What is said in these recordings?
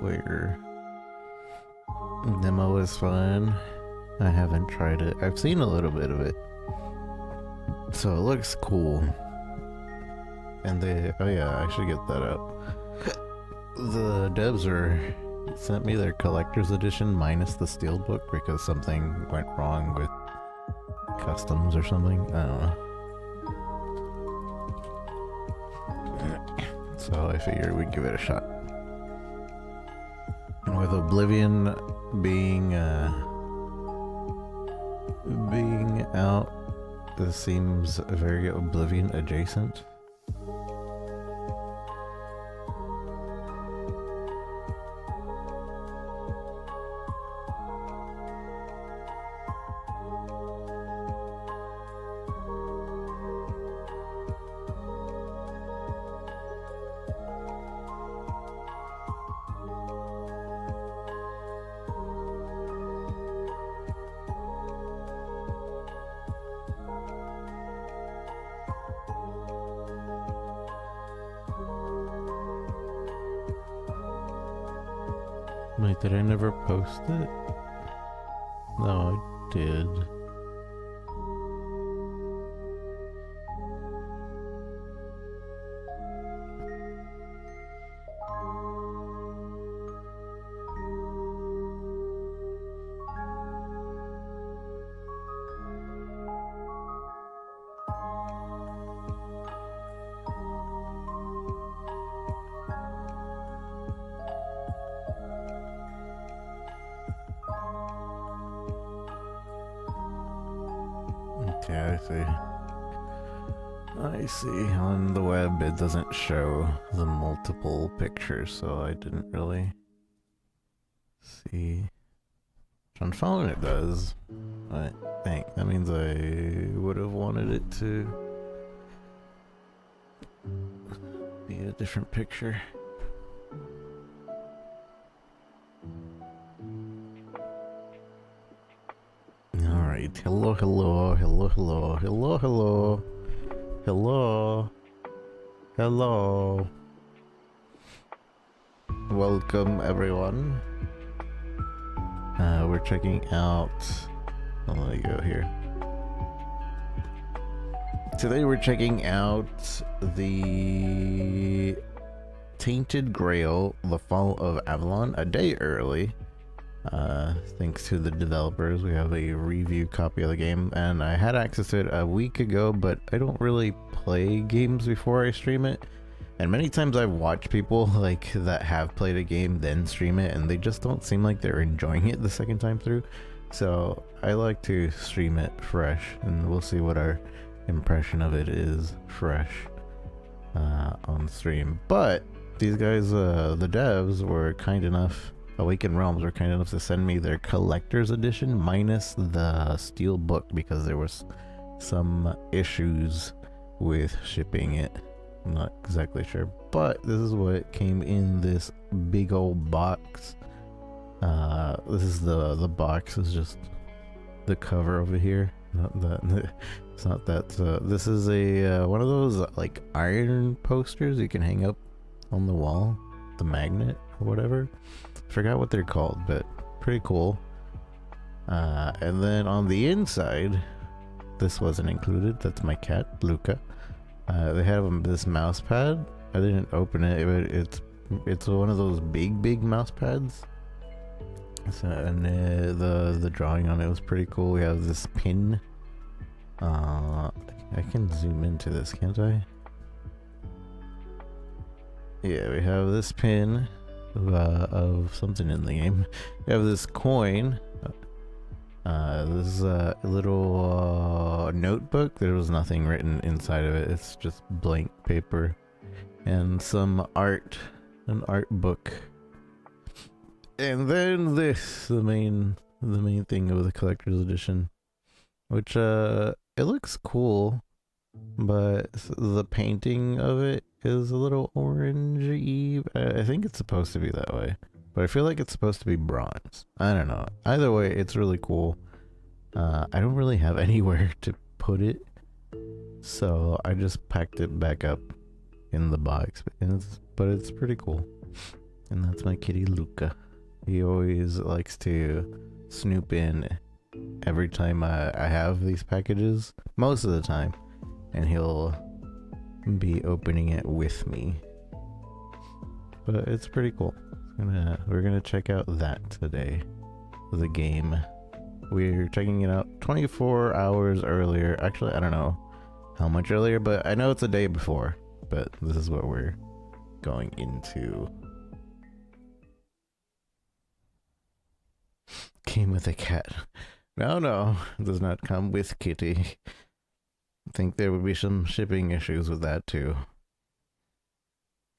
where demo is fun. I haven't tried it. I've seen a little bit of it. So it looks cool. And oh yeah, I should get that up. The devs sent me their collector's edition minus the steelbook because something went wrong with customs or something. I don't know. So I figured we'd give it a shot. And with Oblivion being out, this seems very Oblivion adjacent. Wait, did I never post it? No, I did. Okay, I see. On the web, it doesn't show the multiple pictures, so I didn't really see. On phone, it does. But dang, that means I would have wanted it to be a different picture. Alright, hello, hello, hello, hello, hello, hello, hello, hello. Welcome, everyone. We're checking out... Oh, let me go here. Today we're checking out the Tainted Grail, The Fall of Avalon, a day early. Thanks to the developers, we have a review copy of the game, and I had access to it a week ago, but I don't really play games before I stream it. And many times I've watched people like that have played a game then stream it, and they just don't seem like they're enjoying it the second time through. So I like to stream it fresh, and we'll see what our impression of it is fresh on stream. But these guys, the devs, were kind enough, Awakened Realms were kind enough to send me their collector's edition minus the steel book because there was some issues with shipping it. I'm not exactly sure, but this is what came in this big old box. This is the box is just the cover over here. Not that it's not that. This is a one of those like iron posters you can hang up on the wall, the magnet or whatever. Forgot what they're called, but pretty cool. And then on the inside, this wasn't included. That's my cat, Luca. They have this mouse pad. I didn't open it, but it's one of those big mouse pads. So, and the drawing on it was pretty cool. We have this pin. I can zoom into this, can't I? Yeah, we have this pin of something in the game. We have this coin. This is a little notebook. There was nothing written inside of it. It's just blank paper and some art, an art book. And then this, the main thing of the collector's edition, which it looks cool, but the painting of it is a little orangey. I think it's supposed to be that way, but I feel like it's supposed to be bronze. I don't know. Either way, it's really cool. I don't really have anywhere to put it, so I just packed it back up in the box. But it's pretty cool. And that's my kitty Luca. He always likes to snoop in every time I have these packages, most of the time, and he'll be opening it with me. But it's pretty cool. We're gonna check out that today. The game. We're checking it out 24 hours earlier. Actually, I don't know how much earlier, but I know it's a day before. But this is what we're going into. Came with a cat. No, it does not come with kitty. I think there would be some shipping issues with that too.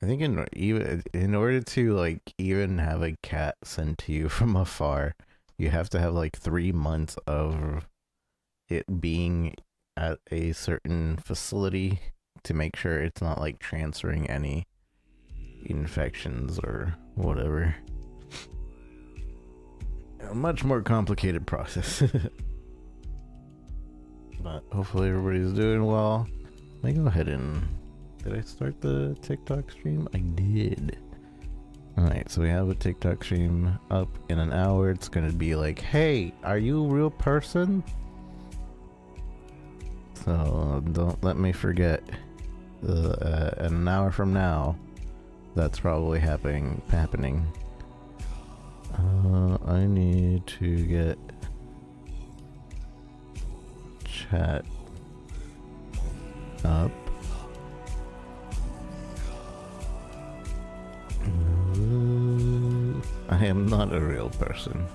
I think in order to like even have a cat sent to you from afar, you have to have like 3 months of it being at a certain facility to make sure it's not like transferring any infections or whatever. A much more complicated process. But hopefully everybody's doing well. Let me go ahead and... Did I start the TikTok stream? I did. Alright, so we have a TikTok stream up in an hour. It's gonna be like, hey, are you a real person? So don't let me forget. An hour from now, that's probably happening. I need to get chat up. I am not a real person.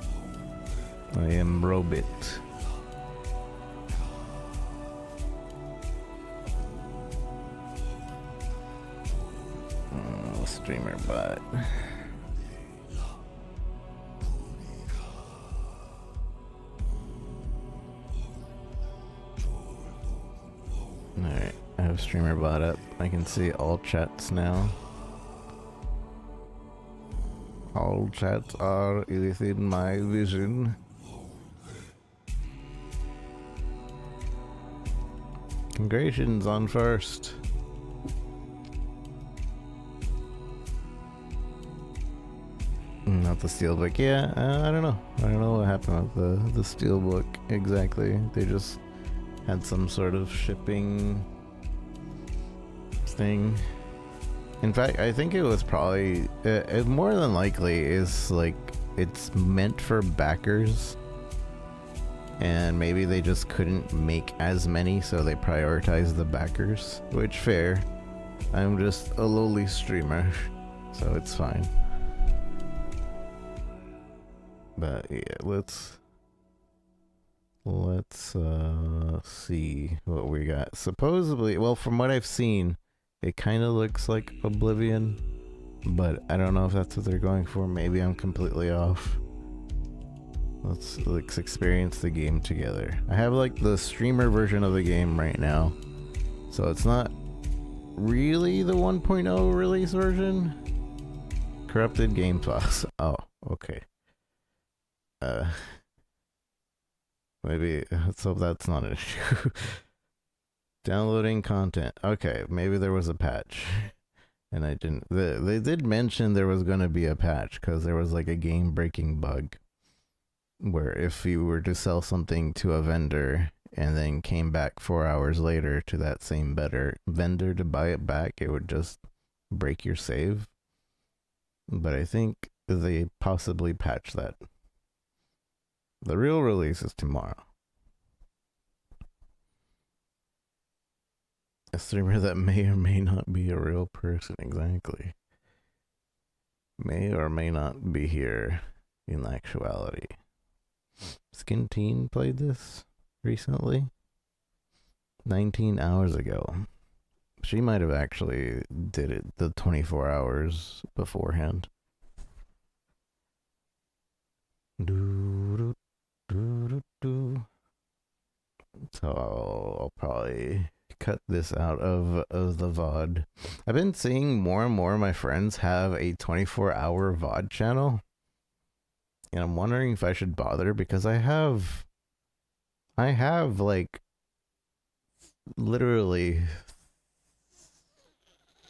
I am Robit. Streamer bot. Alright, I have streamer bot up. I can see all chats now. All chats are within my vision. Congratulations on first. Not the steelbook. Yeah, I don't know. I don't know what happened with the steelbook exactly. They just had some sort of shipping thing. In fact, I think it was probably it more than likely is like it's meant for backers, and maybe they just couldn't make as many, so they prioritized the backers. Which fair. I'm just a lowly streamer, so it's fine. But yeah, let's see what we got. Supposedly, well, from what I've seen, it kind of looks like Oblivion, but I don't know if that's what they're going for. Maybe I'm completely off. Let's experience the game together. I have like the streamer version of the game right now, so it's not really the 1.0 release version. Corrupted game files. Oh, okay. Maybe let's hope that's not an issue. Downloading content. Okay, maybe there was a patch, and I didn't. They did mention there was gonna be a patch because there was like a game-breaking bug where if you were to sell something to a vendor and then came back 4 hours later to that same vendor to buy it back, it would just break your save. But I think they possibly patched that. The real release is tomorrow. A streamer that may or may not be a real person, exactly. May or may not be here in actuality. Skin Teen played this recently. 19 hours ago. She might have actually did it the 24 hours beforehand. So I'll probably cut this out of the VOD. I've been seeing more and more of my friends have a 24-hour VOD channel, and I'm wondering if I should bother because I have like literally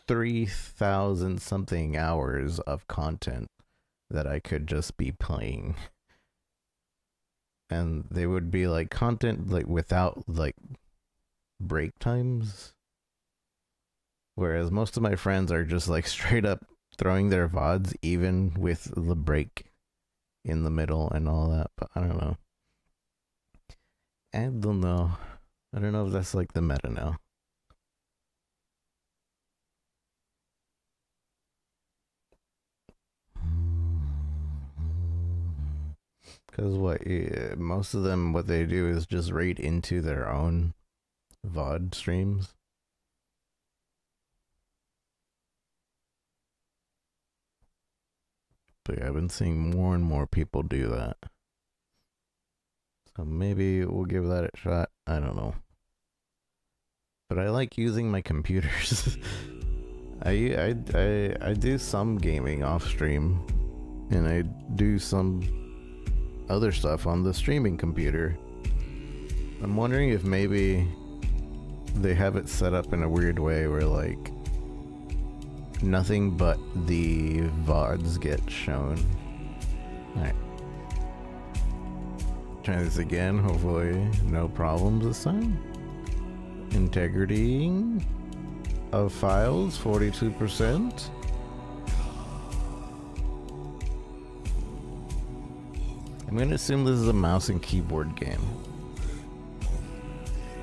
3,000 something hours of content that I could just be playing. And they would be like content like without like break times. Whereas most of my friends are just like straight up throwing their VODs even with the break in the middle and all that. But I don't know. I don't know. I don't know if that's like the meta now. Because most of them, what they do is just raid into their own VOD streams. But yeah, I've been seeing more and more people do that. So maybe we'll give that a shot. I don't know. But I like using my computers. I do some gaming off stream, and I do some other stuff on the streaming computer. I'm wondering if maybe they have it set up in a weird way where like nothing but the VODs get shown. Alright. Try this again, hopefully no problems this time. Integrity of files, 42%. I'm gonna assume this is a mouse and keyboard game.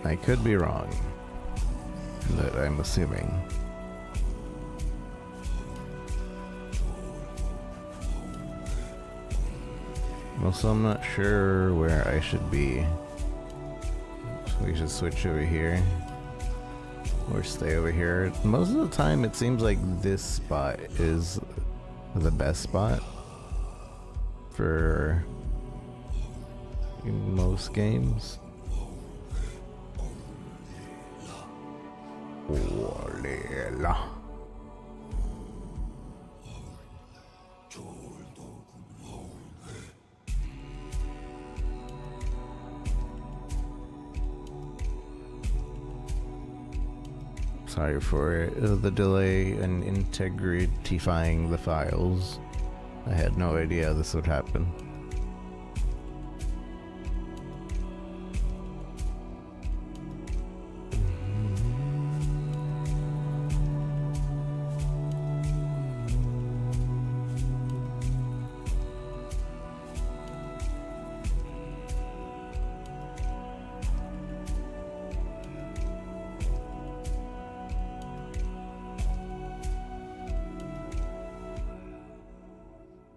I could be wrong, but I'm assuming. Also, I'm not sure where I should be. So we should switch over here. Or stay over here. Most of the time, it seems like this spot is the best spot for most games. Sorry for the delay in integrityfying the files. I had no idea this would happen.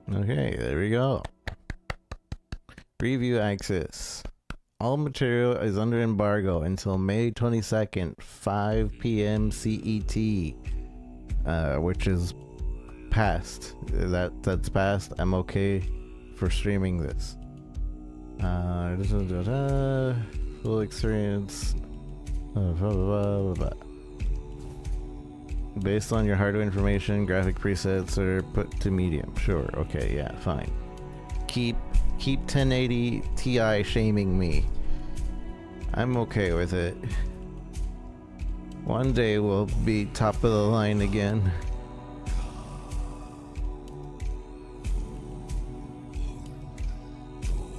Okay, there we go. Preview access. All material is under embargo until May 22nd, 5 p.m. CET, which is past. That's past. I'm okay for streaming this. Full experience. Based on your hardware information, graphic presets are put to medium. Sure, okay, yeah, fine. Keep 1080 Ti shaming me. I'm okay with it. One day we'll be top of the line again.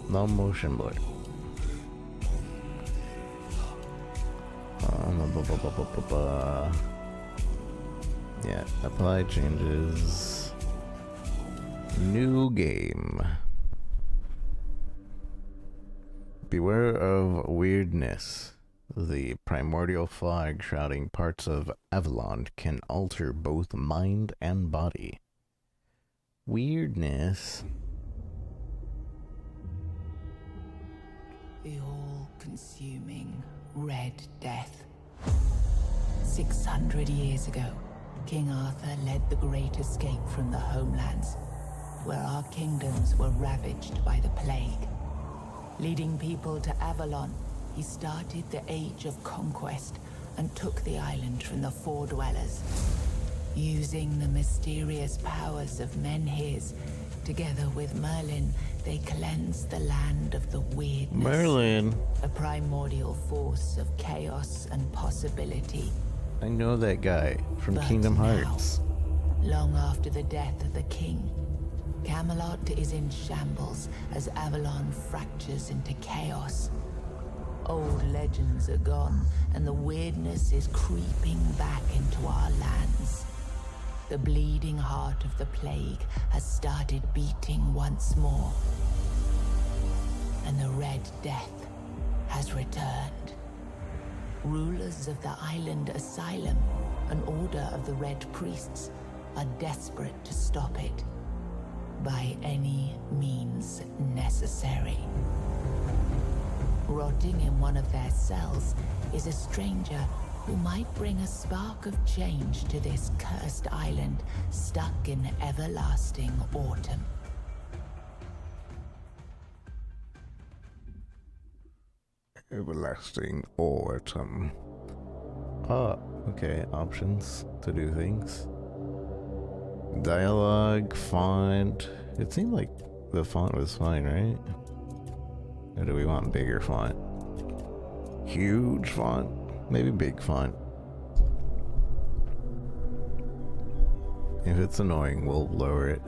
No motion blur. Yeah, apply changes. New game. Beware of weirdness. The primordial flag shrouding parts of Avalon can alter both mind and body. Weirdness. The all-consuming Red Death. 600 years ago, King Arthur led the great escape from the homelands, where our kingdoms were ravaged by the plague. Leading people to Avalon, he started the Age of Conquest and took the island from the Four Dwellers. Using the mysterious powers of Menhirs, together with Merlin, they cleansed the land of the weirdness. Merlin. A primordial force of chaos and possibility. I know that guy from But Kingdom now, Hearts. long after the death of the king, Camelot is in shambles as Avalon fractures into chaos. Old legends are gone, and the weirdness is creeping back into our lands. The bleeding heart of the plague has started beating once more, and the Red Death has returned. Rulers of the island asylum, an order of the Red Priests, are desperate to stop it by any means necessary. Rotting in one of their cells is a stranger who might bring a spark of change to this cursed island stuck in everlasting autumn. Everlasting autumn. Oh, okay. Options to do things. Dialogue, font. It seemed like the font was fine, right? Or do we want bigger font? Huge font? Maybe big font. If it's annoying, we'll lower it.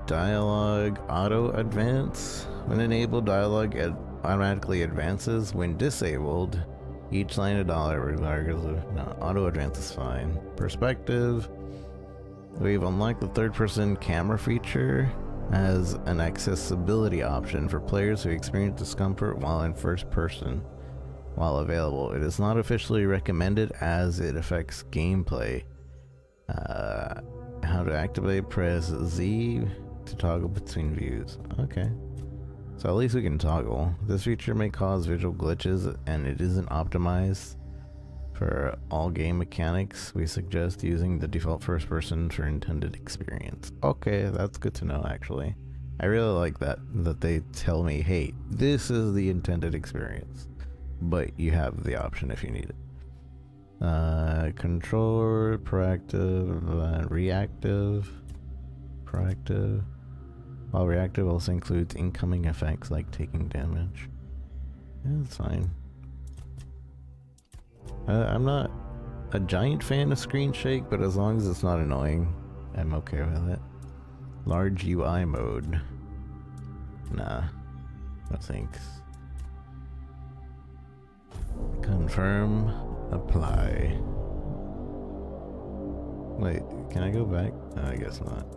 Dialogue, auto advance. When enabled, dialogue automatically advances. When disabled, each line $1 regardless of... No, auto advance is fine. Perspective. We've unlocked the third-person camera feature as an accessibility option for players who experience discomfort while in first person. While available, it is not officially recommended as it affects gameplay. How to activate, press Z to toggle between views. Okay. So at least we can toggle. This feature may cause visual glitches and it isn't optimized for all game mechanics. We suggest using the default first person for intended experience. Okay, that's good to know actually. I really like that they tell me, hey, this is the intended experience, but you have the option if you need it. Controller, proactive, reactive, proactive. While reactive also includes incoming effects like taking damage. Yeah, that's fine. I'm not a giant fan of screen shake, but as long as it's not annoying, I'm okay with it. Large UI mode. Nah, no thanks. Confirm, apply. Wait, can I go back? No, I guess not.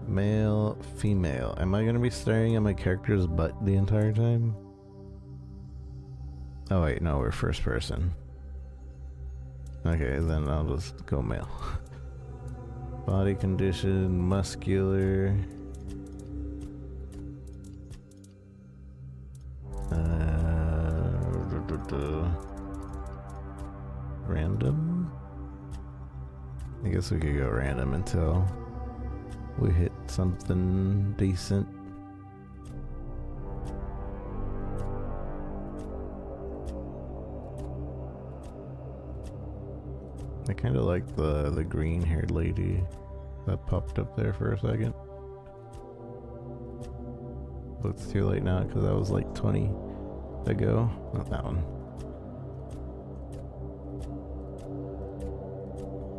Male, female. Am I gonna be staring at my character's butt the entire time? Oh wait, no, we're first person. Okay, then I'll just go male. Body condition, muscular. Random? I guess we could go random until we hit something decent. I kind of like the green-haired lady that popped up there for a second. But it's too late now because that was like 20 ago. Not that one.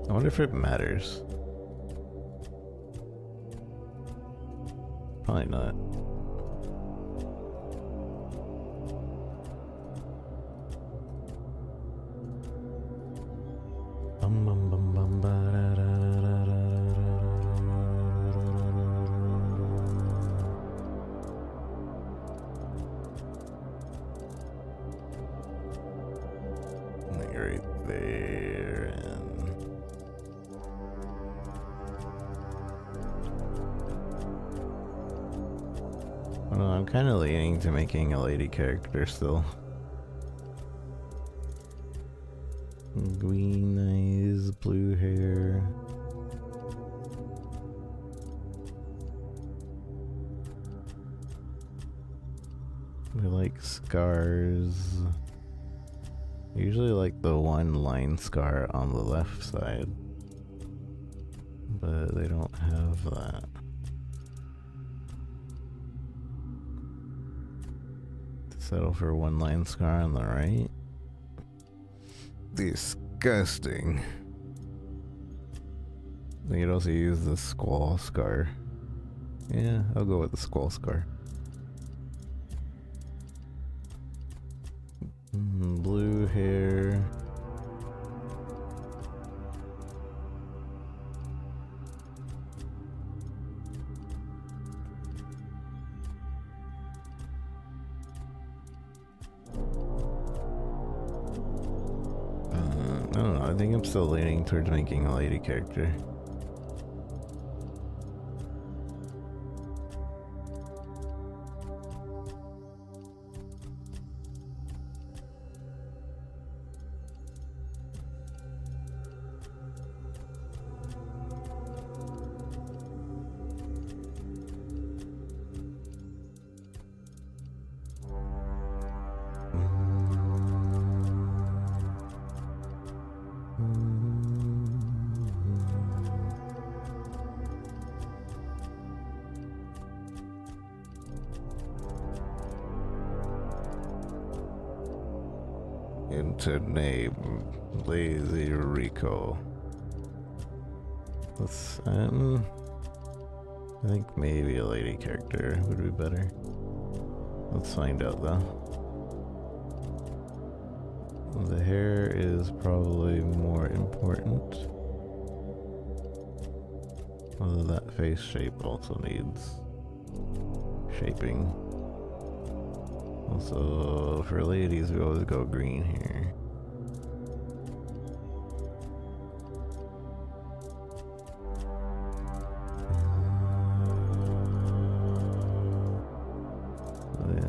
I wonder if it matters. Probably not. Bum, bum, bum, bum, ba, da, da, da, da, da, da. Right there. Well, I'm kind of leaning to making a lady character still. Green eyes, blue hair. We like scars. Usually like the one line scar on the left side, but they don't have that. Settle for one line scar on the right. disgusting. You could also use the squall scar. Yeah, I'll go with the squall scar. Blue hair. I don't know, I think I'm still leaning towards making a lady character. Into name Lazy Rico. Let's I think maybe a lady character would be better. Let's find out though. The hair is probably more important. Although that face shape also needs shaping. Also, for ladies, we always go green here.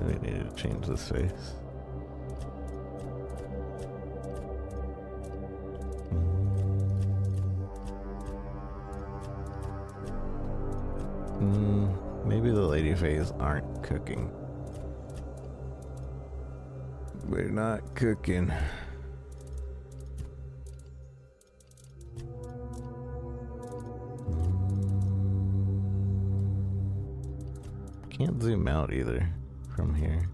We need to change this face. Maybe the lady face aren't cooking. We're not cooking. Can't zoom out either from here.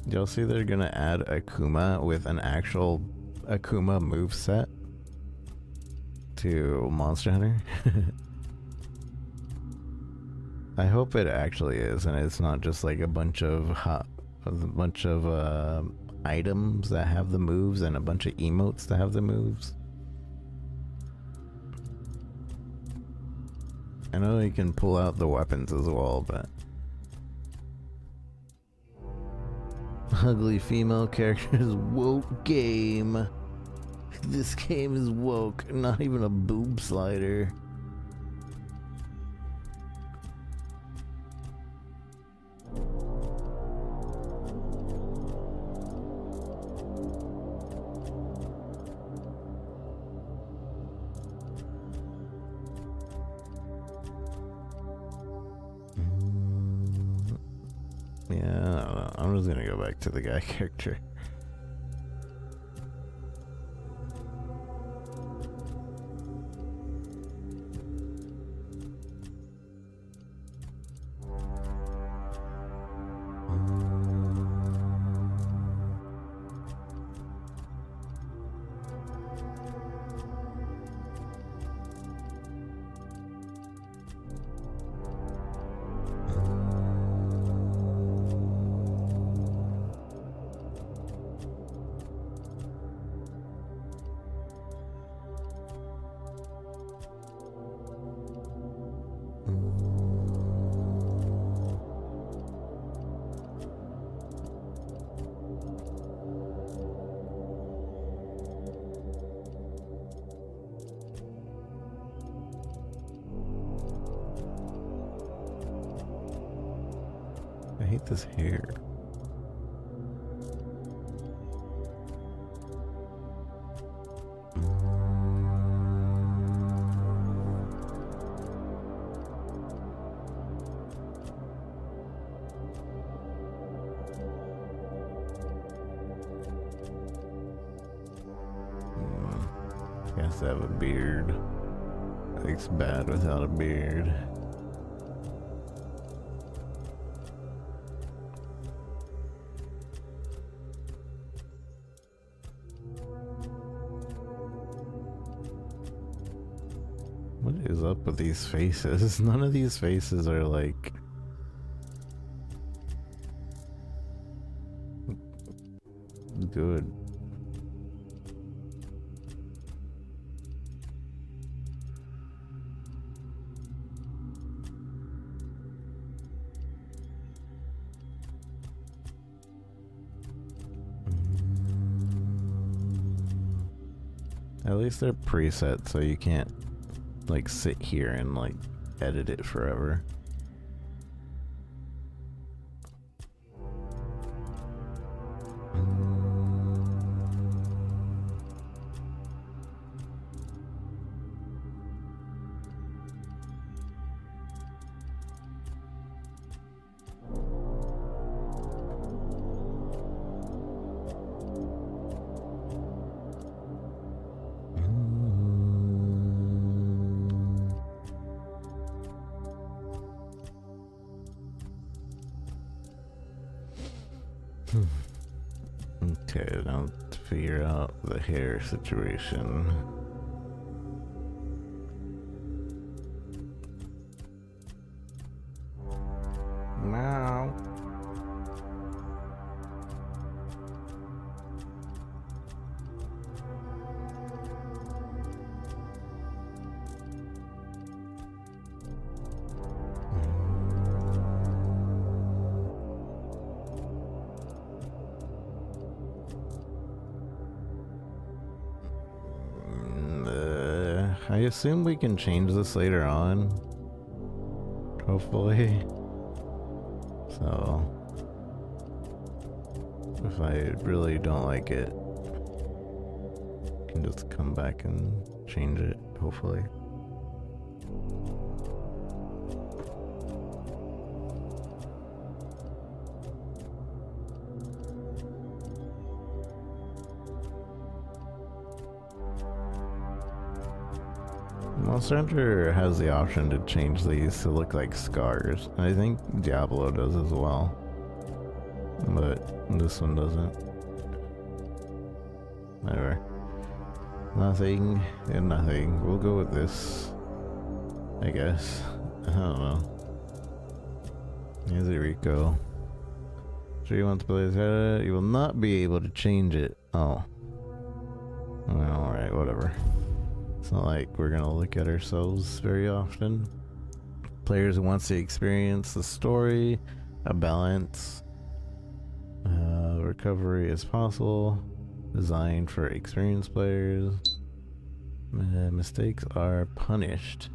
Y'all see they're gonna add Akuma with an actual Akuma moveset to Monster Hunter? I hope it actually is, and it's not just like a bunch of items that have the moves and a bunch of emotes that have the moves. I know you can pull out the weapons as well, but ugly female characters woke game. This game is woke, not even a boob slider. Yeah, I don't know. I'm just gonna go back to the guy character. I hate this hair. Guess I have a beard. Looks bad without a beard. What is up with these faces? None of these faces are like good. At least they're preset, so you can't like sit here and like edit it forever. Okay, now to figure out the hair situation. Now. I assume we can change this later on. Hopefully. So, if I really don't like it, I can just come back and change it, hopefully. Monster Hunter has the option to change these to look like scars. I think Diablo does as well. But this one doesn't. Whatever. Nothing and nothing. We'll go with this, I guess. I don't know. Here's Rico. Sure you want to play this? You will not be able to change it. Oh. Well, alright, whatever. It's not like we're gonna look at ourselves very often. Players wants to experience the story, a balance, recovery is possible, designed for experienced players. Mistakes are punished.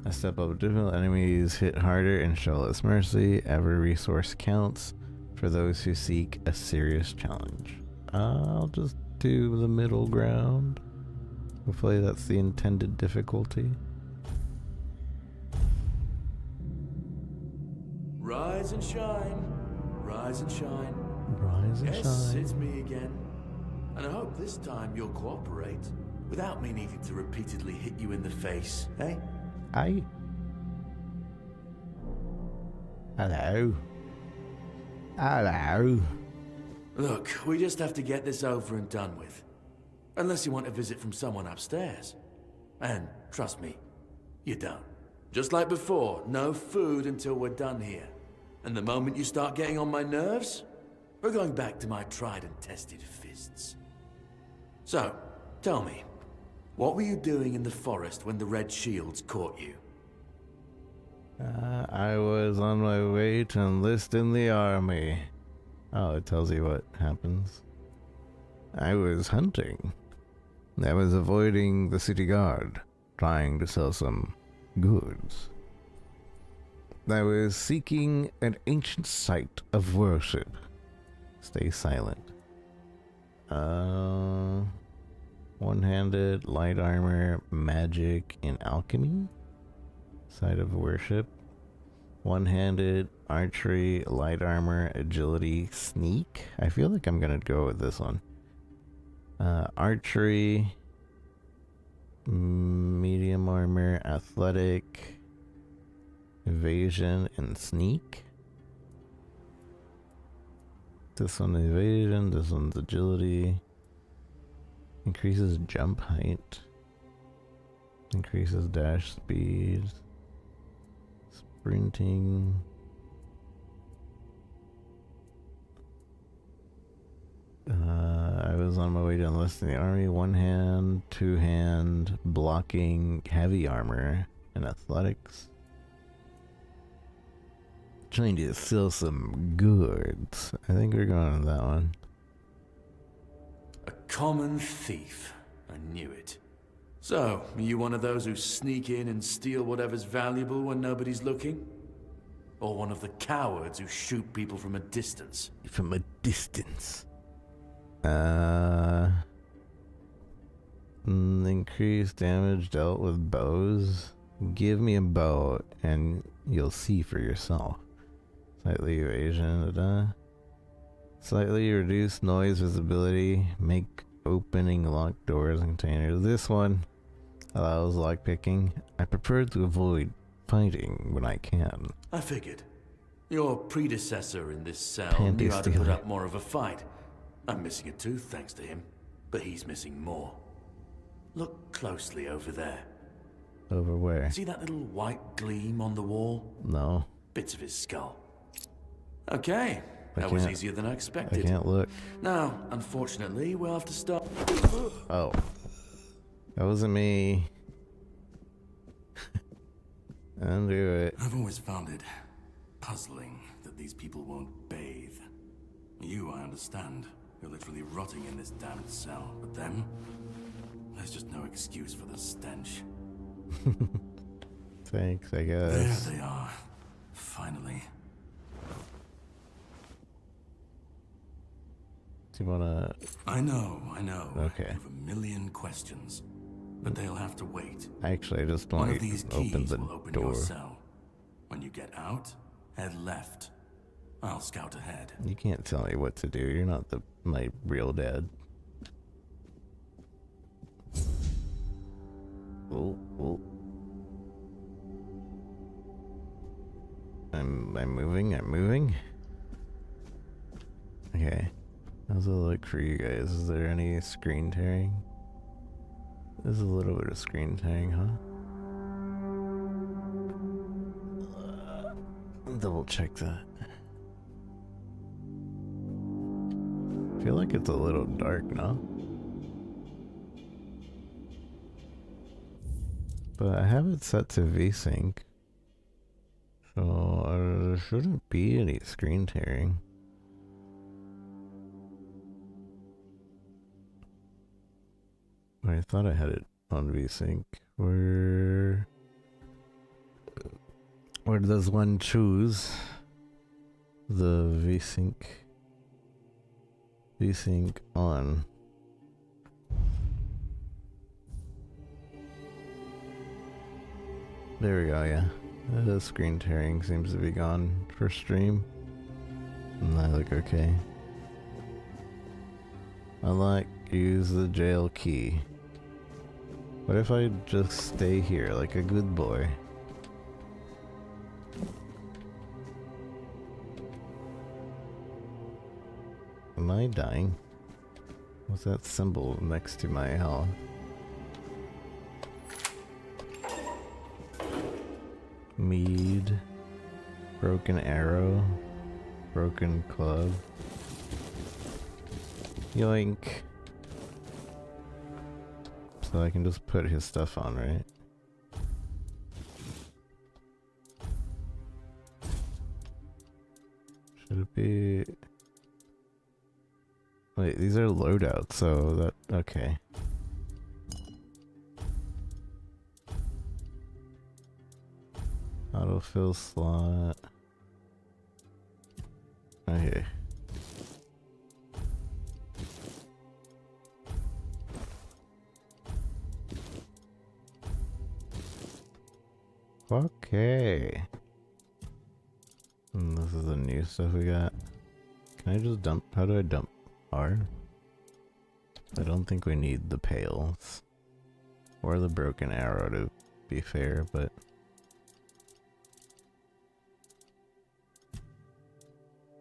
A step up, difficult enemies hit harder and show less mercy. Every resource counts for those who seek a serious challenge. I'll just do the middle ground. Hopefully that's the intended difficulty. Rise and shine, rise and shine. Rise and yes, shine. It's me again. And I hope this time you'll cooperate without me needing to repeatedly hit you in the face, eh? Aye. Hello. Hello. Look, we just have to get this over and done with. Unless you want a visit from someone upstairs. And trust me, you don't. Just like before, no food until we're done here. And the moment you start getting on my nerves, we're going back to my tried and tested fists. So, tell me, what were you doing in the forest when the Red Shields caught you? I was on my way to enlist in the army. Oh, it tells you what happens. I was hunting. I was avoiding the city guard, trying to sell some goods. I was seeking an ancient site of worship. Stay silent. One-handed, light armor, magic, and alchemy? Site of worship. One-handed, archery, light armor, agility, sneak. I feel like I'm gonna go with this one. Archery, medium armor, athletic, evasion, and sneak. This one evasion, this one's agility. Increases jump height. Increases dash speed. Sprinting. I was on my way to enlist in the army. One hand, two hand, blocking, heavy armor, and athletics. Trying to sell some goods. I think we're going on that one. A common thief. I knew it. So, are you one of those who sneak in and steal whatever's valuable when nobody's looking? Or one of the cowards who shoot people from a distance? From a distance. Increased damage dealt with bows. Give me a bow and you'll see for yourself. Slightly evasion. Slightly reduced noise visibility. Make opening locked doors and containers. This one allows lockpicking. I prefer to avoid fighting when I can. I figured. Your predecessor in this cell knew how to put up more of a fight. I'm missing a tooth thanks to him, but he's missing more. Look closely over there. Over where? See that little white gleam on the wall? No. Bits of his skull. Okay, that was easier than I expected. I can't look. Now, unfortunately, we'll have to stop. Oh. That wasn't me. Undo it. I've always found it puzzling that these people won't bathe. You, I understand. You're literally rotting in this damned cell. But them? There's just no excuse for the stench. Thanks, I guess. There they are. Finally. Do you wanna... I know. Okay. I have a million questions. But they'll have to wait. Actually, I just One want of these to open keys the will open door. your cell. When you get out, head left. I'll scout ahead. You can't tell me what to do. You're not my real dad. Oh. I'm moving. Okay. How's it look for you guys? Is there any screen tearing? There's a little bit of screen tearing, huh? Double check that. I feel like it's a little dark now. But I have it set to VSync. So there shouldn't be any screen tearing. I thought I had it on VSync. Where does one choose the VSync on? There we go, yeah. The screen tearing seems to be gone for stream. And I look okay. Unlock, use the jail key. What if I just stay here like a good boy? Am I dying? What's that symbol next to my health? Mead. Broken arrow. Broken club. Yoink. So I can just put his stuff on, right? Should it be... Wait, these are loadouts, so that... Okay. Autofill slot. Okay. Okay. And this is the new stuff we got. Can I just dump? How do I dump R? I don't think we need the pails. Or the broken arrow to be fair, but...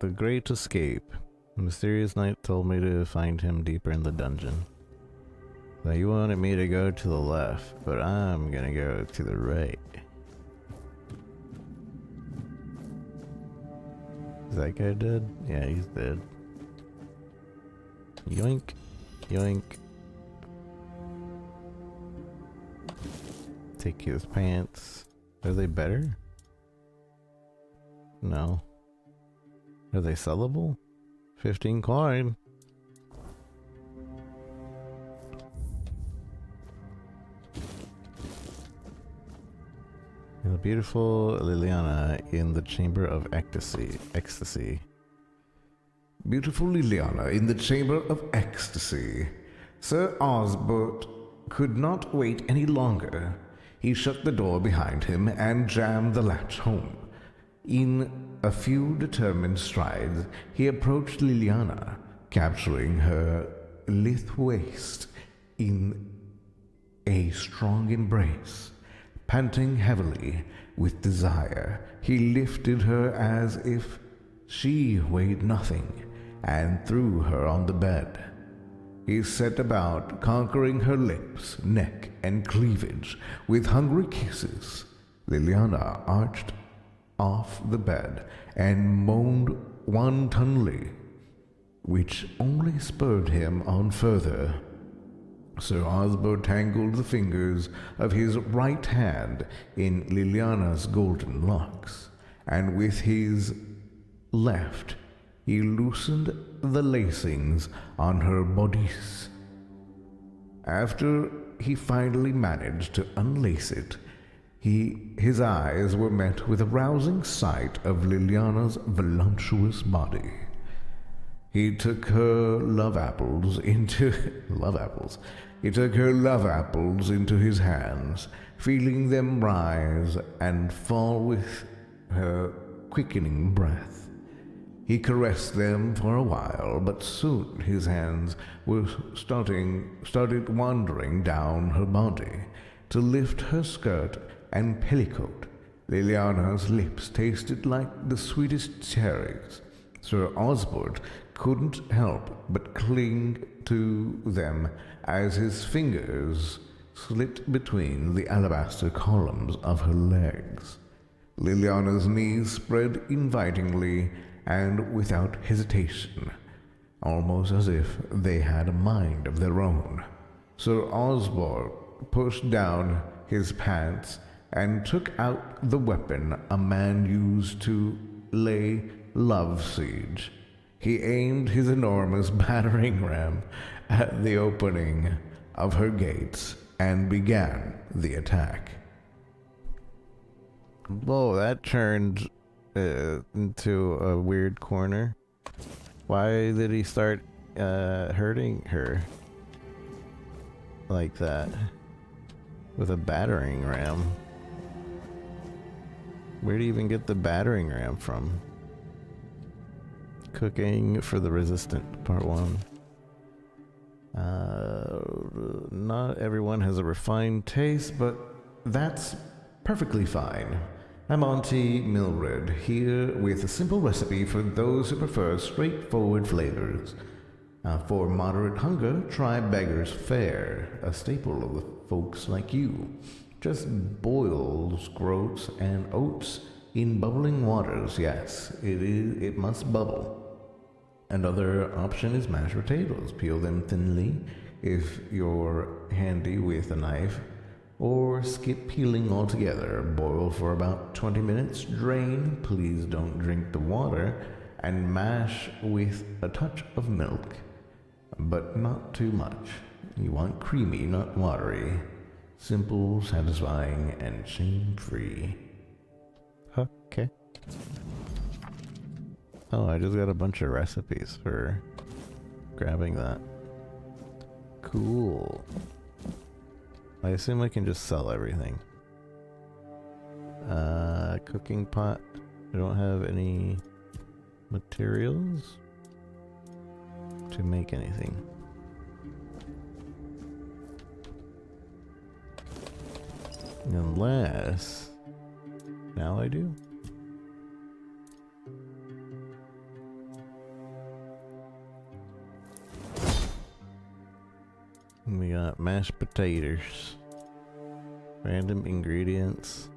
The Great Escape. A mysterious knight told me to find him deeper in the dungeon. Now you wanted me to go to the left, but I'm gonna go to the right. Is that guy dead? Yeah, he's dead. Yoink. Yoink. Take his pants. Are they better? No. Are they sellable? 15 coin. The beautiful Liliana in the Chamber of Ecstasy. Beautiful Liliana in the Chamber of Ecstasy. Sir Osbert could not wait any longer. He shut the door behind him and jammed the latch home. In a few determined strides, he approached Liliana, capturing her lithe waist in a strong embrace. Panting heavily with desire, he lifted her as if she weighed nothing and threw her on the bed. He set about conquering her lips, neck, and cleavage with hungry kisses. Liliana arched off the bed and moaned wantonly, which only spurred him on further. Sir Osbert tangled the fingers of his right hand in Liliana's golden locks, and with his left he loosened the lacings on her bodice. After he finally managed to unlace it, his eyes were met with a rousing sight of Liliana's voluptuous body. He took her love apples into his hands, feeling them rise and fall with her quickening breath. He caressed them for a while, but soon his hands started wandering down her body to lift her skirt and petticoat. Liliana's lips tasted like the sweetest cherries. Sir Osbert couldn't help but cling to them as his fingers slipped between the alabaster columns of her legs. Liliana's knees spread invitingly and without hesitation, almost as if they had a mind of their own. Sir Osbert pushed down his pants and took out the weapon a man used to lay love siege. He aimed his enormous battering ram at the opening of her gates and began the attack. Whoa, that turned into a weird corner. Why did he start hurting her like that with a battering ram? Where'd he even get the battering ram from? Cooking for the Resistant, Part 1. Not everyone has a refined taste, but that's perfectly fine. I'm Auntie Mildred, here with a simple recipe for those who prefer straightforward flavors. For moderate hunger, try Beggar's Fare, a staple of the folks like you. Just boils groats and oats in bubbling waters. Yes, it must bubble. Another option is mashed potatoes. Peel them thinly if you're handy with a knife, or skip peeling altogether. Boil for about 20 minutes, drain, please don't drink the water, and mash with a touch of milk, but not too much. You want creamy, not watery. Simple, satisfying, and shame-free. Okay. Oh, I just got a bunch of recipes for grabbing that. Cool. I assume I can just sell everything. Cooking pot. I don't have any materials to make anything. Unless... now I do? We got mashed potatoes. Random ingredients.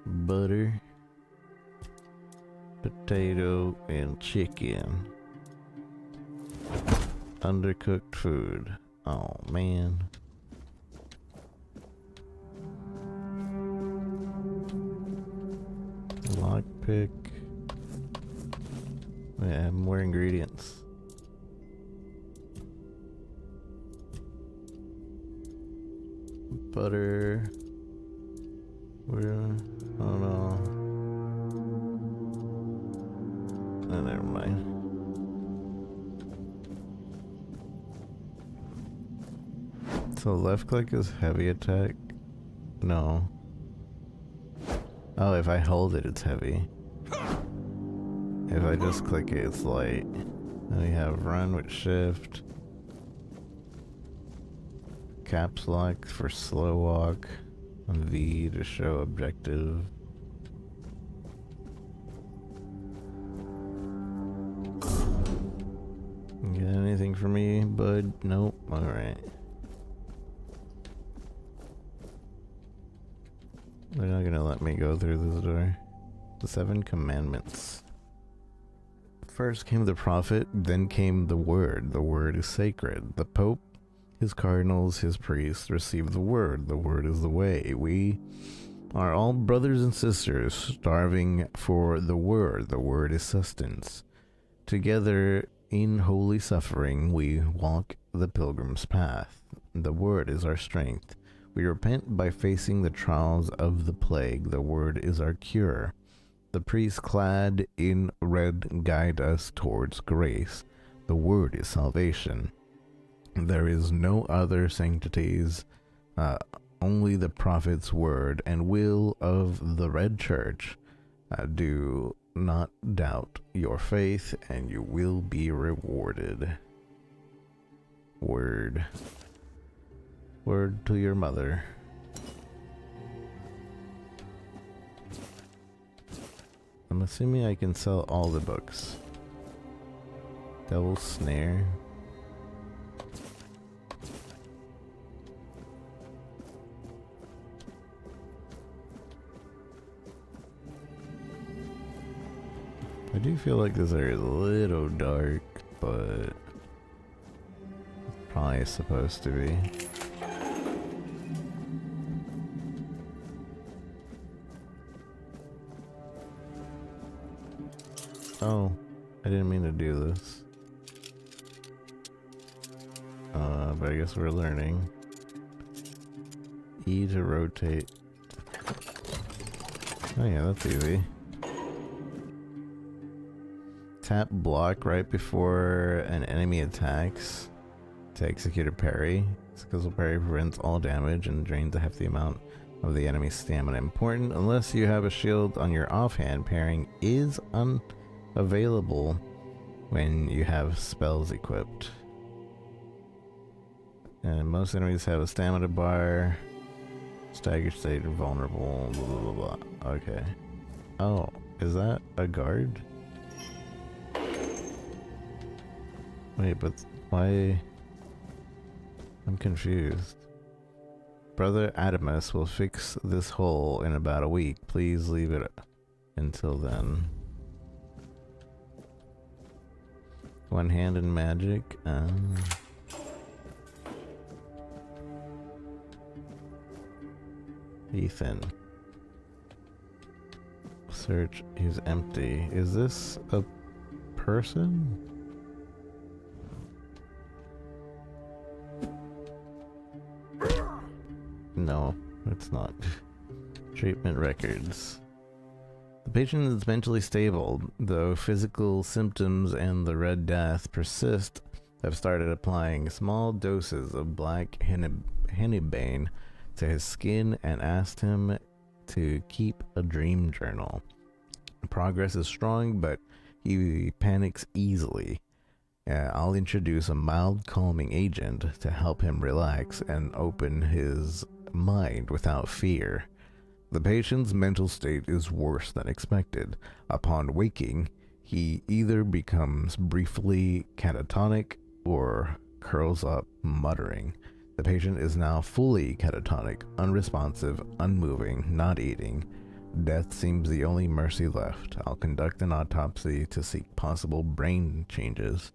Butter. Potato and chicken. Undercooked food. Oh man. Lockpick. Yeah, more ingredients. Butter. Where? Oh no. Oh, never mind. So left click is heavy attack? No. Oh, if I hold it, it's heavy. If I just click it, it's light. Then we have run with shift. Caps lock for slow walk. V to show objective. You got anything for me, bud? Nope. Alright. They're not gonna let me go through this door. The 7 commandments. First came the prophet, then came the word. The word is sacred. The pope, his cardinals, his priests receive the word. The word is the way. We are all brothers and sisters starving for the word. The word is sustenance. Together in holy suffering we walk the pilgrim's path. The word is our strength. We repent by facing the trials of the plague. The word is our cure. The priests clad in red guide us towards grace. The word is salvation. There is no other sanctities, only the prophet's word and will of the Red Church. Do not doubt your faith, and you will be rewarded. Word. Word to your mother. I'm assuming I can sell all the books. Devil's Snare. I do feel like this area is a little dark, but it's probably supposed to be. Oh, I didn't mean to do this. But I guess we're learning. E to rotate. Oh yeah, that's easy. Tap block right before an enemy attacks to execute a parry. Skillful parry prevents all damage and drains a hefty amount of the enemy's stamina. Important, unless you have a shield on your offhand, parrying is unavailable when you have spells equipped. And most enemies have a stamina bar. Stagger state and vulnerable. Blah, blah, blah, blah. Okay. Oh, is that a guard? Wait, but why? I'm confused. Brother Adamus will fix this hole in about a week. Please leave it until then. One hand in magic. Ethan. Search is empty. Is this a person? No, it's not. Treatment records. The patient is mentally stable, though physical symptoms and the Red Death persist. Have started applying small doses of black henbane to his skin and asked him to keep a dream journal. Progress is strong, but he panics easily. I'll introduce a mild calming agent to help him relax and open his mind without fear. The patient's mental state is worse than expected. Upon waking, he either becomes briefly catatonic or curls up muttering. The patient is now fully catatonic, unresponsive, unmoving, not eating. Death seems the only mercy left. I'll conduct an autopsy to seek possible brain changes.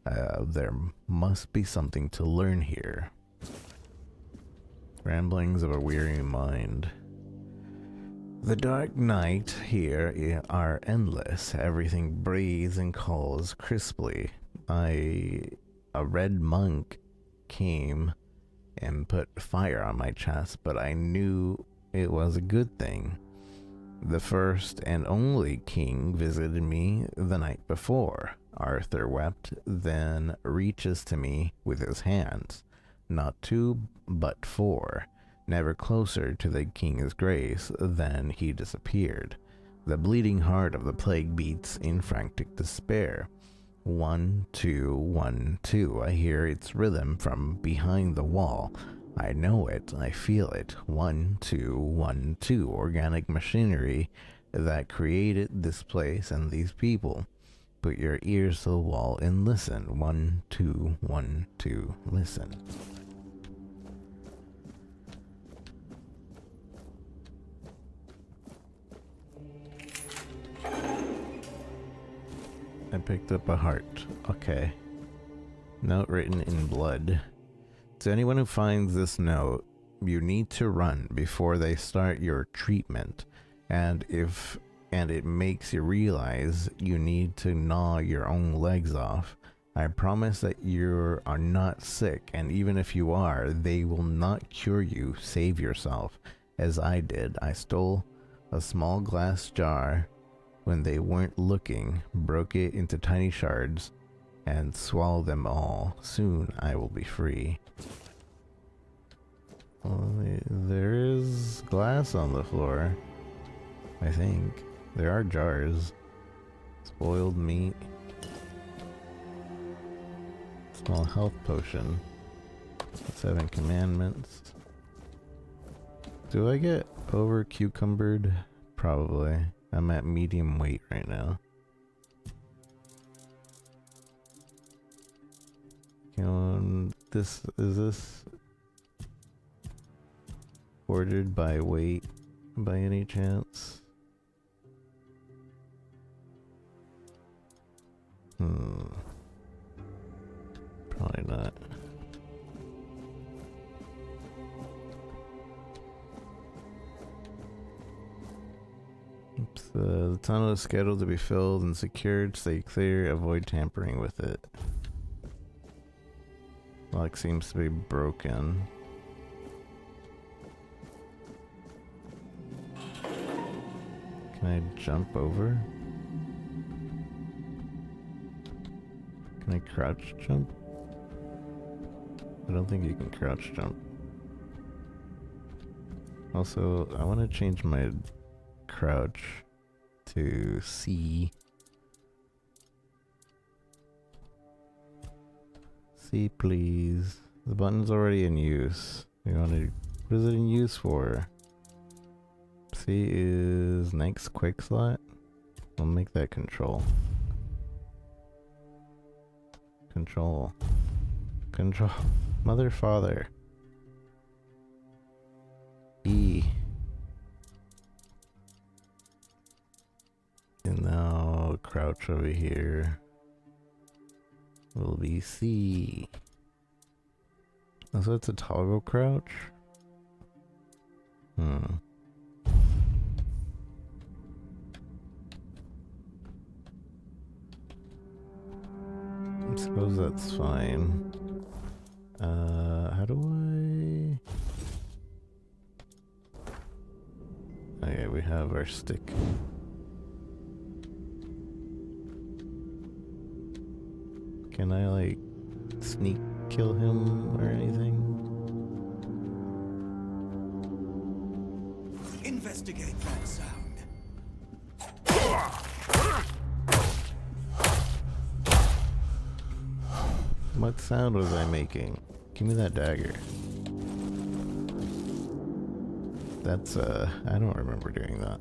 There must be something to learn here. Ramblings of a weary mind. The dark night here are endless. Everything breathes and calls crisply. A red monk came and put fire on my chest, but I knew it was a good thing. The first and only king visited me the night before. Arthur wept, then reaches to me with his hands. Not two, but four. Never closer to the king's grace than he disappeared. The bleeding heart of the plague beats in frantic despair. 1, 2, 1, 2. I hear its rhythm from behind the wall. I know it. I feel it. 1, 2, 1, 2. Organic machinery that created this place and these people. Put your ears to the wall and listen. 1, 2, 1, 2. Listen. I picked up a heart. Okay. Note written in blood. To anyone who finds this note, you need to run before they start your treatment. And it makes you realize you need to gnaw your own legs off. I promise that you are not sick, and even if you are, they will not cure you. Save yourself, as I did. I stole a small glass jar when they weren't looking, broke it into tiny shards, and swallowed them all. Soon I will be free. Well, there is glass on the floor, I think. There are jars. Spoiled meat. Small health potion. 7 commandments. Do I get over cucumbered? Probably. I'm at medium weight right now. Is this ordered by weight by any chance? Probably not. Oops, the tunnel is scheduled to be filled and secured. Stay clear, avoid tampering with it. Lock seems to be broken. Can I jump over? Can I crouch jump? I don't think you can crouch jump. Also, I want to change my crouch to C. C, please. The button's already in use. What is it in use for? C is next quick slot. I'll make that control. Control. Mother, father. E. And now crouch over here will be C. Oh, so it's a toggle crouch? I suppose that's fine. How do I... Okay, we have our stick. Can I, like, sneak kill him or anything? Investigate that sound. What sound was I making? Give me that dagger. That's, I don't remember doing that.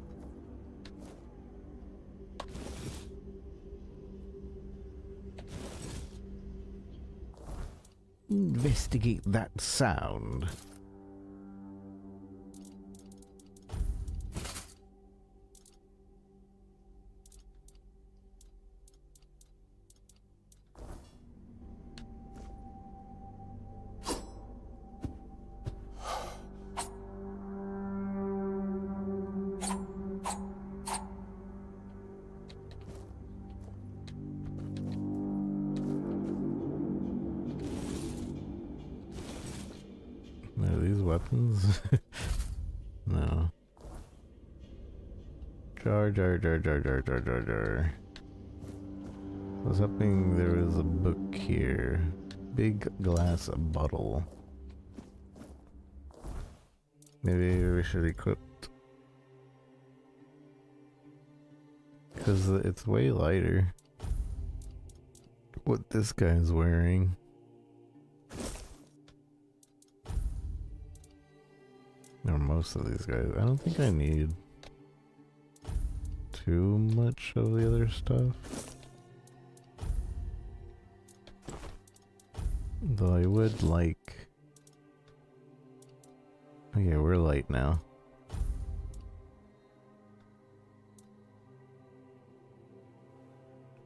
investigate that sound. Are these weapons? No. Jar. I was hoping there was a book here. Big glass bottle. Maybe we should equip. Because it's way lighter. What this guy's wearing. Or most of these guys. I don't think I need too much of the other stuff. Though I would like... Okay, we're light now.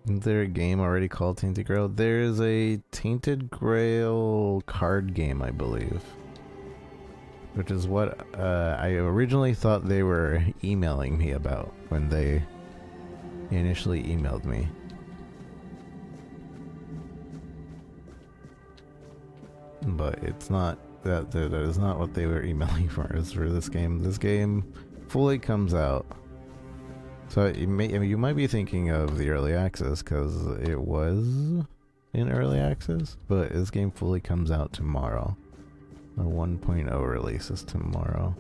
Isn't there a game already called Tainted Grail? There's a Tainted Grail card game, I believe. Which is what I originally thought they were emailing me about when they initially emailed me. But it's not that is not what they were emailing for. It's for this game. This game fully comes out. So you might be thinking of the early access because it was in early access, but this game fully comes out tomorrow. The 1.0 release is tomorrow.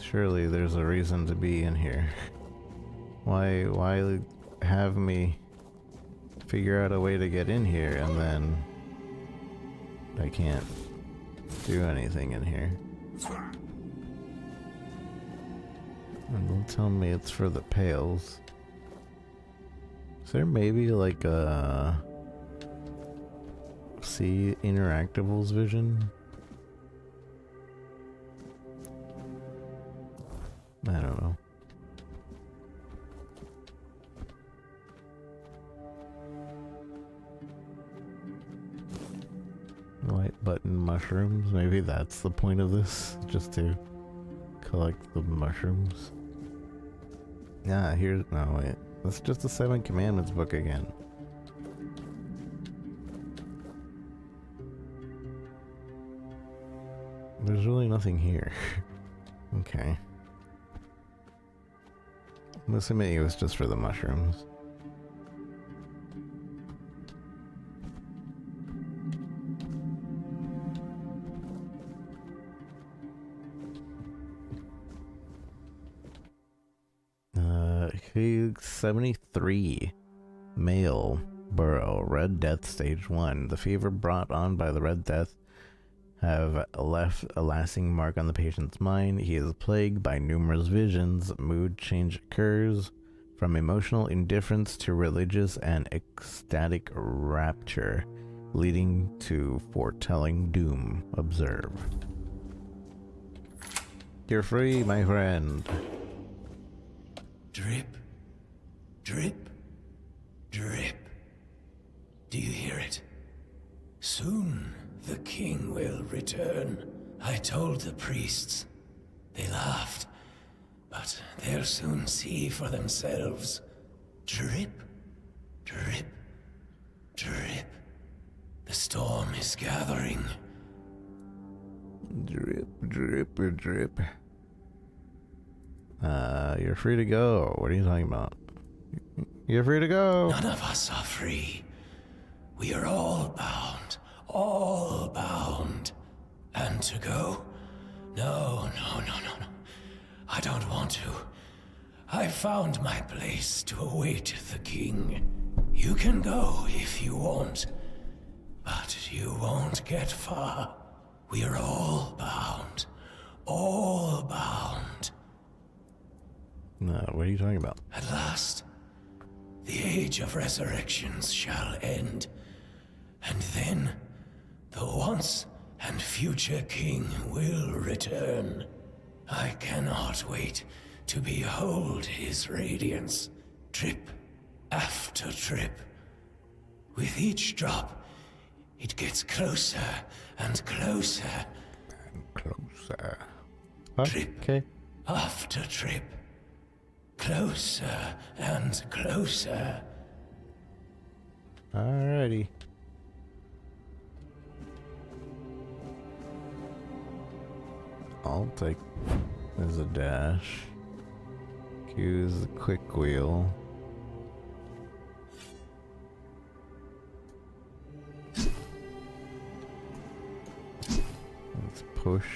Surely there's a reason to be in here. Why have me figure out a way to get in here and then I can't do anything in here? And don't tell me it's for the pails. Is there maybe like a see Interactables vision? I don't know. White button mushrooms, maybe that's the point of this, just to collect the mushrooms. Yeah, here's, no wait, that's just the 7 Commandments book again. There's really nothing here. Okay. I'm assuming it was just for the mushrooms. Page 73. Male. Burrow. Red Death Stage 1. The fever brought on by the Red Death have left a lasting mark on the patient's mind. He is plagued by numerous visions. Mood change occurs from emotional indifference to religious and ecstatic rapture, leading to foretelling doom. Observe. You're free, my friend. Drip, drip, drip. Do you hear it? Soon the king will return. I told the priests. They laughed, but they'll soon see for themselves. Drip, drip, drip. The storm is gathering. Drip, drip, drip. You're free to go. What are you talking about? You're free to go. None of us are free. We are all bound. All bound. And to go? No. I don't want to. I found my place to await the king. You can go if you want, but you won't get far. We are all bound. All bound. No, what are you talking about? At last, the age of resurrections shall end, and then the once and future king will return. I cannot wait to behold his radiance, trip after trip. With each drop, it gets closer and closer. Closer. Trip Okay. after trip. Closer and closer. Alrighty. I'll take as a dash. Use the quick wheel. Let's push.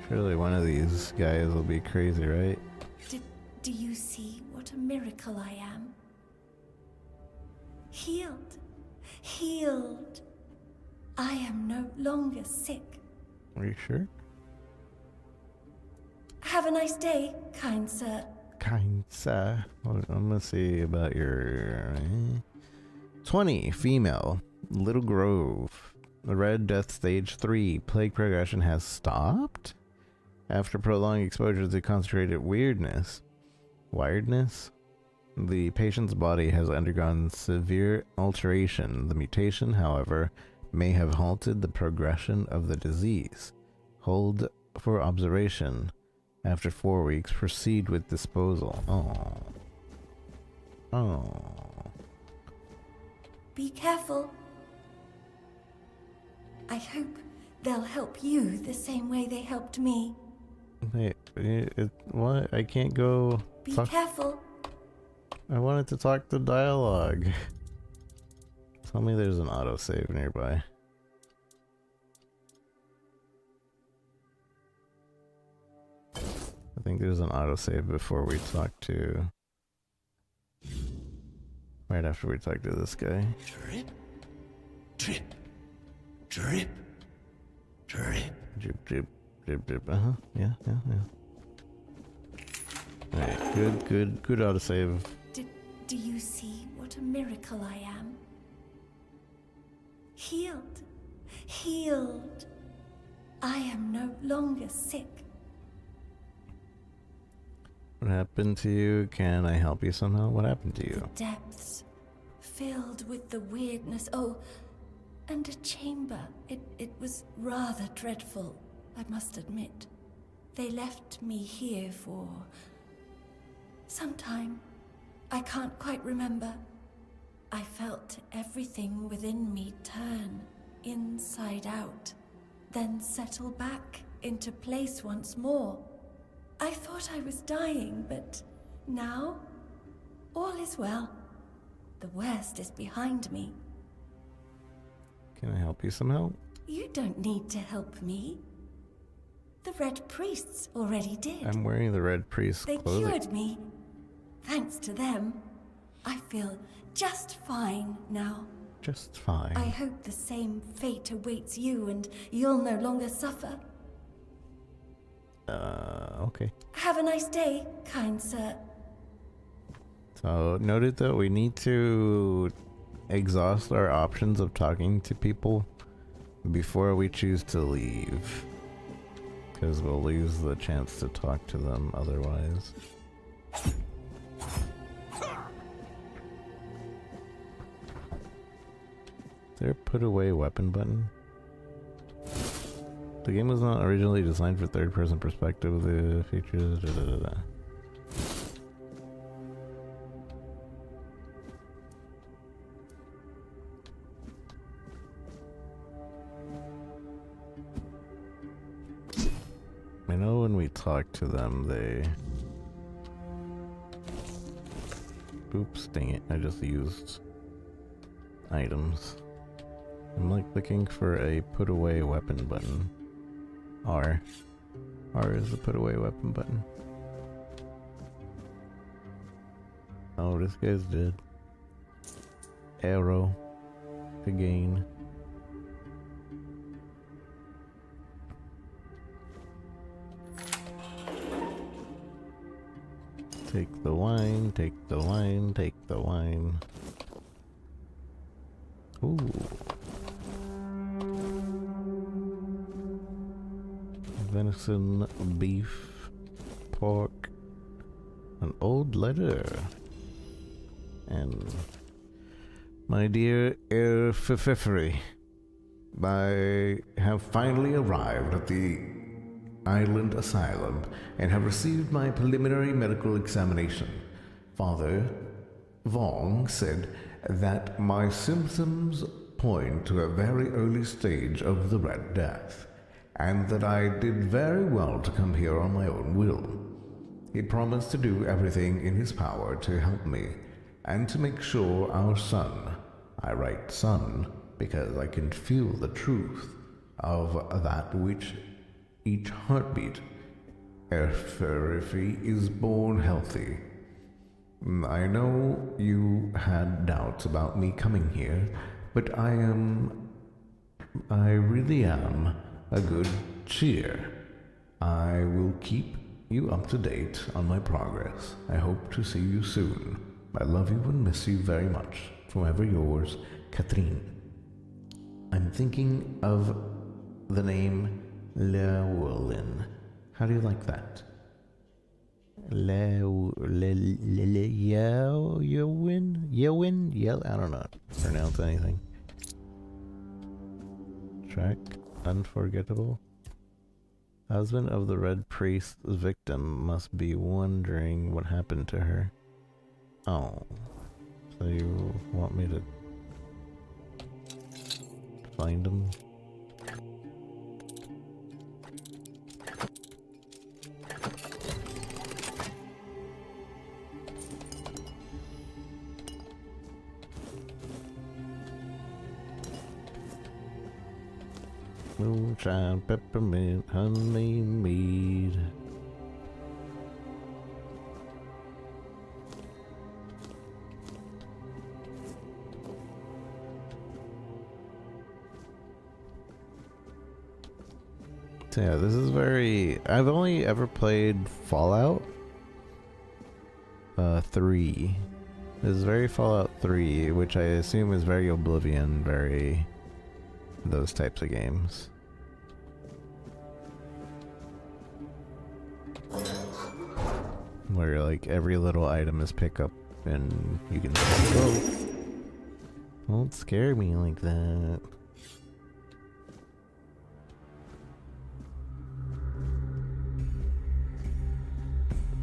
Surely one of these guys will be crazy, right? Do you see what a miracle I am? Healed. Healed. I am no longer sick. Are you sure? Have a nice day, kind sir. Kind sir. Well, I'm gonna see about your 20 female Little Grove. The Red Death Stage 3 plague progression has stopped after prolonged exposure to concentrated wiredness. The patient's body has undergone severe alteration. The mutation, however, may have halted the progression of the disease. Hold for observation. After 4 weeks, proceed with disposal. Oh. Be careful. I hope they'll help you the same way they helped me. Wait, what? I can't go. Be careful. I wanted to talk to dialogue. Tell me there's an autosave nearby. I think there's an autosave before we talk to... Right after we talk to this guy. Drip, drip, drip, drip. Drip, drip, drip, drip. Yeah. Alright, good autosave. Do you see what a miracle I am? Healed. Healed. I am no longer sick. What happened to you? Can I help you somehow? What happened to you? The depths, filled with the weirdness. Oh, and a chamber. It was rather dreadful, I must admit. They left me here for some time. I can't quite remember. I felt everything within me turn inside out, then settle back into place once more. I thought I was dying, but now all is well. The worst is behind me. Can I help you somehow? You don't need to help me. The Red Priests already did. I'm wearing the Red Priest They clothing. cured me. Thanks to them, I feel just fine now. Just fine. I hope the same fate awaits you and you'll no longer suffer. Okay. Have a nice day, kind sir. So, noted that we need to exhaust our options of talking to people before we choose to leave. Because we'll lose the chance to talk to them otherwise. Is there a put away weapon button? The game was not originally designed for third-person perspective. The features... I know when we talk to them, they... Oops, dang it. I just used items. I'm like looking for a put away weapon button. R. R is the put away weapon button. Oh, this guy's dead. Arrow. Again. Take the wine, take the wine, take the wine. Ooh. Venison, beef, pork, an old letter, and my dear Air Fifefery, I have finally arrived at the Island Asylum and have received my preliminary medical examination. Father Vong said that my symptoms point to a very early stage of the Red Death, and that I did very well to come here on my own will. He promised to do everything in his power to help me, and to make sure our son, I write son because I can feel the truth of that which each heartbeat, Erferifi, is born healthy. I know you had doubts about me coming here, but I really am a good cheer. I will keep you up to date on my progress. I hope to see you soon. I love you and miss you very much. From ever yours, Catherine. I'm thinking of the name Llewellyn. How do you like that? Yewin? I don't know how to pronounce anything. Track. Unforgettable. Husband of the Red Priest's victim must be wondering what happened to her. Oh. So you want me to find him? Moonshine, peppermint, honey, mead. So yeah, this is very... I've only ever played Fallout 3. This is very Fallout 3, which I assume is very Oblivion, very... those types of games. Where like every little item is pick up and you can go. Don't scare me like that.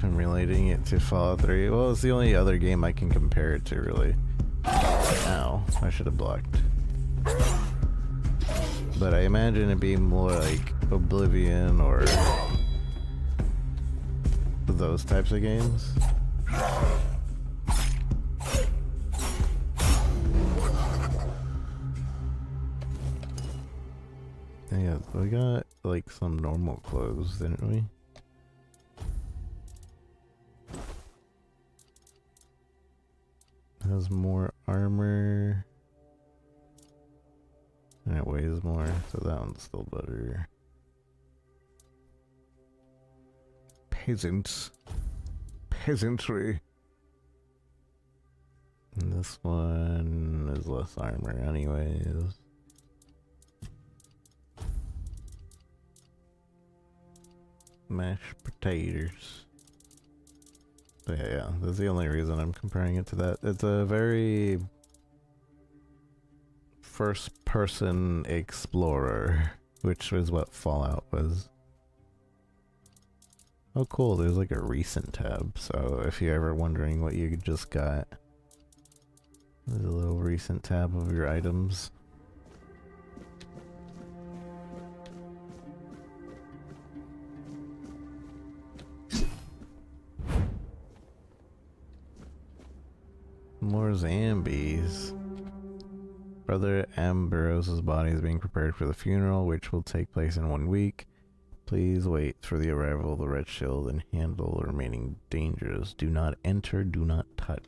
I'm relating it to Fallout 3. Well, it's the only other game I can compare it to, really. Ow, I should have blocked. But I imagine it being more like Oblivion or those types of games. Yeah, we got like some normal clothes, didn't we? Has more armor. And it weighs more, so that one's still better. Peasants. Peasantry. And this one is less armor anyways. Mashed potatoes. But yeah, that's the only reason I'm comparing it to that. It's a very first-person explorer, which is what Fallout was. Oh cool, there's like a recent tab, so if you're ever wondering what you just got, there's a little recent tab of your items. More zombies. Brother Ambrose's body is being prepared for the funeral, which will take place in 1 week. Please wait for the arrival of the Red Shield and handle the remaining dangers. Do not enter, do not touch.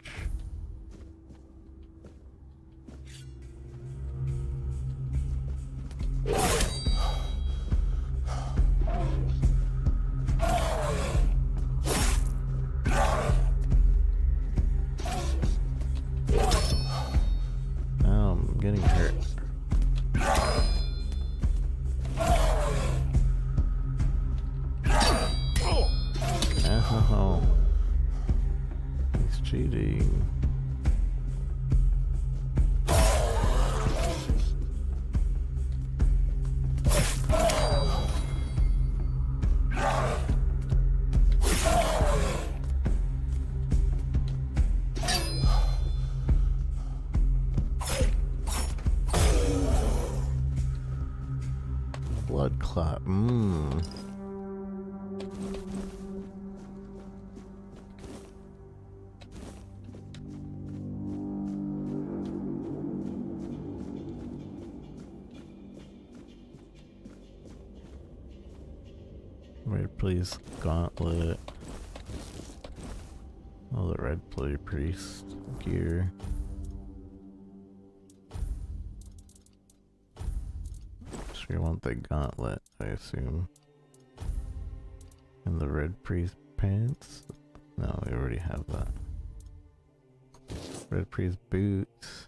Oh, he's cheating. Blood clot. Red please gauntlet. Oh, the red play priest gear. So you want the gauntlet, I assume. And the red priest pants? No, we already have that. Red priest boots.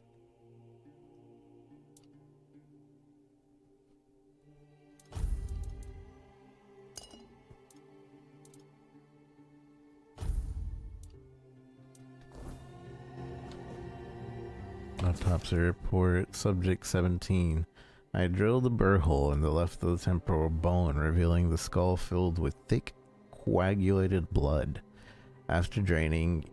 Autopsy report, subject 17. I drilled a burr hole in the left of the temporal bone, revealing the skull filled with thick, coagulated blood. After draining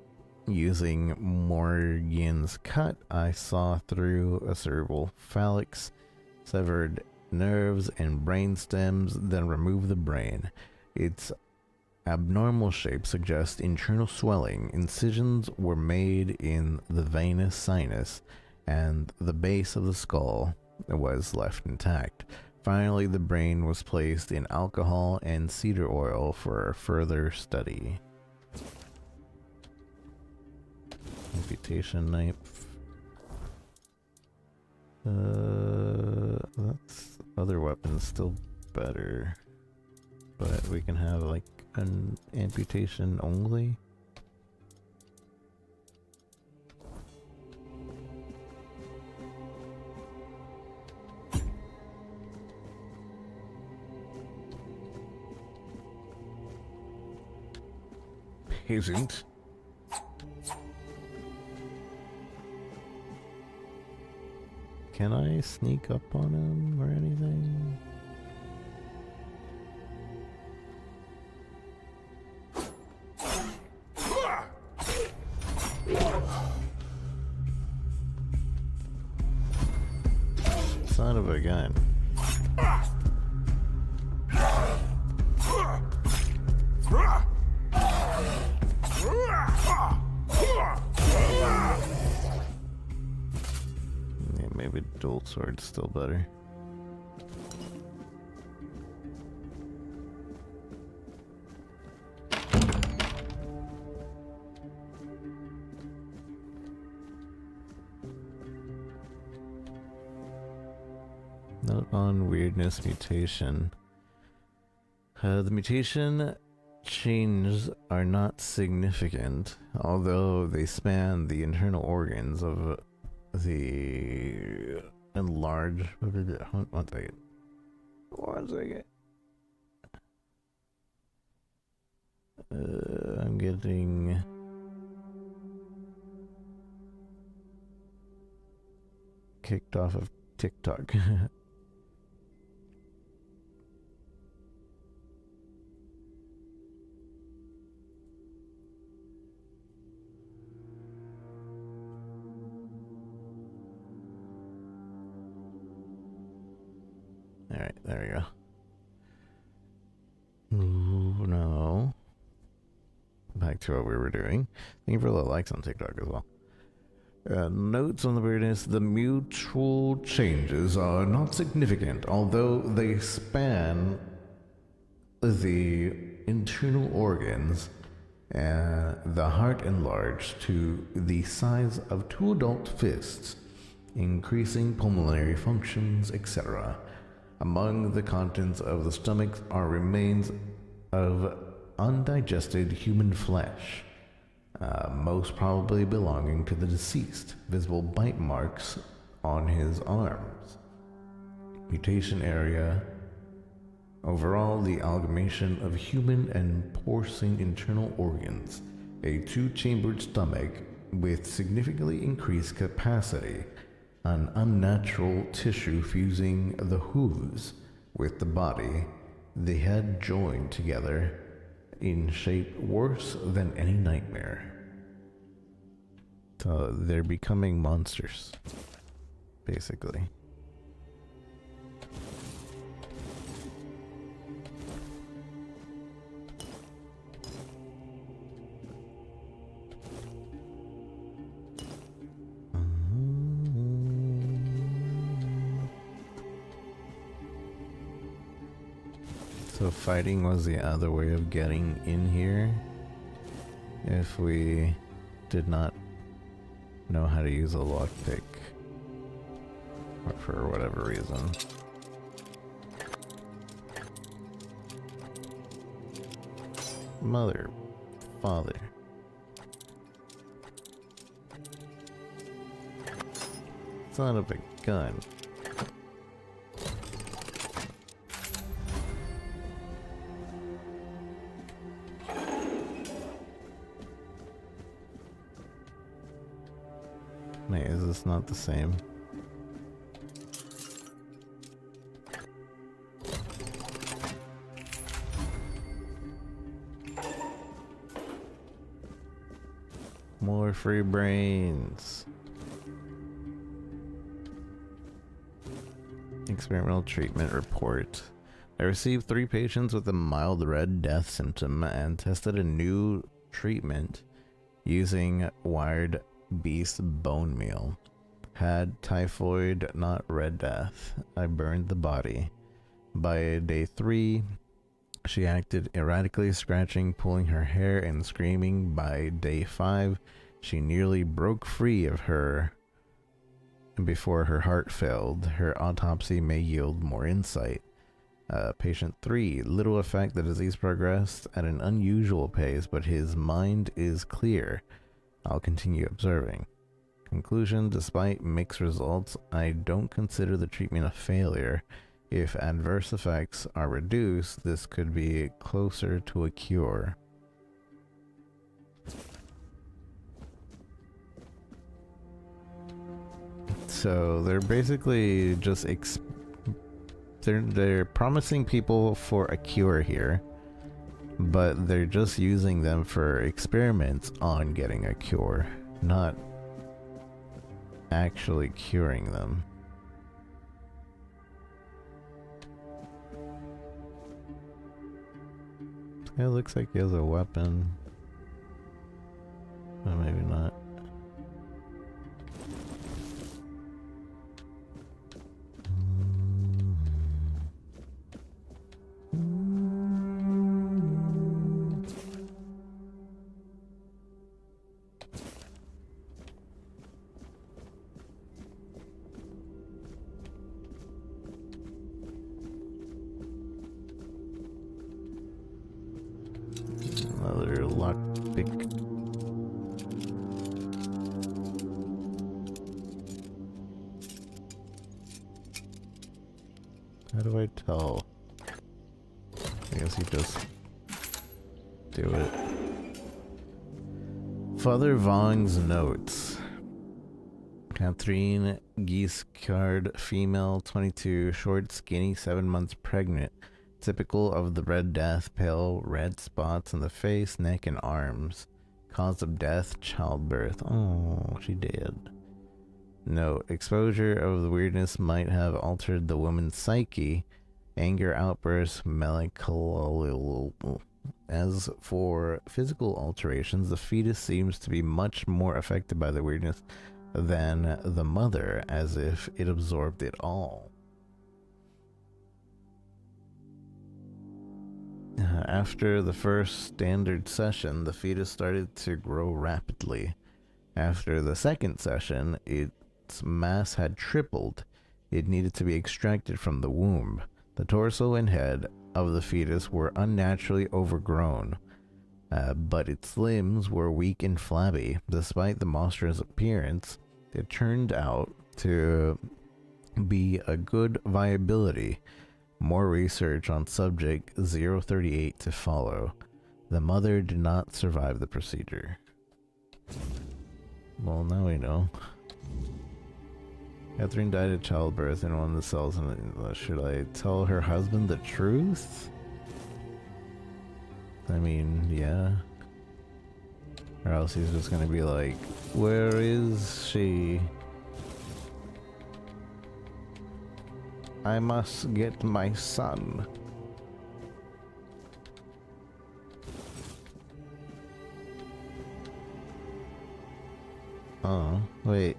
using Morgan's cut, I saw through a cerebral phalanx, severed nerves and brain stems, then removed the brain. Its abnormal shape suggests internal swelling. Incisions were made in the venous sinus, and the base of the skull was left intact. Finally, the brain was placed in alcohol and cedar oil for further study. Amputation knife. That's other weapons still better, but we can have like an amputation only. Isn't. Can I sneak up on him or anything? Son of a gun. Yeah, maybe dual sword's still better. Note on weirdness mutation. The mutation changes are not significant, although they span the internal organs of the enlarged. One second. One second. I'm getting. Kicked off of TikTok. Alright, there we go. Ooh, no. Back to what we were doing. Thank you for the likes on TikTok as well. Notes on the weirdness. The mutual changes are not significant, although they span the internal organs. The heart enlarged to the size of 2 adult fists, increasing pulmonary functions, etc. Among the contents of the stomach are remains of undigested human flesh, most probably belonging to the deceased. Visible bite marks on his arms. Mutation area Overall, the amalgamation of human and porcine internal organs, a two-chambered stomach with significantly increased capacity, an unnatural tissue fusing the hooves with the body, the head joined together in shape worse than any nightmare. So they're becoming monsters, basically. So fighting was the other way of getting in here if we did not know how to use a lockpick, or for whatever reason. Mother, father. Son of a gun. Wait, is this not the same? More free brains. Experimental treatment report. I received 3 patients with a mild red death symptom and tested a new treatment using wired beast bone meal. Had typhoid, not red death. I burned the body. By day 3, she acted erratically, scratching, pulling her hair, and screaming. By day 5, she nearly broke free of her before her heart failed. Her autopsy may yield more insight. Patient 3, little effect. The disease progressed at an unusual pace, but his mind is clear. I'll continue observing. Conclusion: despite mixed results, I don't consider the treatment a failure. If adverse effects are reduced, this could be closer to a cure. So they're basically just they're promising people for a cure here, but they're just using them for experiments on getting a cure, not actually curing them. It looks like he has a weapon. Or maybe not. Another lockpick. How do I tell? I guess you just do it. Father Vong's notes. Catherine Giscard, female, 22, short, skinny, 7 months pregnant. Typical of the Red Death, pale red spots on the face, neck, and arms. Cause of death, childbirth. Oh, she did. Note: exposure of the weirdness might have altered the woman's psyche. Anger outbursts, melancholy. As for physical alterations, the fetus seems to be much more affected by the weirdness than the mother, as if it absorbed it all. After the first standard session, the fetus started to grow rapidly. After the second session, its mass had tripled. It needed to be extracted from the womb. The torso and head of the fetus were unnaturally overgrown, but its limbs were weak and flabby. Despite the monstrous appearance, it turned out to be a good viability. More research on subject 038 to follow. The mother did not survive the procedure. Well, now we know. Catherine died at childbirth in one of the cells. Should I tell her husband the truth? I mean, yeah. Or else he's just gonna be like, where is she? I must get my son. Oh, wait.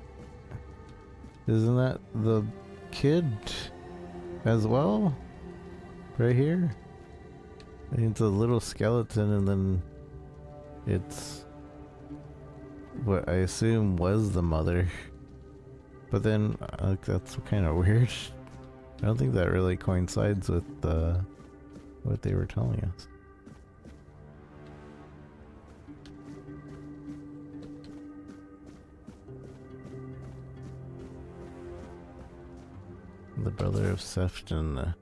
Isn't that the kid as well? Right here? It's a little skeleton and then it's what I assume was the mother. But then, that's kind of weird. I don't think that really coincides with what they were telling us. The brother of Sefton.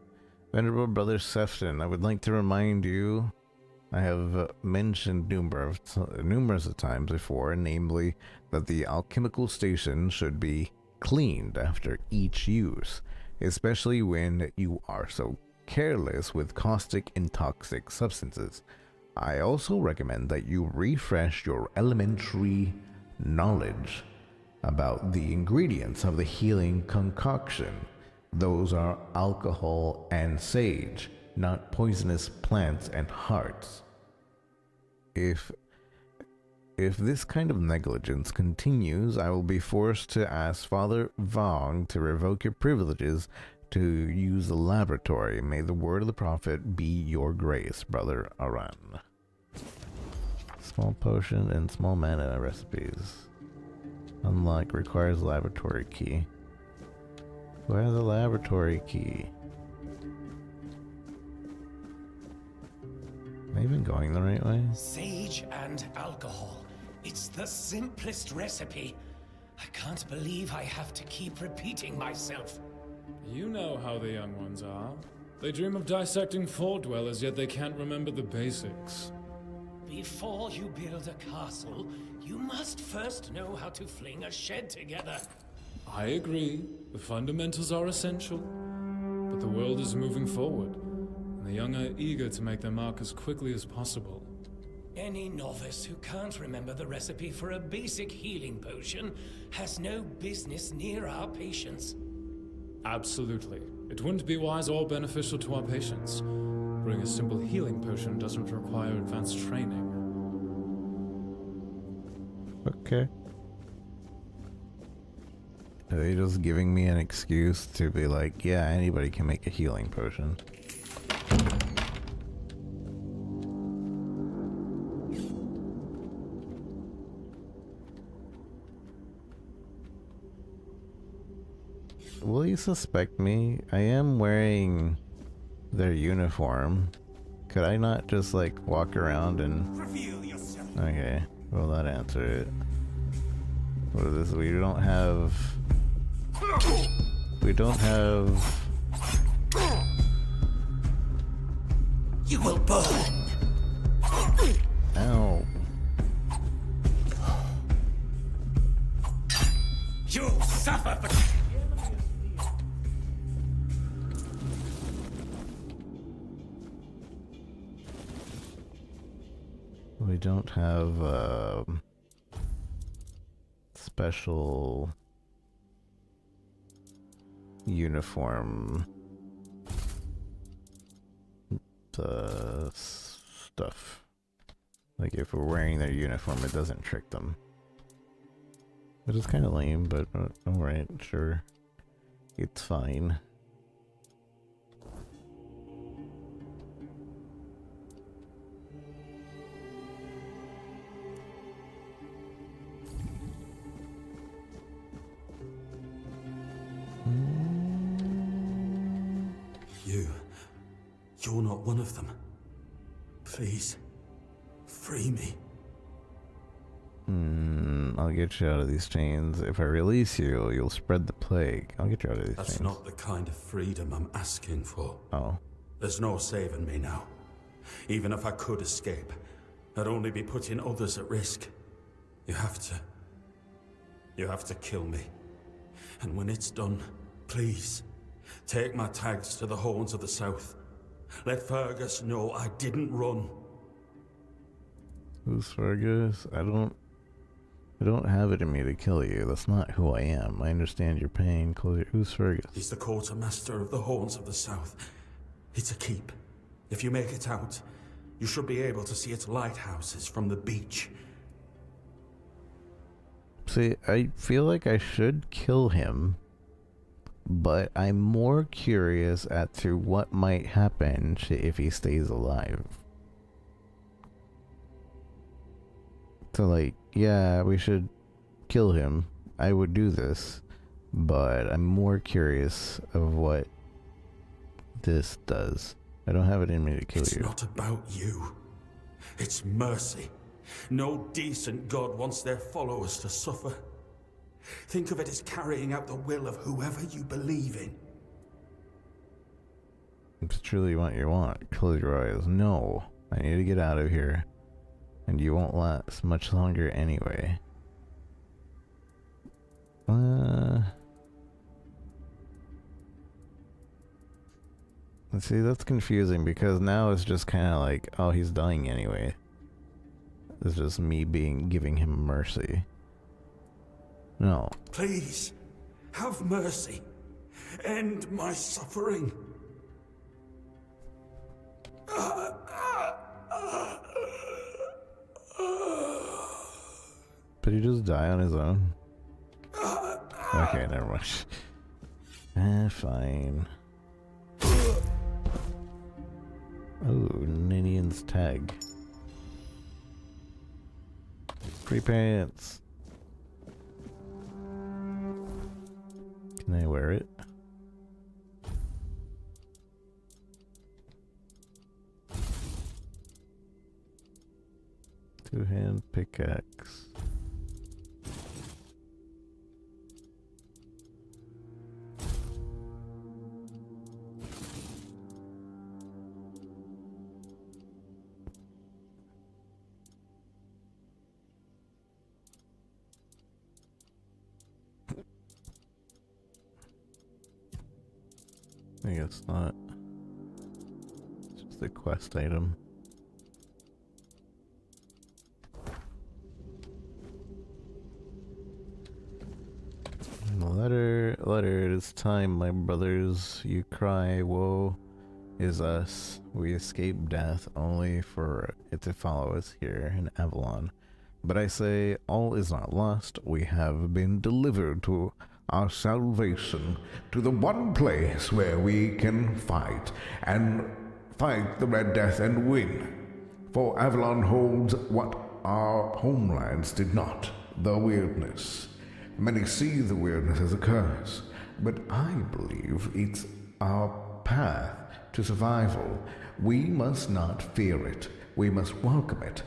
Venerable Brother Sefton, I would like to remind you, I have mentioned numerous times before, namely that the alchemical station should be cleaned after each use, especially when you are so careless with caustic and toxic substances. I also recommend that you refresh your elementary knowledge about the ingredients of the healing concoction. Those are alcohol and sage, not poisonous plants and hearts. If this kind of negligence continues, I will be forced to ask Father Vong to revoke your privileges to use the laboratory. May the word of the prophet be your grace, Brother Aran. Small potion and small mana recipes. Unlock requires laboratory key. Where's the laboratory key? Am I even going the right way? Sage and alcohol. It's the simplest recipe. I can't believe I have to keep repeating myself. You know how the young ones are. They dream of dissecting fort dwellers, yet they can't remember the basics. Before you build a castle, you must first know how to fling a shed together. I agree. The fundamentals are essential. But the world is moving forward, and the young are eager to make their mark as quickly as possible. Any novice who can't remember the recipe for a basic healing potion has no business near our patients. Absolutely. It wouldn't be wise or beneficial to our patients. Brewing a simple healing potion doesn't require advanced training. Okay. Are they just giving me an excuse to be like, yeah, anybody can make a healing potion? Will you suspect me? I am wearing their uniform. Could I not just like walk around and... Reveal yourself. Okay, well that answered it. What is this? We don't have... You will burn. Ow. You'll suffer for... We don't have special uniform stuff. Like if we're wearing their uniform, it doesn't trick them. Which is kind of lame, but alright, sure. It's fine. You're not one of them. Please, free me. I'll get you out of these chains. If I release you, you'll spread the plague. I'll get you out of these That's things. not the kind of freedom I'm asking for. Oh. There's no saving me now. Even if I could escape, I'd only be putting others at risk. You have to kill me. And when it's done, please, take my tags to the Horns of the South. Let Fergus know I didn't run. Who's Fergus? I don't have it in me to kill you. That's not who I am. I understand your pain. Who's Fergus? He's the quartermaster of the Horns of the South. It's a keep. If you make it out, you should be able to see its lighthouses from the beach. See, I feel like I should kill him, but I'm more curious as to what might happen if he stays alive. So like, yeah, we should kill him. I would do this, but I'm more curious of what this does. I don't have it in me to kill you. It's not about you. It's mercy. No decent god wants their followers to suffer. Think of it as carrying out the will of whoever you believe in. If it's truly what you want, close your eyes. No, I need to get out of here. And you won't last much longer anyway. Let's see, that's confusing because now it's just kind of like, oh, he's dying anyway. It's just me giving him mercy. No. Please, have mercy. End my suffering. But he just die on his own? Okay, never mind. Fine. Oh, Ninian's tag. Free pants. Can I wear it? Two-hand pickaxe. I guess not. It's just a quest item. Letter, it is time, my brothers. You cry, woe is us. We escape death only for it to follow us here in Avalon. But I say, all is not lost. We have been delivered to our salvation, to the one place where we can fight the Red Death and win. For Avalon holds what our homelands did not, the weirdness. Many see the weirdness as a curse, but I believe it's our path to survival. We must not fear it. We must welcome it.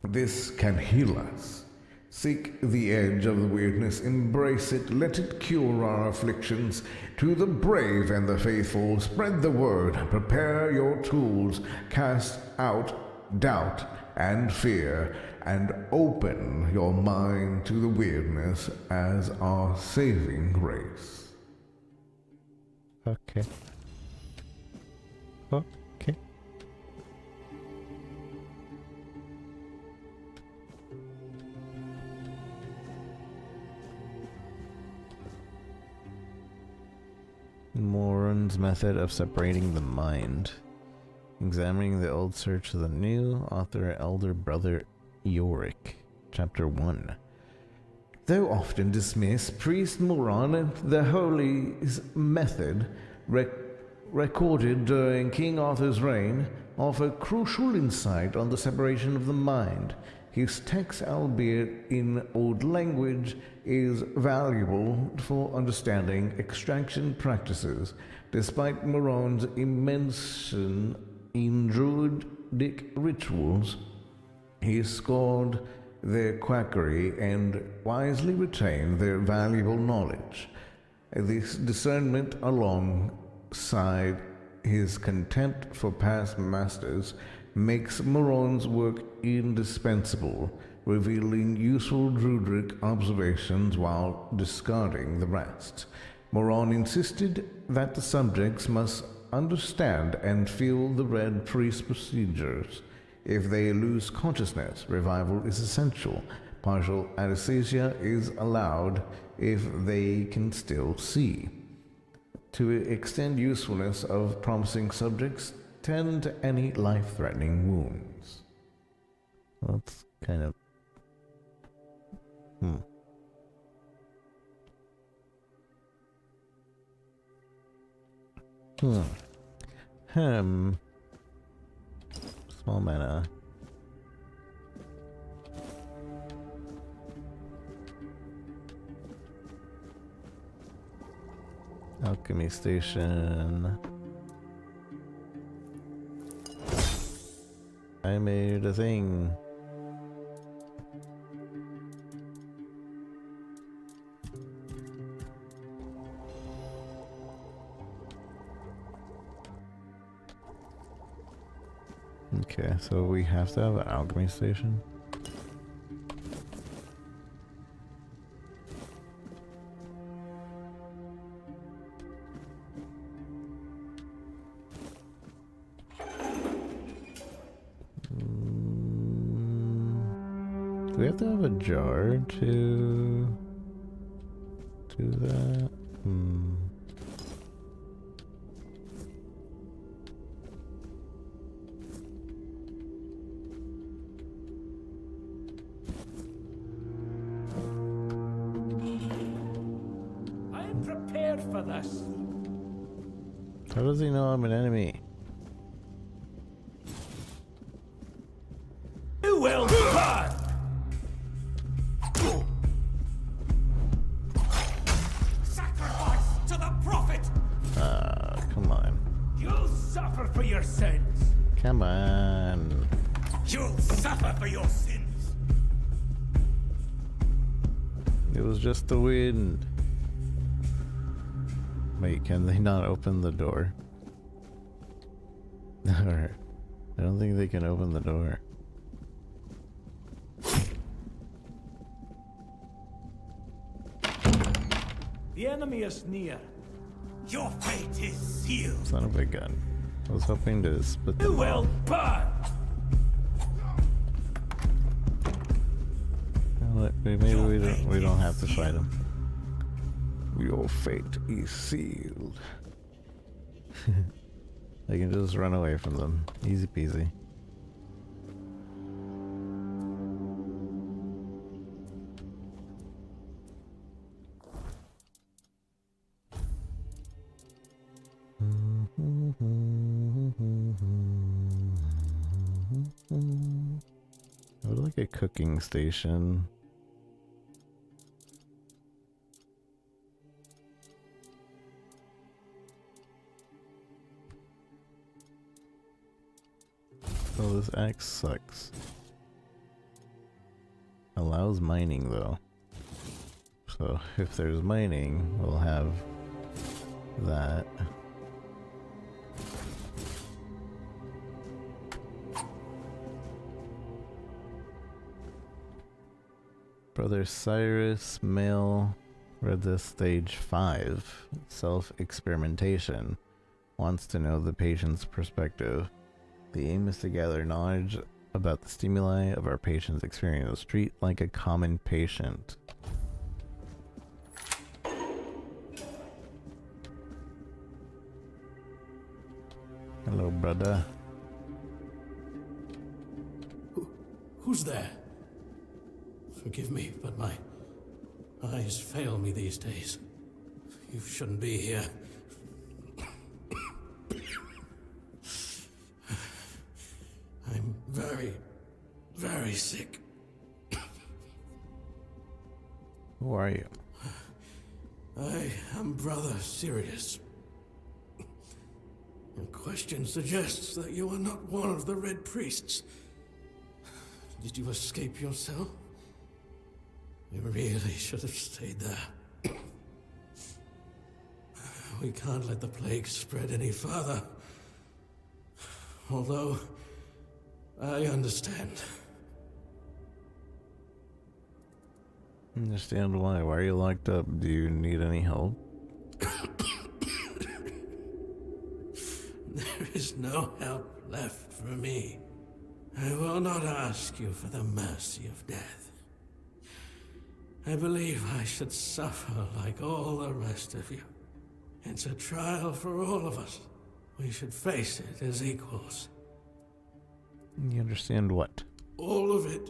This can heal us. Seek the edge of the weirdness, embrace it, let it cure our afflictions. To the brave and the faithful, spread the word, prepare your tools, cast out doubt and fear, and open your mind to the weirdness as our saving grace. Okay. Okay. Moran's method of separating the mind. Examining the old search of the new, author Elder Brother Yorick. Chapter 1. Though often dismissed, Priest Moran and the Holy method recorded during King Arthur's reign offer crucial insight on the separation of the mind. His text, albeit in old language, is valuable for understanding extraction practices. Despite Moran's immersion in druidic rituals, he scored their quackery and wisely retain their valuable knowledge. This discernment, alongside his contempt for past masters, makes Moron's work indispensable, revealing useful Druidric observations while discarding the rest. Moron insisted that the subjects must understand and feel the Red Priest procedures. If they lose consciousness, revival is essential. Partial anesthesia is allowed if they can still see. To extend usefulness of promising subjects, tend to any life-threatening wounds. That's kind of... Small mana. Alchemy station. I made a thing. Okay, so we have to have an alchemy station. Do we have to have a jar to do that? I'm prepared for this. How does he know I'm an enemy? You will burn! Sacrifice to the prophet! Come on. You'll suffer for your sins! Come on. You'll suffer for your sins! It was just the wind. Wait, can they not open the door? Alright. I don't think they can open the door. The enemy is near. Your fate is sealed. Son of a gun. I was hoping to split You them will off. burn! Maybe we don't have to fight him. Your fate is sealed. I can just run away from them. Easy peasy. I would like a cooking station. Oh, this axe sucks. Allows mining though. So if there's mining, we'll have that. Brother Cyrus, male, read this stage 5, self-experimentation, wants to know the patient's perspective. The aim is to gather knowledge about the stimuli of our patient's experience. Treat like a common patient. Hello, brother. Who's there? Forgive me, but my eyes fail me these days. You shouldn't be here. I'm very, very sick. Who are you? I am Brother Sirius. Your question suggests that you are not one of the Red Priests. Did you escape yourself? We really should have stayed there. We can't let the plague spread any further. Although, I understand. Understand why? Why are you locked up? Do you need any help? There is no help left for me. I will not ask you for the mercy of death. I believe I should suffer like all the rest of you. It's a trial for all of us. We should face it as equals. You understand what? All of it.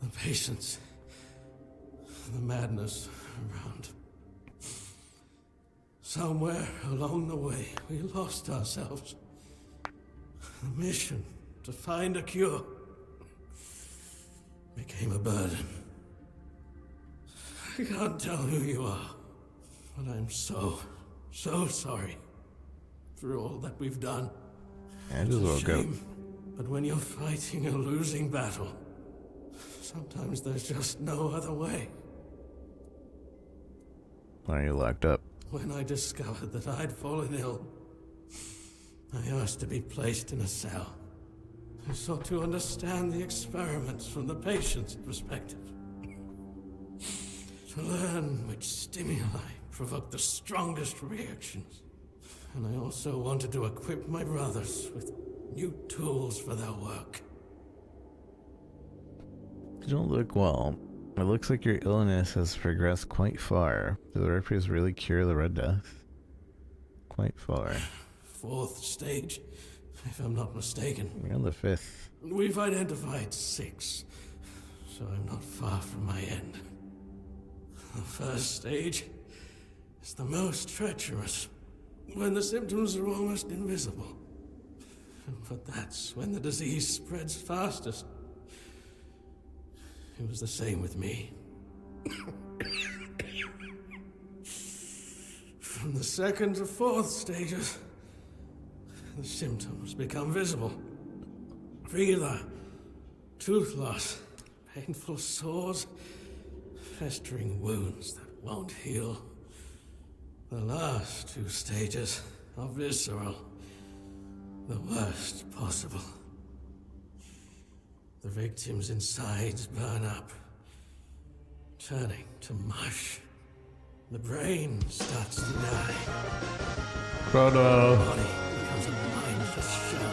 The patience. The madness around. Somewhere along the way, we lost ourselves. The mission to find a cure became a burden. I can't tell who you are, but I'm so sorry for all that we've done. And as well go. But when you're fighting a losing battle, sometimes there's just no other way. Why are you locked up? When I discovered that I'd fallen ill, I asked to be placed in a cell. I sought to understand the experiments from the patient's perspective. To learn which stimuli provoke the strongest reactions. And I also wanted to equip my brothers with new tools for their work. You don't look well. It looks like your illness has progressed quite far. Do the Reapers really cure the Red Death? Quite far. 4th stage, if I'm not mistaken. You're on the 5th. We've identified 6, so I'm not far from my end. The 1st stage is the most treacherous, when the symptoms are almost invisible. But that's when the disease spreads fastest. It was the same with me. From the 2nd to 4th stages, the symptoms become visible. Fever, tooth loss, painful sores, festering wounds that won't heal. The last 2 stages are visceral, the worst possible. The victim's insides burn up, turning to mush. The brain starts to die. Frodo. The body becomes a mindless shell.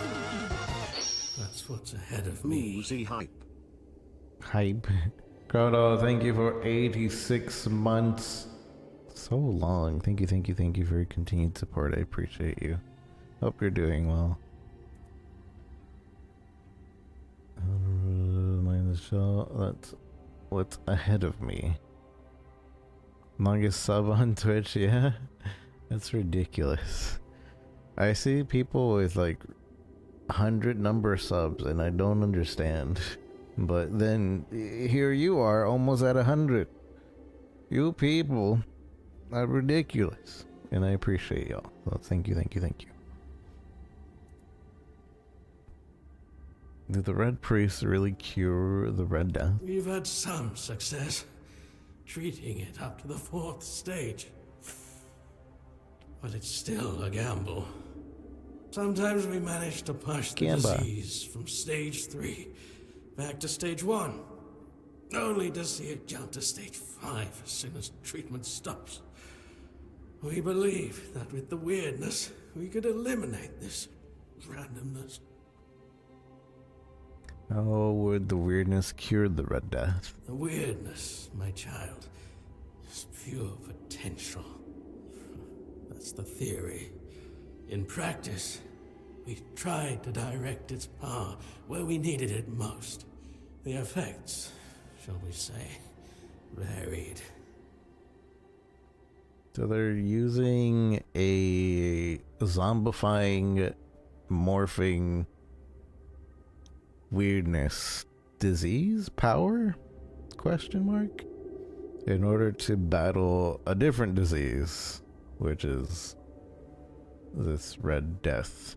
That's what's ahead of me. Woozy hype. Hype. Frodo, thank you for 86 months. So long. Thank you for your continued support. I appreciate you. Hope you're doing well. Mind the show. That's what's ahead of me. Longest sub on Twitch, yeah? That's ridiculous. I see people with like 100 number subs and I don't understand. But then here you are almost at 100. You people are ridiculous. And I appreciate y'all. So thank you. Did the Red Priests really cure the Red Death? We've had some success treating it up to the 4th stage. But it's still a gamble. Sometimes we manage to push the disease from stage 3 back to stage 1, only to see it jump to stage 5 as soon as treatment stops. We believe that with the weirdness, we could eliminate this randomness. How would the weirdness cure the Red Death? The weirdness, my child, is pure potential. That's the theory. In practice, we tried to direct its power where we needed it most. The effects, shall we say, varied. So they're using a zombifying, morphing weirdness disease power? Question mark? In order to battle a different disease, which is this Red Death.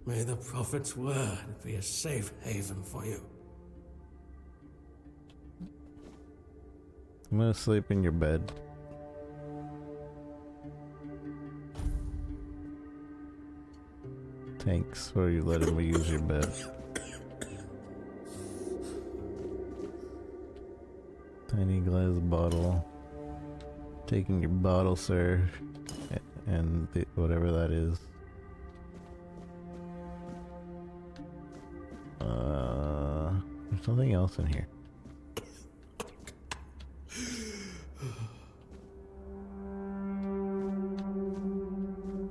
May the Prophet's word be a safe haven for you. I'm gonna sleep in your bed. Thanks for you letting me use your bed. Tiny glass bottle. Taking your bottle, sir. And whatever that is. There's something else in here.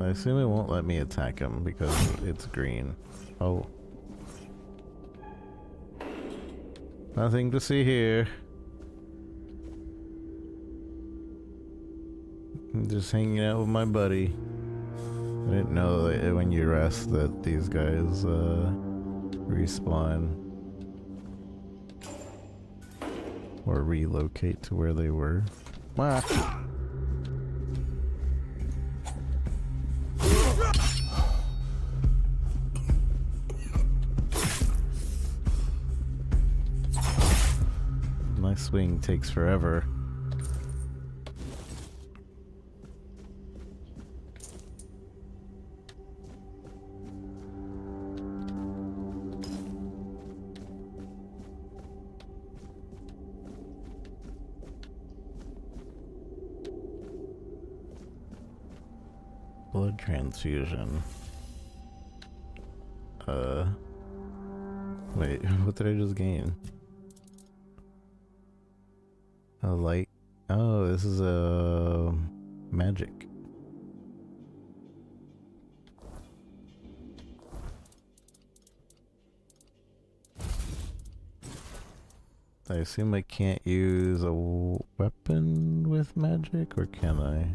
I assume it won't let me attack him because it's green. Oh. Nothing to see here. I'm just hanging out with my buddy. I didn't know that when you rest that these guys respawn. Or relocate to where they were. Ah. My swing takes forever. Blood transfusion. Wait, what did I just gain? A light. Oh, this is a magic. I assume I can't use a weapon with magic, or can I?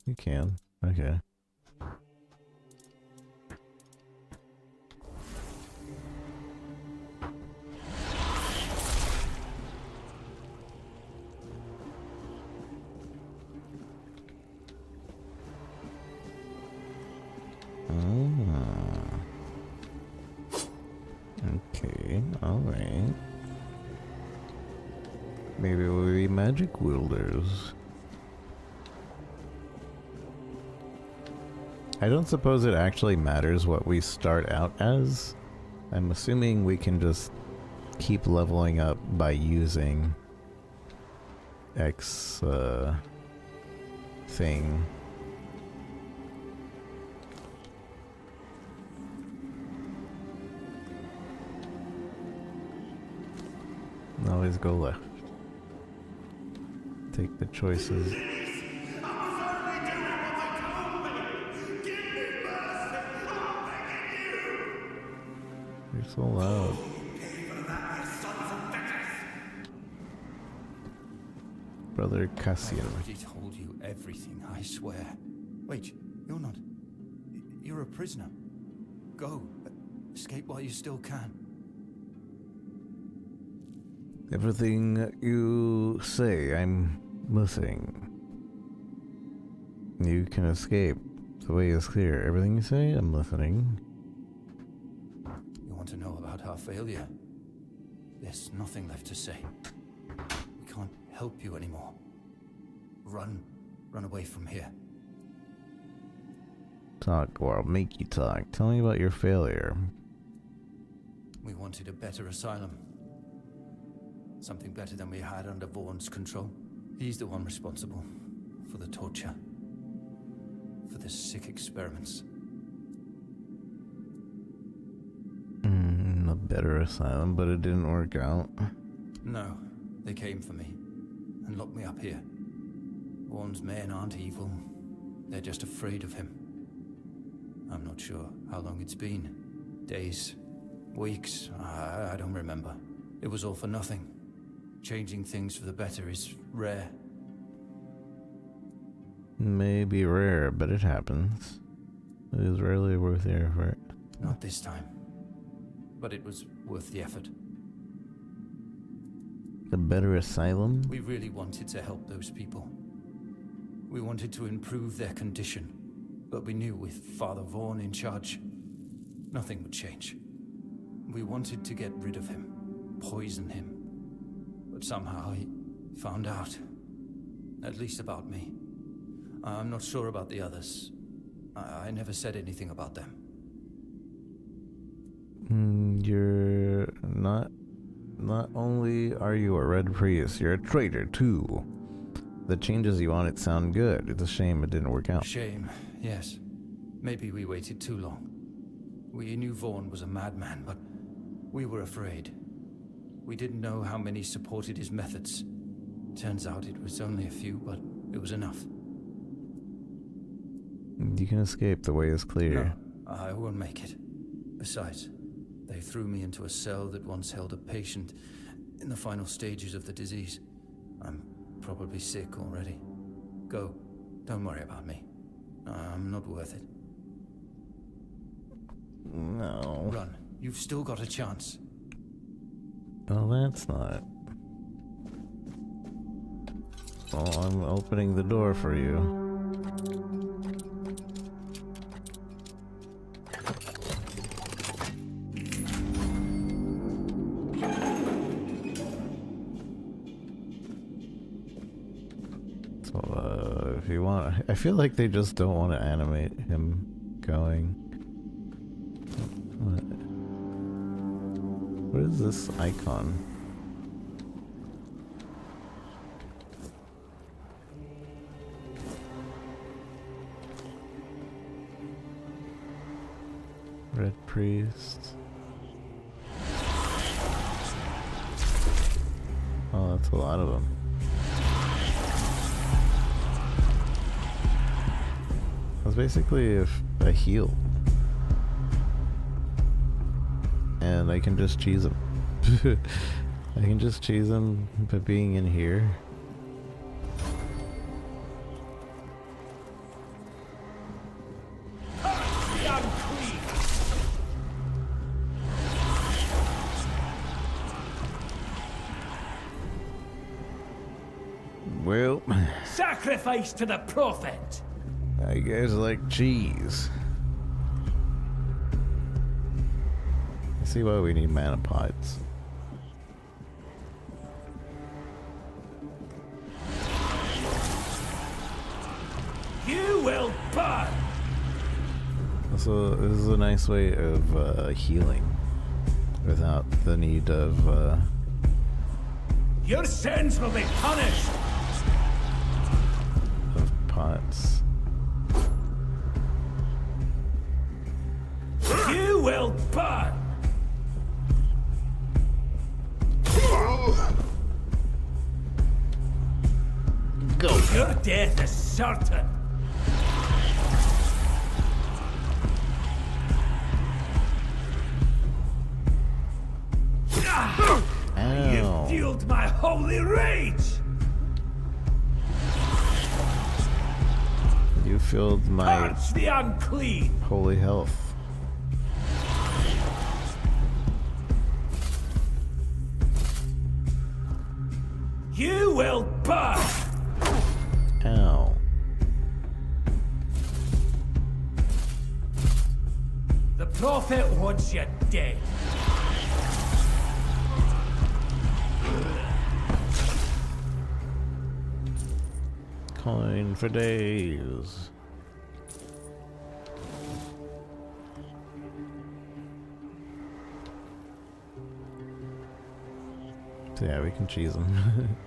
You can. Okay. Okay, alright. Maybe we'll be magic wielders. I don't suppose it actually matters what we start out as. I'm assuming we can just keep leveling up by using X thing. Always go left. Take the choices. You're so loud. Brother Cassian. I already told you everything, I swear. Wait, you're not. You're a prisoner. Go. Escape while you still can. Everything you say, I'm listening. You can escape. The way is clear. Everything you say, I'm listening. You want to know about our failure? There's nothing left to say. We can't help you anymore. Run away from here. Talk, or I'll make you talk. Tell me about your failure. We wanted a better asylum. Something better than we had under Vaughn's control. He's the one responsible for the torture, for the sick experiments. A better asylum, but it didn't work out. No, they came for me and locked me up here. Vaughn's men aren't evil. They're just afraid of him. I'm not sure how long it's been. Days, weeks, I don't remember. It was all for nothing. Changing things for the better is rare. Maybe rare, but it happens. It is rarely worth the effort. Not this time. But it was worth the effort. A better asylum? We really wanted to help those people. We wanted to improve their condition. But we knew with Father Vaughn in charge, nothing would change. We wanted to get rid of him. poison him. But somehow he found out. At least about me. I'm not sure about the others. I never said anything about them. You're not only are you a red priest, you're a traitor too. The changes you wanted sound good. It's a shame it didn't work out. Shame, yes. Maybe we waited too long. We knew Vaughn was a madman, but we were afraid. We didn't know how many supported his methods. Turns out it was only a few, but it was enough. You can escape, the way is clear. No, I won't make it. Besides, they threw me into a cell that once held a patient in the final stages of the disease. I'm probably sick already. Go. Don't worry about me. I'm not worth it. No. Run. You've still got a chance. Well, that's not. Well, I'm opening the door for you. So, if you want, I feel like they just don't want to animate him going. What is this icon? Red priest. Oh, that's a lot of them. That's basically a heal. And I can just cheese them. I can just cheese them by being in here. Well, Sacrifice to the prophet! I guess I like cheese. I see why we need mana pots. You will burn! Also, this is a nice way of healing without the need of Your sins will be punished! pots. You will burn! Go! Your death is certain! Ow. You fueled my holy rage! You filled my Purge the unclean! holy health. You will burn! Ow. The prophet wants you dead. Coin for days. So yeah, we can cheese them.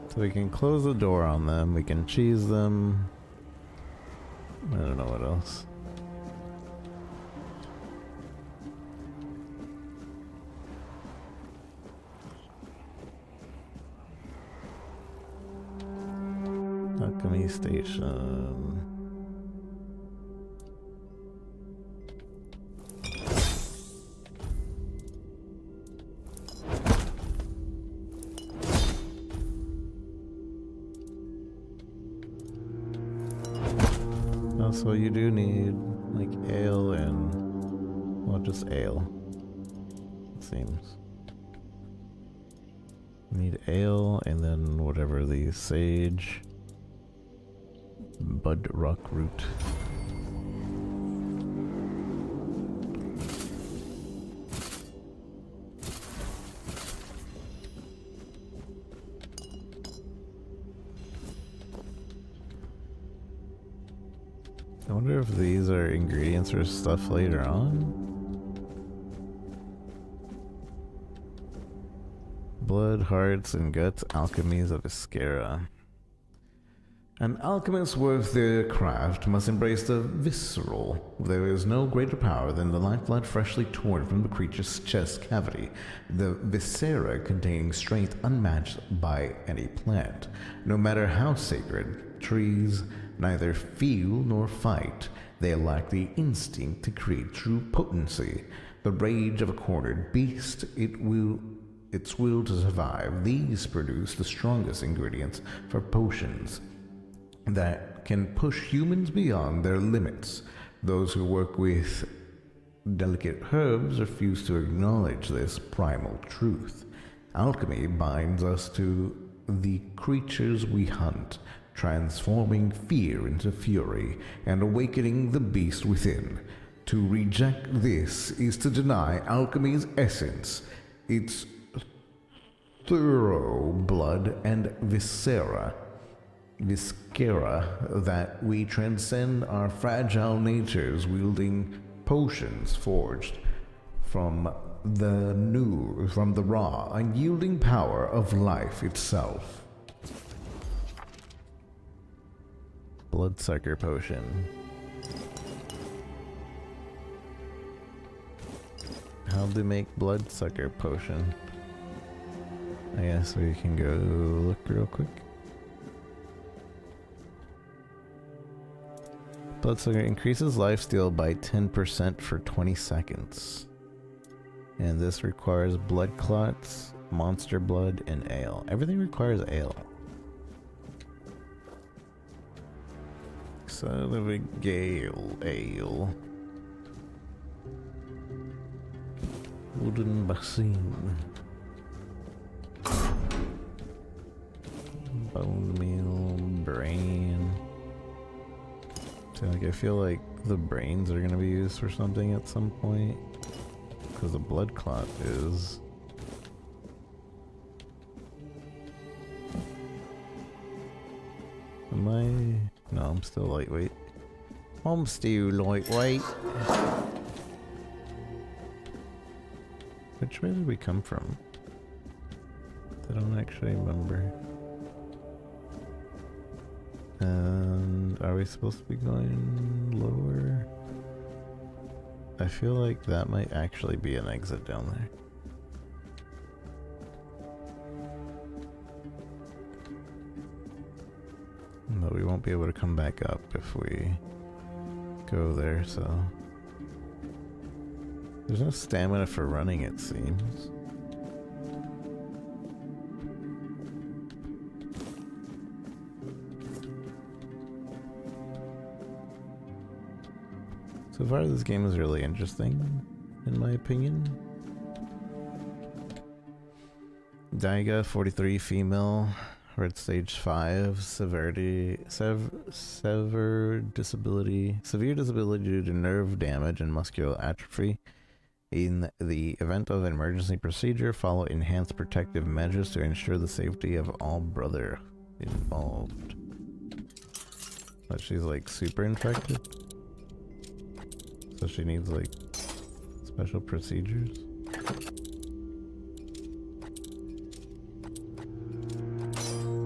So we can close the door on them, we can cheese them. I don't know what else. Alchemy station. Also, you do need like ale and, well, just ale, it seems. Need ale and then whatever the sage, bud rock root. I wonder if these are ingredients or stuff later on. Blood, hearts, and guts, alchemies of Iscara. An alchemist worth their craft must embrace the visceral. There is no greater power than the lifeblood freshly torn from the creature's chest cavity, the viscera containing strength unmatched by any plant. No matter how sacred, trees neither feel nor fight. They lack the instinct to create true potency. The rage of a cornered beast, its will to survive. These produce the strongest ingredients for potions that can push humans beyond their limits. Those who work with delicate herbs refuse to acknowledge this primal truth. Alchemy binds us to the creatures we hunt, transforming fear into fury and awakening the beast within. To reject this is to deny alchemy's essence, its thorough blood and viscera, that we transcend our fragile natures, wielding potions forged from the raw, unyielding power of life itself. Bloodsucker potion. How to make bloodsucker potion? I guess we can go look real quick. Bloodsucker increases lifesteal by 10% for 20 seconds. And this requires blood clots, monster blood, and ale. Everything requires ale. Son of a gale ale. Wooden basin. Bone meal, brain. So like, I feel like the brains are gonna be used for something at some point, because the blood clot is. Am I? No, I'm still lightweight. I'm still lightweight. Which way did we come from? I don't actually remember. And are we supposed to be going lower? I feel like that might actually be an exit down there. But we won't be able to come back up if we go there, so... There's no stamina for running, it seems. So far, this game is really interesting, in my opinion. Daiga, 43, female, red stage 5, severe disability due to nerve damage and muscular atrophy. In the event of an emergency procedure, follow enhanced protective measures to ensure the safety of all brother involved. But she's like super infected. So she needs like special procedures.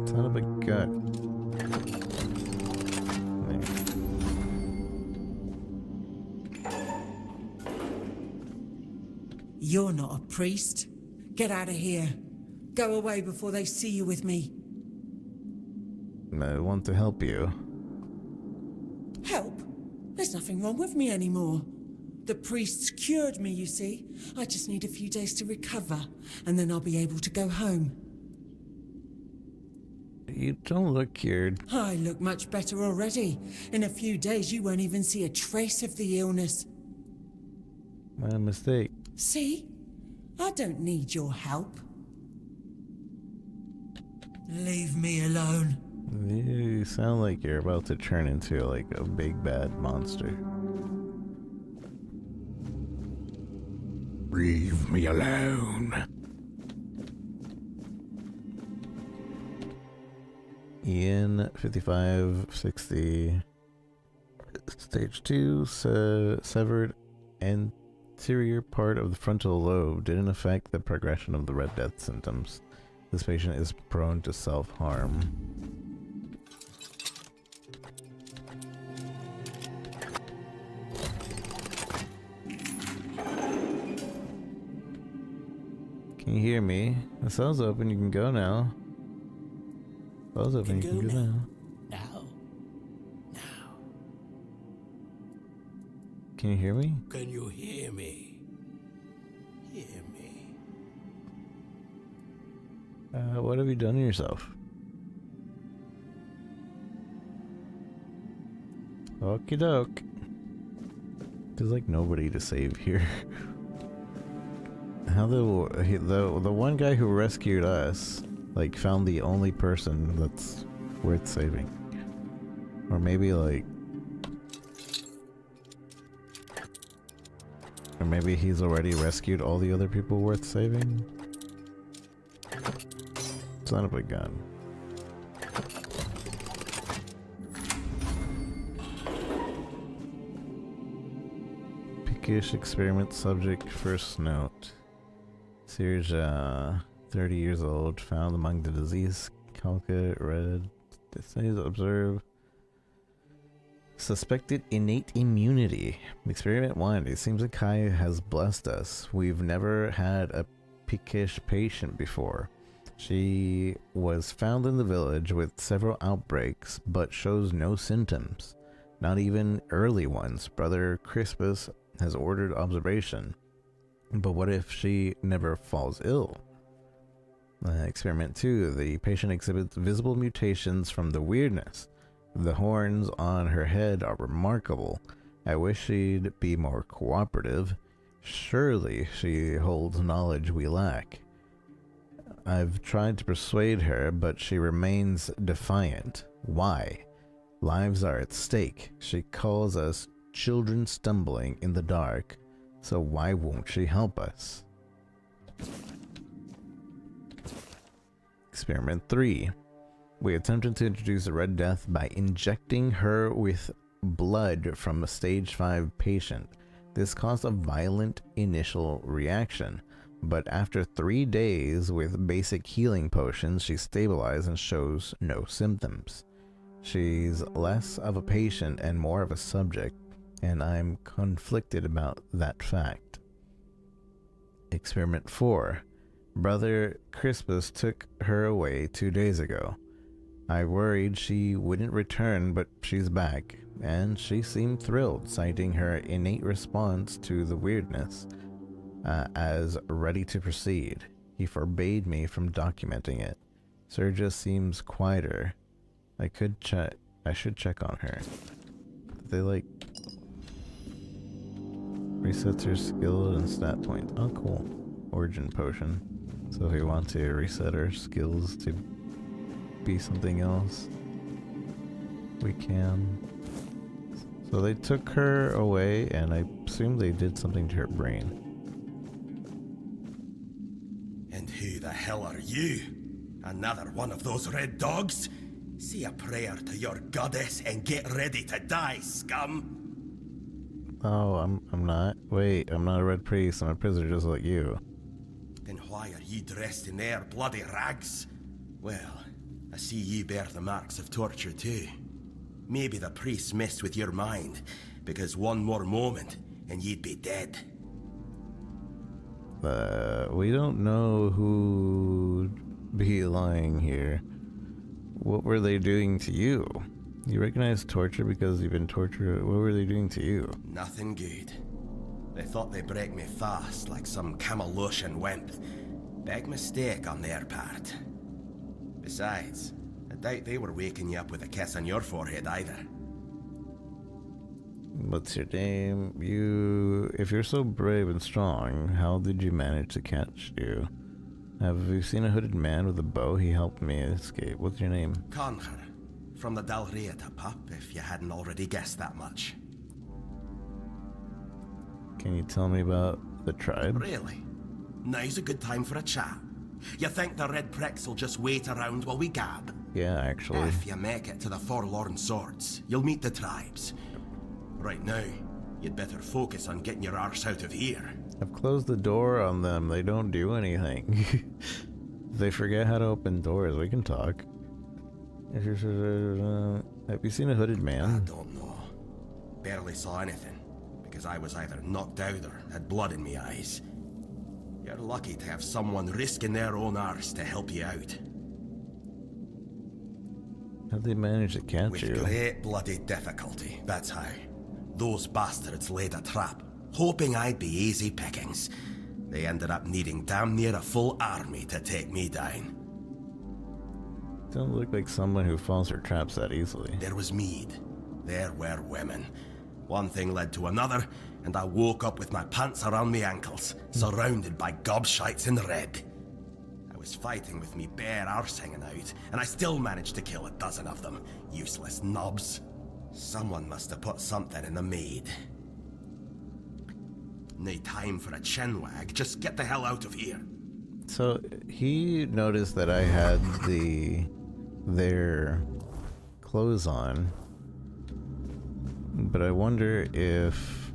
Son of a gut. You're not a priest. Get out of here. Go away before they see you with me. I want to help you. Help? There's nothing wrong with me anymore. The priests cured me, you see. I just need a few days to recover, and then I'll be able to go home. You don't look cured. I look much better already. In a few days, you won't even see a trace of the illness. My mistake. See? I don't need your help. Leave me alone. You sound like you're about to turn into like a big bad monster. Leave me alone. Ian, 55, 60. Stage 2, severed anterior part of the frontal lobe didn't affect the progression of the Red Death symptoms. This patient is prone to self-harm. Can you hear me? The cell's open, you can go now. Cell's open, you can go now. Now. Can you hear me? Can you hear me? Hear me. What have you done to yourself? Okie doke. There's like nobody to save here. How the one guy who rescued us like found the only person that's worth saving, or maybe he's already rescued all the other people worth saving. Son of a gun. Pickish experiment subject first note. Series 30 years old, found among the disease calca red disease observe suspected innate immunity. Experiment 1. It seems like Kai has blessed us. We've never had a pickish patient before. She was found in the village with several outbreaks, but shows no symptoms, not even early ones. Brother Crispus has ordered observation. But what if she never falls ill? Experiment 2. The patient exhibits visible mutations from the weirdness. The horns on her head are remarkable. I wish she'd be more cooperative. Surely she holds knowledge we lack. I've tried to persuade her, but she remains defiant. Why? Lives are at stake. She calls us children stumbling in the dark. So why won't she help us? Experiment 3. We attempted to introduce the Red Death by injecting her with blood from a stage 5 patient. This caused a violent initial reaction, but after 3 days with basic healing potions, she stabilized and shows no symptoms. She's less of a patient and more of a subject, and I'm conflicted about that fact. Experiment 4. Brother Crispus took her away 2 days ago. I worried she wouldn't return, but she's back, and she seemed thrilled, citing her innate response to the weirdness as ready to proceed. He forbade me from documenting it. Sergia seems quieter. I should check on her. They like resets her skill and stat points. Oh, cool. Origin potion. So if we want to reset our skills to be something else, we can. So they took her away, and I assume they did something to her brain. And who the hell are you? Another one of those red dogs? Say a prayer to your goddess and get ready to die, scum! Oh, I'm not. Wait, I'm not a red priest. I'm a prisoner just like you. Then why are you dressed in their bloody rags? Well, I see you bear the marks of torture too. Maybe the priests messed with your mind, because one more moment and you'd be dead. We don't know who'd be lying here. What were they doing to you? You recognize torture because you've been tortured. What were they doing to you? Nothing good. They thought they'd break me fast like some Camelotian wimp. Big mistake on their part. Besides, I doubt they were waking you up with a kiss on your forehead either. What's your name? If you're so brave and strong, how did you manage to catch you? Have you seen a hooded man with a bow? He helped me escape. What's your name? Concher. From the Dalrieta pup, if you hadn't already guessed that much. Can you tell me about the tribe? Really? Now's a good time for a chat. You think the red pricks will just wait around while we gab? Yeah, actually. If you make it to the Forlorn Swords, you'll meet the tribes. Right now, you'd better focus on getting your arse out of here. I've closed the door on them. They don't do anything. They forget how to open doors. We can talk. Have you seen a hooded man? I don't know. Barely saw anything, because I was either knocked out or had blood in my eyes. You're lucky to have someone risking their own arse to help you out. How'd they manage to catch With you? great bloody difficulty, that's how. Those bastards laid a trap, hoping I'd be easy pickings. They ended up needing damn near a full army to take me down. Don't look like someone who falls for traps that easily. There was mead. There were women. One thing led to another, and I woke up with my pants around my ankles, surrounded by gobshites in red. I was fighting with me bare arse hanging out, and I still managed to kill a dozen of them. Useless knobs. Someone must have put something in the mead. No time for a chinwag. Just get the hell out of here. So he noticed that I had their clothes on, but I wonder if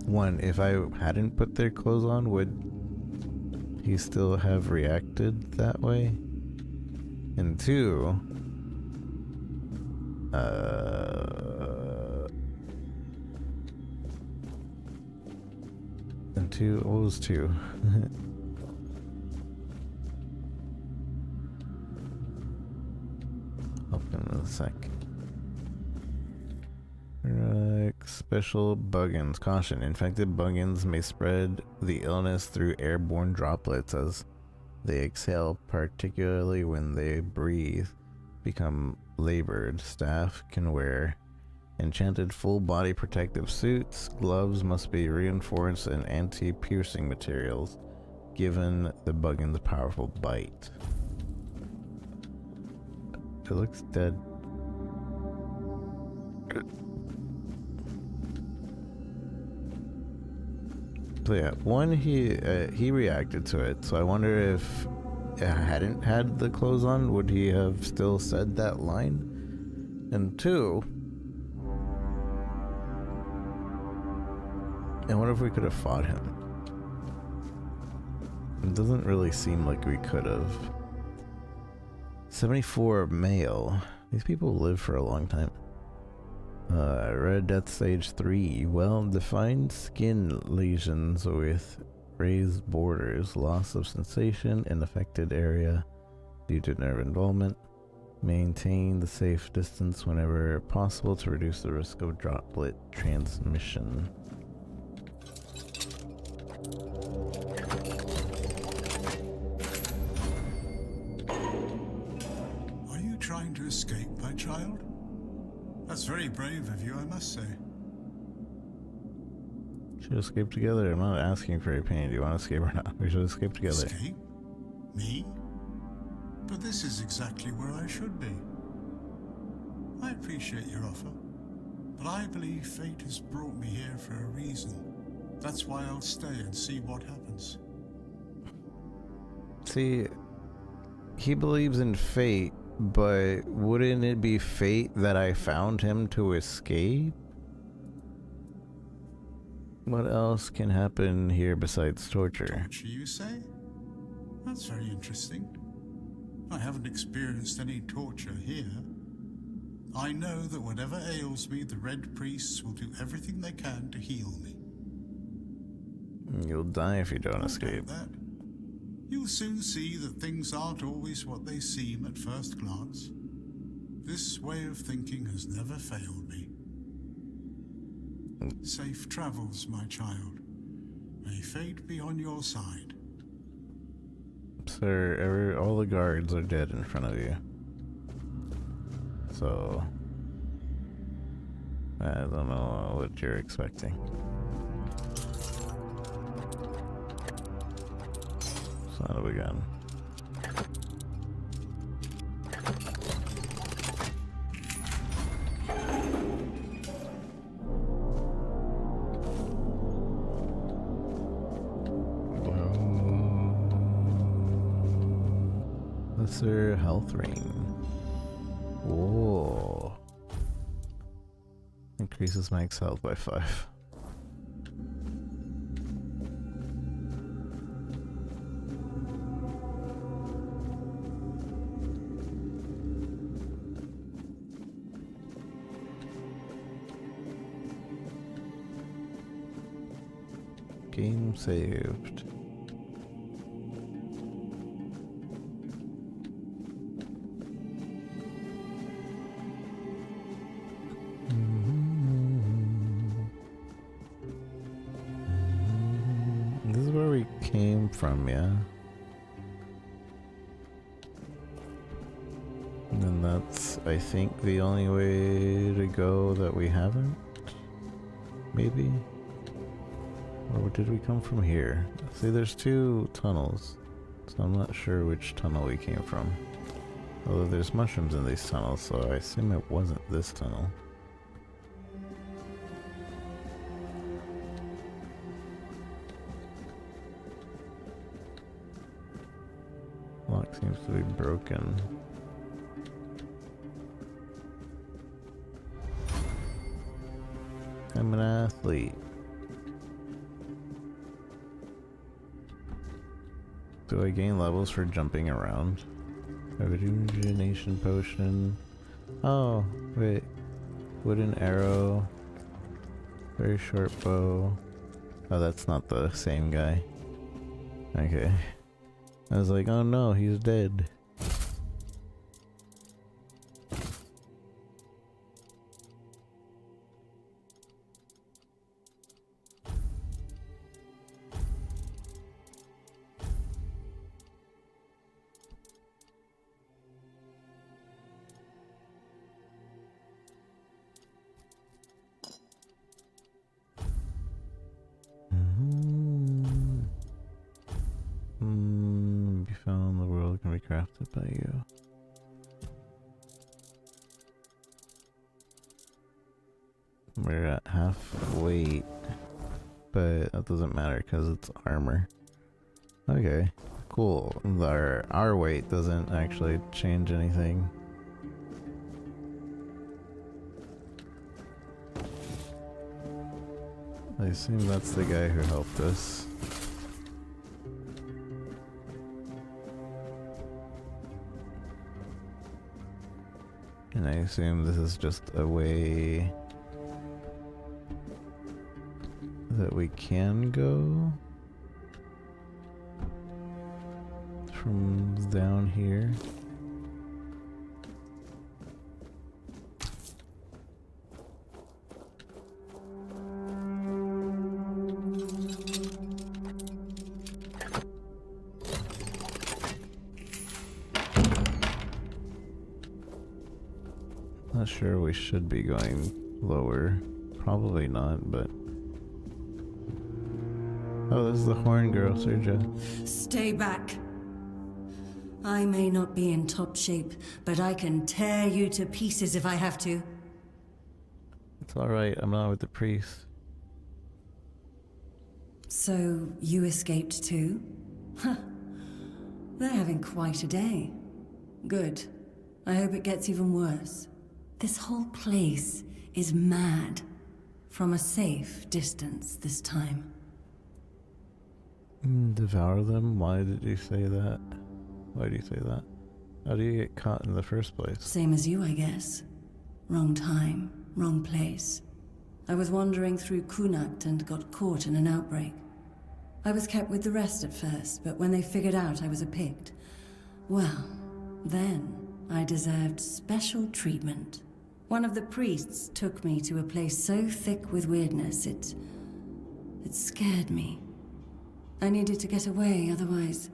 if I hadn't put their clothes on, would he still have reacted that way? And two, what was two? I'll put in a sec. Special buggins. Caution. Infected buggins may spread the illness through airborne droplets as they exhale, particularly when they breathe. Become labored. Staff can wear enchanted full body protective suits. Gloves must be reinforced in anti-piercing materials given the buggin's powerful bite. It looks dead. So yeah, one, he reacted to it, so I wonder if I hadn't had the clothes on, would he have still said that line? And two, I wonder if we could have fought him. It doesn't really seem like we could have. 74 male. These people live for a long time. Red Death Stage 3. Well-defined skin lesions with raised borders. Loss of sensation in affected area due to nerve involvement. Maintain the safe distance whenever possible to reduce the risk of droplet transmission. Are you trying to escape, my child? That's very brave of you, I must say. Should escape together. I'm not asking for your opinion. Do you want to escape or not? We should escape together. Escape? Me? But this is exactly where I should be. I appreciate your offer, but I believe fate has brought me here for a reason. That's why I'll stay and see what happens. See, he believes in fate, but wouldn't it be fate that I found him to escape? What else can happen here besides torture? Torture, you say? That's very interesting. I haven't experienced any torture here. I know that whatever ails me, the Red Priests will do everything they can to heal me. You'll die if you don't escape. That. You'll soon see that things aren't always what they seem at first glance. This way of thinking has never failed me. Safe travels, my child. May fate be on your side. Sir, all the guards are dead in front of you. So, I don't know what you're expecting. Son of a gun. Lesser health ring. Whoa. Increases max health by 5. Game saved. This is where we came from, yeah? And then that's, I think, the only way to go that we haven't? Maybe? Or did we come from here? See, there's 2 tunnels, so I'm not sure which tunnel we came from. Although there's mushrooms in these tunnels, so I assume it wasn't this tunnel. Lock seems to be broken. I'm an athlete. Do I gain levels for jumping around? A rejuvenation potion. Oh, wait. Wooden arrow. Very short bow. Oh, that's not the same guy. Okay. I was like, oh no, he's dead. Be found in the world can be crafted by you. We're at half weight, but that doesn't matter because it's armor. Okay, cool. Our weight doesn't actually change anything. I assume that's the guy who helped us. And I assume this is just a way that we can go from down here. Not sure we should be going lower. Probably not, but... Oh, this is the horn girl, Serja. Stay back. I may not be in top shape, but I can tear you to pieces if I have to. It's alright, I'm not with the priest. So, you escaped too? Huh. They're having quite a day. Good. I hope it gets even worse. This whole place is mad. From a safe distance this time. Devour them? Why did you say that? Why do you say that? How do you get caught in the first place? Same as you, I guess. Wrong time, wrong place. I was wandering through Kunakt and got caught in an outbreak. I was kept with the rest at first, but when they figured out I was a Pict, well, then I deserved special treatment. One of the priests took me to a place so thick with weirdness, it scared me. I needed to get away, otherwise,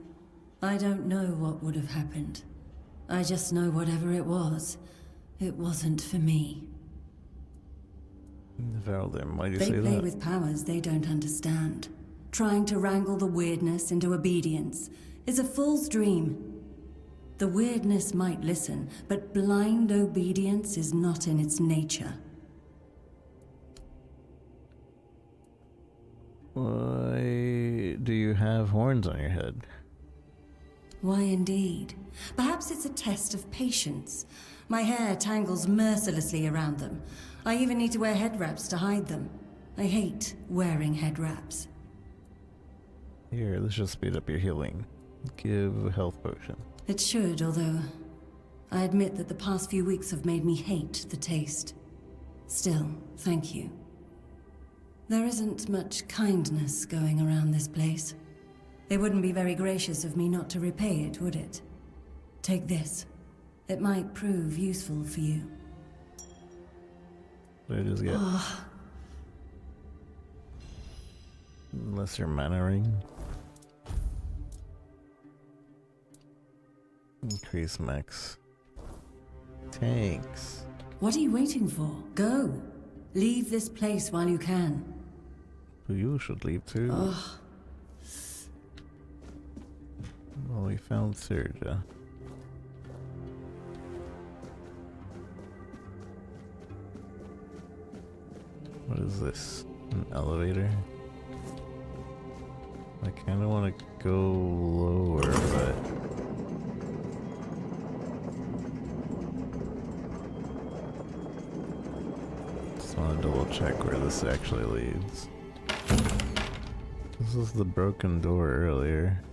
I don't know what would have happened. I just know whatever it wasn't for me. Devour them, why do you They say play that? with powers they don't understand. Trying to wrangle the weirdness into obedience is a fool's dream. The weirdness might listen, but blind obedience is not in its nature. Why do you have horns on your head? Why indeed? Perhaps it's a test of patience. My hair tangles mercilessly around them. I even need to wear head wraps to hide them. I hate wearing head wraps. Here, let's just speed up your healing. Give a health potion. It should, although I admit that the past few weeks have made me hate the taste. Still, thank you. There isn't much kindness going around this place. It wouldn't be very gracious of me not to repay it, would it? Take this. It might prove useful for you. What did I just get? Lesser mana ring. Increase max. Tanks. What are you waiting for? Go. Leave this place while you can. You should leave too. Ugh. Well, we found Serja. What is this? An elevator? I kind of want to go lower, but just want to double check where this actually leads. This is the broken door earlier.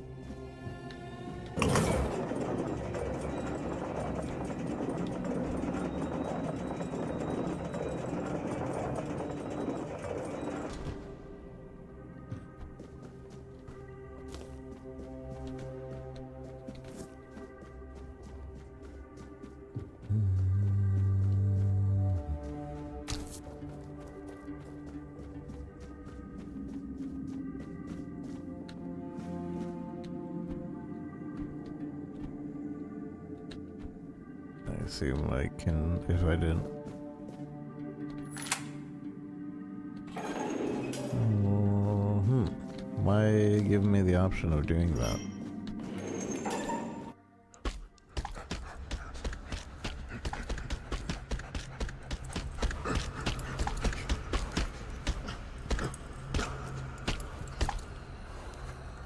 See what I can, if I didn't. Why give me the option of doing that?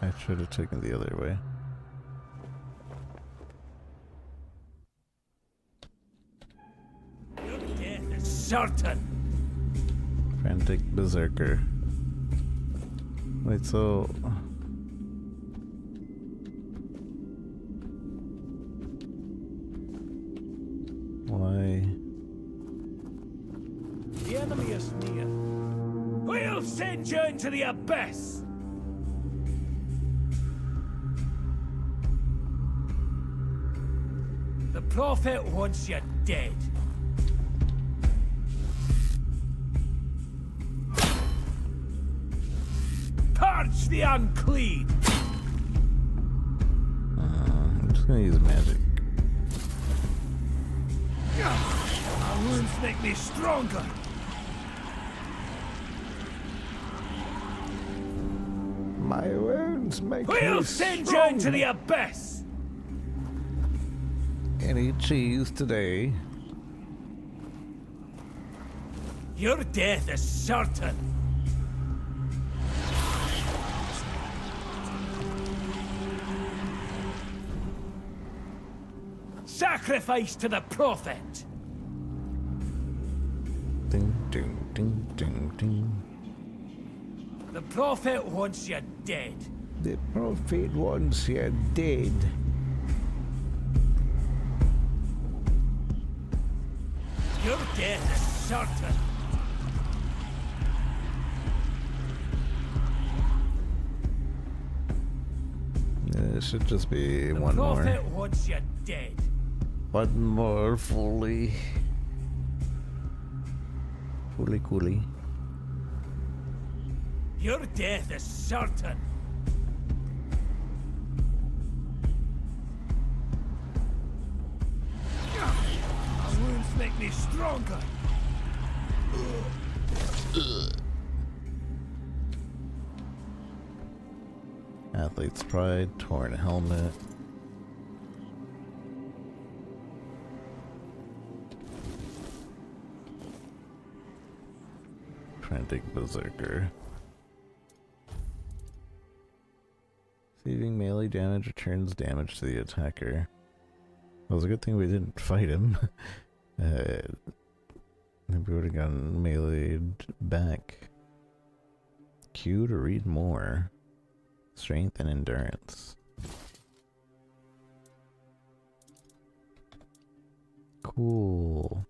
I should have taken the other way. Certain. Frantic Berserker. Wait, so why? The enemy is near. We'll send you into the abyss. The Prophet wants you dead. Purge the unclean! I'm just gonna use magic. My wounds make me stronger. My wounds make We'll me send strong. you into the abyss! Any cheese today? Your death is certain. Sacrifice to the Prophet! Ding, ding, ding, ding, ding. The Prophet wants you dead. The Prophet wants you dead. Your death is certain. It should just be The one more. Prophet wants you dead. One more fully. Fully cooly. Your death is certain. My wounds make me stronger. Athlete's Pride, torn helmet. Frantic Berserker. Receiving melee damage returns damage to the attacker. Well, it's a good thing we didn't fight him. Maybe we would have gotten meleeed back. Q to read more. Strength and endurance. Cool.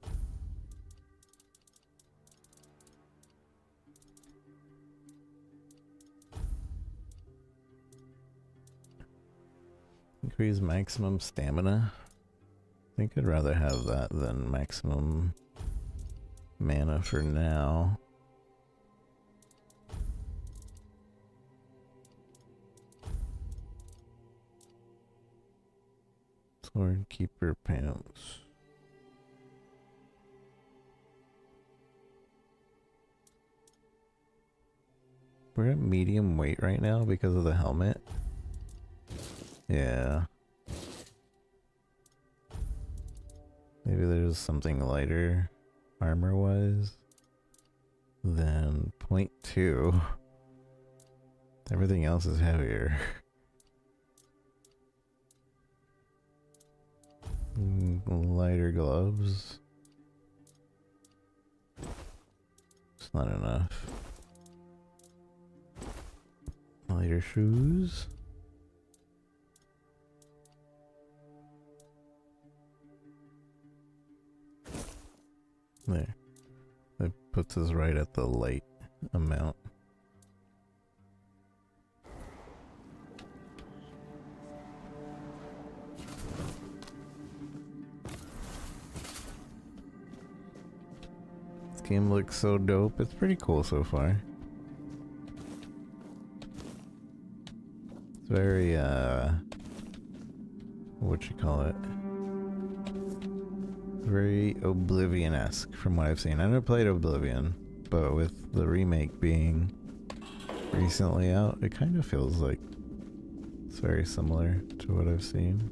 Increase maximum stamina. I think I'd rather have that than maximum mana for now. Sword Keeper pants. We're at medium weight right now because of the helmet. Yeah. Maybe there's something lighter armor-wise than 0.2. Everything else is heavier. Lighter gloves. It's not enough. Lighter shoes. There. That puts us right at the light amount. This game looks so dope. It's pretty cool so far. It's very, what you call it? Very Oblivion-esque from what I've seen. I never played Oblivion, but with the remake being recently out, it kind of feels like it's very similar to what I've seen.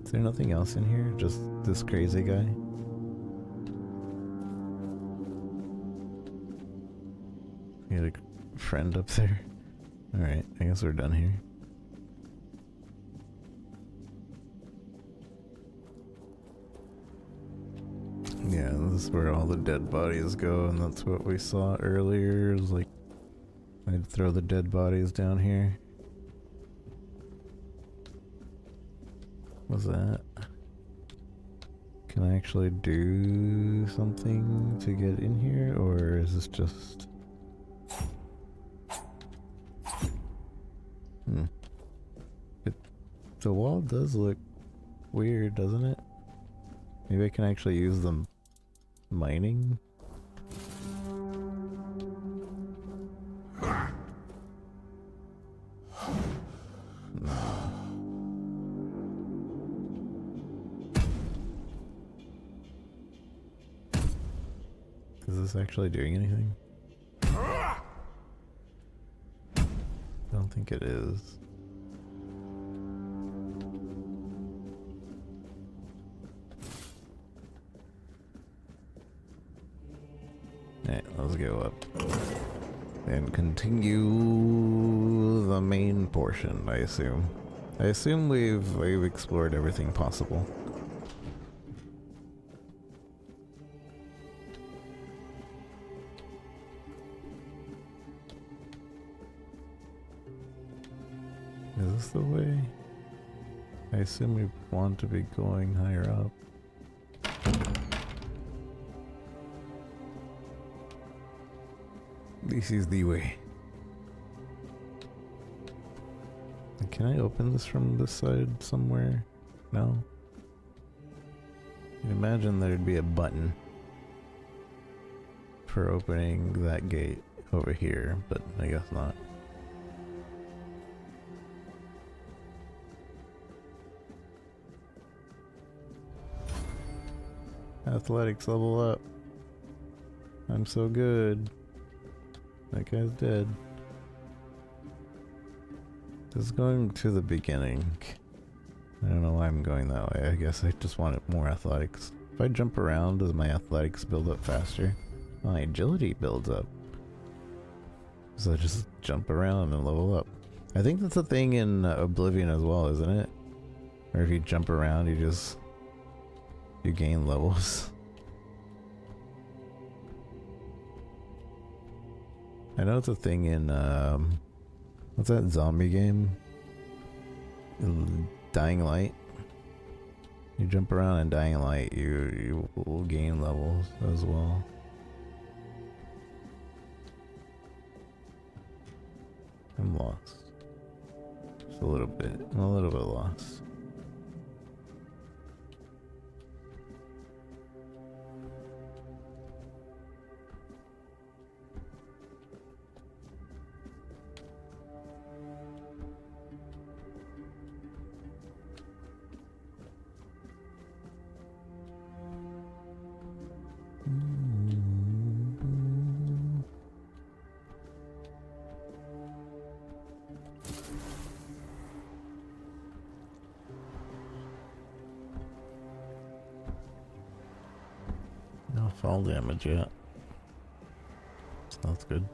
Is there nothing else in here? Just this crazy guy? You had a friend up there? Alright, I guess we're done here. Yeah, this is where all the dead bodies go, and that's what we saw earlier. It was like, I'd throw the dead bodies down here. What's that? Can I actually do something to get in here, or is this just... The wall does look weird, doesn't it? Maybe I can actually use the mining? No. Is this actually doing anything? I don't think it is. Alright, let's go up and continue the main portion, I assume. I assume we've explored everything possible. Is this the way? I assume we want to be going higher up. This is the way. Can I open this from this side somewhere? No? You'd imagine there'd be a button for opening that gate over here, but I guess not. Athletics level up. I'm so good. That guy's dead. This is going to the beginning. I don't know why I'm going that way. I guess I just wanted more athletics. If I jump around, does my athletics build up faster? My agility builds up. So I just jump around and level up. I think that's a thing in Oblivion as well, isn't it? Or if you jump around, you gain levels. I know it's a thing in what's that zombie game? Dying Light. You jump around in Dying Light, you will gain levels as well. I'm lost. Just a little bit. I'm a little bit lost. No fall damage yet. So that's good.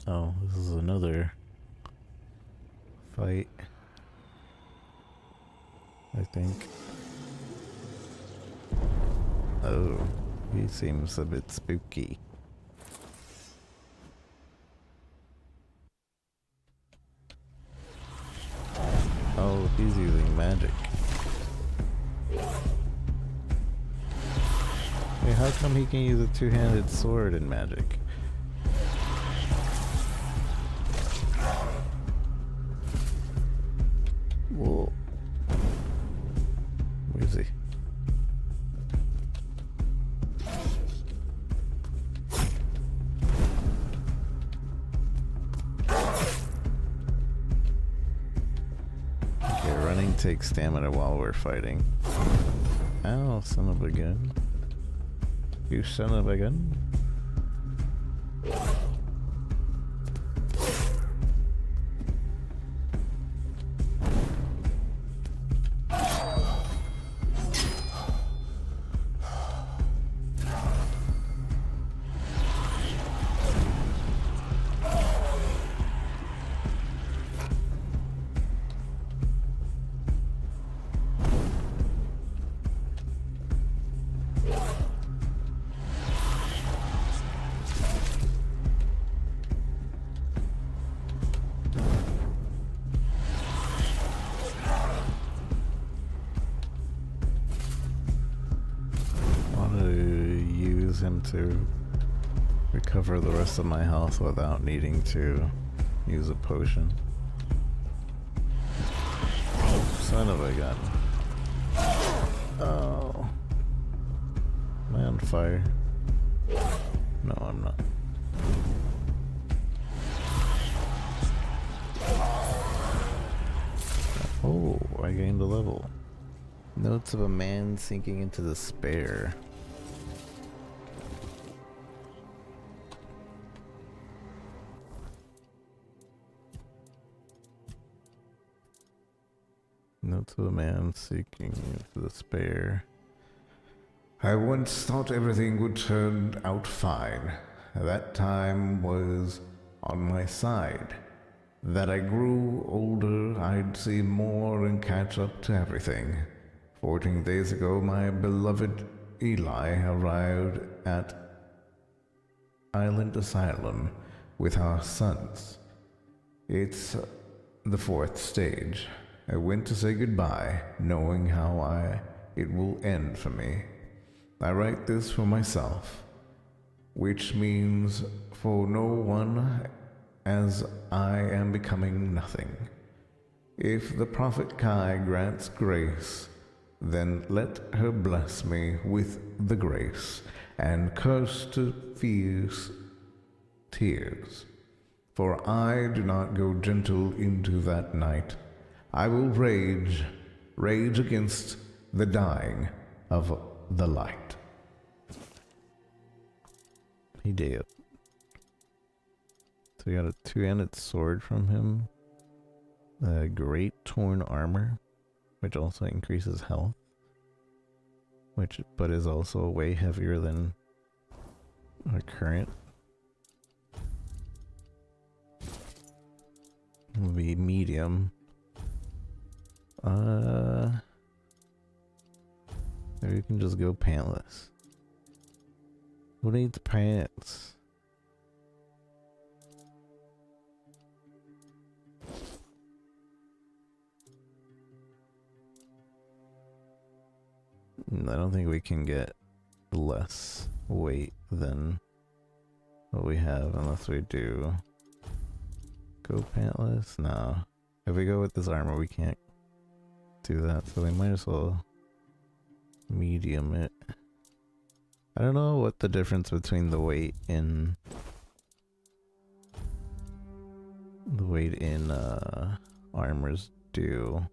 Oh, this is another fight, I think. Oh, he seems a bit spooky. Oh, he's using magic. Wait, how come he can use a two-handed sword in magic? Whoa. Where is he? Okay, running takes stamina while we're fighting. Ow, son of a gun. You son of a gun. Him to recover the rest of my health without needing to use a potion. Son of a gun. Oh. Am I on fire? No, I'm not. Oh, I gained a level. Notes of a man sinking into despair. Notes of a man seeking into despair. I once thought everything would turn out fine. That time was on my side. That I grew older, I'd see more and catch up to everything. 14 days ago, my beloved Eli arrived at Island Asylum with our sons. It's the 4th stage. I went to say goodbye, knowing how it will end for me. I write this for myself, which means for no one, as I am becoming nothing. If the Prophet Kai grants grace, then let her bless me with the grace, and curse to fierce tears. For I do not go gentle into that night. I will rage against the dying of the light. He did. So we got a two-handed sword from him. Great torn armor, which also increases health. which but is also way heavier than our current. Will be medium. Maybe we can just go pantless. Who needs pants? I don't think we can get less weight than what we have unless we do go pantless. No. If we go with this armor, we can't do that, so we might as well medium it. I don't know what the difference between the weight in armors do.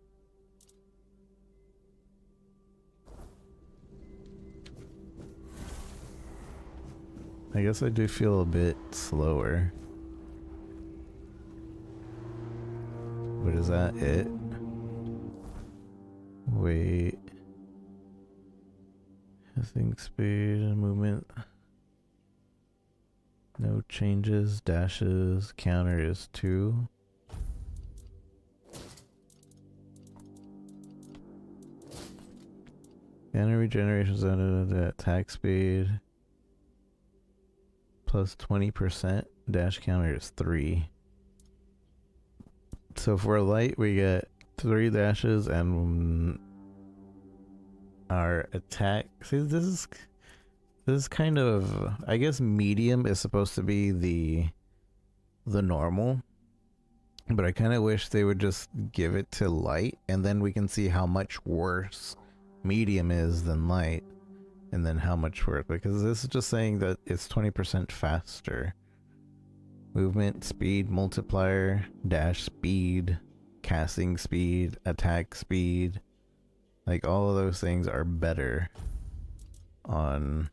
I guess I do feel a bit slower. But is that it? Wait. I think speed and movement. No changes. Dashes. Counter is 2. Counter regenerations and attack speed. Plus 20%. Dash counter is 3. So if we're light, we get 3 dashes and our attack. See, this is kind of, I guess medium is supposed to be the normal, but I kind of wish they would just give it to light, and then we can see how much worse medium is than light, and then how much worse, because this is just saying that it's 20% faster. Movement, speed, multiplier, dash speed, casting speed, attack speed. Like, all of those things are better on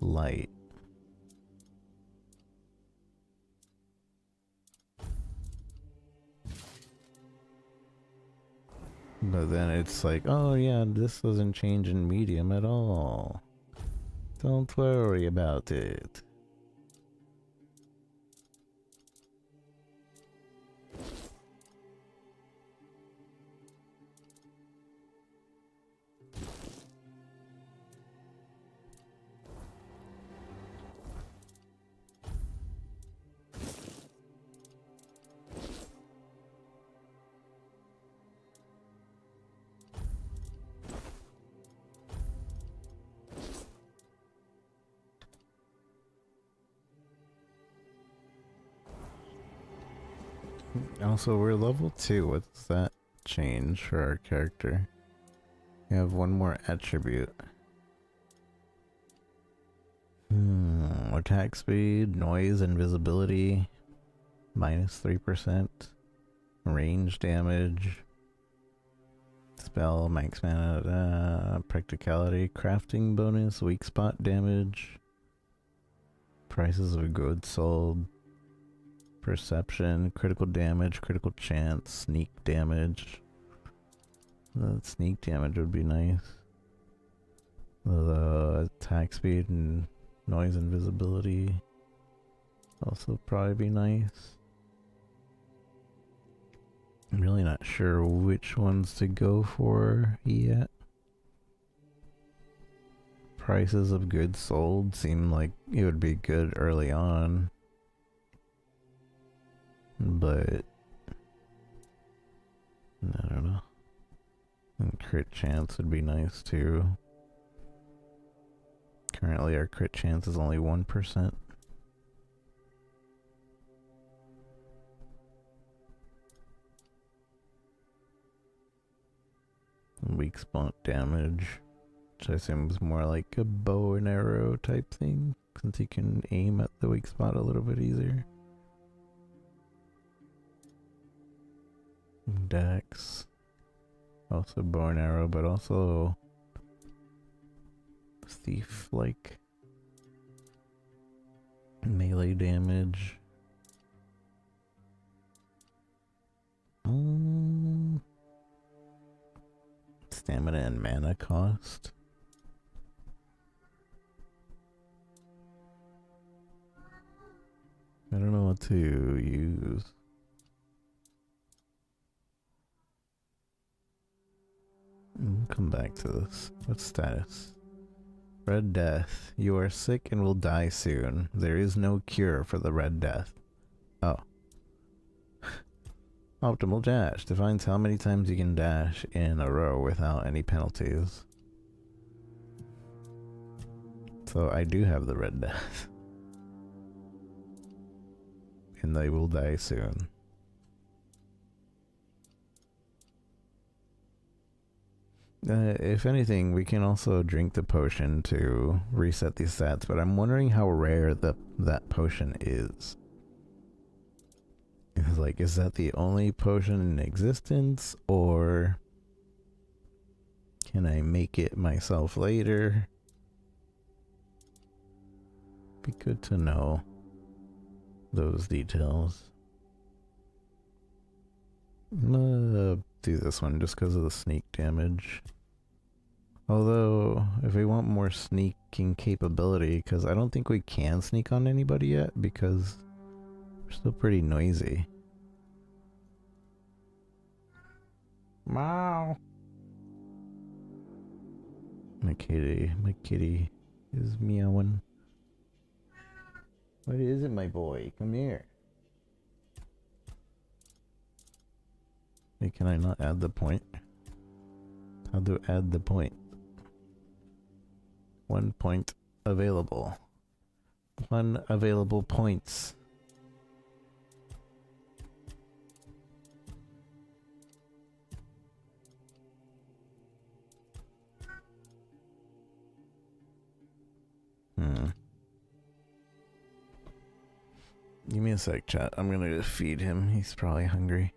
light. But then it's like, oh yeah, this doesn't change in medium at all. Don't worry about it. Also, we're level 2. What's that change for our character? We have one more attribute. Attack speed, noise, invisibility, minus 3%. Range damage. Spell, max mana, practicality, crafting bonus, weak spot damage. Prices of goods sold. Perception, critical damage, critical chance, sneak damage. The sneak damage would be nice. The attack speed and noise invisibility also probably be nice. I'm really not sure which ones to go for yet. Prices of goods sold seem like it would be good early on. But I don't know. And crit chance would be nice too. Currently our crit chance is only 1%. Weak spot damage, which I assume is more like a bow and arrow type thing, since you can aim at the weak spot a little bit easier. Dex, also bow and arrow, but also thief like melee damage. stamina and mana cost. I don't know what to use. We'll come back to this. What status? Red Death. You are sick and will die soon. There is no cure for the Red Death. Oh. Optimal dash. Defines how many times you can dash in a row without any penalties. So I do have the Red Death. And they will die soon. If anything, we can also drink the potion to reset these stats, but I'm wondering how rare that potion is. It's like, is that the only potion in existence, or can I make it myself later? Be good to know those details. I'm gonna do this one just because of the sneak damage. Although, if we want more sneaking capability, because I don't think we can sneak on anybody yet, because we're still pretty noisy. Meow. My kitty is meowing. What is it, my boy? Come here. Hey, can I not add the point? How to add the point? 1 point available. 1 available points. Give me a sec, chat. I'm gonna just feed him. He's probably hungry.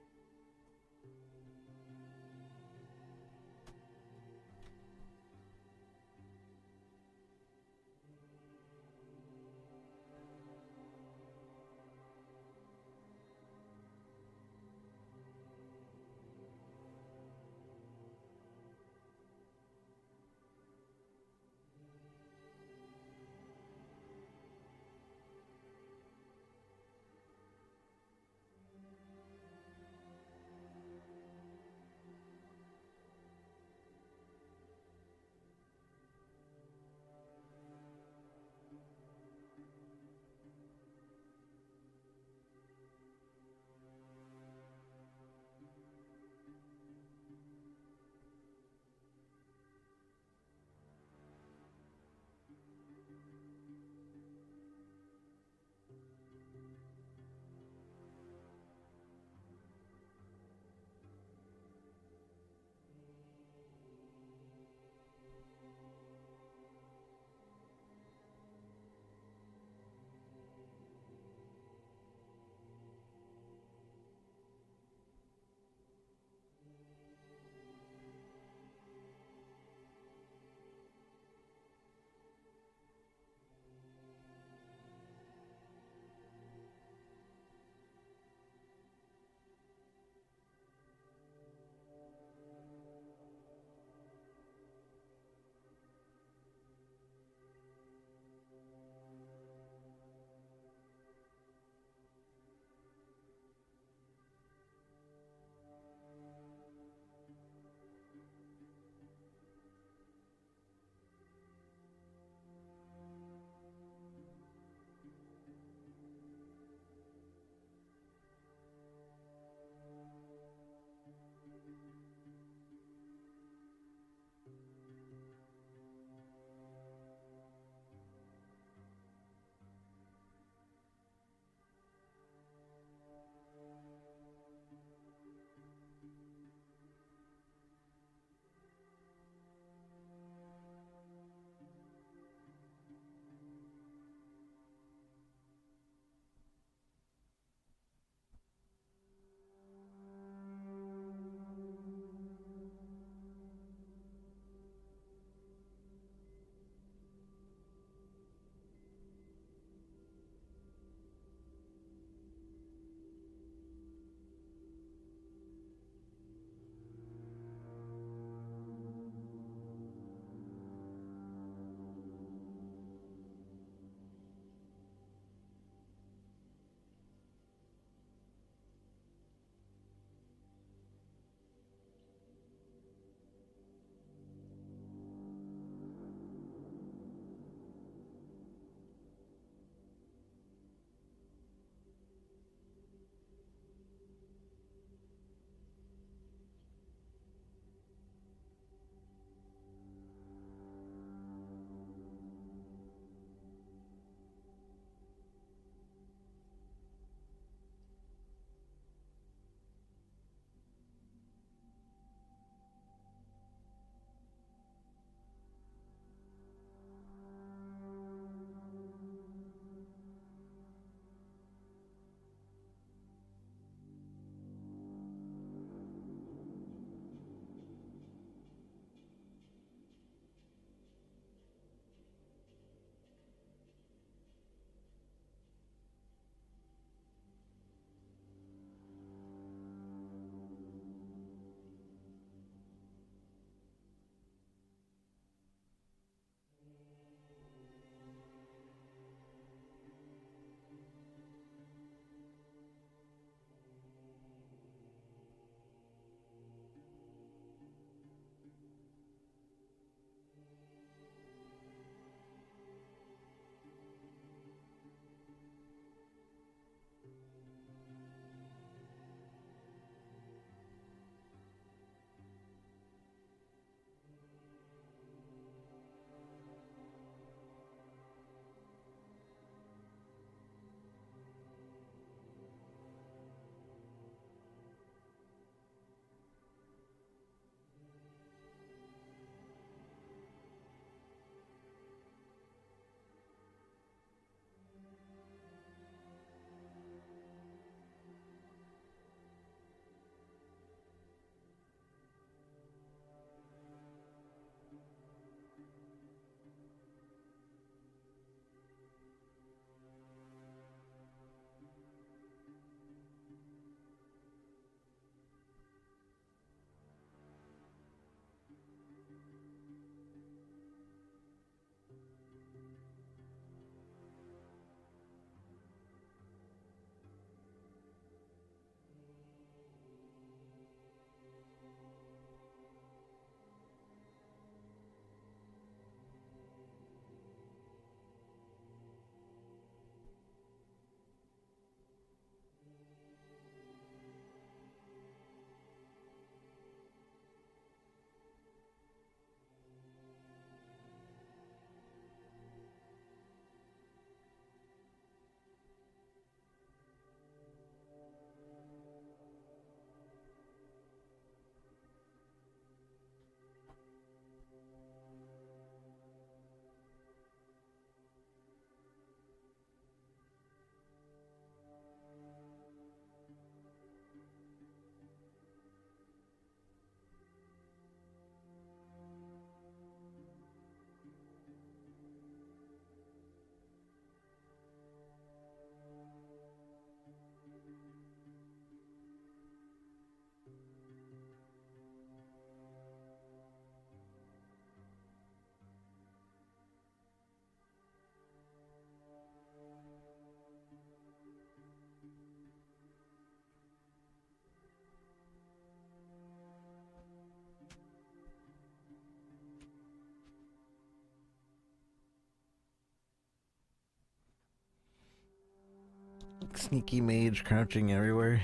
Sneaky mage crouching everywhere.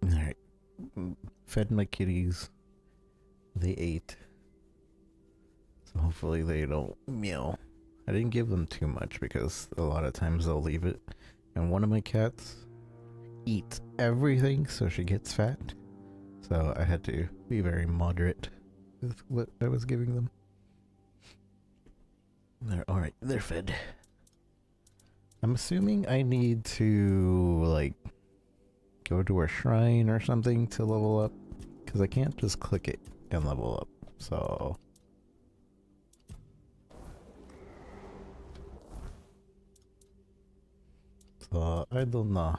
Alright. Fed my kitties. They ate. So hopefully they don't meow. I didn't give them too much because a lot of times they'll leave it. And one of my cats eats everything so she gets fat. So I had to be very moderate with what I was giving them. They're alright, they're fed. I'm assuming I need to, like, go to a shrine or something to level up. Because I can't just click it and level up. So I don't know.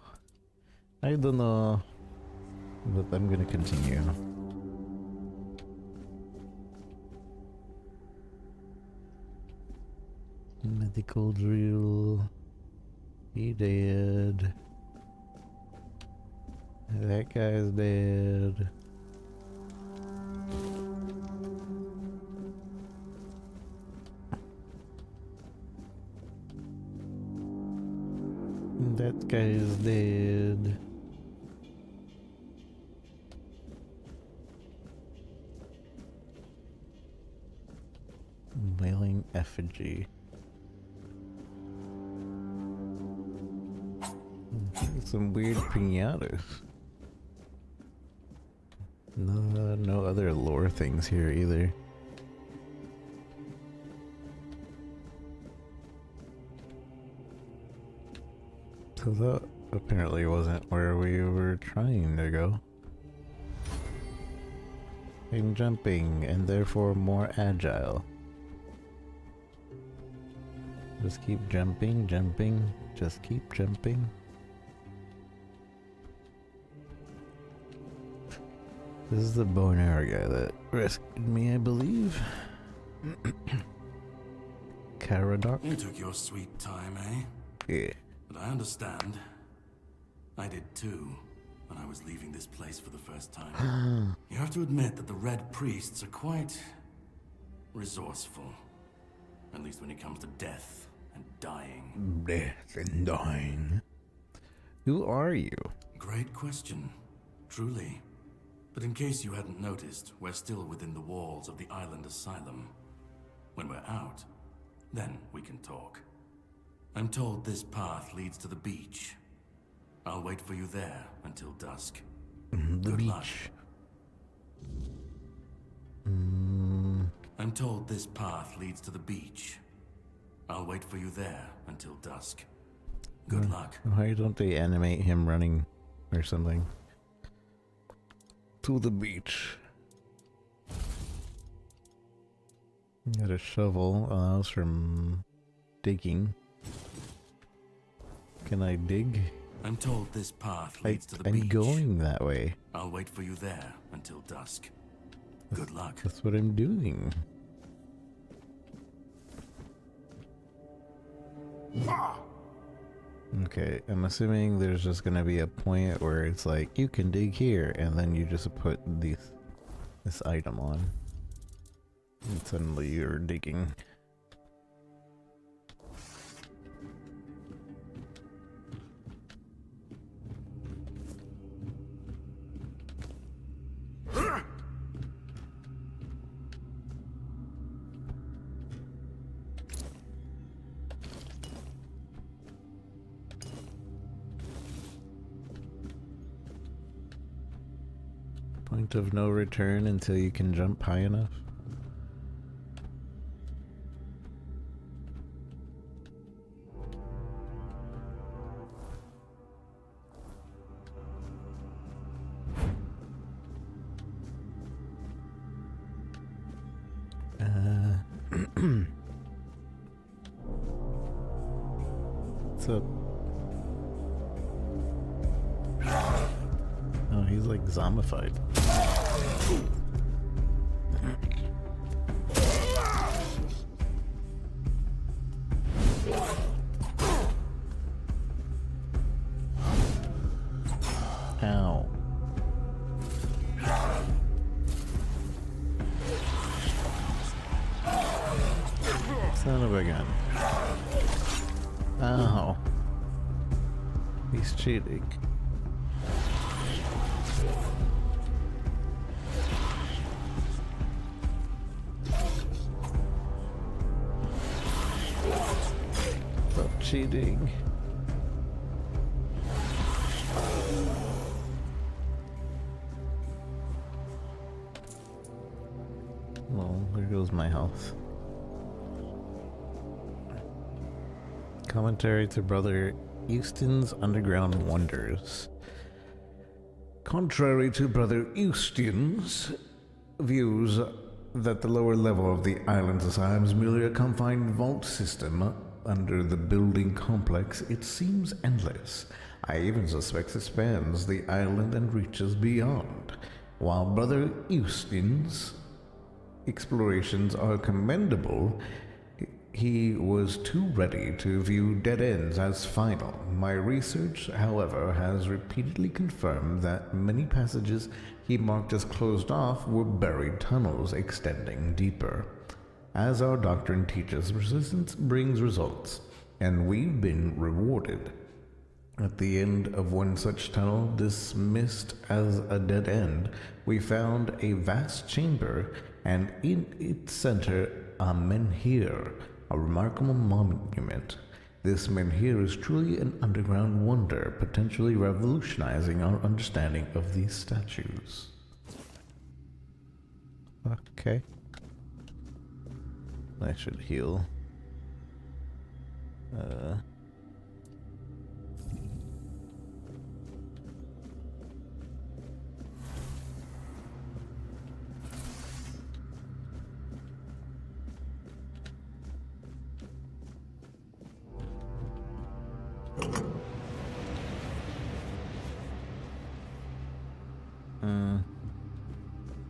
I don't know. But I'm gonna continue. Medical drill. He dead. That guy's dead. That guy's dead. Wailing effigy. Some weird pinatas. No other lore things here either. So that apparently wasn't where we were trying to go. I'm jumping and therefore more agile. Just keep jumping, just keep jumping. This is the bow and arrow guy that rescued me, I believe. Caradoc? You took your sweet time, eh? Yeah. But I understand. I did too, when I was leaving this place for the first time. You have to admit that the Red Priests are quite resourceful. At least when it comes to death and dying. Death and dying. Who are you? Great question, truly. But in case you hadn't noticed, we're still within the walls of the island asylum. When we're out, then we can talk. I'm told this path leads to the beach. I'll wait for you there until dusk. The Good beach. luck. I'm told this path leads to the beach. I'll wait for you there until dusk. Good luck. Why don't they animate him running or something? To the beach. Got a shovel, allows from digging. Can I dig? I'm told this path leads to the I'm beach. going that way. I'll wait for you there until dusk. Good luck. That's what I'm doing. Okay, I'm assuming there's just gonna be a point where it's like, you can dig here, and then you just put this item on. And suddenly you're digging. Point of no return until you can jump high enough. What's up? Oh, he's like zombified. Ow. Son of a gun. Ow. He's cheating. Stop cheating. Well, there goes my health. Commentary to Brother Euston's Underground Wonders. Contrary to Brother Euston's views that the lower level of the island's asylum is merely a confined vault system under the building complex, it seems endless. I even suspect it spans the island and reaches beyond. While Brother Euston's explorations are commendable, he was too ready to view dead ends as final. My research, however, has repeatedly confirmed that many passages he marked as closed off were buried tunnels extending deeper. As our doctrine teaches, resistance brings results, and we've been rewarded. At the end of one such tunnel, dismissed as a dead end, we found a vast chamber, and in its center a menhir, a remarkable monument. This menhir is truly an underground wonder, potentially revolutionizing our understanding of these statues. Okay. I should heal.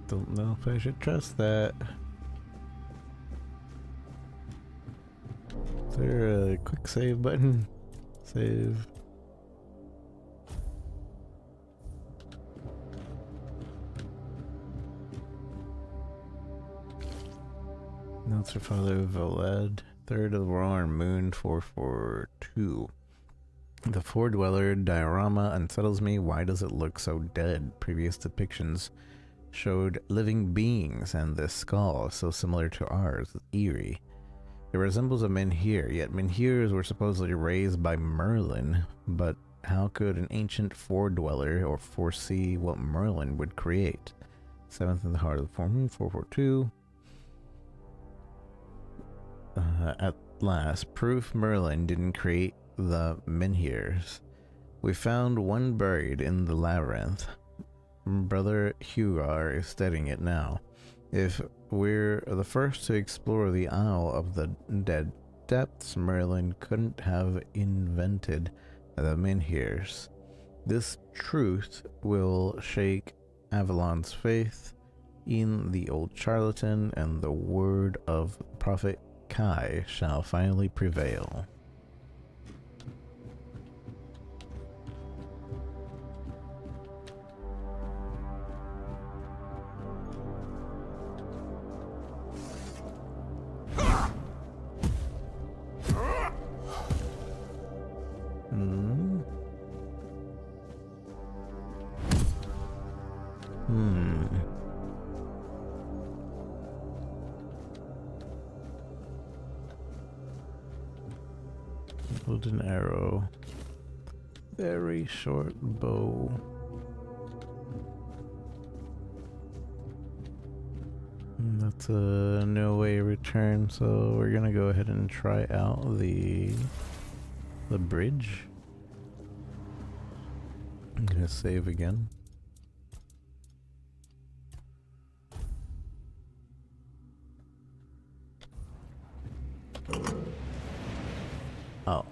Don't know if I should trust that. Is there a quick save button? Save. Notes for Father Voled, 3rd of Roaring Moon 442. The four-dweller diorama unsettles me. Why does it look so dead? Previous depictions showed living beings, and this skull, so similar to ours, is eerie. It resembles a menhir, yet menhirs were supposedly raised by Merlin, but how could an ancient four-dweller or foresee what Merlin would create? 7th in the heart of the form, 442. At last, proof Merlin didn't create the menhirs. We found one buried in the labyrinth. Brother Hugar is studying it now. If we're the first to explore the Isle of the Dead Depths, Merlin couldn't have invented the menhirs. This truth will shake Avalon's faith in the old charlatan, and the word of Prophet Kai shall finally prevail. Golden arrow. Very short bow. That's a no way return, so we're gonna go ahead and try out the bridge. I'm gonna save again. Oh.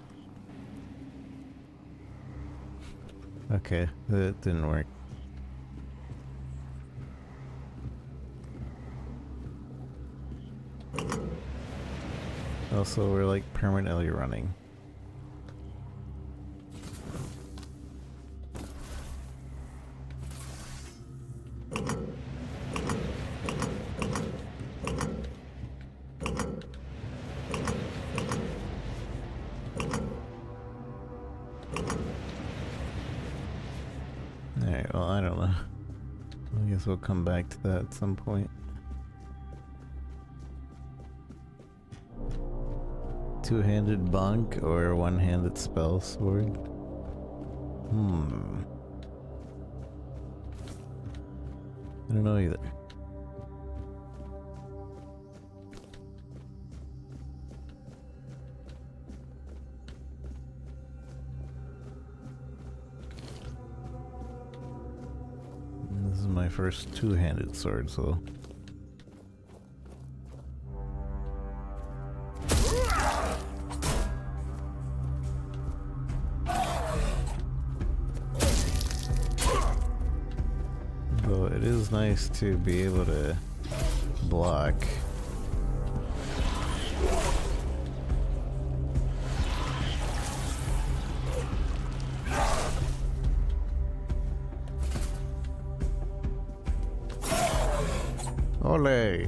Okay, that didn't work. Also, we're like permanently running. guess we'll come back to that at some point. Two-handed bonk or one-handed spell sword? I don't know either. This is my first two-handed sword, so... Though it is nice to be able to block. Ole! I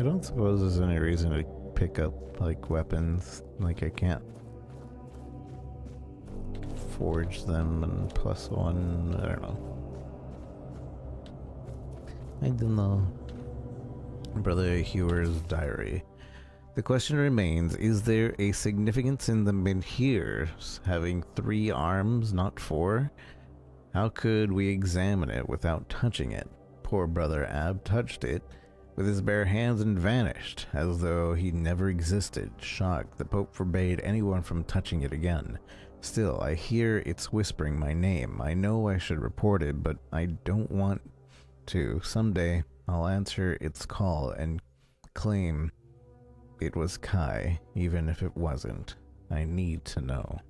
don't suppose there's any reason to pick up, like, weapons. Like, I can't forge them and +1, I don't know. Brother Hewer's diary. The question remains, is there a significance in the menhirs having 3 arms, not 4? How could we examine it without touching it? Poor Brother Ab touched it with his bare hands and vanished, as though he never existed. Shocked, the Pope forbade anyone from touching it again. Still, I hear it's whispering my name. I know I should report it, but I don't want to. Someday, I'll answer its call and claim it was Kai, even if it wasn't. I need to know.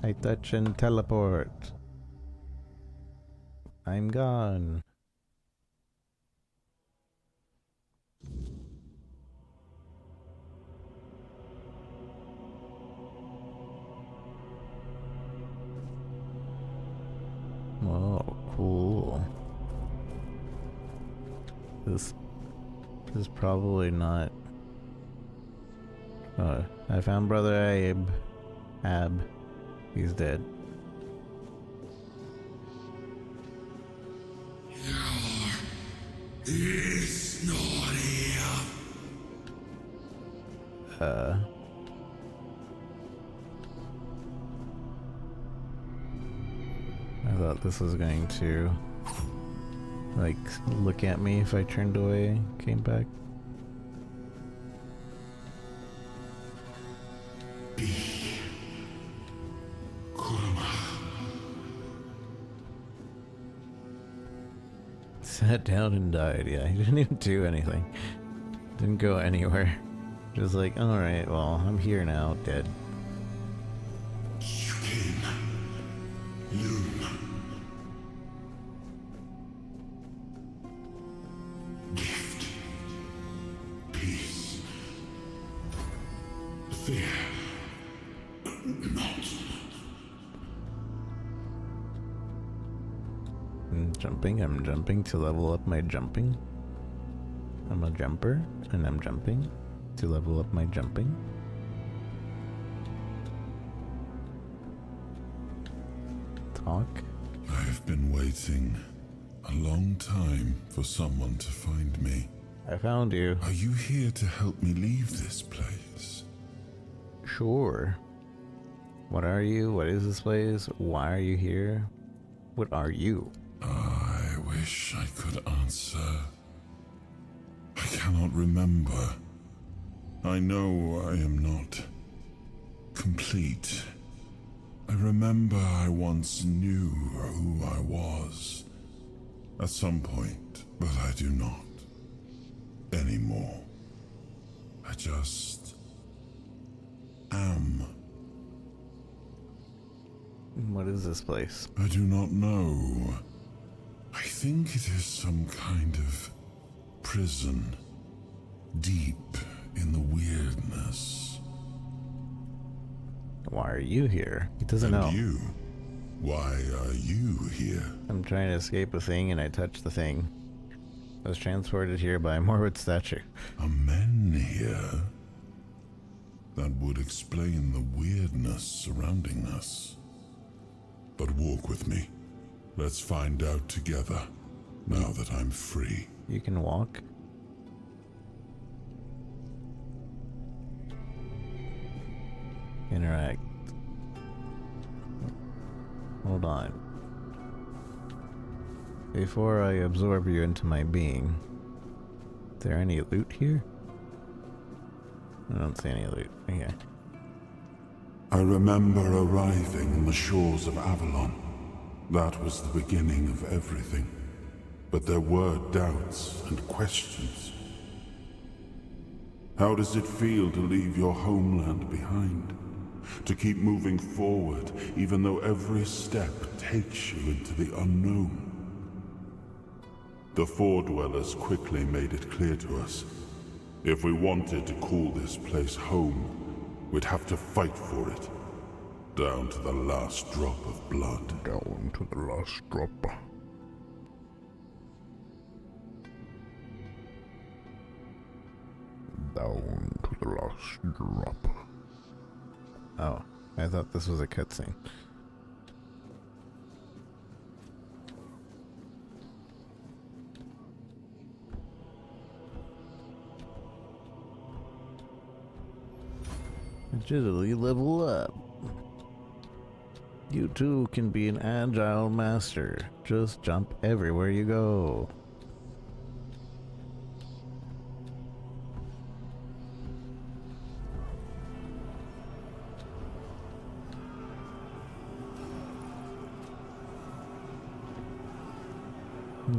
I touch and teleport. I'm gone. Oh, cool. This is probably not... I found Brother Ab. He's dead. It's not here. I thought this was going to, like, look at me if I turned away, came back. Sat down and died, yeah. He didn't even do anything. Didn't go anywhere. Just like, alright, well, I'm here now, dead. Gift. Peace. Fear. Not. I'm jumping to level up my jumping. I'm a jumper, and I'm jumping to level up my jumping. Talk. I've been waiting a long time for someone to find me. I found you. Are you here to help me leave this place? Sure. What are you? What is this place? Why are you here? What are you? I wish I could answer. I cannot remember. I know I am not complete. I remember I once knew who I was at some point, but I do not anymore. I just am. What is this place? I do not know. I think it is some kind of prison, deep in the weirdness. Why are you here? He doesn't know. And you? Why are you here? I'm trying to escape a thing and I touched the thing. I was transported here by a morbid statue. Are men here? That would explain the weirdness surrounding us. But walk with me. Let's find out together, now that I'm free. You can walk? Interact. Hold on. Before I absorb you into my being, is there any loot here? I don't see any loot. Okay. I remember arriving on the shores of Avalon. That was the beginning of everything. But there were doubts and questions. How does it feel to leave your homeland behind? To keep moving forward, even though every step takes you into the unknown? The Four Dwellers quickly made it clear to us. If we wanted to call this place home, we'd have to fight for it. Down to the last drop of blood. Down to the last drop. Down to the last drop. Oh, I thought this was a cutscene. Agility level up. You too can be an agile master. Just jump everywhere you go.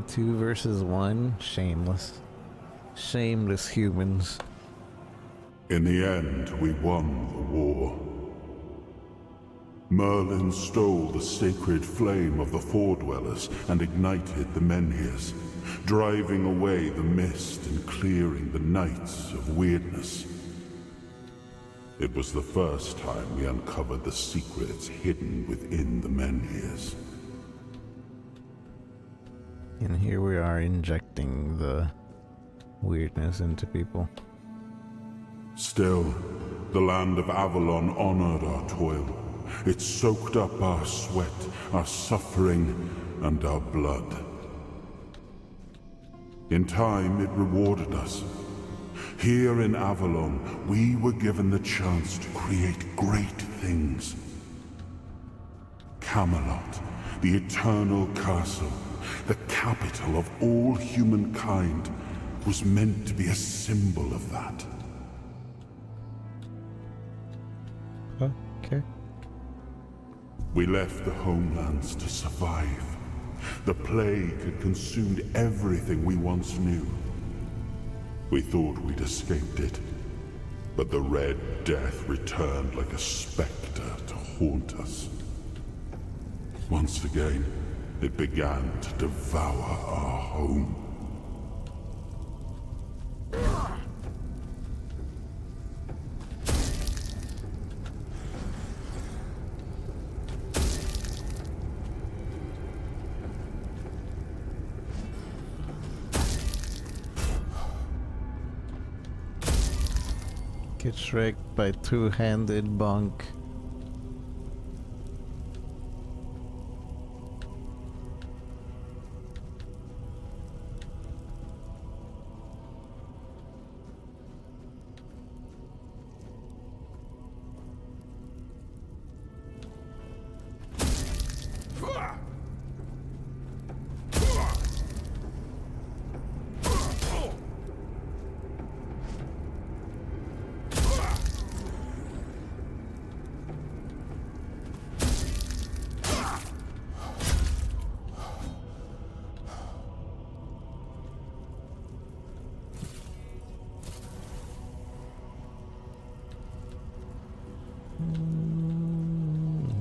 Two versus one? Shameless. Shameless humans. In the end, we won the war. Merlin stole the sacred flame of the Four Dwellers and ignited the Menhirs, driving away the mist and clearing the nights of weirdness. It was the first time we uncovered the secrets hidden within the Menhirs. And here we are injecting the weirdness into people. Still, the land of Avalon honored our toil. It soaked up our sweat, our suffering, and our blood. In time, it rewarded us. Here in Avalon, we were given the chance to create great things. Camelot, the eternal castle, the capital of all humankind, was meant to be a symbol of that. Okay. We left the homelands to survive. The plague had consumed everything we once knew. We thought we'd escaped it, but the Red Death returned like a specter to haunt us. Once again, it began to devour our home. Gets wrecked by two-handed bonk.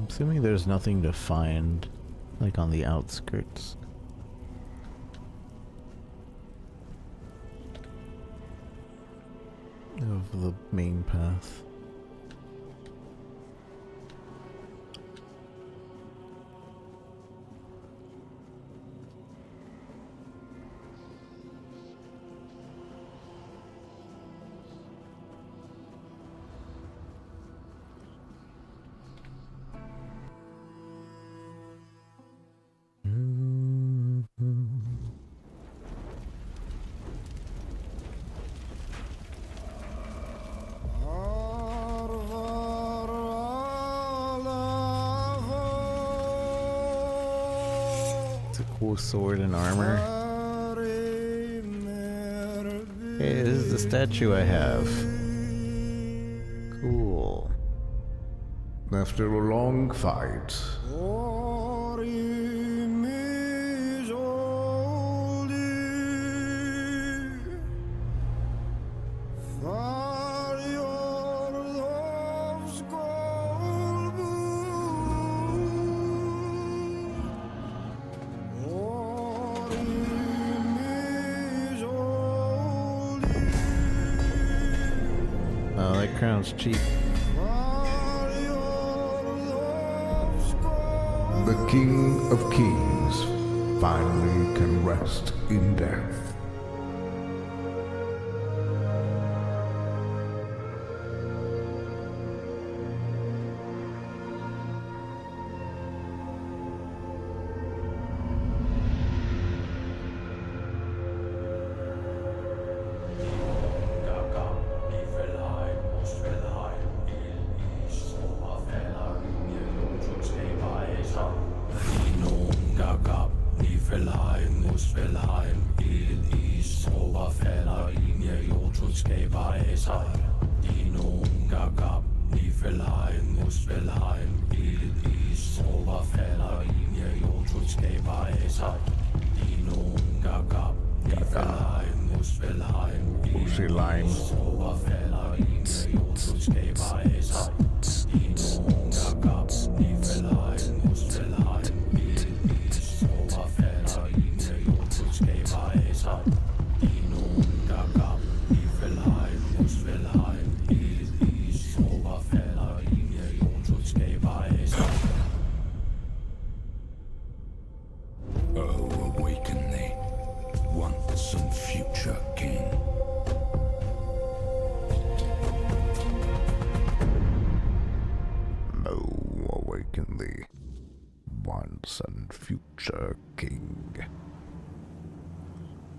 Assuming there's nothing to find, like on the outskirts. Of the main path. Cool sword and armor. Hey, this is the statue I have. Cool. After a long fight, Oh, that crown's cheap. the King of Kings finally can rest in death. And future king.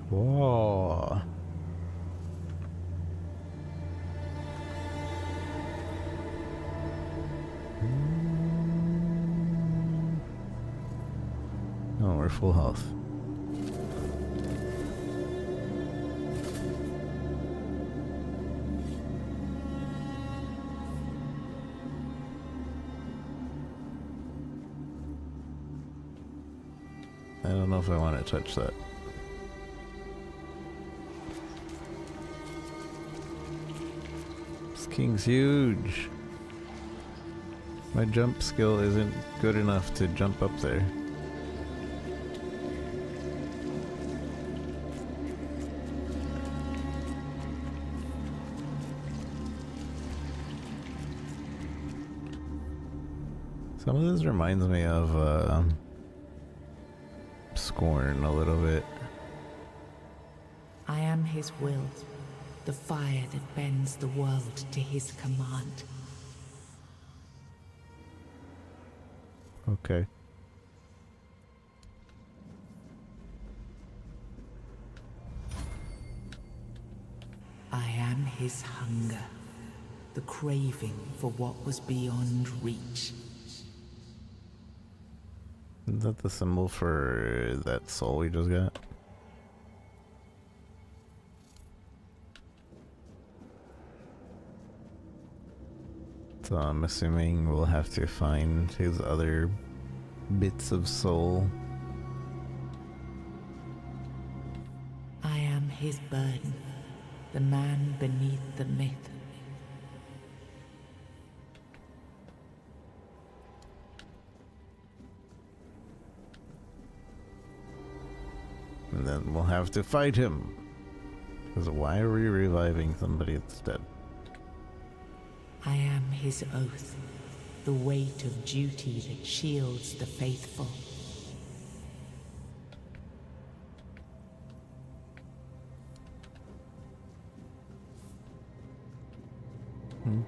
Whoa. Oh, we're full health. I don't know if I want to touch that. This king's huge. My jump skill isn't good enough to jump up there. Some of this reminds me of Scorn a little bit. I am his will, the fire that bends the world to his command. Okay. I am his hunger, the craving for what was beyond reach. Is that the symbol for that soul we just got? So I'm assuming we'll have to find his other bits of soul. I am his burden, the man beneath the myth. And then we'll have to fight him. Because why are we reviving somebody that's dead? I am his oath, the weight of duty that shields the faithful.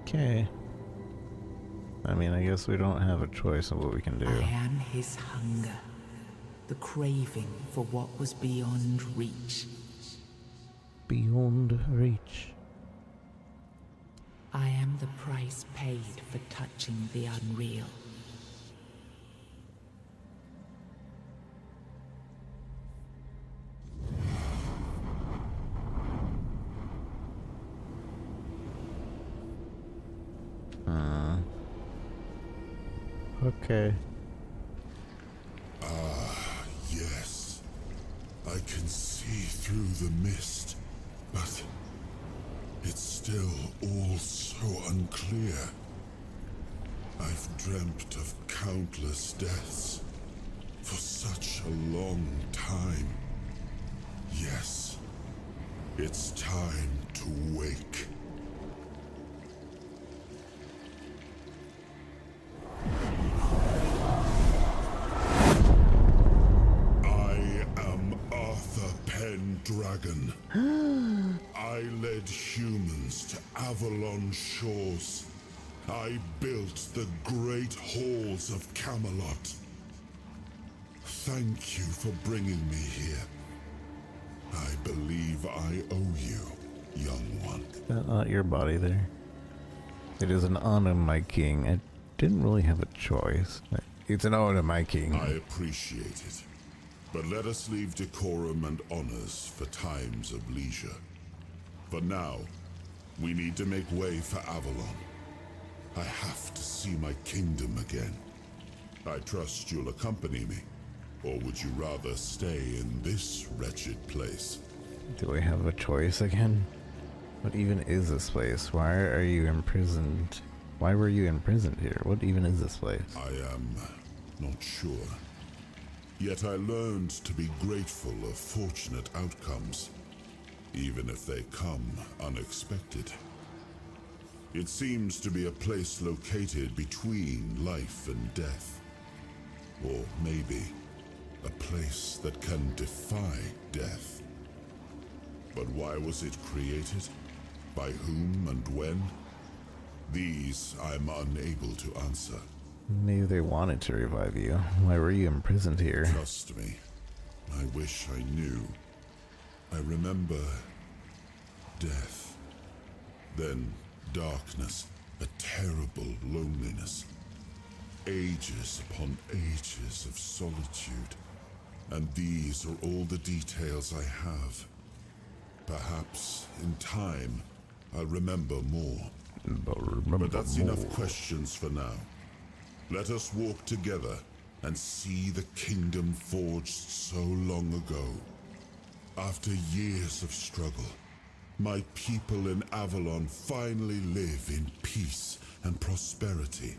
Okay. I mean, I guess we don't have a choice of what we can do. I am his hunger, the craving for what was beyond reach. Beyond reach. I am the price paid for touching the unreal. Okay. Ah, yes. I can see through the mist, but it's still all so unclear. I've dreamt of countless deaths for such a long time. Yes, it's time to wake. I am Arthur Pendragon. I led humans to Avalon shores. I built the great halls of Camelot. Thank you for bringing me here. I believe I owe you, young one. Not your body there. It is an honor, my king. I didn't really have a choice. It's an honor, my king. I appreciate it. But let us leave decorum and honors for times of leisure. For now, we need to make way for Avalon. I have to see my kingdom again. I trust you'll accompany me. Or would you rather stay in this wretched place? Do I have a choice again? What even is this place? Why are you imprisoned? Why were you imprisoned here? What even is this place? I am not sure. Yet I learned to be grateful of fortunate outcomes, even if they come unexpected. It seems to be a place located between life and death. Or maybe a place that can defy death. But why was it created? By whom and when? These I'm unable to answer. Maybe they wanted to revive you. Why were you imprisoned here? Trust me, I wish I knew. I remember death, then darkness, a terrible loneliness, ages upon ages of solitude. And these are all the details I have. Perhaps, in time, I'll remember more. But that's enough questions for now. Let us walk together and see the kingdom forged so long ago. After years of struggle, my people in Avalon finally live in peace and prosperity.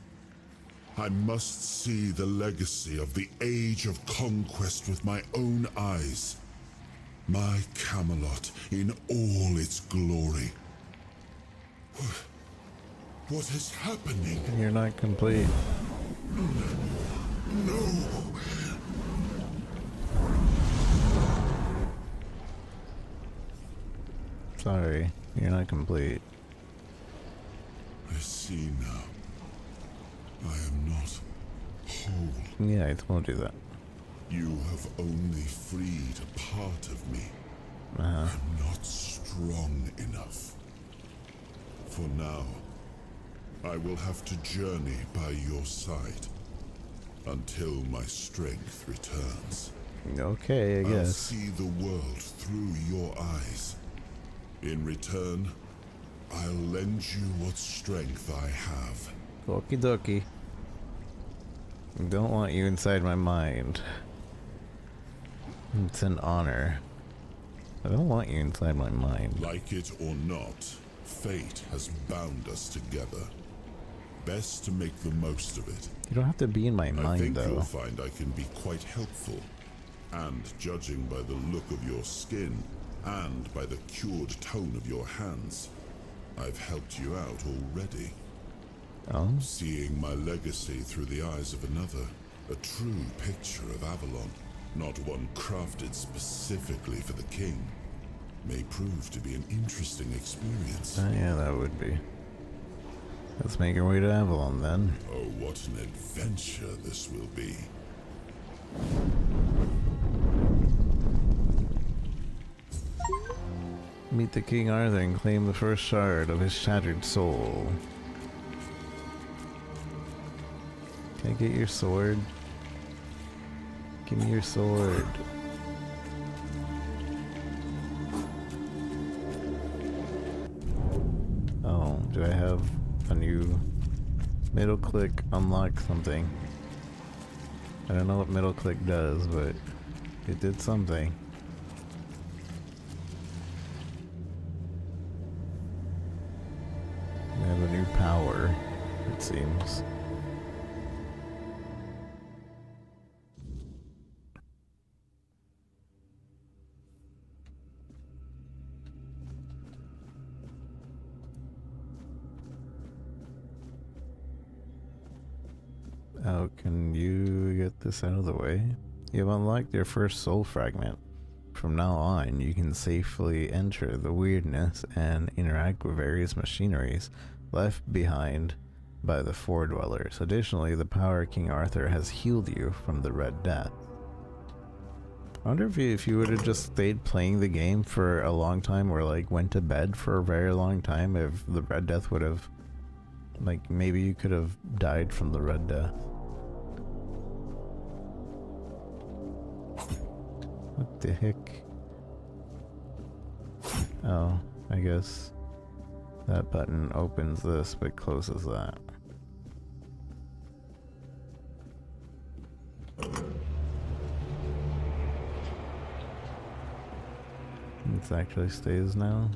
I must see the legacy of the Age of Conquest with my own eyes. My Camelot in all its glory. What is happening? You're not complete. No! Sorry, you're not complete. I see now. I am not whole. Yeah, I told you that. You have only freed a part of me. I'm not strong enough. For now, I will have to journey by your side until my strength returns. Okay, I guess. I'll see the world through your eyes. In return, I'll lend you what strength I have. Okie dokie. I don't want you inside my mind. It's an honor. I don't want you inside my mind. Like it or not, fate has bound us together. Best to make the most of it. You don't have to be in my mind, I think though. you'll find I can be quite helpful. And judging by the look of your skin, and by the cured tone of your hands, I've helped you out already. Oh? Seeing my legacy through the eyes of another, a true picture of Avalon, not one crafted specifically for the king, may prove to be an interesting experience. Yeah, that would be. Let's make our way to Avalon, then. Oh, what an adventure this will be. Meet the King Arthur and claim the first shard of his shattered soul. Can I get your sword? Give me your sword. Oh, do I have a new Middle click unlocks something. I don't know what middle click does, but it did something. We have a new power, it seems. Oh, can you get this out of the way? You have unlocked your first soul fragment. From now on, you can safely enter the weirdness and interact with various machineries left behind by the Four Dwellers. Additionally, the power of King Arthur has healed you from the Red Death. I wonder if you would have just stayed playing the game for a long time, or like went to bed for a very long time, if the Red Death would have, like, maybe you could have died from the Red Death. What the heck? Oh, I guess that button opens this but closes that. This actually stays now.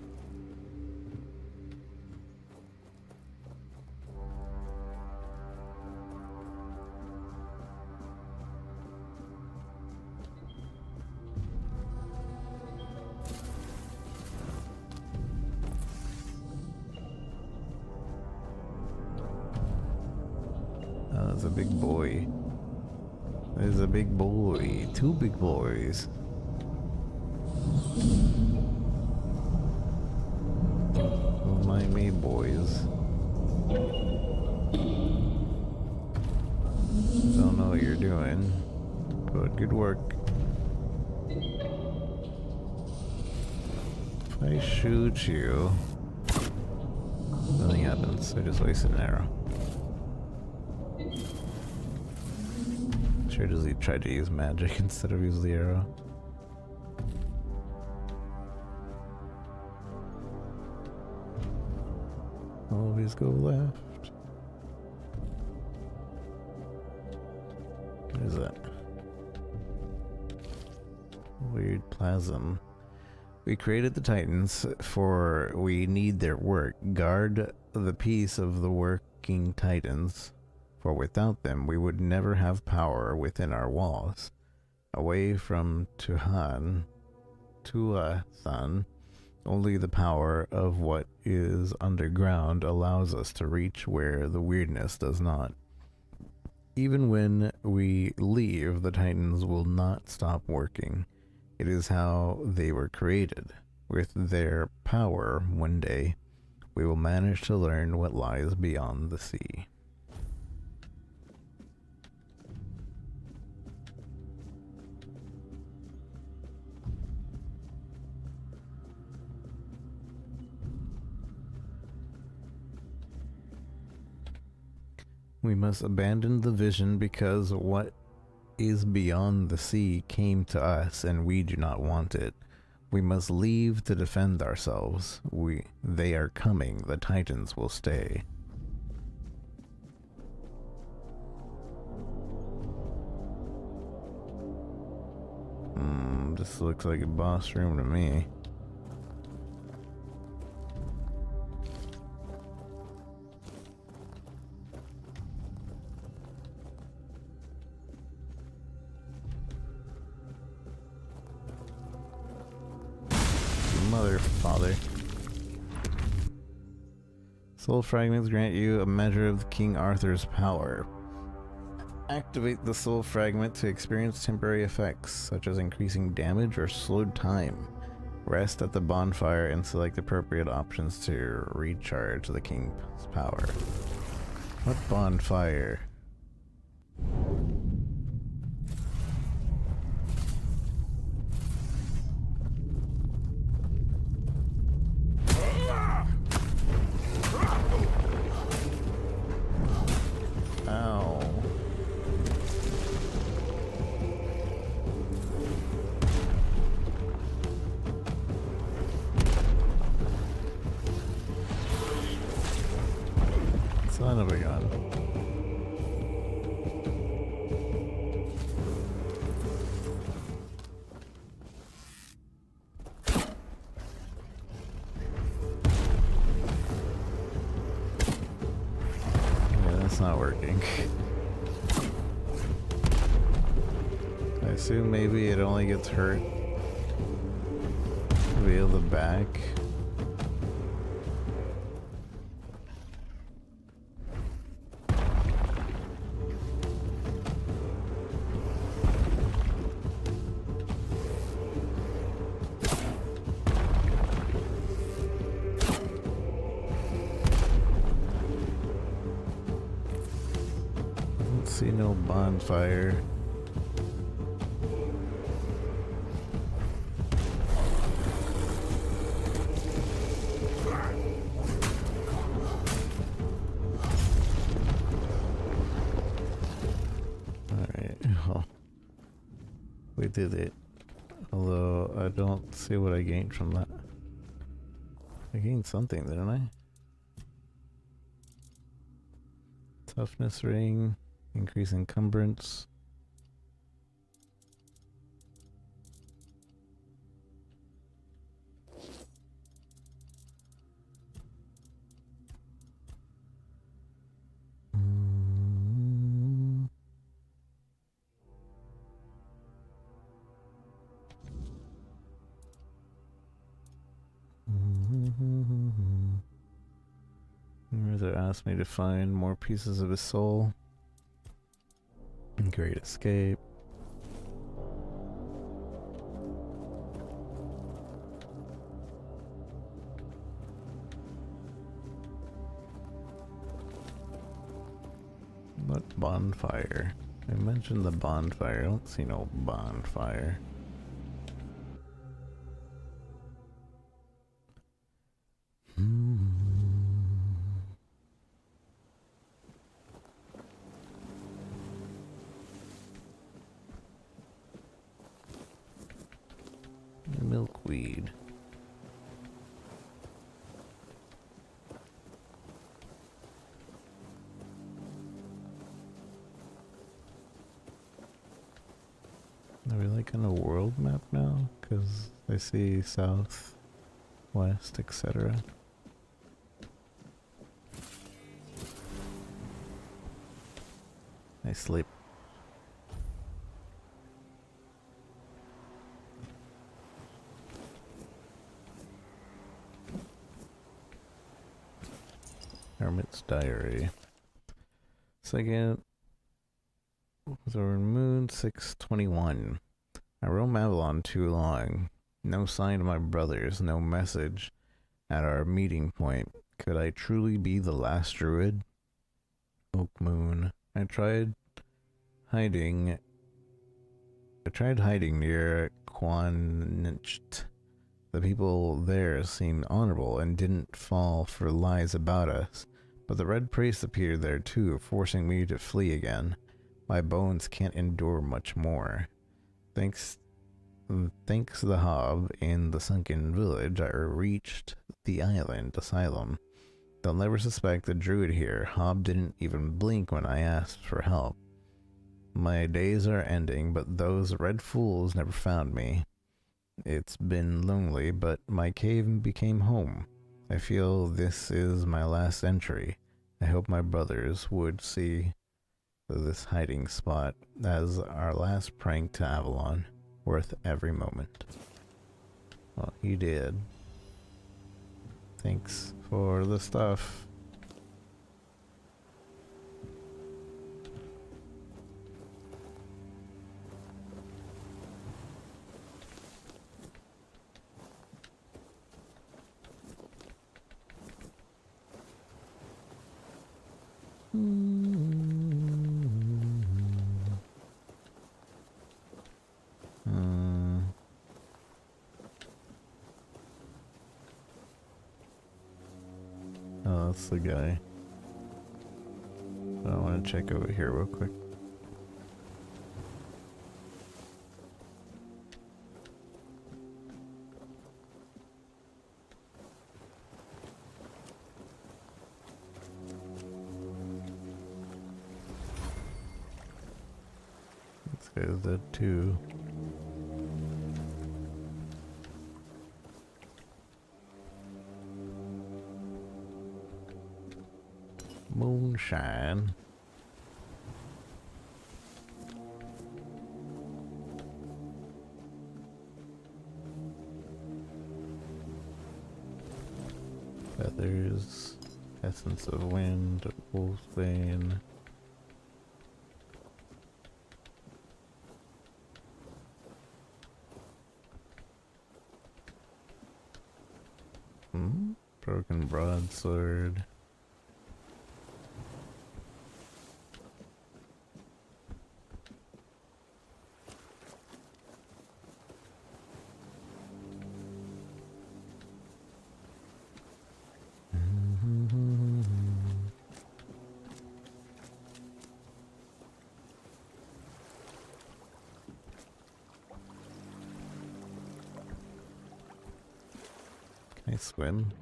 There's a big boy. There's a big boy. Two big boys. Don't mind me, boys. Don't know what you're doing, but good work. If I shoot you, nothing happens. I just wasted an arrow. Sure does he try to use magic instead of use the arrow? Always go left. What is that? Weird plasm. We created the Titans, for we need their work. Guard the peace of the working Titans, for without them we would never have power within our walls. Away from Tuathan, only the power of what is underground allows us to reach where the weirdness does not. Even when we leave, the Titans will not stop working. It is how they were created. With their power, one day, we will manage to learn what lies beyond the sea. We must abandon the vision because what is beyond the sea came to us and we do not want it. We must leave to defend ourselves. They are coming. The Titans will stay. This looks like a boss room to me. Mother, father. Soul fragments grant you a measure of King Arthur's power. Activate the soul fragment to experience temporary effects, such as increasing damage or slowed time. Rest at the bonfire and select appropriate options to recharge the King's power. What bonfire? Son of a gun. not working. I assume maybe it only gets hurt via the back. See no bonfire. Alright, well, we did it. Although I don't see what I gained from that. I gained something, didn't I? Toughness ring. Increase encumbrance. It asked me to find more pieces of his soul. Great escape. What bonfire? I mentioned the bonfire. I don't see no bonfire. Milkweed. Are we like on a world map now? Because I see south, west, etc. I sleep. Hermit's Diary. Second was over moon 621. I roam Avalon too long. No sign of my brothers, no message at our meeting point. Could I truly be the last druid? Oak Moon. I tried hiding near Quancht. The people there seemed honorable and didn't fall for lies about us. But the red priest appeared there too, forcing me to flee again. My bones can't endure much more. Thanks the Hob in the sunken village, I reached the island asylum. They'll never suspect the druid here. Hob didn't even blink when I asked for help. My days are ending, but those red fools never found me. It's been lonely, but my cave became home. I feel this is my last entry. I hope my brothers would see this hiding spot as our last prank to Avalon, worth every moment. Well, he did. Thanks for the stuff. Oh, that's the guy. I want to check over here real quick. This guy's dead too. Moonshine. Feathers, essence of wind, wolfbane. Broken broadsword. Can I swim?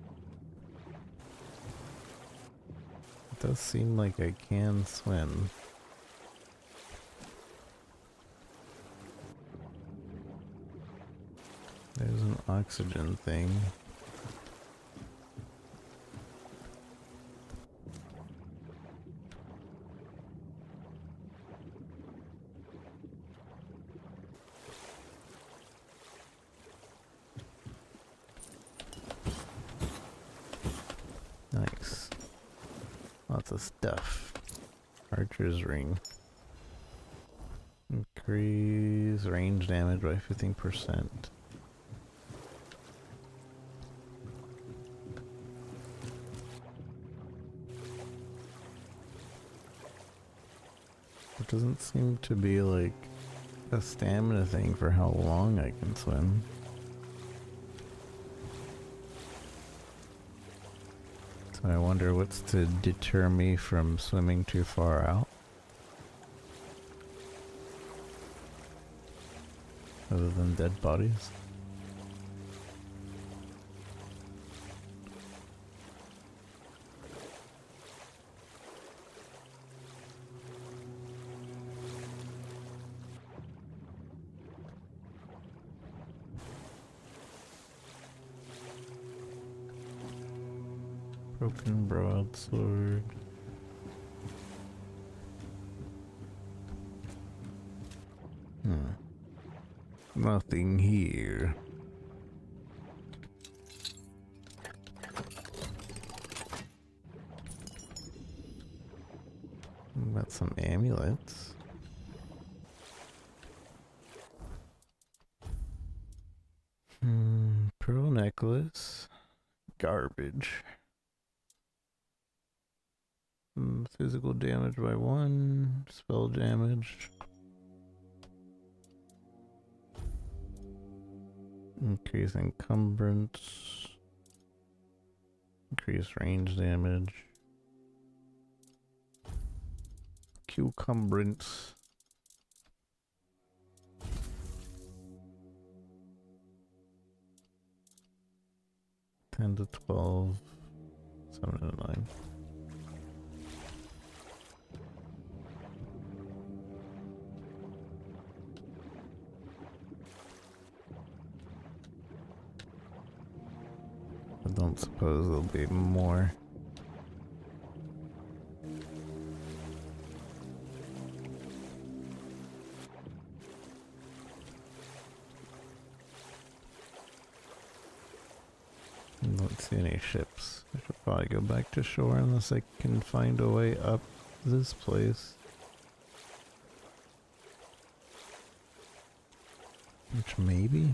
It does seem like I can swim. There's an oxygen thing. Nice. Lots of stuff. Archer's ring. Increase range damage by 15%. It doesn't seem to be like a stamina thing for how long I can swim. So I wonder what's to deter me from swimming too far out. Other than dead bodies. Broken broadsword. Nothing here. Got some amulets. Pearl necklace. Garbage. Physical damage by 1. Spell damage. Increase encumbrance. Increase range damage. Cucumbrance. $10 to $12. $7 to $9. I don't suppose there'll be more. I don't see any ships. I should probably go back to shore unless I can find a way up this place. Which maybe?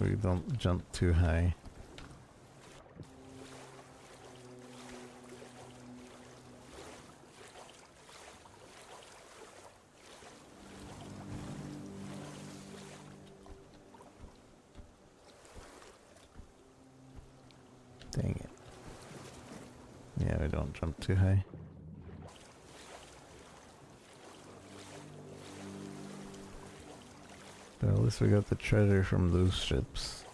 We don't jump too high. Dang it. Yeah, we don't jump too high. But at least we got the treasure from those ships.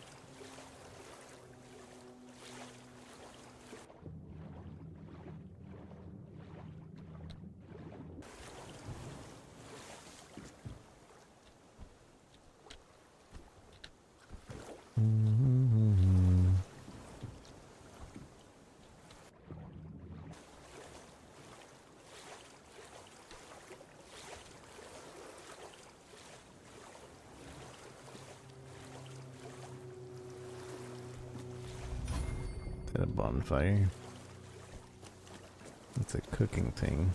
At a bonfire. It's a cooking thing.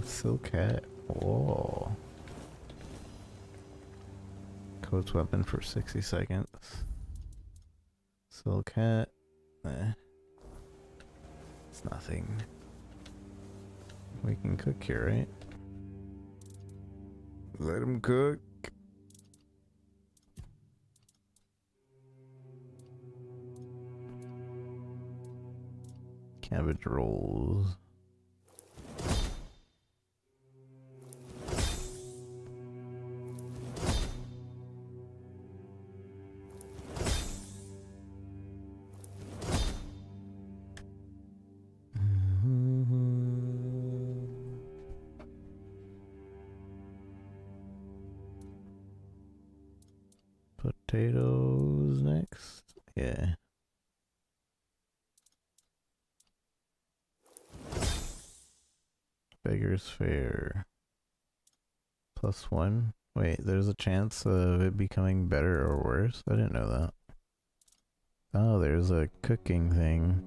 Silk hat. Whoa. Coat's weapon for 60 seconds. Silk hat. It's nothing. We can cook here, right? Let him cook. Cabbage rolls. Potatoes next. Yeah. Beggar's Fair. +1. Wait, there's a chance of it becoming better or worse? I didn't know that. Oh, there's a cooking thing.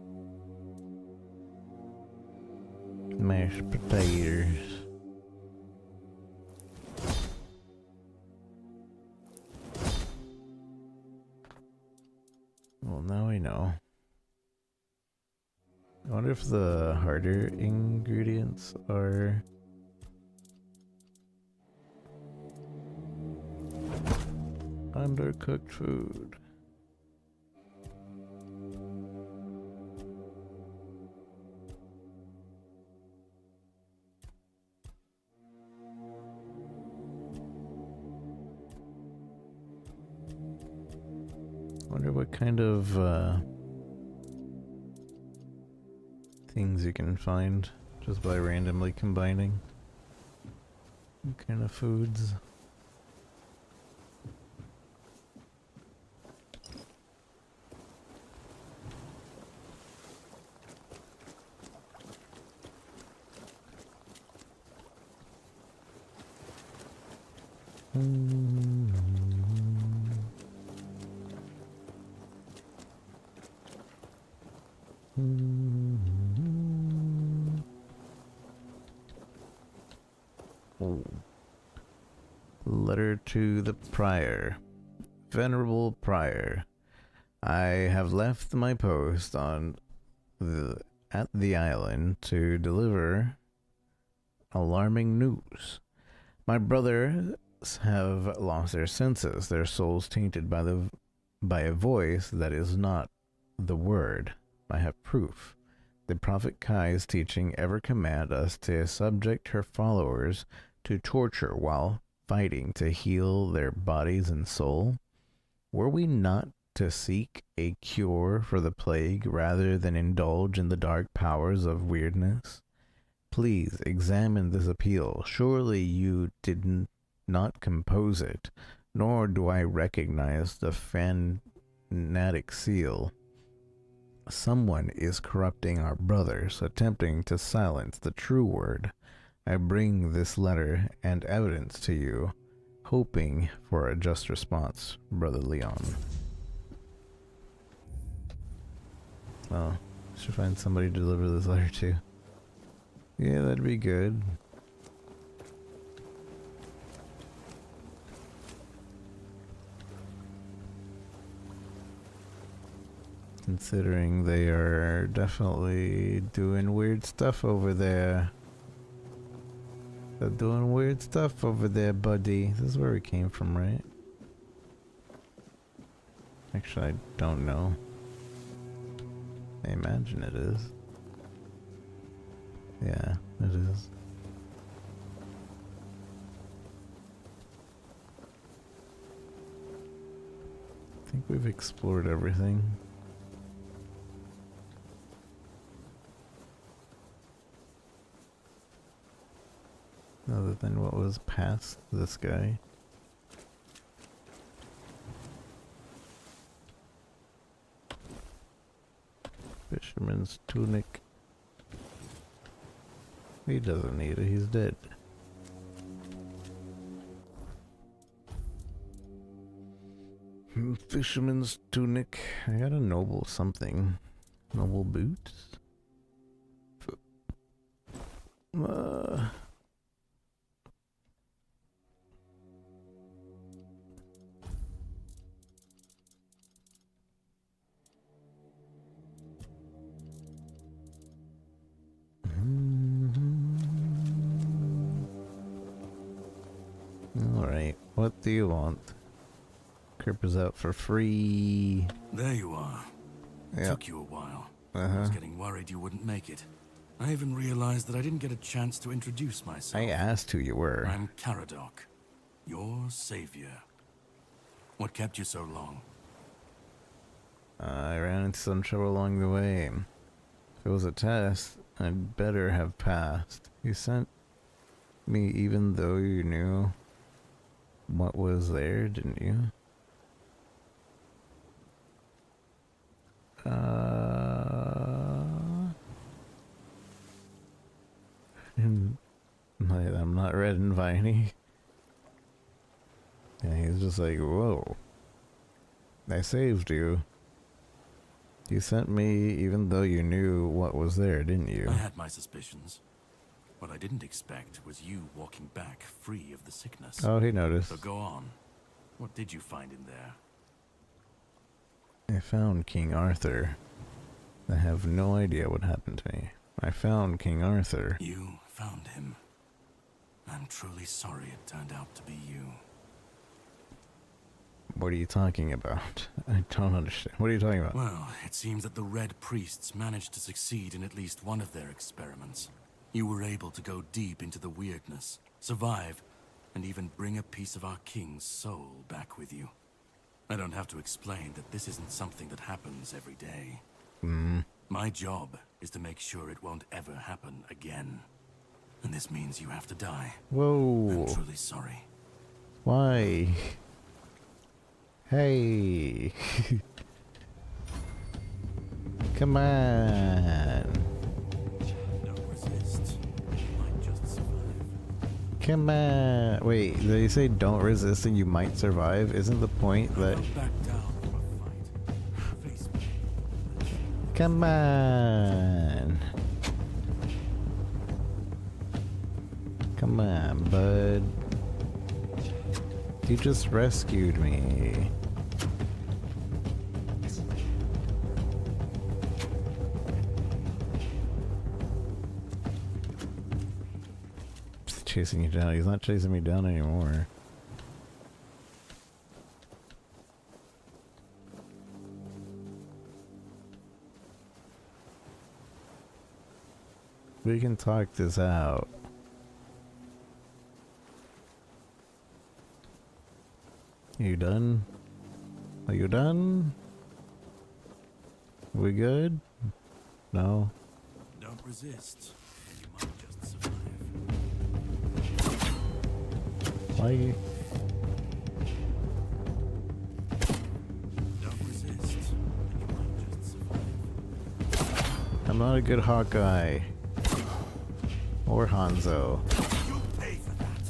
Mashed potatoes. Well, now I know. I wonder if the harder ingredients are undercooked food. Wonder what kind of things you can find just by randomly combining. What kind of foods? Letter to the Prior. Venerable Prior, I have left my post at the island to deliver alarming news. My brothers have lost their senses, their souls tainted by a voice that is not the word. I have proof. The Prophet Kai's teaching ever command us to subject her followers to torture while fighting to heal their bodies and soul. Were we not to seek a cure for the plague rather than indulge in the dark powers of weirdness? Please examine this appeal. Surely you did not compose it, nor do I recognize the fanatic seal. Someone is corrupting our brothers, attempting to silence the true word. I bring this letter and evidence to you, hoping for a just response, Brother Leon. Oh, should find somebody to deliver this letter to. Yeah, that'd be good. Considering they are definitely doing weird stuff over there. They're doing weird stuff over there, buddy. This is where we came from, right? Actually, I don't know. I imagine it is. Yeah, it is. I think we've explored everything. Other than what was past this guy. Fisherman's tunic. He doesn't need it, he's dead. Fisherman's tunic. I got a noble something. Noble boots? Alright, what do you want? Crip is out for free. There you are. Yep. Took you a while. I was getting worried you wouldn't make it. I even realized that I didn't get a chance to introduce myself. I asked who you were. I'm Caradoc, your savior. What kept you so long? I ran into some trouble along the way. If it was a test, I'd better have passed. You sent me even though you knew what was there, didn't you? I'm not red and viney. And he's just like, whoa. I saved you. You sent me even though you knew what was there, didn't you? I had my suspicions. What I didn't expect was you walking back free of the sickness. Oh, he noticed. So go on. What did you find in there? I found King Arthur. I have no idea what happened to me. I found King Arthur. You found him. I'm truly sorry it turned out to be you. What are you talking about? I don't understand. What are you talking about? Well, it seems that the Red Priests managed to succeed in at least one of their experiments. You were able to go deep into the weirdness, survive, and even bring a piece of our king's soul back with you. I don't have to explain that this isn't something that happens every day. My job is to make sure it won't ever happen again. And this means you have to die. Whoa. I'm truly sorry. Why? Hey. Come on. Don't resist. You might just survive. Come on. Wait, did you say don't resist and you might survive? Isn't the point that... Don't back down from a fight. Face me. Come on. Come on, bud. You just rescued me. He's chasing you down. He's not chasing me down anymore. We can talk this out. You done? Are you done? We good? No? Don't resist. You might just survive. Why you... Don't resist. You might just survive. I'm not a good Hawkeye. Or Hanzo. You'll pay for that.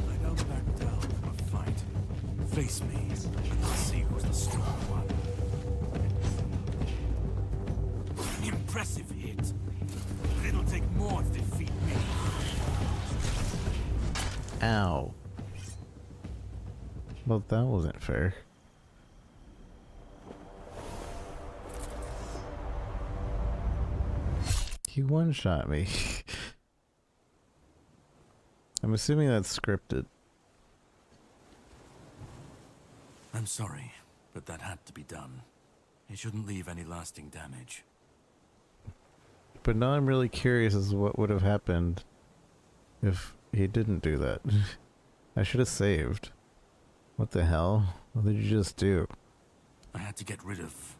I don't back down from a fight. Face me, and I'll see who's the strong one. An impressive hit, but it'll take more to defeat me. Ow. Well, that wasn't fair. He one-shot me. I'm assuming that's scripted. I'm sorry, but that had to be done. It shouldn't leave any lasting damage. But now I'm really curious as to what would have happened if he didn't do that. I should have saved. What the hell? What did you just do? I had to get rid of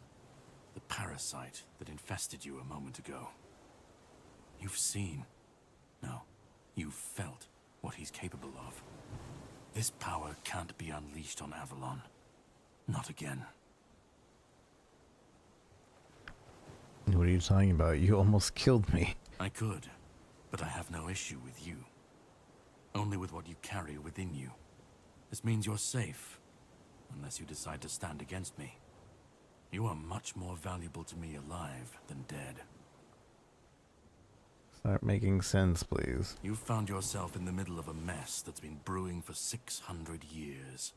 the parasite that infested you a moment ago. You've seen, no, you've felt what he's capable of. This power can't be unleashed on Avalon. Not again. What are you talking about? You almost killed me. I could, But I have no issue with you. Only with what you carry within you. This means you're safe, unless you decide to stand against me. You are much more valuable to me alive than dead. Start making sense, please. You've found yourself in the middle of a mess that's been brewing for 600 years.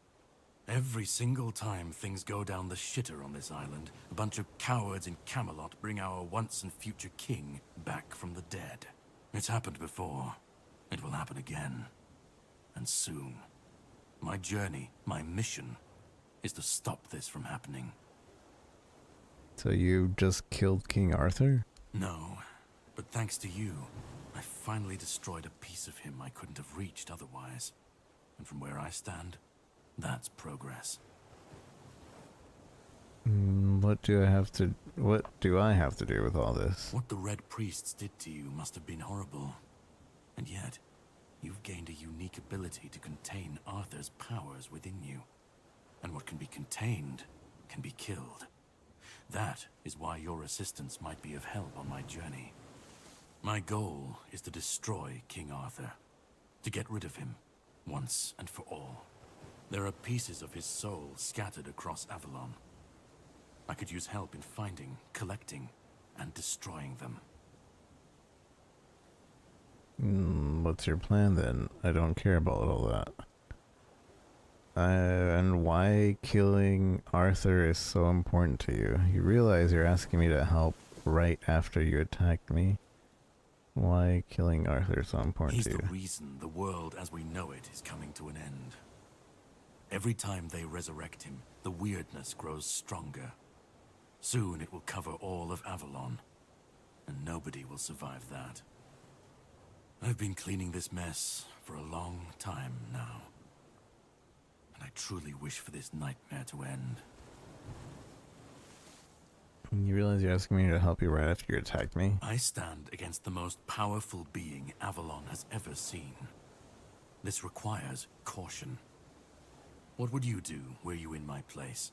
Every single time things go down the shitter on this island, a bunch of cowards in Camelot bring our once and future king back from the dead. It's happened before. It will happen again. And soon. My journey, my mission, is to stop this from happening. So you just killed King Arthur? No, but thanks to you, I finally destroyed a piece of him I couldn't have reached otherwise. And from where I stand, that's progress. What do I have to do with all this? What the Red Priests did to you must have been horrible. And yet, you've gained a unique ability to contain Arthur's powers within you. And what can be contained can be killed. That is why your assistance might be of help on my journey. My goal is to destroy King Arthur. To get rid of him, once and for all. There are pieces of his soul scattered across Avalon. I could use help in finding, collecting, and destroying them. What's your plan then? I don't care about all that. And why killing Arthur is so important to you? You realize you're asking me to help right after you attacked me? Why killing Arthur is so important to you? He's the reason the world as we know it is coming to an end. Every time they resurrect him, the weirdness grows stronger. Soon it will cover all of Avalon, and nobody will survive that. I've been cleaning this mess for a long time now, and I truly wish for this nightmare to end. You realize you're asking me to help you right after you attacked me? I stand against the most powerful being Avalon has ever seen. This requires caution. What would you do were you in my place?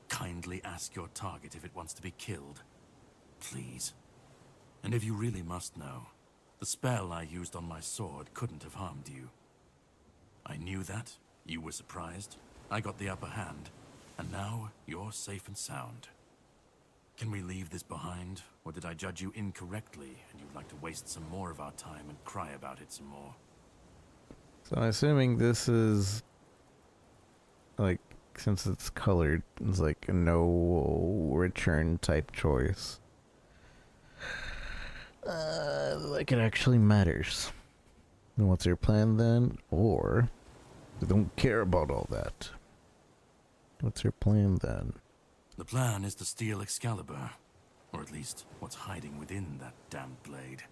Kindly ask your target if it wants to be killed. Please. And if you really must know, the spell I used on my sword couldn't have harmed you. I knew that, you were surprised, I got the upper hand, and now you're safe and sound. Can we leave this behind, or did I judge you incorrectly and you'd like to waste some more of our time and cry about it some more? So I'm assuming this is, like, since it's colored, it's like a no return type choice. Like it actually matters. And what's your plan then? Or, I don't care about all that. What's your plan then? The plan is to steal Excalibur, or at least what's hiding within that damned blade.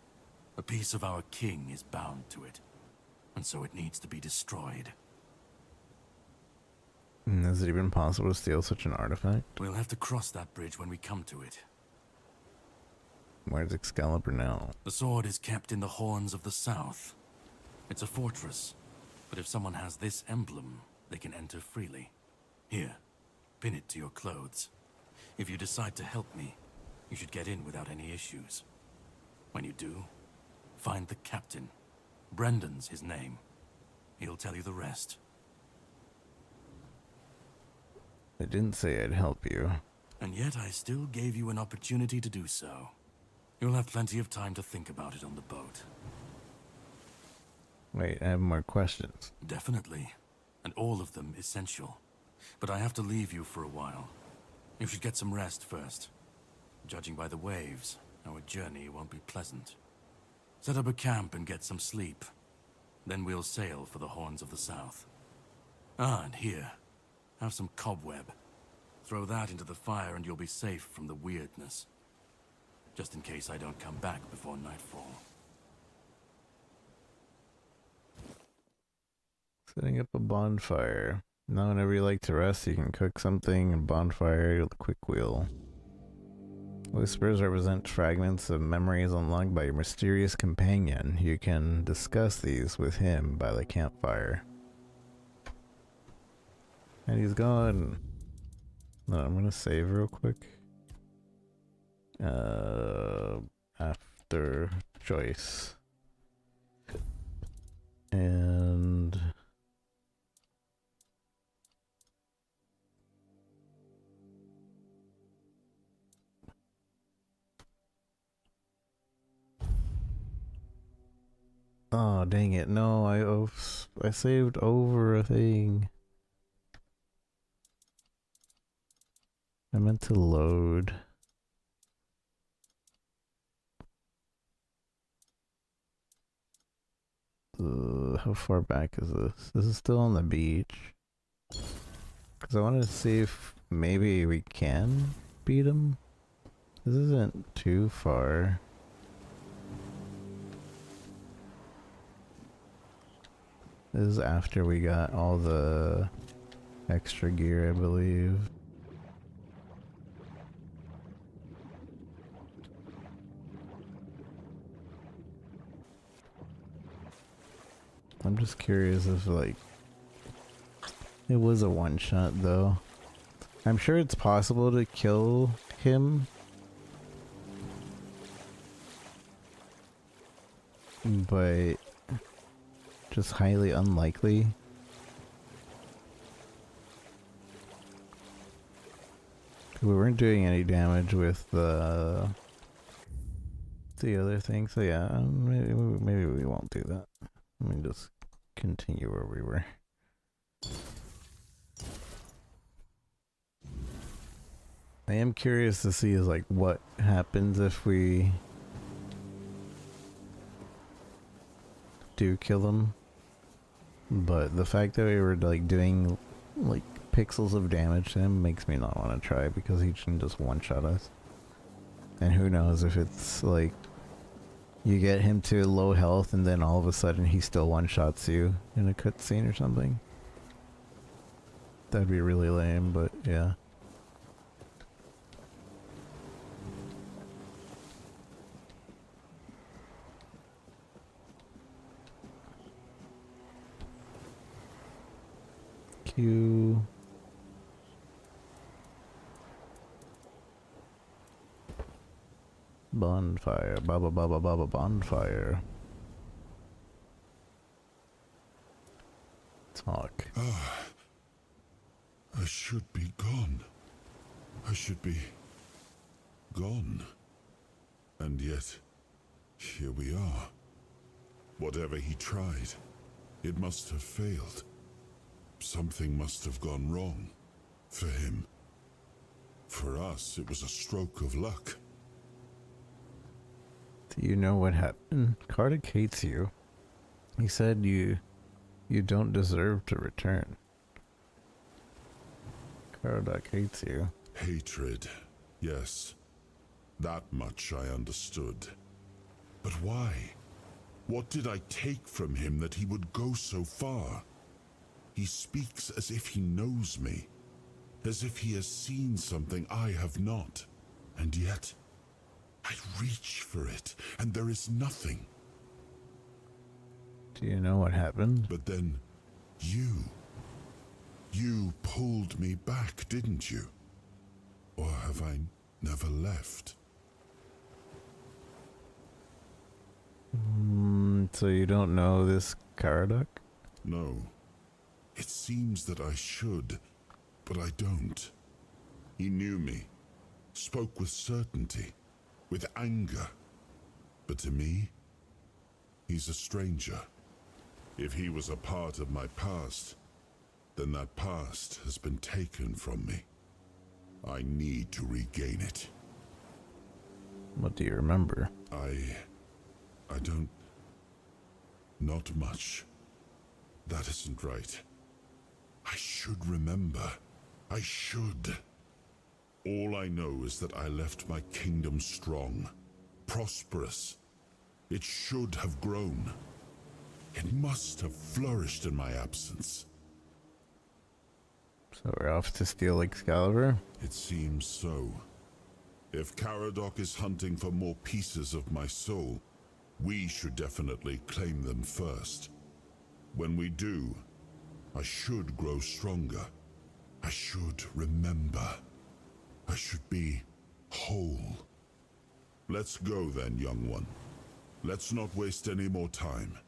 A piece of our king is bound to it, and so it needs to be destroyed. Is it even possible to steal such an artifact? We'll have to cross that bridge when we come to it. Where's Excalibur now? The sword is kept in the Horns of the South. It's a fortress, but if someone has this emblem, they can enter freely. Here, pin it to your clothes. If you decide to help me, you should get in without any issues. When you do, find the captain. Brendan's his name. He'll tell you the rest. I didn't say I'd help you. And yet I still gave you an opportunity to do so. You'll have plenty of time to think about it on the boat. Wait, I have more questions. Definitely. And all of them essential. But I have to leave you for a while. You should get some rest first. Judging by the waves, our journey won't be pleasant. Set up a camp and get some sleep. Then we'll sail for the Horns of the South. Ah, and here. Have some cobweb. Throw that into the fire and you'll be safe from the weirdness. Just in case I don't come back before nightfall. Setting up a bonfire. Now whenever you like to rest, you can cook something and bonfire with a quick wheel. Whispers represent fragments of memories unlocked by your mysterious companion. You can discuss these with him by the campfire. And he's gone. No, I'm gonna save real quick. After choice. Oh, dang it. No, I saved over a thing. I meant to load. How far back is this? This is still on the beach. Because I wanted to see if maybe we can beat him. This isn't too far. This is after we got all the extra gear, I believe. I'm just curious if, like, it was a one-shot, though. I'm sure it's possible to kill him. But just highly unlikely. We weren't doing any damage with the other thing, so yeah, maybe we won't do that. Let me just continue where we were. I am curious to see like what happens if we do kill him. But the fact that we were like doing like pixels of damage to him makes me not want to try, because he can just one-shot us. And who knows if it's like you get him to low health and then all of a sudden he still one-shots you in a cutscene or something. That'd be really lame, but yeah. Q. Bonfire, baba baba baba bonfire. Talk. I should be gone. I should be gone. And yet, here we are. Whatever he tried, it must have failed. Something must have gone wrong. For him. For us, it was a stroke of luck. Do you know what happened? Kardik hates you. He said you don't deserve to return. Kardik hates you. Hatred, yes. That much I understood. But why? What did I take from him that he would go so far? He speaks as if he knows me, as if he has seen something I have not. And yet, I reach for it, and there is nothing. Do you know what happened? But then, you pulled me back, didn't you? Or have I never left? So you don't know this Kardik? No. It seems that I should, but I don't. He knew me, spoke with certainty, with anger. But to me, he's a stranger. If he was a part of my past, then that past has been taken from me. I need to regain it. What do you remember? I don't... Not much. That isn't right. I should remember. I should. All I know is that I left my kingdom strong, prosperous. It should have grown. It must have flourished in my absence. So we're off to steal Excalibur? It seems so. If Caradoc is hunting for more pieces of my soul, we should definitely claim them first. When we do, I should grow stronger. I should remember. I should be whole. Let's go then, young one. Let's not waste any more time.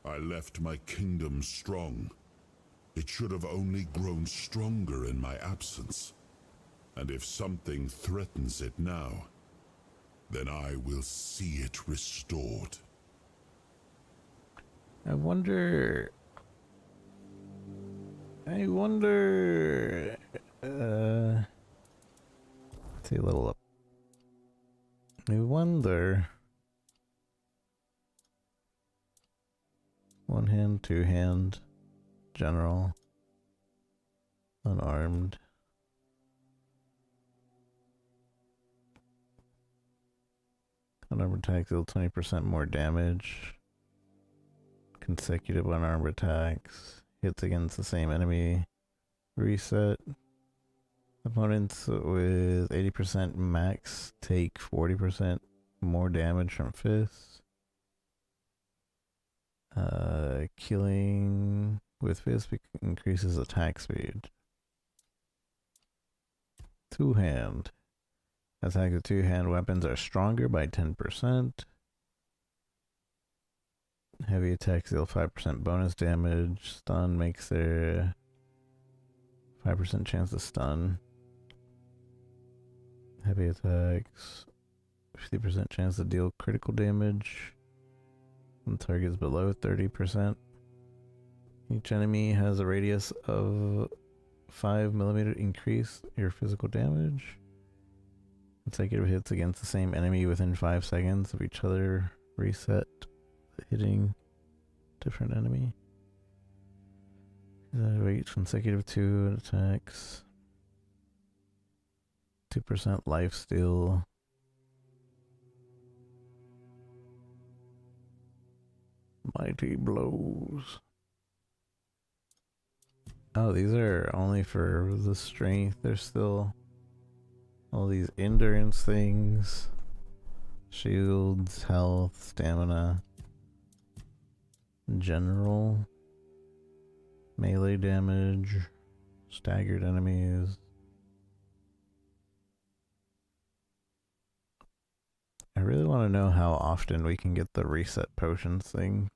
I left my kingdom strong. It should have only grown stronger in my absence. And if something threatens it now, then I will see it restored. I wonder. Let's see a little up. I wonder. One hand, two hand, general, unarmed. Unarmed attacks deal 20% more damage. Consecutive unarmed attacks. Hits against the same enemy. Reset. Opponents with 80% max take 40% more damage from fists. Killing with fists increases attack speed. Two-hand. Attacks with two-hand weapons are stronger by 10%. Heavy attacks deal 5% bonus damage. Stun makes their 5% chance to stun. Heavy attacks, 50% chance to deal critical damage when targets below 30%. Each enemy has a radius of 5mm increase your physical damage. Consecutive hits against the same enemy within 5 seconds of each other reset, hitting different enemy. Each consecutive 2 attacks. 2% life steal. Mighty blows. Oh, these are only for the strength. There's still all these endurance things. Shields, health, stamina. General. Melee damage. Staggered enemies. I really want to know how often we can get the reset potions thing.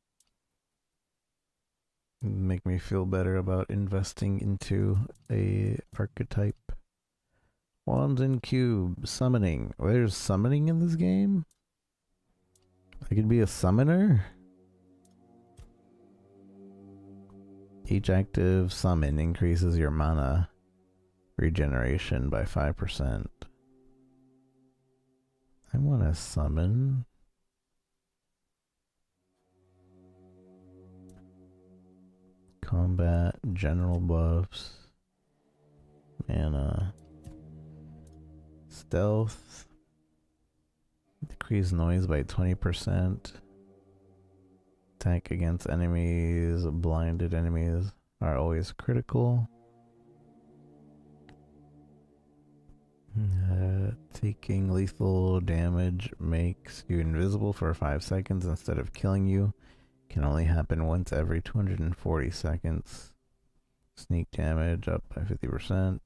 Make me feel better about investing into a archetype. Wands and cubes. Summoning. There's summoning in this game? I could be a summoner? Each active summon increases your mana regeneration by 5%. I want to summon. Combat, general buffs, mana, stealth, decrease noise by 20%. Attack against enemies, blinded enemies are always critical. Taking lethal damage makes you invisible for 5 seconds instead of killing you. Can only happen once every 240 seconds. Sneak damage up by 50%.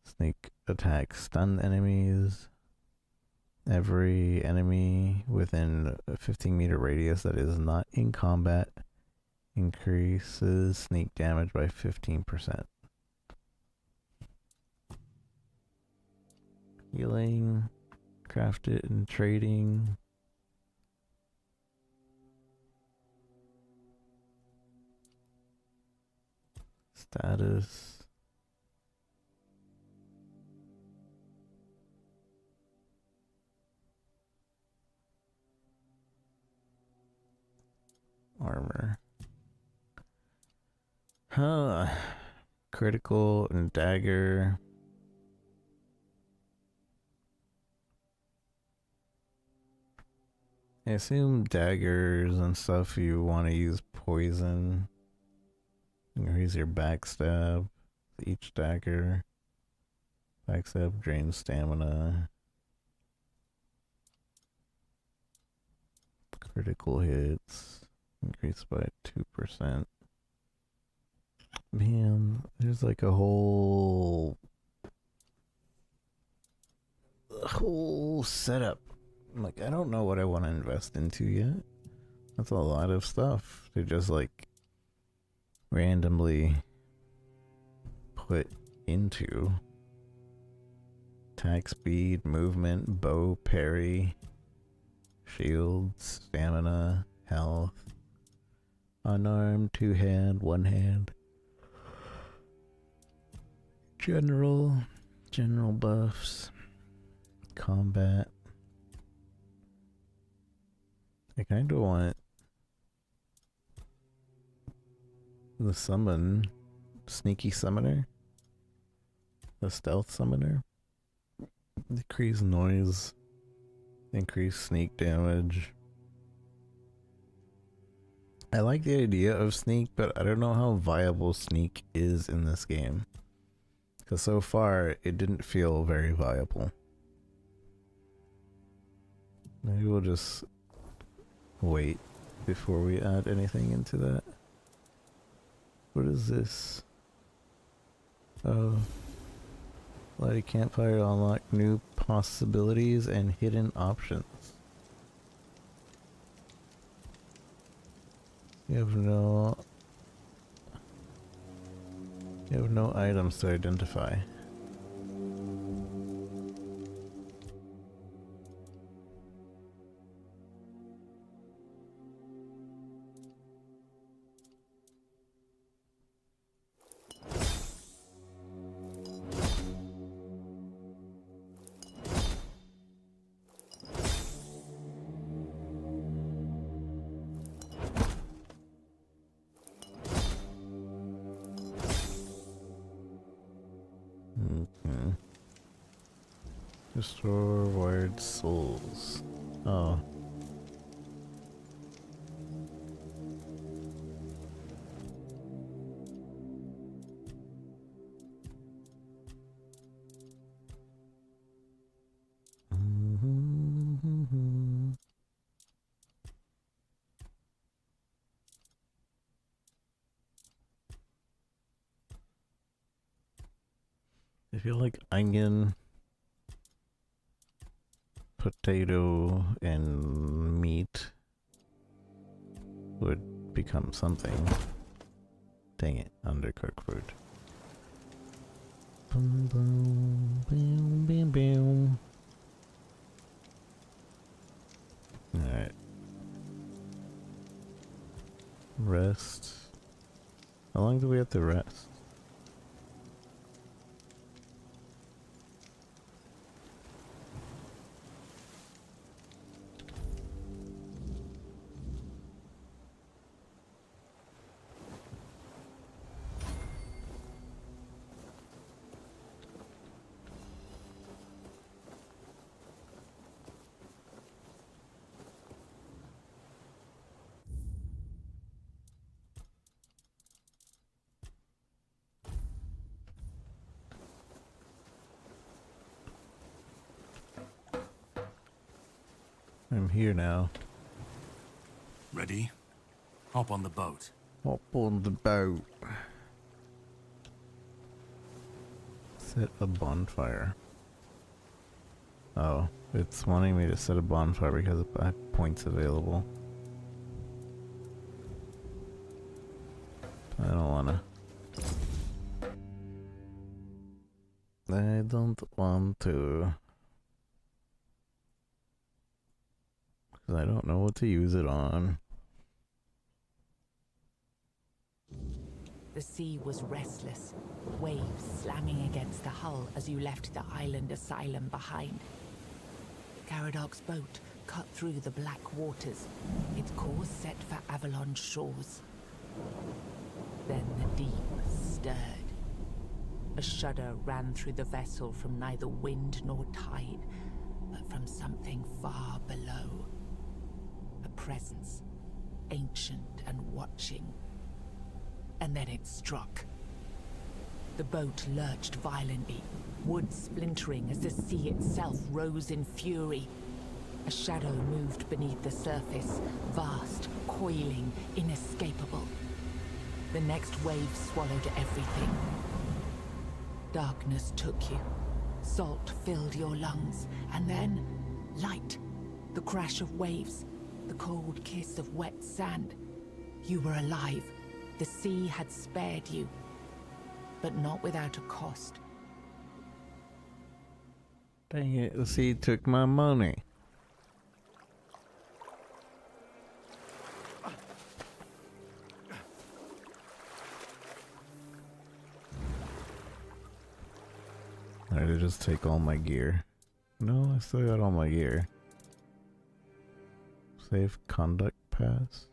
Sneak attack stun enemies. Every enemy within a 15-meter radius that is not in combat increases sneak damage by 15%. Healing, craft it and trading. Status. Armor. Critical and dagger. I assume daggers and stuff you want to use poison. Increase your backstab. Each dagger. Backstab drains stamina. Critical hits. Increased by 2%. Man, there's like a whole setup. Like, I don't know what I want to invest into yet. That's a lot of stuff to just like randomly put into. Attack speed, movement, bow, parry, shields, stamina, health, Unarmed, two hand, one hand. General buffs. Combat. I kind of want the summon. Sneaky summoner. The stealth summoner. Decrease noise. Increase sneak damage. I like the idea of sneak, but I don't know how viable sneak is in this game. Because so far, it didn't feel very viable. Maybe we'll just wait before we add anything into that. What is this? Oh. Light a campfire to unlock new possibilities and hidden options. You have no items to identify. Restore wired souls. Oh. I feel like onion, potato, and meat would become something. Dang it, undercooked food. Boom, boom, boom, boom, boom. Alright. Rest. How long do we have to rest? I'm here now. Ready? Hop on the boat. Hop on the boat. Set a bonfire. Oh, it's wanting me to set a bonfire because I have points available. I don't wanna. I don't want to. I don't know what to use it on. The sea was restless, waves slamming against the hull as you left the island asylum behind. Caradoc's boat cut through the black waters, its course set for Avalon's shores. Then the deep stirred. A shudder ran through the vessel from neither wind nor tide, but from something far below. A presence, ancient and watching. And then it struck. The boat lurched violently, wood splintering as the sea itself rose in fury. A shadow moved beneath the surface, vast, coiling, inescapable. The next wave swallowed everything. Darkness took you. Salt filled your lungs, and then light. The crash of waves, the cold kiss of wet sand. You were alive. The sea had spared you, but not without a cost. Dang it, the sea took my money. Or did I just take all my gear? No, I still got all my gear. Save conduct pass.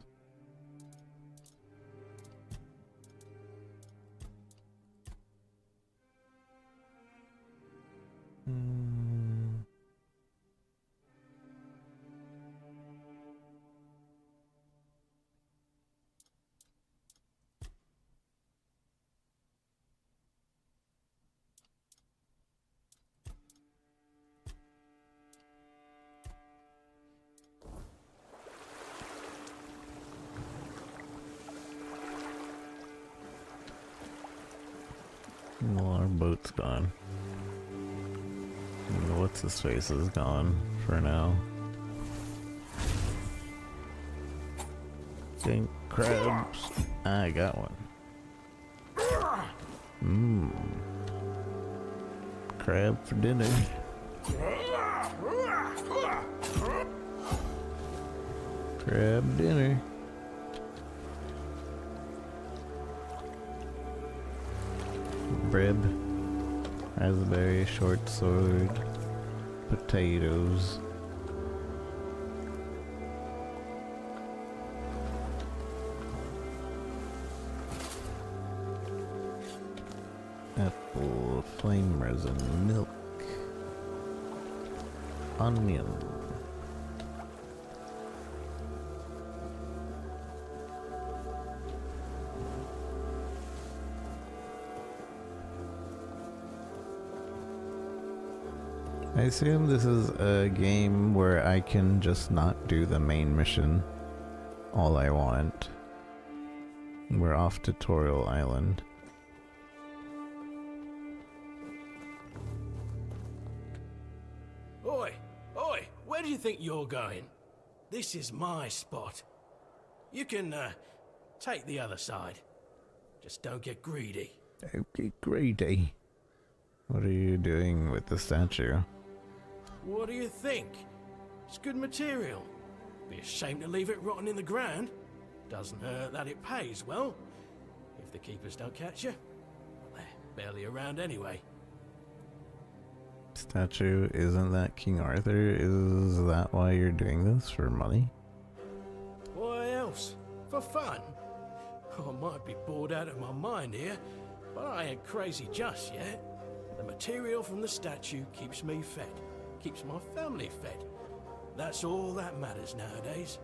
Well, our boat's gone. What's his face is gone for now. Dang crabs. I got one. Crab for dinner. Crab dinner. Bread, raspberry, short sword, potatoes. Apple, flame resin, milk, onion. I assume this is a game where I can just not do the main mission all I want. We're off Tutorial Island. Oi! Oi! Where do you think you're going? This is my spot. You can, take the other side. Just don't get greedy. Don't get greedy. What are you doing with the statue? What do you think? It's good material. Be a shame to leave it rotting in the ground. Doesn't hurt that it pays well. If the keepers don't catch you, they're barely around anyway. Statue, isn't that King Arthur? Is that why you're doing this? For money? Why else? For fun? I might be bored out of my mind here, but I ain't crazy just yet. The material from the statue keeps me fed. Keeps my family fed. That's all that matters nowadays.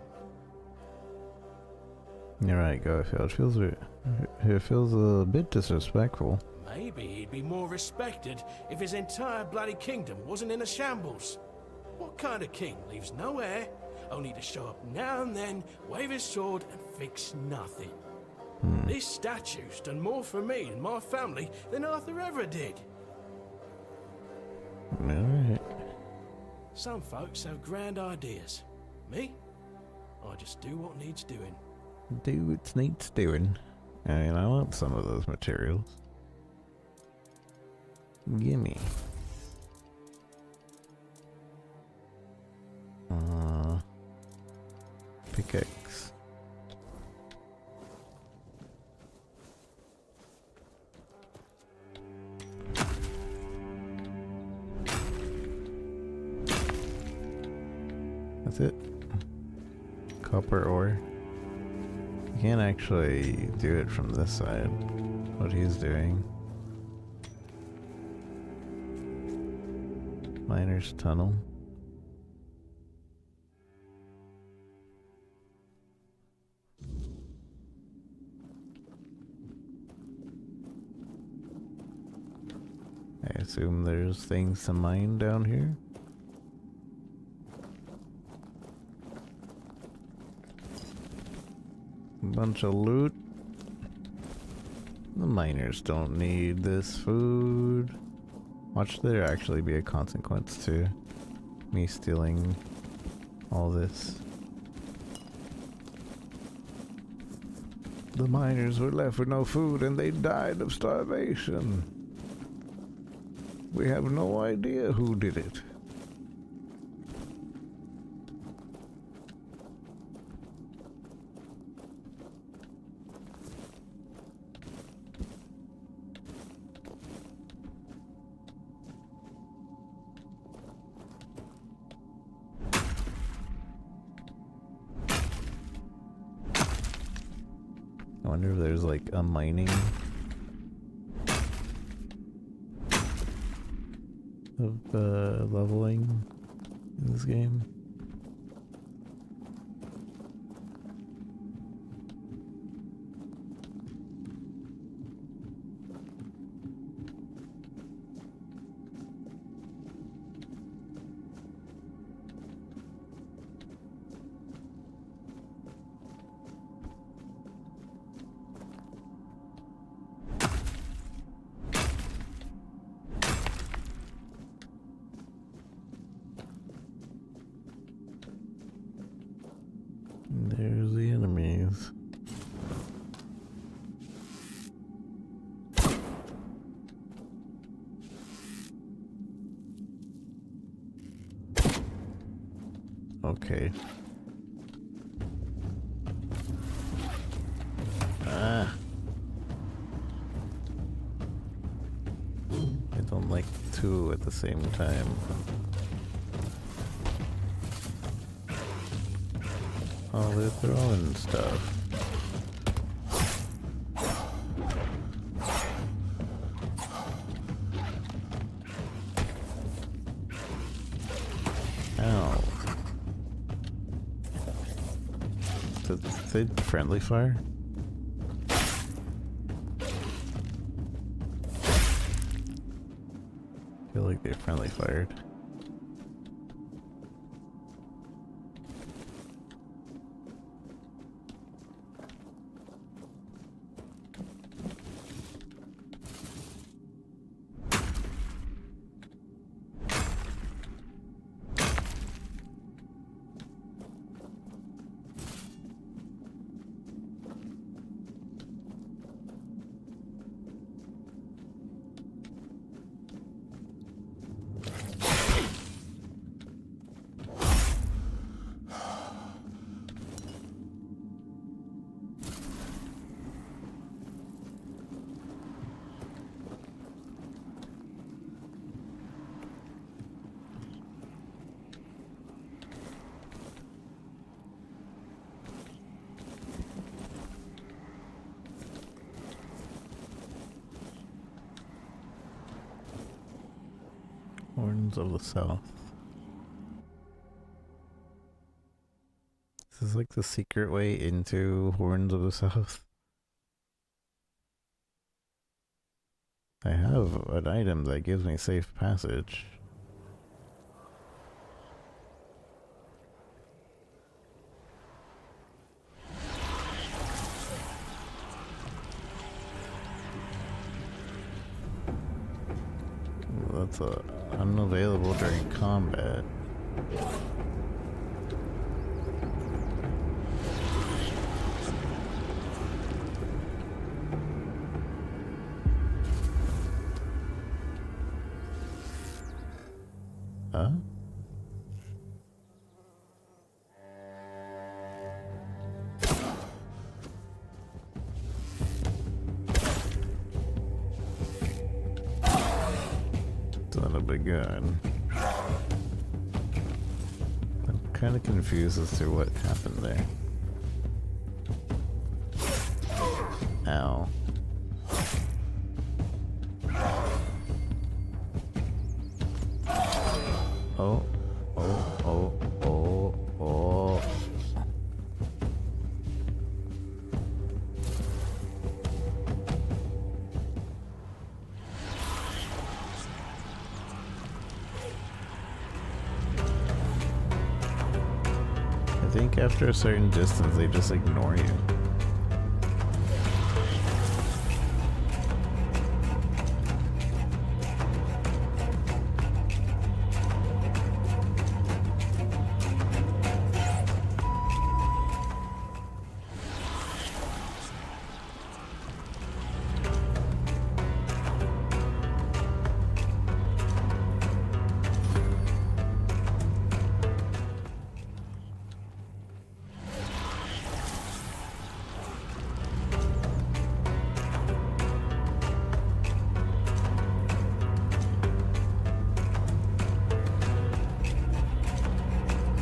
You're right, Garfield. It feels a bit disrespectful. Maybe he'd be more respected if his entire bloody kingdom wasn't in a shambles. What kind of king leaves no heir, only to show up now and then, wave his sword and fix nothing? This statue's done more for me and my family than Arthur ever did. Alright. Some folks have grand ideas. Me? I just do what needs doing. Do what needs doing. I mean, I want some of those materials. Gimme. Pickaxe. That's it. Copper ore. You can't actually do it from this side. What he's doing. Miner's tunnel. I assume there's things to mine down here. Bunch of loot. The miners don't need this food. Watch there actually be a consequence to me stealing all this. The miners were left with no food and they died of starvation. We have no idea who did it. wonder if there's like a mining of leveling in this game. There's the enemies. Okay. Ah. I don't like two at the same time. Oh, they're throwing stuff. Ow. Did they friendly fire? I feel like they friendly fired. Horns of the South. This is like the secret way into Horns of the South. I have an item that gives me safe passage. That's unavailable during combat. Huh? Son of a gun. I'm kind of confused as to what happened there. Ow. Oh, oh, oh, oh, oh. I think after a certain distance, they just ignore you.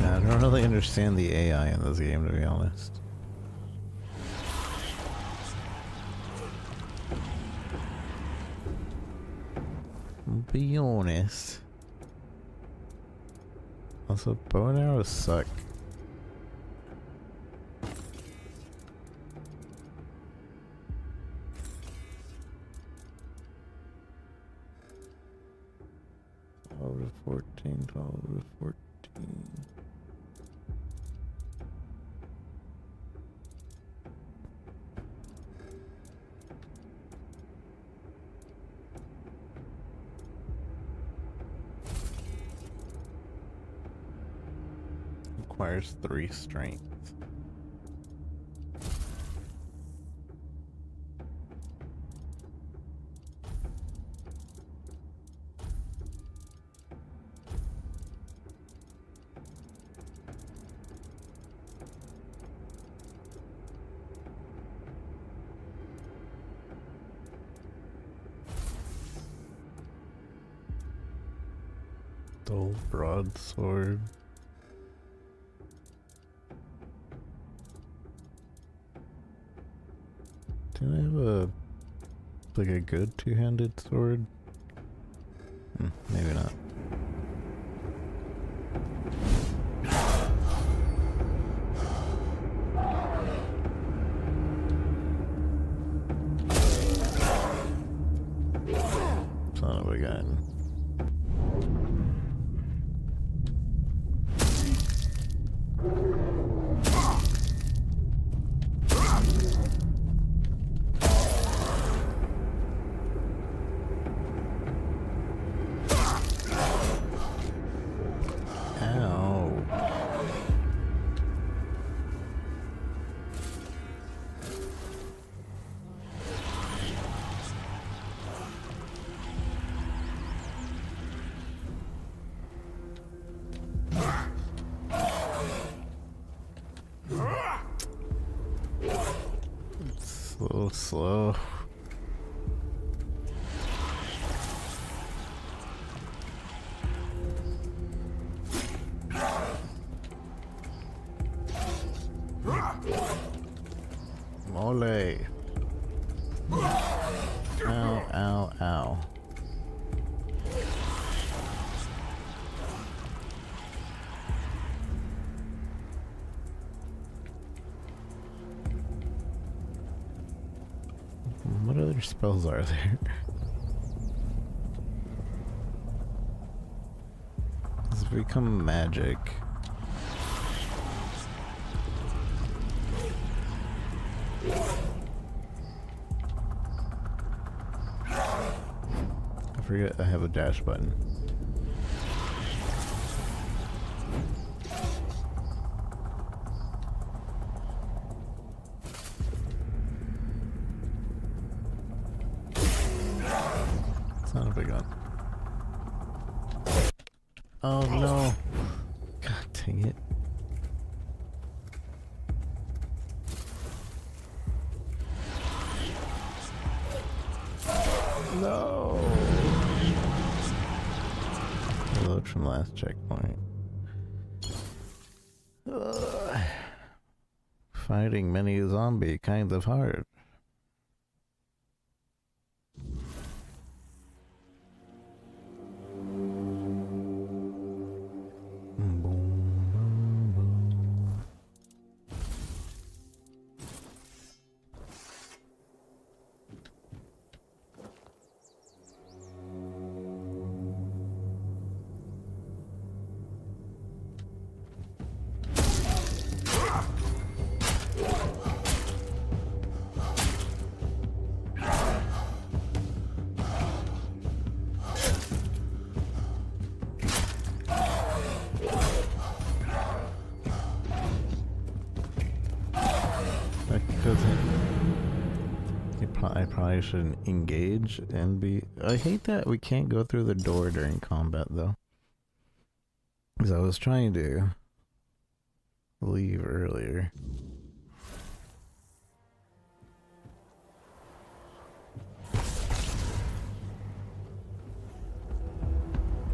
I don't really understand the AI in this game, to be honest. be honest. Also, bow and arrows suck. Over 14, 12 to 14. Requires 3 strength. Dull broadsword. Do I have a good two-handed sword? Maybe not. Son of a gun. A little slow. Mole. Ow, ow, ow. What other spells are there? It's become magic. I forget I have a dash button. It's not a big one. Oh no. God dang it. No. Reload from last checkpoint. Ugh. Fighting many zombie kinds of hard. I probably shouldn't engage and be... I hate that we can't go through the door during combat though. Because I was trying to leave earlier.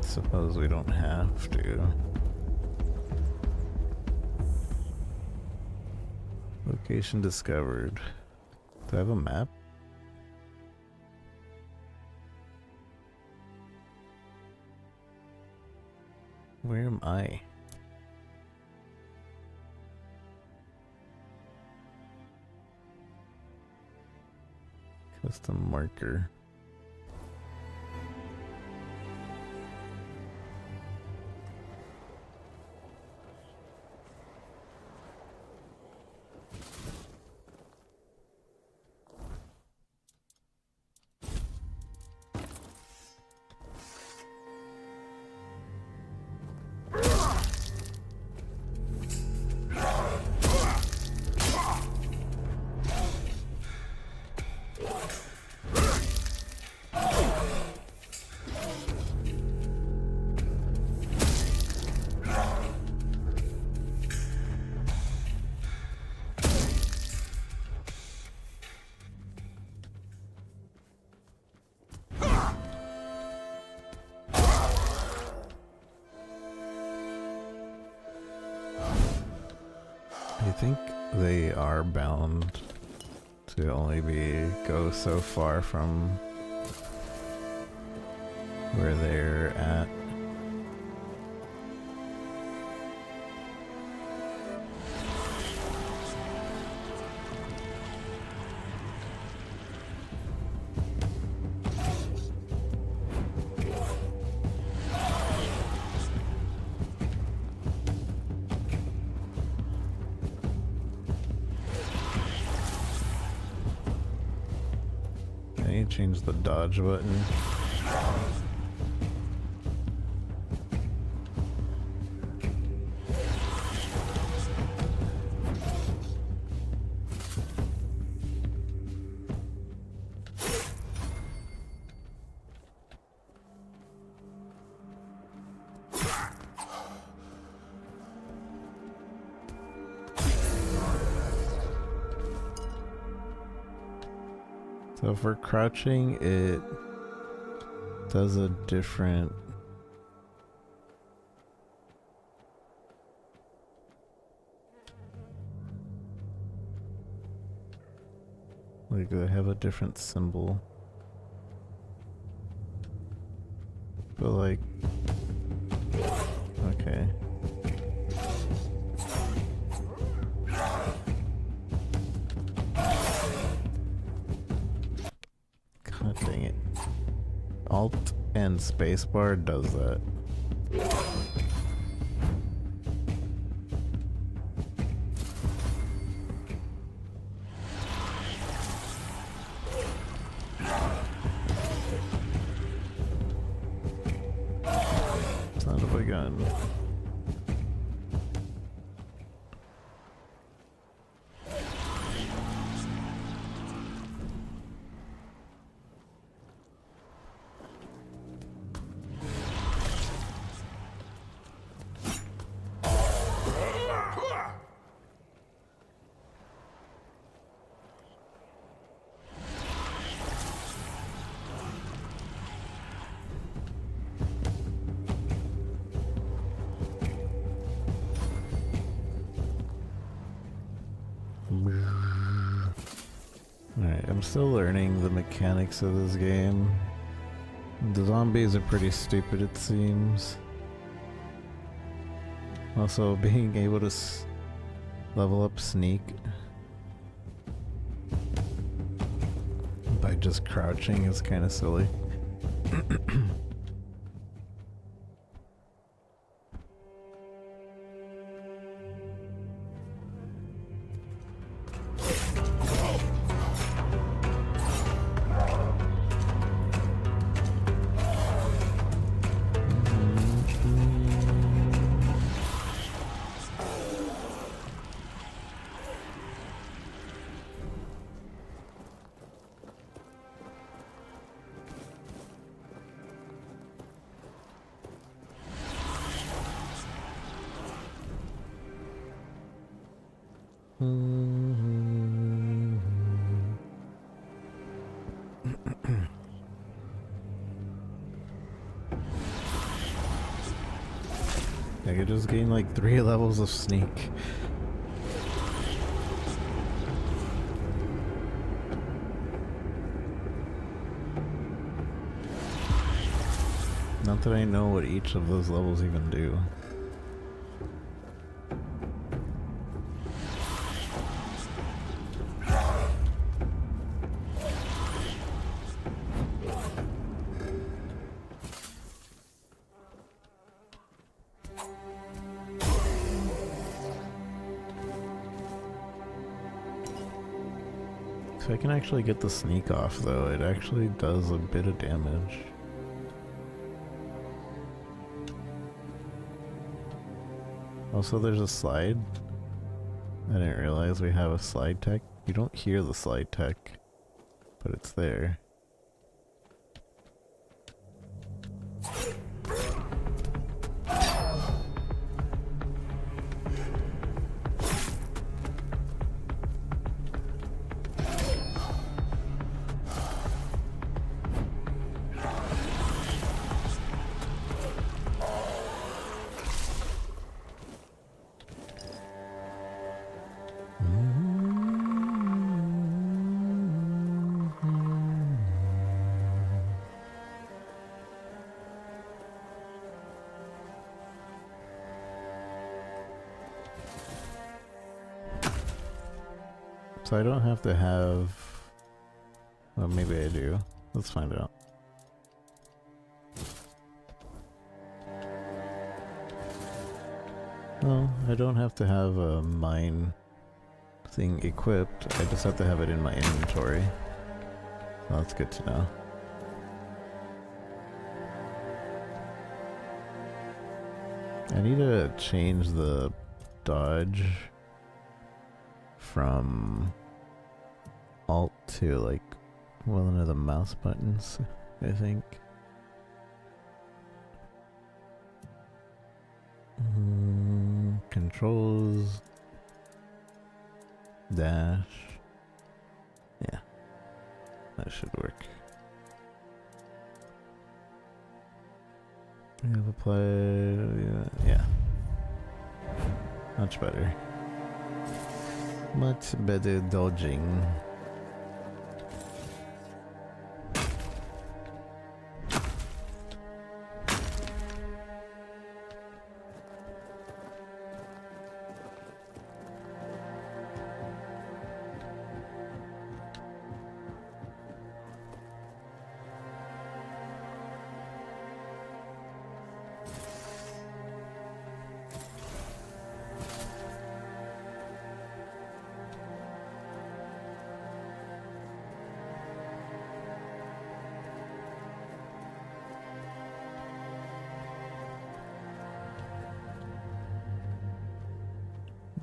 Suppose we don't have to. Location discovered. Do I have a map? Where am I? Custom marker. I think they are bound to only go so far from where they're at. I need to change the dodge button. So for crouching, it does a different... Like, they have a different symbol. But like... Okay. God dang it. Alt and spacebar does that. Son of a gun. Alright, I'm still learning the mechanics of this game. The zombies are pretty stupid, it seems. Also, being able to level up sneak by just crouching is kind of silly. I could just gain like 3 levels of sneak. Not that I know what each of those levels even do. So I can actually get the sneak off though, it actually does a bit of damage. Also there's a slide. I didn't realize we have a slide tech. You don't hear the slide tech, but it's there. So I don't have to have... Well, maybe I do. Let's find out. Well, I don't have to have a mine thing equipped. I just have to have it in my inventory. Well, that's good to know. I need to change the dodge from Alt to like one of the mouse buttons, I think. Controls, dash, yeah, that should work. We have applied, yeah, much better. Much better dodging.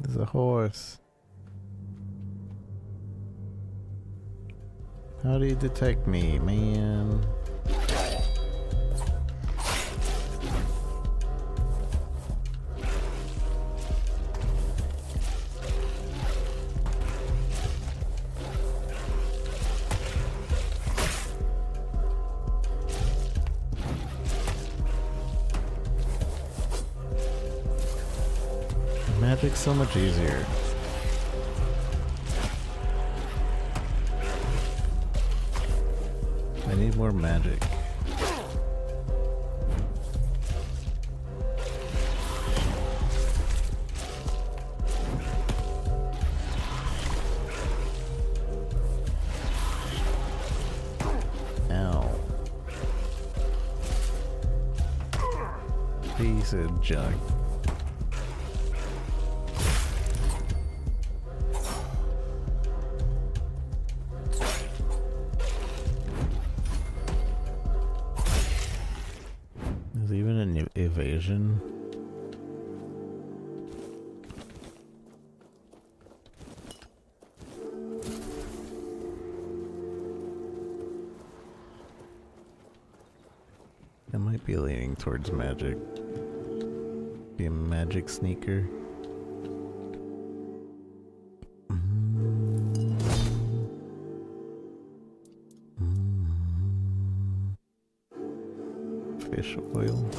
There's a horse. How do you detect me, man? Magic's so much easier. I need more magic. Ow. Piece of junk. Even an evasion. I might be leaning towards magic. Be a magic sneaker. Fish oil.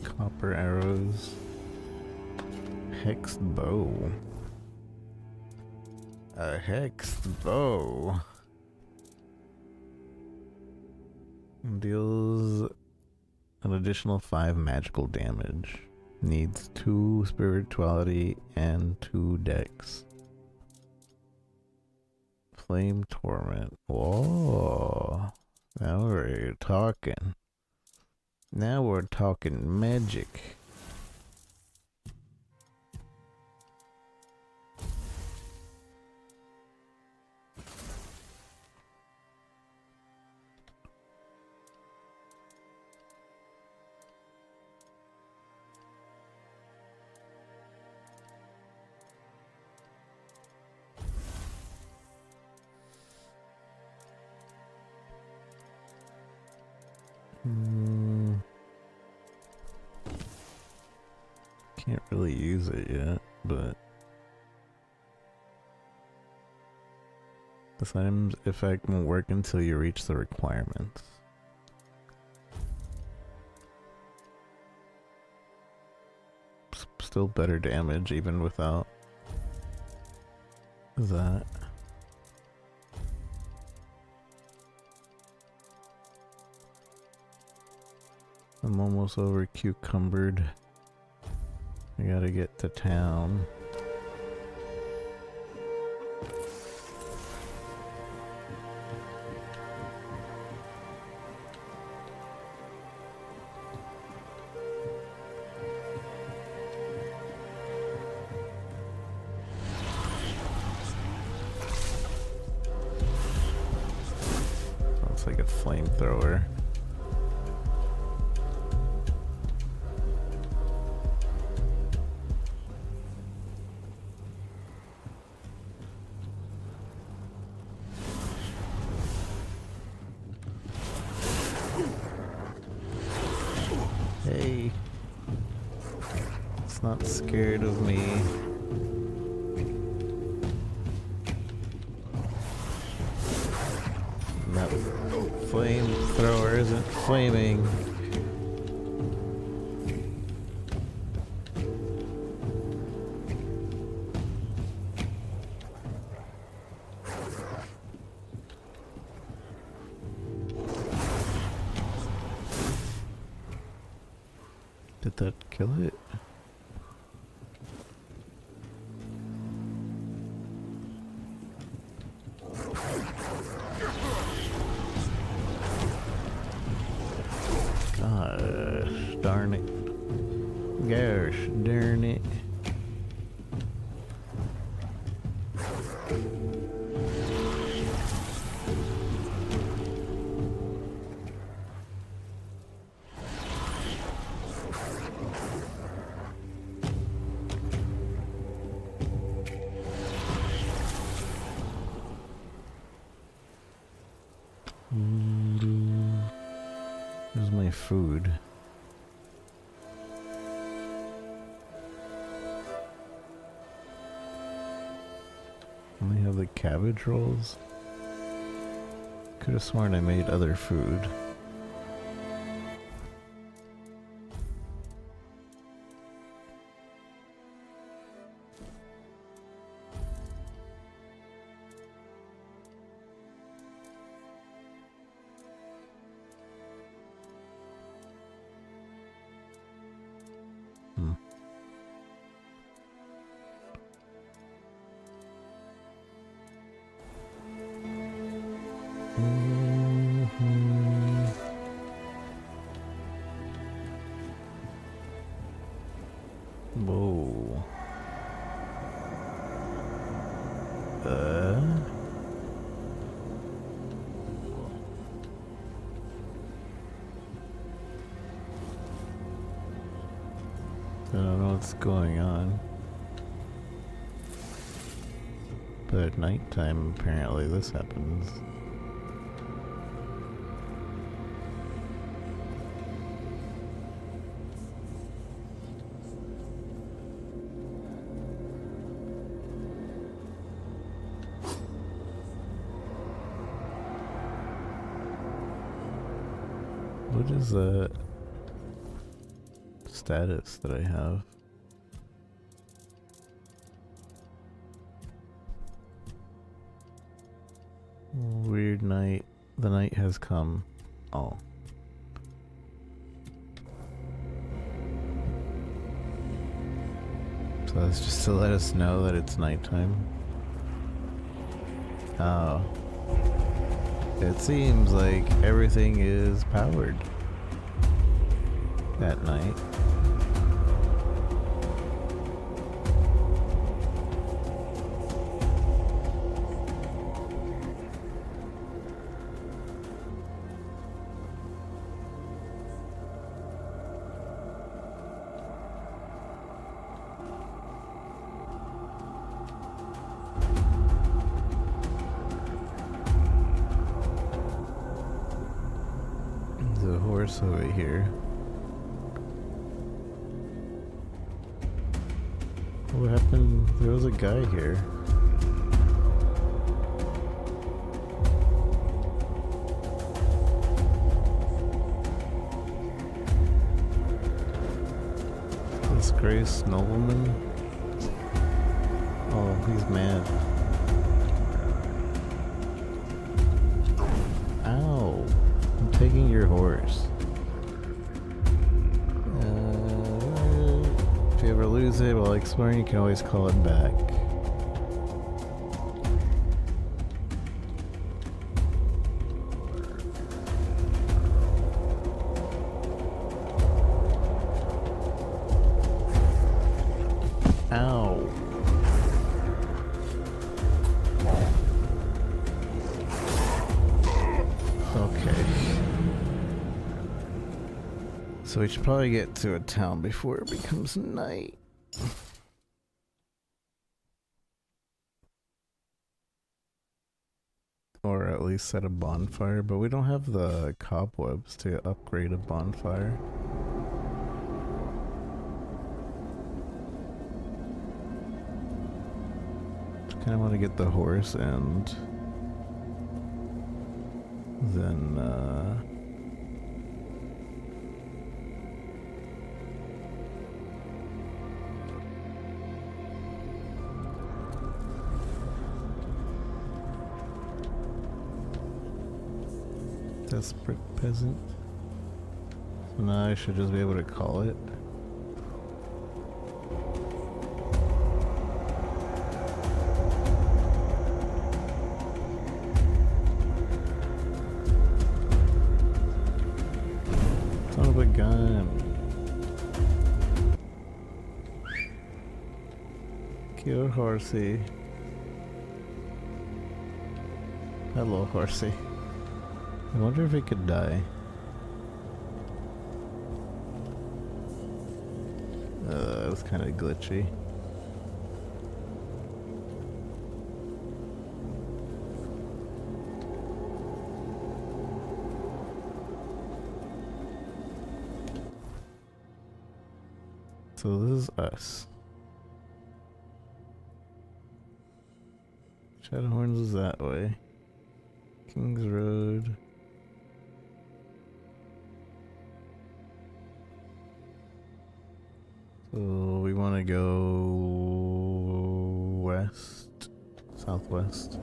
Copper arrows. Hexed bow. A hexed bow. Deals an additional 5 magical damage. Needs 2 spirituality and 2 dex. Flame torment. Whoa. Now we're talking. Now we're talking magic. Can't really use it yet, but this item's effect won't work until you reach the requirements. Still better damage even without that. I'm almost over cucumbered. I gotta get to town. Looks like a flamethrower. Hey, it's not scared of me. That flamethrower isn't flaming. Did that kill it? Gosh darn it. Gosh darn it. Where's my food? Only have the cabbage rolls? Could have sworn I made other food. Whoa. I don't know what's going on. But at nighttime, apparently this happens. What is that? status that I have. Weird night. The night has come. Oh. So that's just to let us know that it's nighttime. Oh. It seems like everything is powered at night. There's a horse over here. What happened? There was a guy here. Disgraced nobleman? Oh, he's mad. Ow! I'm taking your horse. If you ever lose it while exploring, you can always call it back. Ow. Okay. So we should probably get to a town before it becomes night. Or at least set a bonfire, but we don't have the cobwebs to upgrade a bonfire. Kind of want to get the horse and then desperate peasant. So now I should just be able to call it. Son of a gun. Kill horsey. Hello, horsey. I wonder if it could die. That was kind of glitchy. So this is us. Shadowhorns is that way. King's Road. So we want to go west, southwest.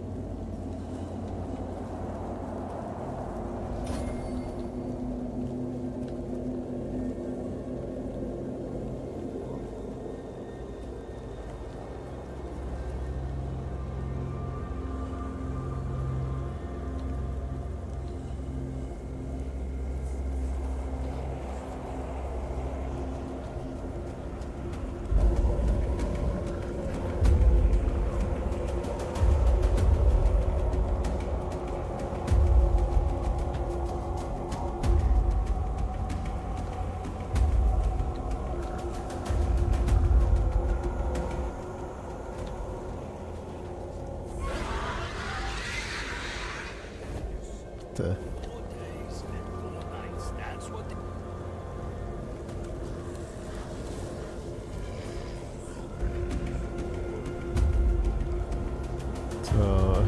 So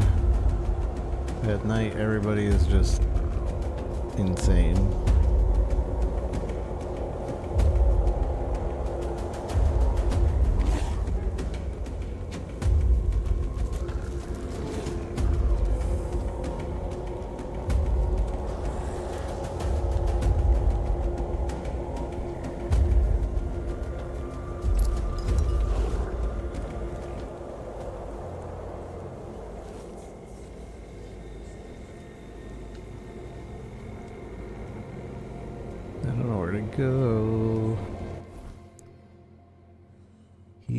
at night everybody is just insane.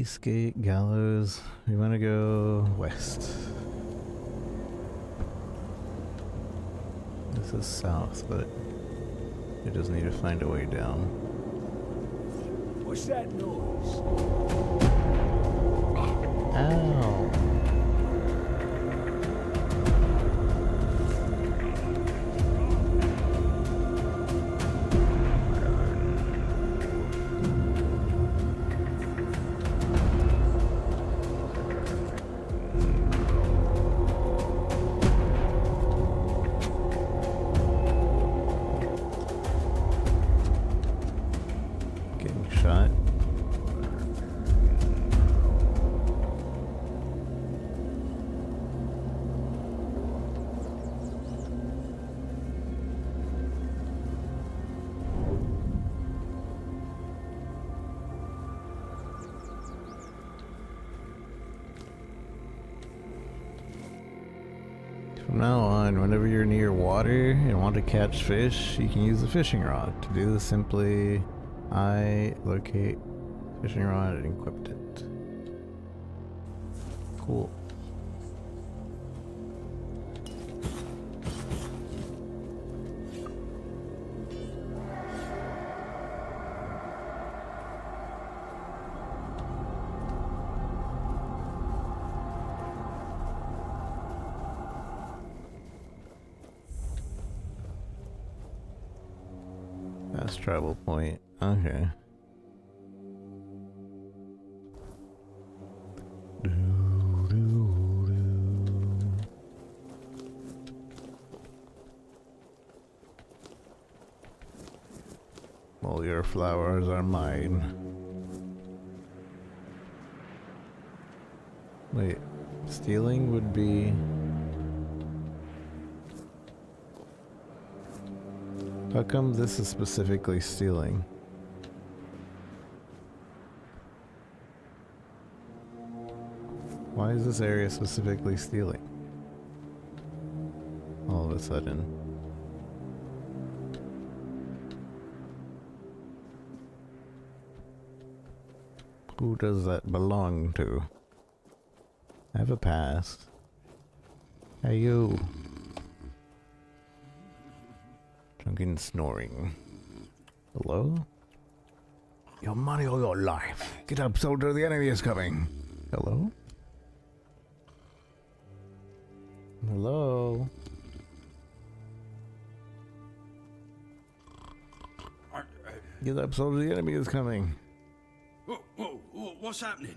Eastgate, Gallows. We want to go west. This is south, but we just need to find a way down. What's that noise? Ow! Getting shot. From now on, whenever you're near water and want to catch fish, you can use a fishing rod. To do this, simply I locate fishing rod and equipped it. Cool. Fast travel point. Okay. All your flowers are mine. Wait, stealing would be... How come this is specifically stealing? Why is this area specifically stealing? All of a sudden. Who does that belong to? I have a pass. Hey you. Drunken snoring. Hello? Your money or your life. Get up, soldier, the enemy is coming. Hello? Hello? Get up, soldier, the enemy is coming. Whoa, what's happening?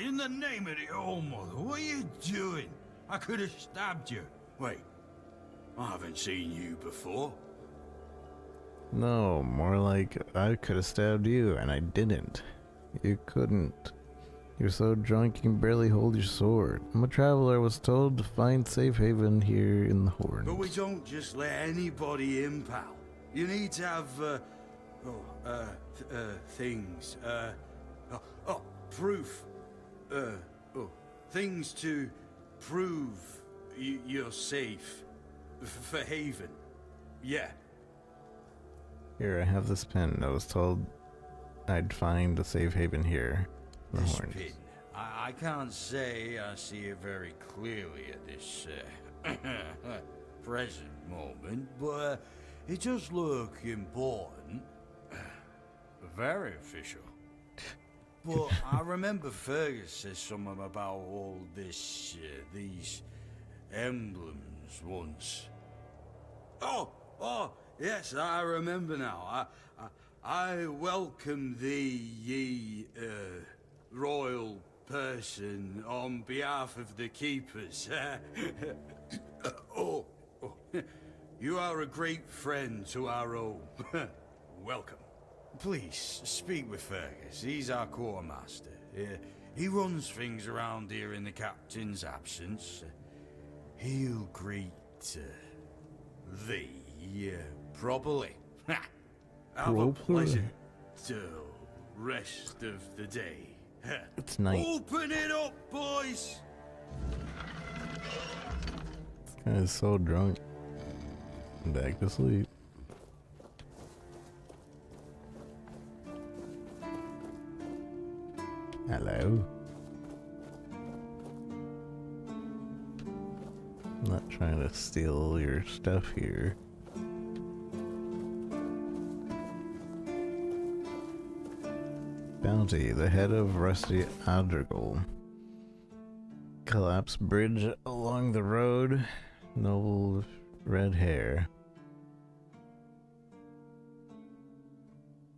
In the name of the All Mother, what are you doing? I could have stabbed you. Wait, I haven't seen you before. No, more like I could have stabbed you and I didn't. You couldn't. You're so drunk you can barely hold your sword. I'm a traveler, was told to find safe haven here in the Horns. But we don't just let anybody in, pal. You need to have, things, proof. Things to prove you're safe for haven. Yeah. Here, I have this pen. I was told I'd find a safe haven here. The This Horns. pin, I can't say I see it very clearly at this present moment, but it does look important. Very official. But I remember Fergus said something about all this, these emblems once. Oh, yes, I remember now. I welcome thee, ye, royal person, on behalf of the keepers. You are a great friend to our own. Welcome. Please, speak with Fergus. He's our quartermaster. He runs things around here in the captain's absence. He'll greet thee properly. Have a pleasant rest of the day. It's night. Open it up, boys! This guy is so drunk. Back to sleep. Hello. I'm not trying to steal your stuff here. Bounty, the head of Rusty Adrigal. Collapsed bridge along the road. Noble red hair.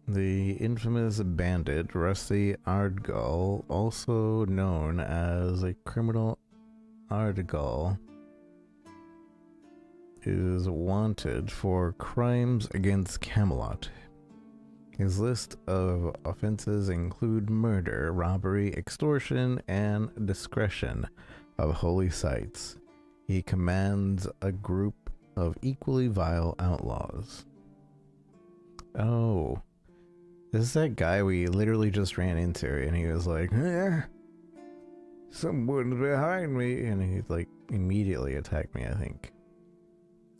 The infamous bandit Rusty Ardgal, also known as a criminal Ardgal, is wanted for crimes against Camelot. His list of offenses include murder, robbery, extortion, and desecration of holy sites. He commands a group of equally vile outlaws. Oh, this is that guy we literally just ran into, and he was like, someone's behind me, and he like immediately attacked me, I think.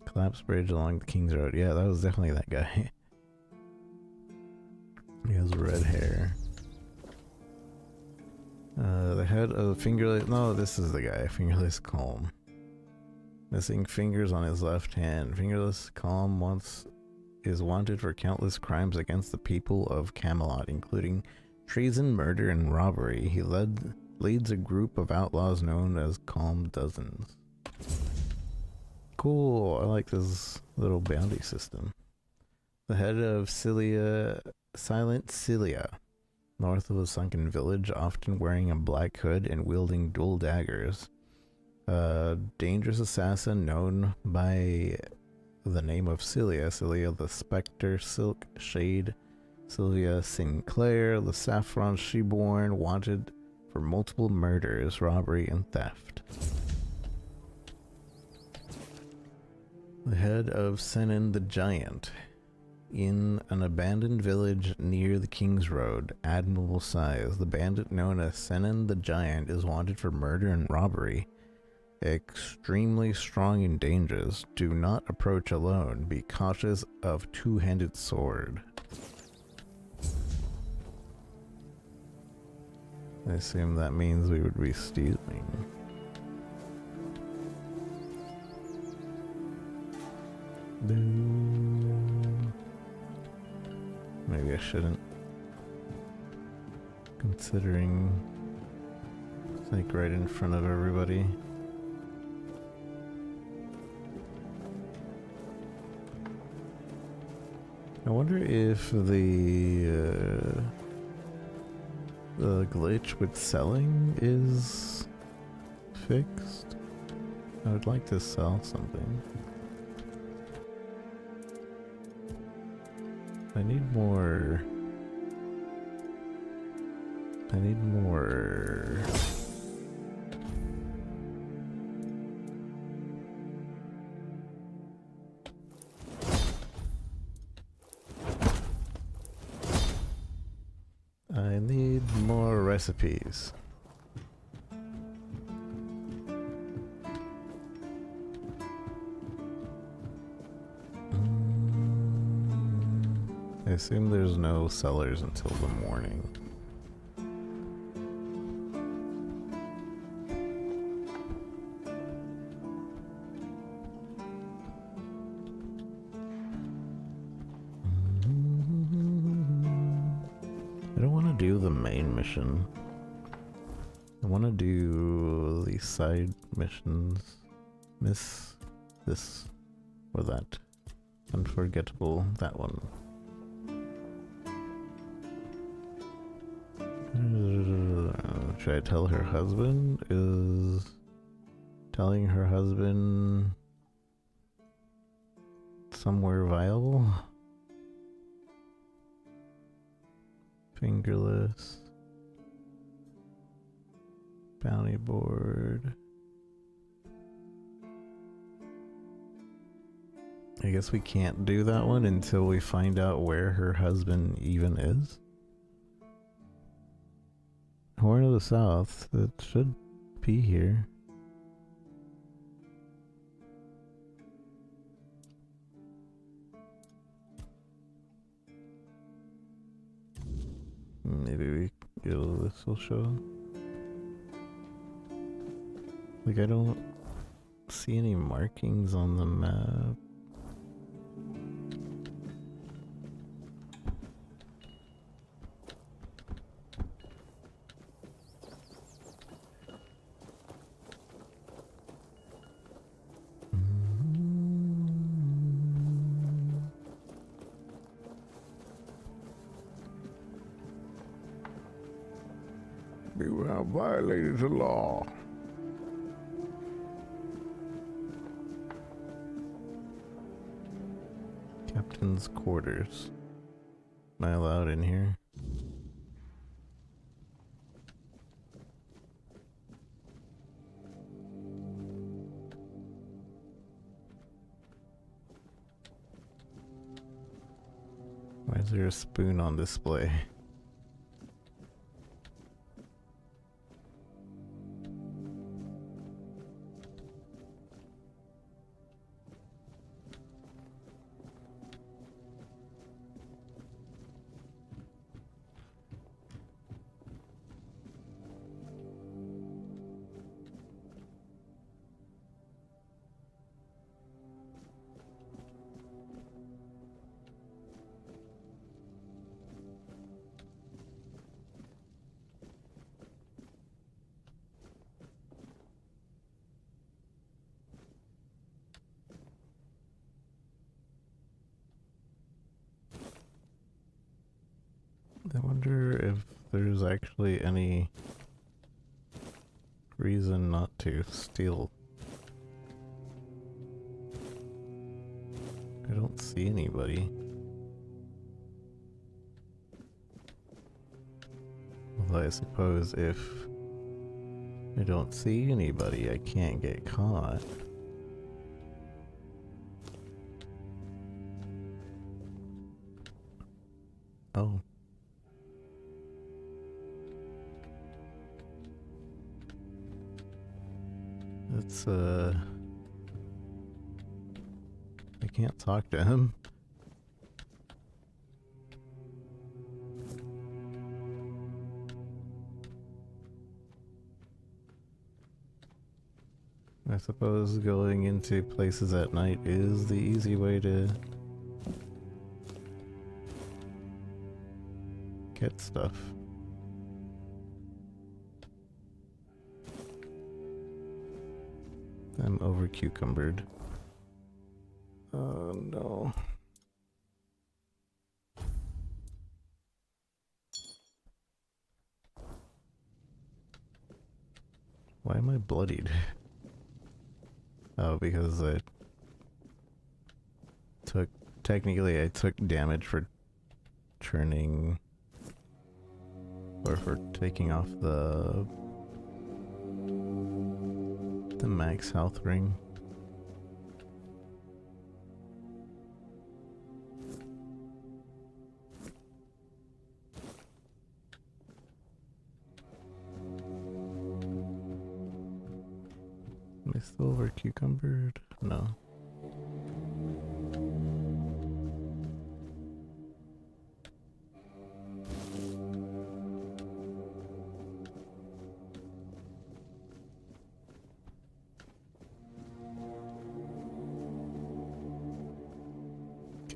Collapsed bridge along the King's Road. Yeah, that was definitely that guy. He has red hair. The head of Fingerless... No, this is the guy. Fingerless Calm. Missing fingers on his left hand. Fingerless Calm is wanted for countless crimes against the people of Camelot, including treason, murder, and robbery. He leads a group of outlaws known as Calm Dozens. Cool. I like this little bounty system. The head of Silent Cilia, north of a sunken village, often wearing a black hood and wielding dual daggers. A dangerous assassin known by the name of Cilia the Spectre, Silk Shade, Sylvia Sinclair, the Saffron Sheborn, wanted for multiple murders, robbery, and theft. The head of Senan the Giant. In an abandoned village near the King's Road, admirable size, the bandit known as Senan the Giant is wanted for murder and robbery. Extremely strong and dangerous. Do not approach alone. Be cautious of two-handed sword. I assume that means we would be stealing. Maybe I shouldn't. Considering it's like right in front of everybody. I wonder if the glitch with selling is fixed. I would like to sell something. I need more. I need more recipes. I assume there's no sellers until the morning. I don't want to do the main mission. I want to do the side missions. Miss this or that. Unforgettable, that one. Should I tell her husband? Is telling her husband somewhere viable? Fingerless. Bounty board. I guess we can't do that one until we find out where her husband even is. Horn of the South, that should be here. Maybe skill this will show. Like, I don't see any markings on the map. You have violated the law. Captain's quarters. Am I allowed in here? Why is there a spoon on display? I wonder if there's actually any reason not to steal. I don't see anybody. Although I suppose if I don't see anybody, I can't get caught. Oh. It's, I can't talk to him. I suppose going into places at night is the easy way to get stuff. I'm over cucumbered. Oh no. Why am I bloodied? Oh, because I technically I took damage for turning, or for taking off the max health ring. Am I still over cucumbered? No.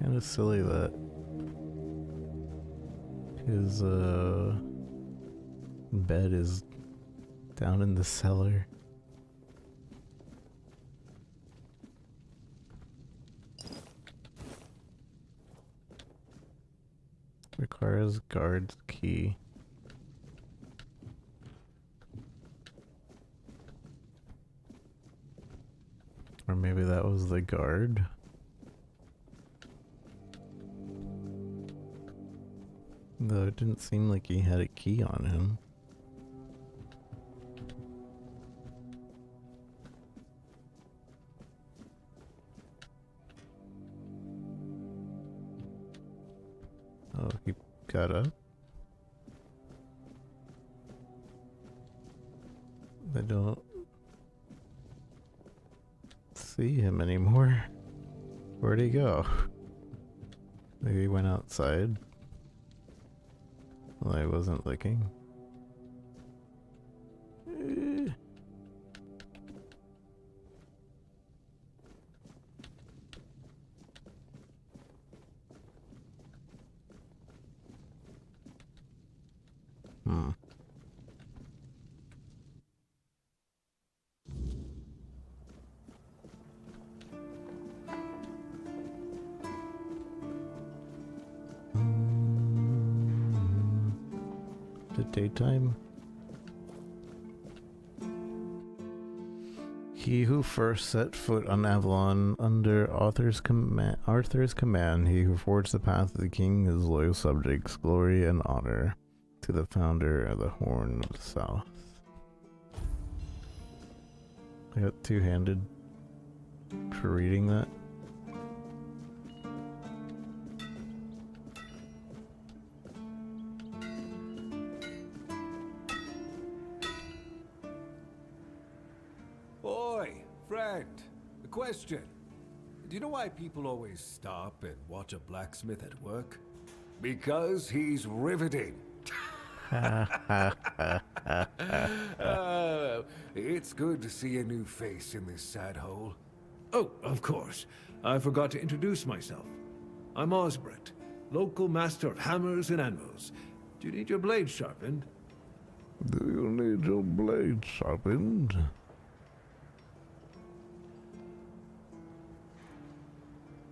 Kind of silly that his bed is down in the cellar. Requires guard's key. Or maybe that was the guard. Though it didn't seem like he had a key on him. Oh, he got up? I don't see him anymore. Where'd he go? Maybe he went outside. Well, I wasn't looking. The daytime. He who first set foot on Avalon under Arthur's command, he who forged the path of the king, his loyal subjects, glory and honor to the founder of the Horn of the South. I got two-handed for reading that. Question. Do you know why people always stop and watch a blacksmith at work? Because he's riveting. It's good to see a new face in this sad hole. Oh, of course. I forgot to introduce myself. I'm Osbert, local master of hammers and anvils. Do you need your blade sharpened? Do you need your blade sharpened?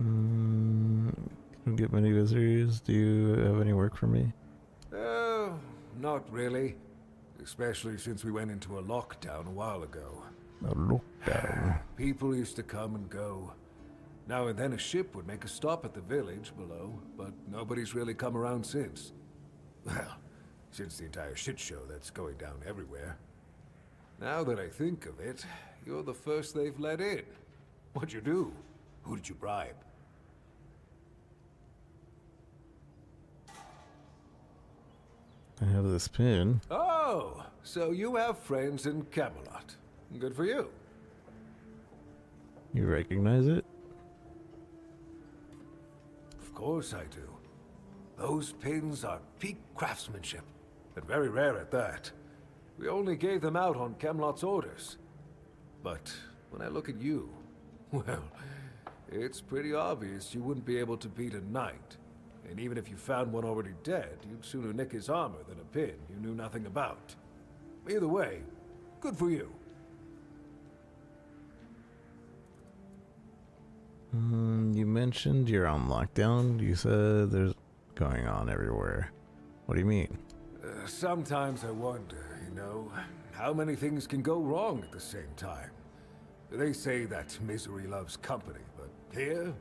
Don't get many visitors. Do you have any work for me? Not really. Especially since we went into a lockdown a while ago. A lockdown? People used to come and go. Now and then a ship would make a stop at the village below, but nobody's really come around since. Well, since the entire shit show that's going down everywhere. Now that I think of it, you're the first they've let in. What'd you do? Who did you bribe? I have this pin. Oh, so you have friends in Camelot. Good for you. You recognize it? Of course I do. Those pins are peak craftsmanship, and very rare at that. We only gave them out on Camelot's orders. But when I look at you, well, it's pretty obvious you wouldn't be able to beat a knight. And even if you found one already dead, you'd sooner nick his armor than a pin you knew nothing about. Either way, good for you. You mentioned you're on lockdown. You said there's going on everywhere. What do you mean? Sometimes I wonder, how many things can go wrong at the same time. They say that misery loves company, but here,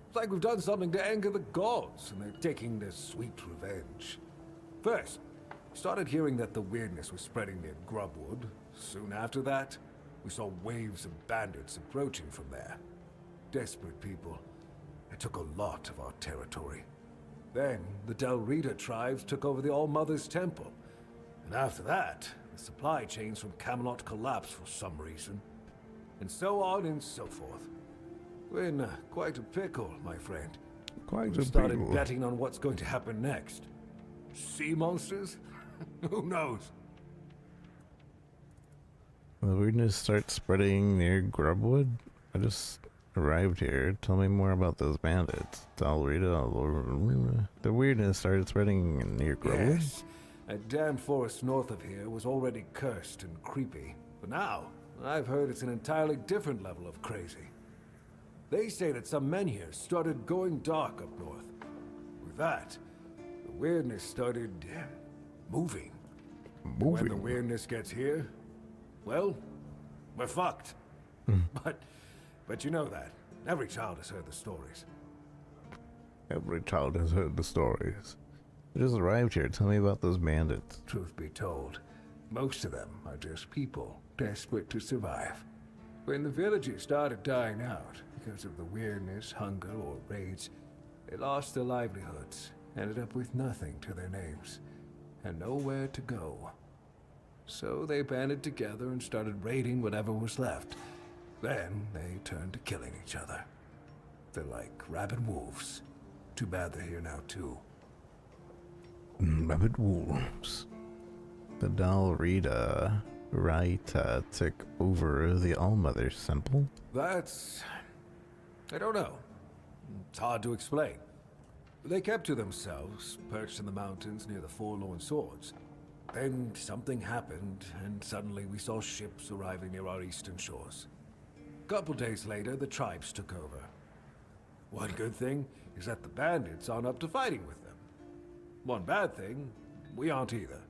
it's like we've done something to anger the gods, and they're taking their sweet revenge. First, we started hearing that the weirdness was spreading near Grubwood. Soon after that, we saw waves of bandits approaching from there. Desperate people. It took a lot of our territory. Then, the Del Rita tribes took over the All-Mother's Temple. And after that, the supply chains from Camelot collapsed for some reason. And so on and so forth. We're in quite a pickle, my friend. Quite we started betting on what's going to happen next. Sea monsters? Who knows? The weirdness starts spreading near Grubwood? I just arrived here. Tell me more about those bandits. I'll read it. The weirdness started spreading near Grubwood? Yes. That damn forest north of here was already cursed and creepy. But now, I've heard it's an entirely different level of crazy. They say that some men here started going dark up north. With that, the weirdness started moving. When the weirdness gets here, well, we're fucked. But you know that. Every child has heard the stories. Every child has heard the stories. I just arrived here. Tell me about those bandits. Truth be told, most of them are just people desperate to survive. When the villagers started dying out because of the weirdness, hunger, or raids, they lost their livelihoods, ended up with nothing to their names, and nowhere to go. So they banded together and started raiding whatever was left. Then they turned to killing each other. They're like rabid wolves. Too bad they're here now too. Rabid wolves. The Del Rita took over the All-Mother's Temple? I don't know. It's hard to explain. They kept to themselves, perched in the mountains near the Forlorn Swords. then something happened, and suddenly we saw ships arriving near our eastern shores. Couple days later, the tribes took over. One good thing is that the bandits aren't up to fighting with them. One bad thing, we aren't either.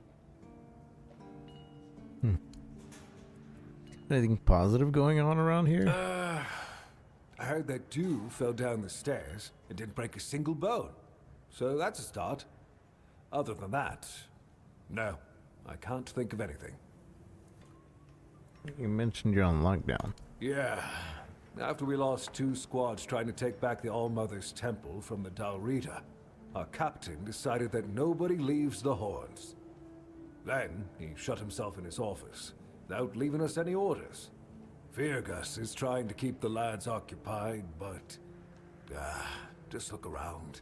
Anything positive going on around here? I heard that Dew fell down the stairs and didn't break a single bone. So that's a start. Other than that, no, I can't think of anything. You mentioned you're on lockdown. Yeah. After we lost 2 squads trying to take back the All-Mother's Temple from the Dalrita, our captain decided that nobody leaves the Horns. Then, he shut himself in his office, without leaving us any orders. Virgus is trying to keep the lads occupied, but... just look around.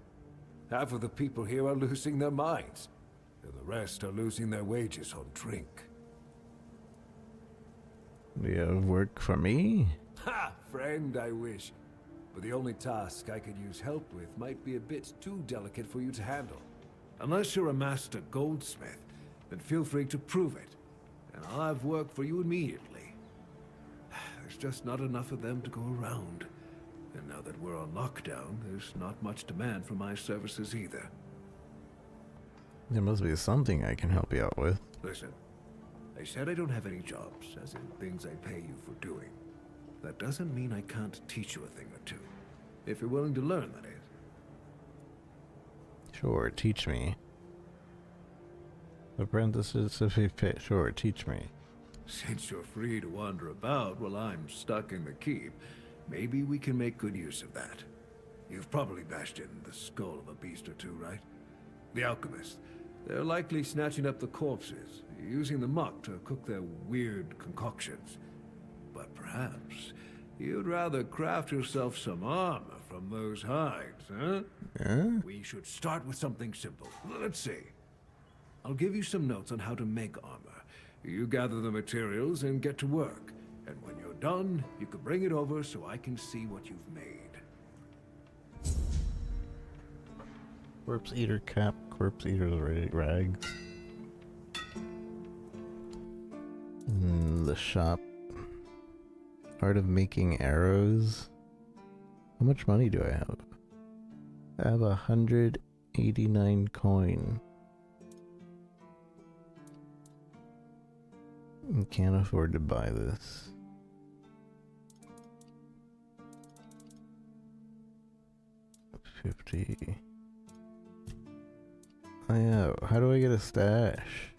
Half of the people here are losing their minds, and the rest are losing their wages on drink. Do you have work for me? Ha! Friend, I wish. But the only task I could use help with might be a bit too delicate for you to handle. Unless you're a master goldsmith, then feel free to prove it, and I'll have work for you immediately. There's just not enough of them to go around. And now that we're on lockdown, there's not much demand for my services either. There must be something I can help you out with. Listen, I said I don't have any jobs, as in things I pay you for doing. That doesn't mean I can't teach you a thing or two. If you're willing to learn, that is. Sure, teach me. Apprentices, if you pay, sure, teach me. Since you're free to wander about while I'm stuck in the keep, maybe we can make good use of that. You've probably bashed in the skull of a beast or two, right? The alchemists. They're likely snatching up the corpses, using the muck to cook their weird concoctions. But perhaps you'd rather craft yourself some armor from those hides, huh? Yeah? We should start with something simple. Let's see. I'll give you some notes on how to make armor. You gather the materials and get to work. And when you're done, you can bring it over so I can see what you've made. Corpse Eater cap, Corpse Eater's rags. The shop. Art of making arrows. How much money do I have? I have 189 coin. I can't afford to buy this. $50. Oh yeah, how do I get a stash?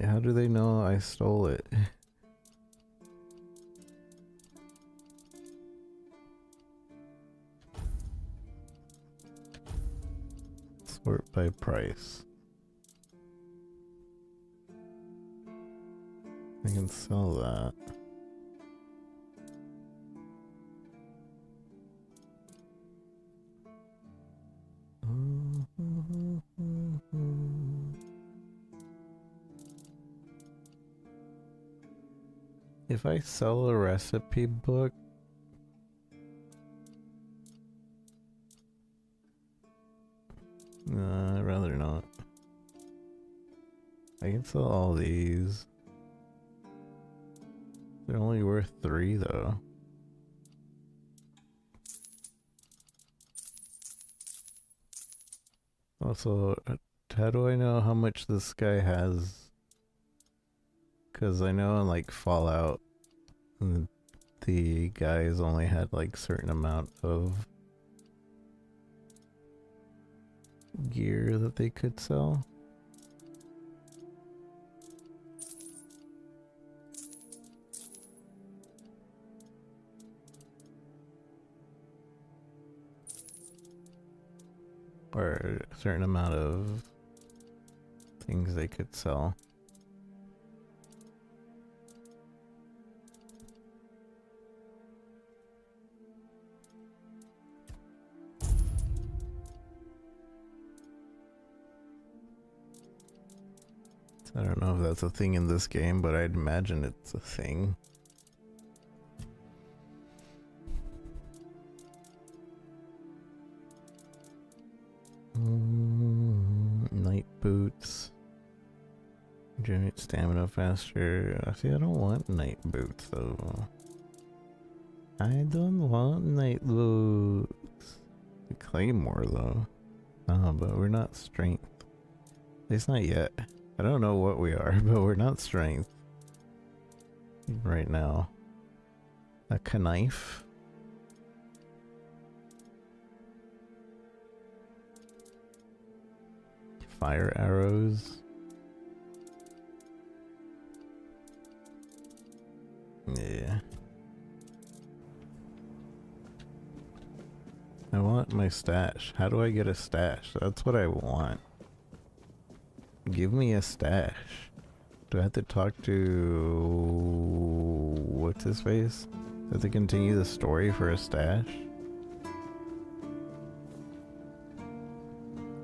How do they know I stole it? Sort by price. I can sell that. If I sell a recipe book, I'd rather not. I can sell all these. They're only worth 3 though. Also, how do I know how much this guy has? Because I know in like Fallout, the guys only had like certain amount of gear that they could sell. Or a certain amount of things they could sell. I don't know if that's a thing in this game, but I'd imagine it's a thing. boots. Generate stamina faster. See, I don't want night boots though. I don't want night boots. The claymore though. Oh, but we're not strength. At least not yet. I don't know what we are, but we're not strength. Right now. A knife. Fire arrows. Yeah. I want my stash. How do I get a stash? That's what I want. Give me a stash. Do I have to talk to... what's his face? Do I have to continue the story for a stash?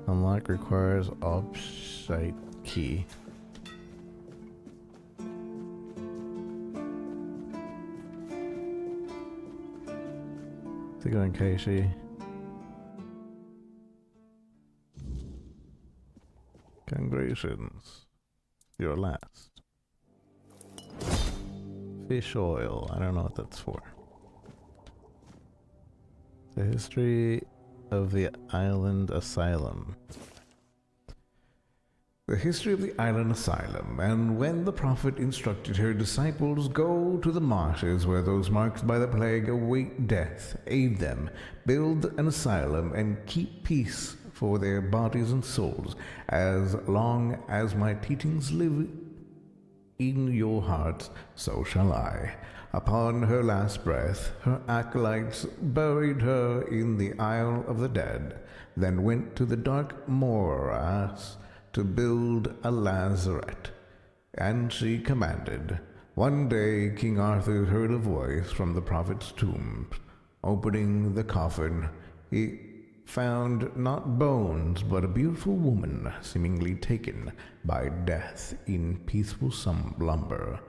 Unlock requires offsite key. How's it going, Keishi? Congratulations. You're last. Fish oil. I don't know what that's for. The history of the island asylum. The history of the island asylum, and when the prophet instructed her disciples, go to the marshes where those marked by the plague await death, aid them, build an asylum, and keep peace for their bodies and souls, as long as my teachings live in your hearts, so shall I. Upon her last breath, her acolytes buried her in the Isle of the Dead, then went to the dark morass to build a lazaret. And she commanded. One day King Arthur heard a voice from the prophet's tomb. Opening the coffin, he found not bones, but a beautiful woman, seemingly taken by death in peaceful slumber.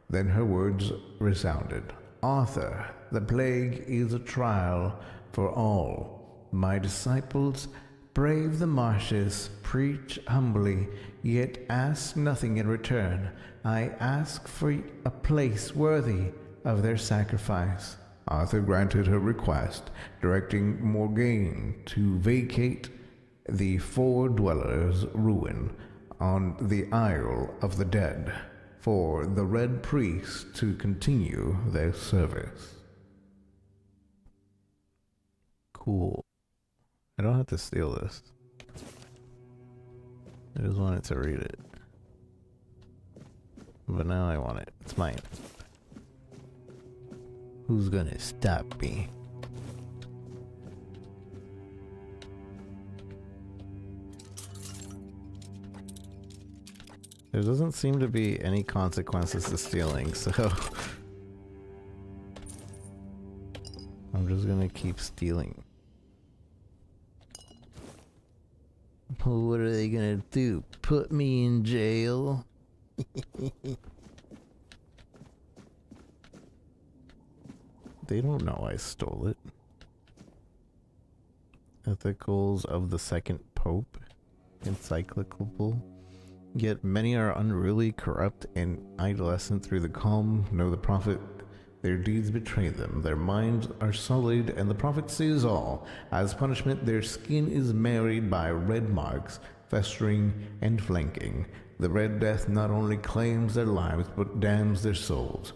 Then her words resounded. Arthur, the plague is a trial for all. My disciples brave the marshes, preach humbly, yet ask nothing in return. I ask for a place worthy of their sacrifice. Arthur granted her request, directing Morgaine to vacate the Four Dwellers' ruin on the Isle of the Dead, for the Red Priests to continue their service. Cool. I don't have to steal this. I just wanted to read it. But now I want it. It's mine. Who's gonna stop me? There doesn't seem to be any consequences to stealing, so I'm just gonna keep stealing. What are they gonna do? Put me in jail? They don't know I stole it. Ethicals of the Second Pope. Encyclical. Yet many are unruly, corrupt, and idolescent through the calm. Know the prophet. Their deeds betray them. Their minds are sullied, and the prophet sees all. As punishment, their skin is marred by red marks, festering and flanking. The Red Death not only claims their lives, but damns their souls.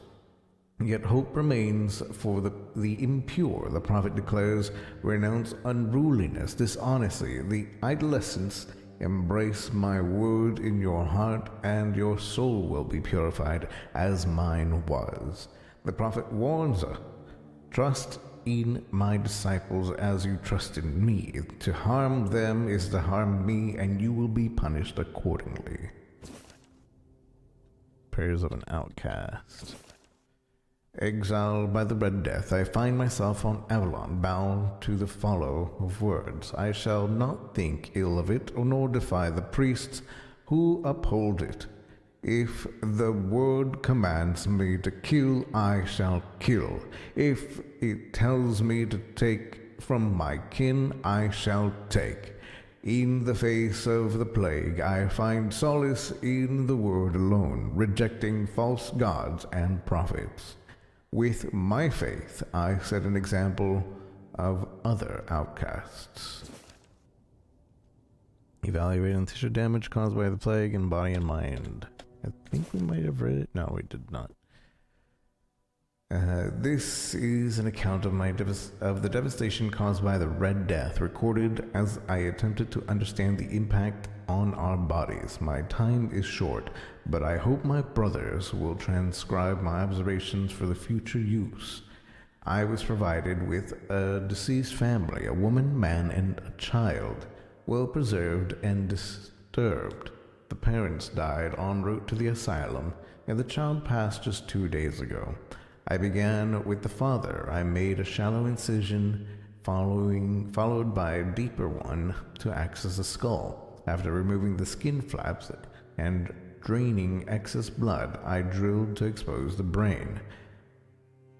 Yet hope remains for the impure, the prophet declares. Renounce unruliness, dishonesty, the idolescence. Embrace my word in your heart, and your soul will be purified as mine was. The prophet warns her, trust in my disciples as you trust in me. To harm them is to harm me, and you will be punished accordingly. Prayers of an outcast. Exiled by the Red Death, I find myself on Avalon, bound to the follow of words. I shall not think ill of it, nor defy the priests who uphold it. If the word commands me to kill, I shall kill. If it tells me to take from my kin, I shall take. In the face of the plague, I find solace in the word alone, rejecting false gods and prophets. With my faith, I set an example of other outcasts. Evaluating tissue damage caused by the plague in body and mind. I think we might have read it. No, we did not. This is an account of the devastation caused by the Red Death, recorded as I attempted to understand the impact on our bodies. My time is short, but I hope my brothers will transcribe my observations for the future use. I was provided with a deceased family, a woman, man, and a child, well preserved and disturbed. The parents died en route to the asylum, and the child passed just 2 days ago. I began with the father. I made a shallow incision, followed by a deeper one to access the skull. After removing the skin flaps and draining excess blood, I drilled to expose the brain.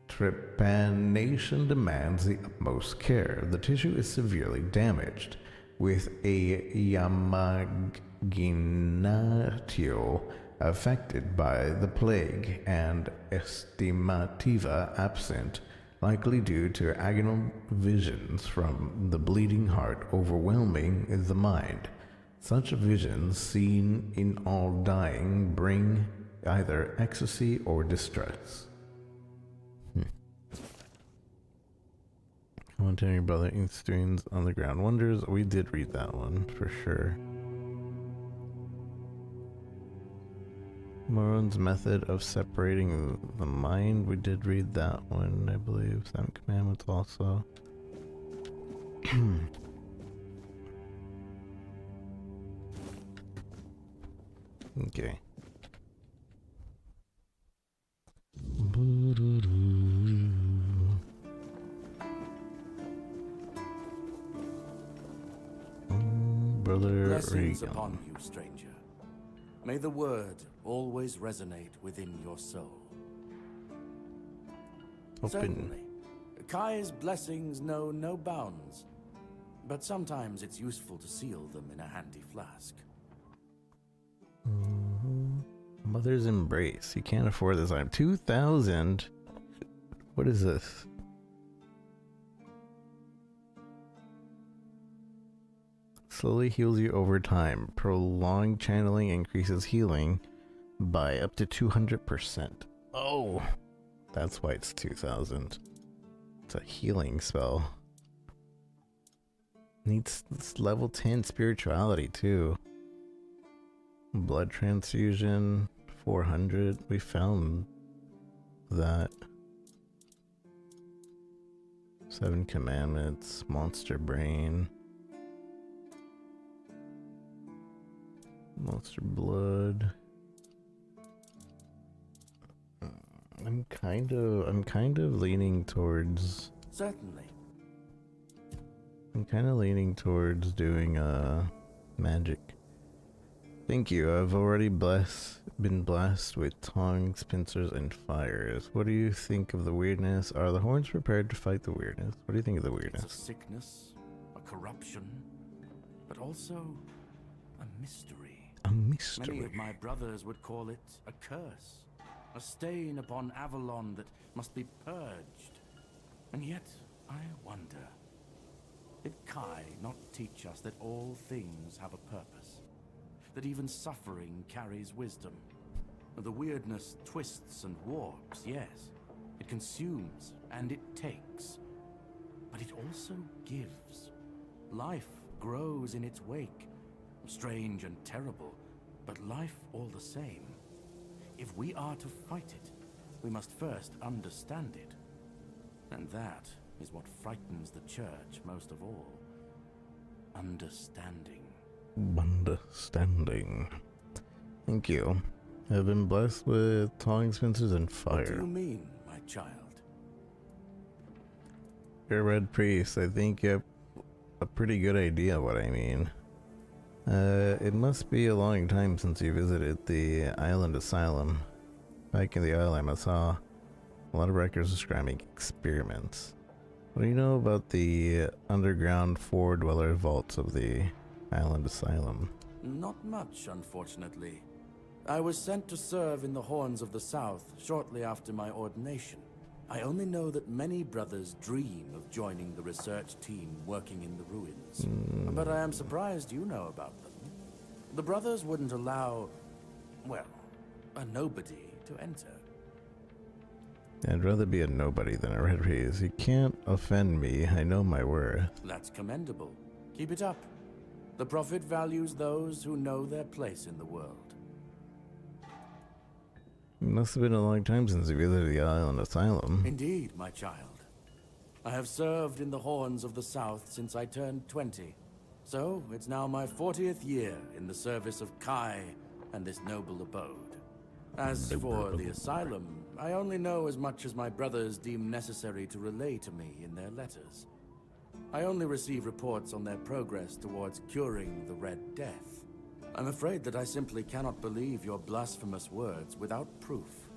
Trepanation demands the utmost care. The tissue is severely damaged, with a imaginatio affected by the plague and estimativa absent, likely due to agonal visions from the bleeding heart overwhelming the mind. Such visions, seen in all dying, bring either ecstasy or distress. Commentary Brother Inkstein's Underground Wonders. We did read that one for sure. Moron's method of separating the mind. We did read that one, I believe. Seven Commandments also. Okay. Brother Blessings Regan. upon you, stranger. May the word always resonate within your soul. Certainly. Kai's blessings know no bounds, but sometimes it's useful to seal them in a handy flask. Mother's Embrace. You can't afford this item. 2,000. What is this? Slowly heals you over time. Prolonged channeling increases healing by up to 200%. Oh, that's why it's 2,000. It's a healing spell. Needs level 10 spirituality too. Blood transfusion 400. We found that. 7 Commandments. Monster Brain. Monster Blood. I'm kind of leaning towards. Certainly. I'm kind of leaning towards doing magic. Thank you. I've already been blessed with tongues, pincers, and fires. What do you think of the weirdness? Are the horns prepared to fight the weirdness? What do you think of the weirdness? It's a sickness, a corruption, but also a mystery. A mystery. Many of my brothers would call it a curse, a stain upon Avalon that must be purged. And yet, I wonder, did Kai not teach us that all things have a purpose? That even suffering carries wisdom? The weirdness twists and warps, yes. It consumes and it takes. But it also gives. Life grows in its wake. Strange and terrible, but life all the same. If we are to fight it, we must first understand it. And that is what frightens the church most of all. Understanding. Understanding. Thank you. I've been blessed with tongues, pincers, and fire. What do you mean, my child? You're a red priest. I think you have a pretty good idea what I mean. It must be a long time since you visited the island asylum. Back in the island, I saw a lot of records describing experiments. What do you know about the underground four-dweller vaults of the Island Asylum. Not much, unfortunately. I was sent to serve in the Horns of the South shortly after my ordination. I only know that many brothers dream of joining the research team working in the ruins. But I am surprised you know about them. The brothers wouldn't allow, well, a nobody to enter. I'd rather be a nobody than a red raise. You can't offend me. I know my worth. That's commendable. Keep it up. The Prophet values those who know their place in the world. It must have been a long time since you visited the Island Asylum. Indeed, my child. I have served in the Horns of the South since I turned 20. So, it's now my 40th year in the service of Kai and this noble abode. As for the asylum, I only know as much as my brothers deem necessary to relay to me in their letters. I only receive reports on their progress towards curing the Red Death. I'm afraid that I simply cannot believe your blasphemous words without proof.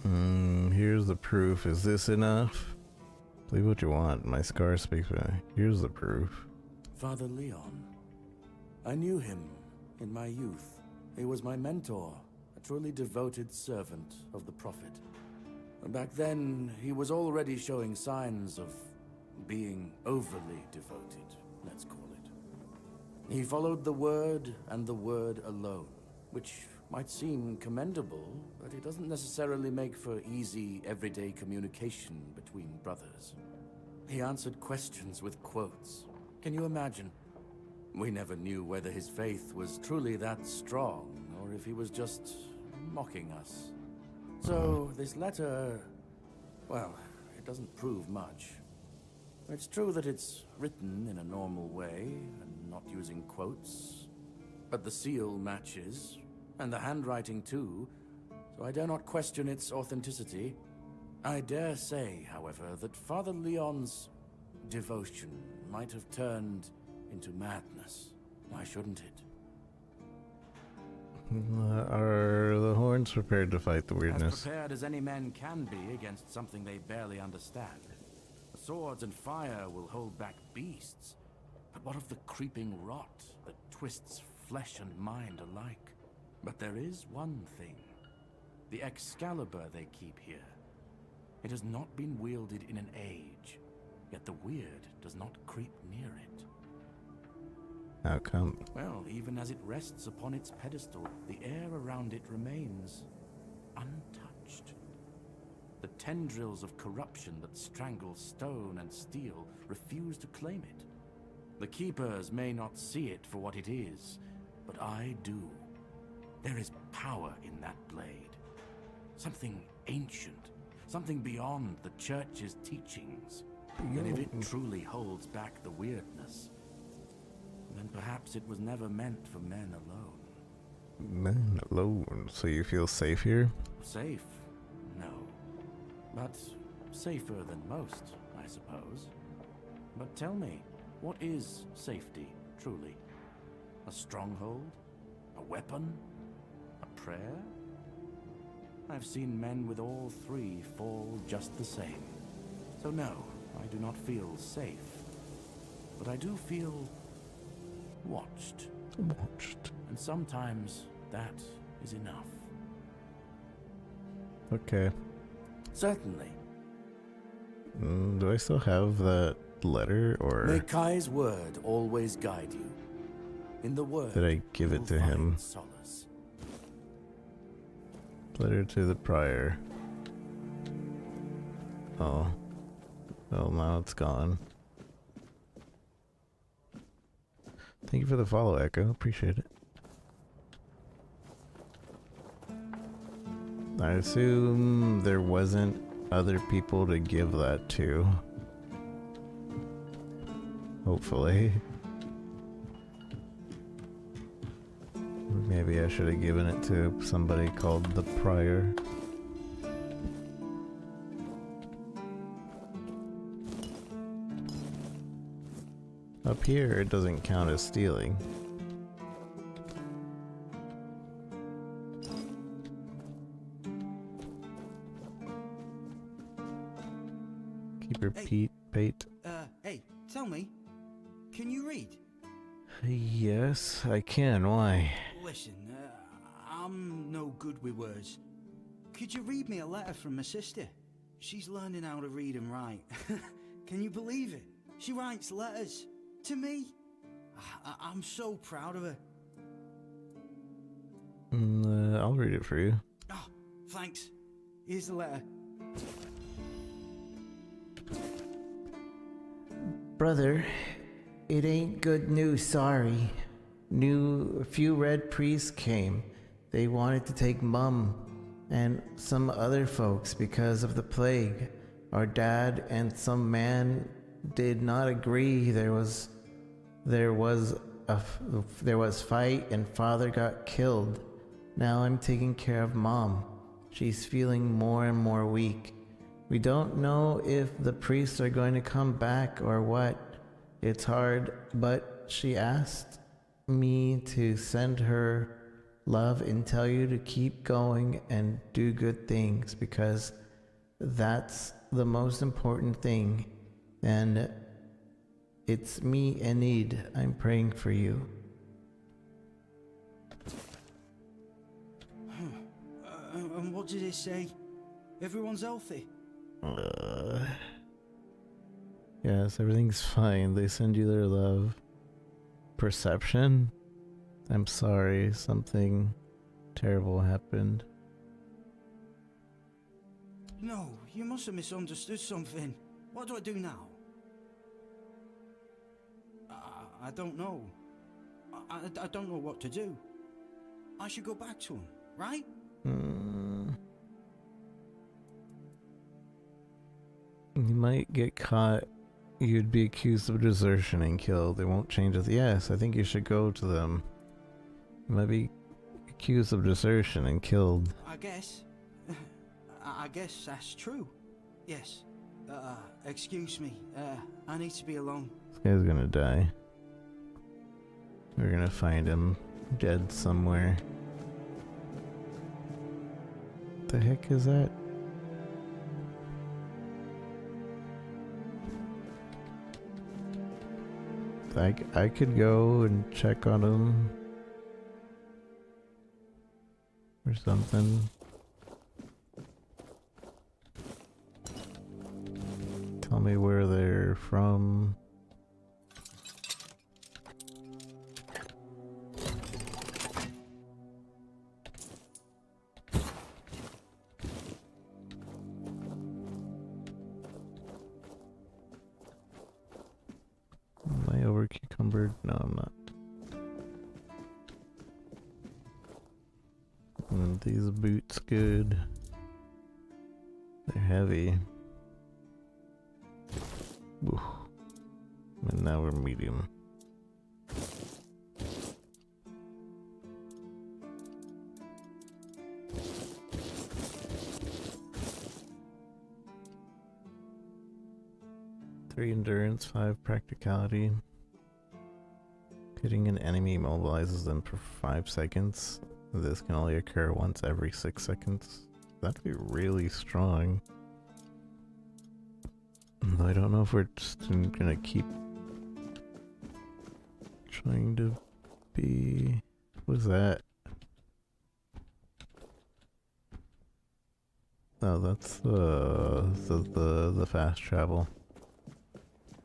Here's the proof. Is this enough? Believe what you want. My scar speaks for me. Here's the proof. Father Leon. I knew him in my youth. He was my mentor, a truly devoted servant of the Prophet. Back then, he was already showing signs of being overly devoted, let's call it. He followed the word and the word alone, which might seem commendable, but it doesn't necessarily make for easy, everyday communication between brothers. He answered questions with quotes. Can you imagine? We never knew whether his faith was truly that strong, or if he was just mocking us. So, this letter, well, it doesn't prove much. It's true that it's written in a normal way, and not using quotes, but the seal matches, and the handwriting too, so I dare not question its authenticity. I dare say, however, that Father Leon's devotion might have turned into madness. Why shouldn't it? Are the Horns prepared to fight the weirdness? As prepared as any men can be against something they barely understand. Swords and fire will hold back beasts, but what of the creeping rot that twists flesh and mind alike? But there is one thing. The Excalibur they keep here. It has not been wielded in an age, yet the weird does not creep near it. How come? Well, even as it rests upon its pedestal, the air around it remains untouched. The tendrils of corruption that strangle stone and steel refuse to claim it. The Keepers may not see it for what it is, but I do. There is power in that blade. Something ancient, something beyond the Church's teachings. And if it truly holds back the weirdness, then perhaps it was never meant for men alone. Men alone? So you feel safe here? Safe? No. But safer than most, I suppose. But tell me, what is safety, truly? A stronghold? A weapon? A prayer? I've seen men with all three fall just the same. So no, I do not feel safe. But I do feel watched. Watched. And sometimes that is enough. Okay. Certainly. Do I still have that letter, or May Kai's word always guide you. In the word, did I give it to him? Solace. Letter to the prior. Oh. Well, now it's gone. Thank you for the follow, Echo. Appreciate it. I assume there wasn't other people to give that to. Hopefully. Maybe I should have given it to somebody called the Prior. Up here, it doesn't count as stealing. Keeper Hey. Pete. Hey, tell me, Can you read? Yes, I can. Why? Listen, I'm no good with words. Could you read me a letter from my sister? She's learning how to read and write. Can you believe it? She writes letters to me. I'm so proud of her. I'll read it for you. Oh, thanks. Here's the letter. Brother, it ain't good news, sorry. A few red priests came. They wanted to take Mum and some other folks because of the plague. Our dad and some man did not agree. There was fight and father got killed. Now I'm taking care of Mom. She's feeling more and more weak. We don't know if the priests are going to come back or what. It's hard, but she asked me to send her love and tell you to keep going and do good things, because that's the most important thing. And it's me in need. I'm praying for you. And what did it say? Everyone's healthy? Yes, everything's fine. They send you their love. Perception? I'm sorry, something terrible happened. No, you must have misunderstood something. What do I do now? I don't know. I don't know what to do. I should go back to him, right? You might get caught. You'd be accused of desertion and killed. They won't change it. Yes, I think you should go to them. You might be accused of desertion and killed. I guess that's true. Yes. Excuse me. I need to be alone. This guy's gonna die. We're gonna find him dead somewhere. What the heck is that? I could go and check on him or something. Tell me where they're from. Am I over cucumbered? No, I'm not. And these boots good. They're heavy. Ooh. And now we're medium. Three endurance, 5 practicality. Hitting an enemy immobilizes them for 5 seconds. This can only occur once every 6 seconds. That'd be really strong. I don't know if we're just gonna keep trying to be... What is that? Oh, that's the fast travel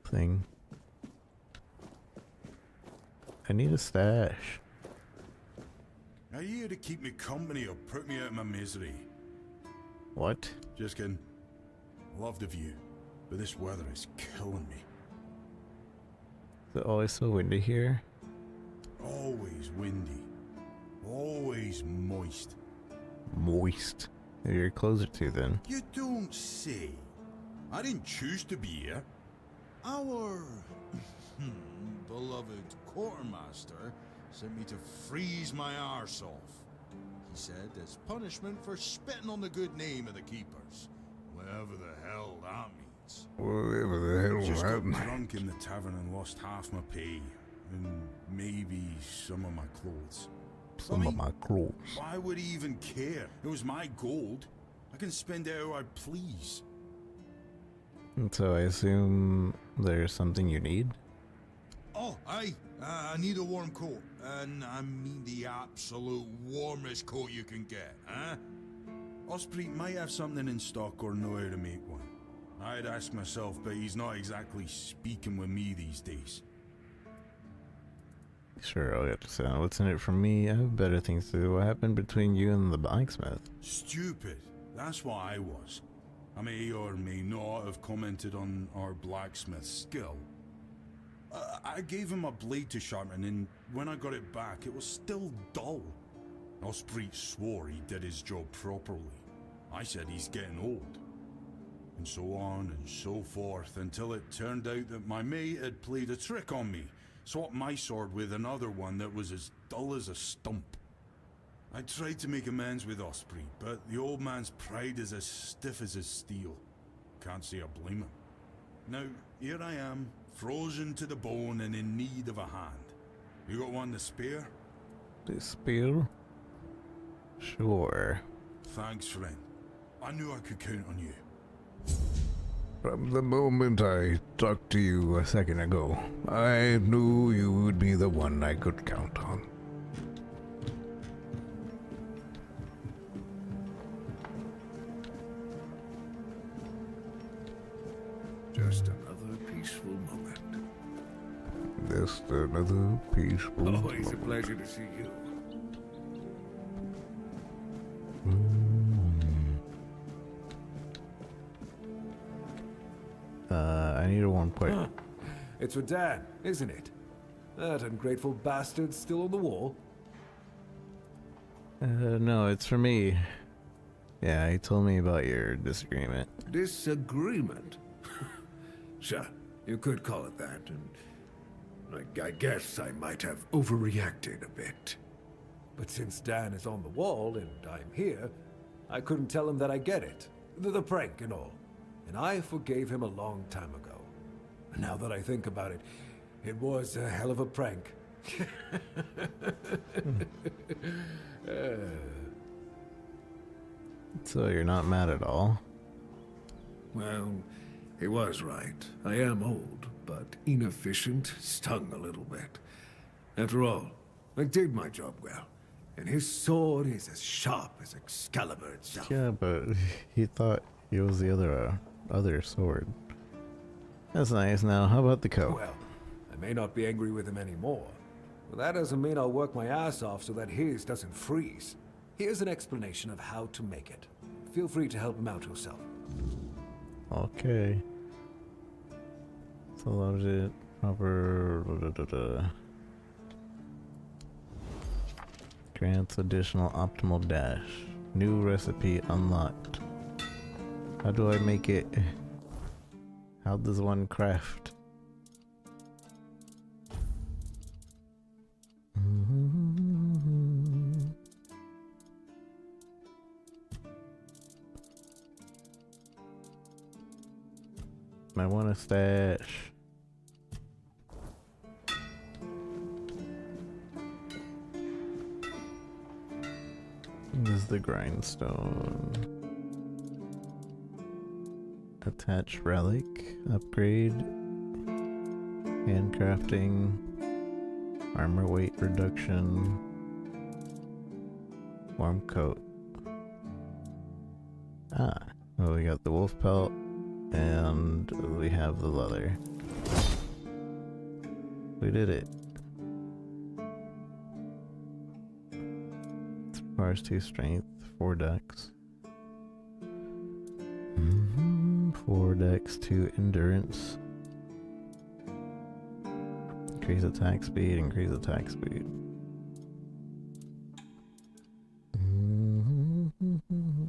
thing. I need a stash. Are you here to keep me company or put me out of my misery? What? Just kidding. Love the view, but this weather is killing me. Is it always so windy here? Always windy. Always moist. Moist. Maybe you're closer to then. You don't say. I didn't choose to be here. Our beloved quartermaster sent me to freeze my arse off. He said as punishment for spitting on the good name of the keepers. Whatever the hell that means. Whatever the hell Just that got means. drunk in the tavern and lost half my pay. And maybe some of my clothes. Some of my clothes. Why would he even care? It was my gold. I can spend it how I please. And so I assume there's something you need? Oh, aye. I need a warm coat. And I mean the absolute warmest coat you can get, huh? Osprey might have something in stock or know how to make one. I'd ask myself, but he's not exactly speaking with me these days. Sure, I'll get to say what's in it for me. I have better things to do. What happened between you and the blacksmith? Stupid. That's what I was. I may or may not have commented on our blacksmith's skill. I gave him a blade to sharpen, and when I got it back, it was still dull. Osprey swore he did his job properly. I said he's getting old. And so on and so forth, until it turned out that my mate had played a trick on me, swapped my sword with another one that was as dull as a stump. I tried to make amends with Osprey, but the old man's pride is as stiff as his steel. Can't say I blame him. Now, here I am, frozen to the bone and in need of a hand. You got one to spare? To spare? Sure. Thanks, friend. I knew I could count on you. From the moment I talked to you a second ago, I knew you would be the one I could count on. Just another peaceful moment. Just another peaceful Always a pleasure to see you. I need a warm plate. It's for Dan, isn't it? That ungrateful bastard's still on the wall. No, it's for me. Yeah, he told me about your disagreement. Disagreement? Sure, you could call it that, and I guess I might have overreacted a bit. But since Dan is on the wall and I'm here, I couldn't tell him that I get it. The prank and all. And I forgave him a long time ago. Now that I think about it, it was a hell of a prank. So you're not mad at all? Well, he was right. I am old, but inefficient, stung a little bit. After all, I did my job well, and his sword is as sharp as Excalibur itself. Yeah, but he thought it was the other sword. That's nice. Now, how about the coat? Well, I may not be angry with him anymore, but that doesn't mean I'll work my ass off so that his doesn't freeze. Here's an explanation of how to make it. Feel free to help him out yourself. Okay. So loaded, proper. Grants additional optimal dash. New recipe unlocked. How do I make it? How does one craft? I want a stash. This is the grindstone. Attach relic, upgrade, handcrafting, armor weight reduction, warm coat. Well, we got the wolf pelt, and we have the leather. We did it. It requires 2 strength, 4 dex. 4 dex, 2 endurance. Increase attack speed, increase attack speed.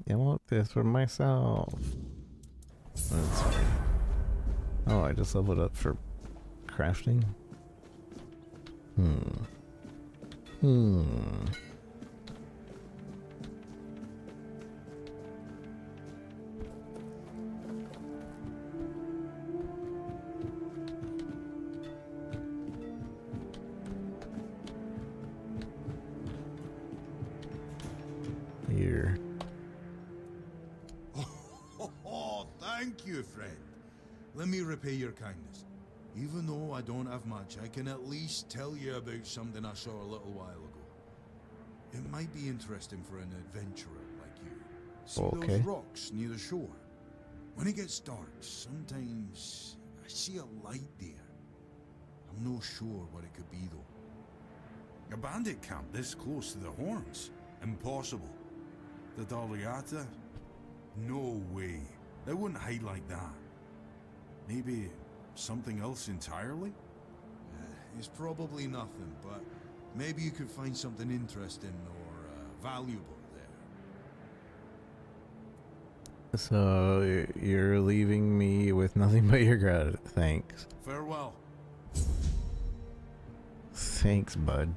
I want this for myself. That's fine. Oh, I just leveled up for crafting? Here. Oh, thank you, friend. Let me repay your kindness. Even though I don't have much, I can at least tell you about something I saw a little while ago. It might be interesting for an adventurer like you. See Okay. those rocks near the shore? When it gets dark, sometimes I see a light there. I'm not sure what it could be though. A bandit camp this close to the Horns? Impossible. The Daliata? No way. They wouldn't hide like that. Maybe something else entirely? It's probably nothing, but maybe you could find something interesting or valuable there. So you're leaving me with nothing but your gratitude. Thanks. Farewell. Thanks, bud.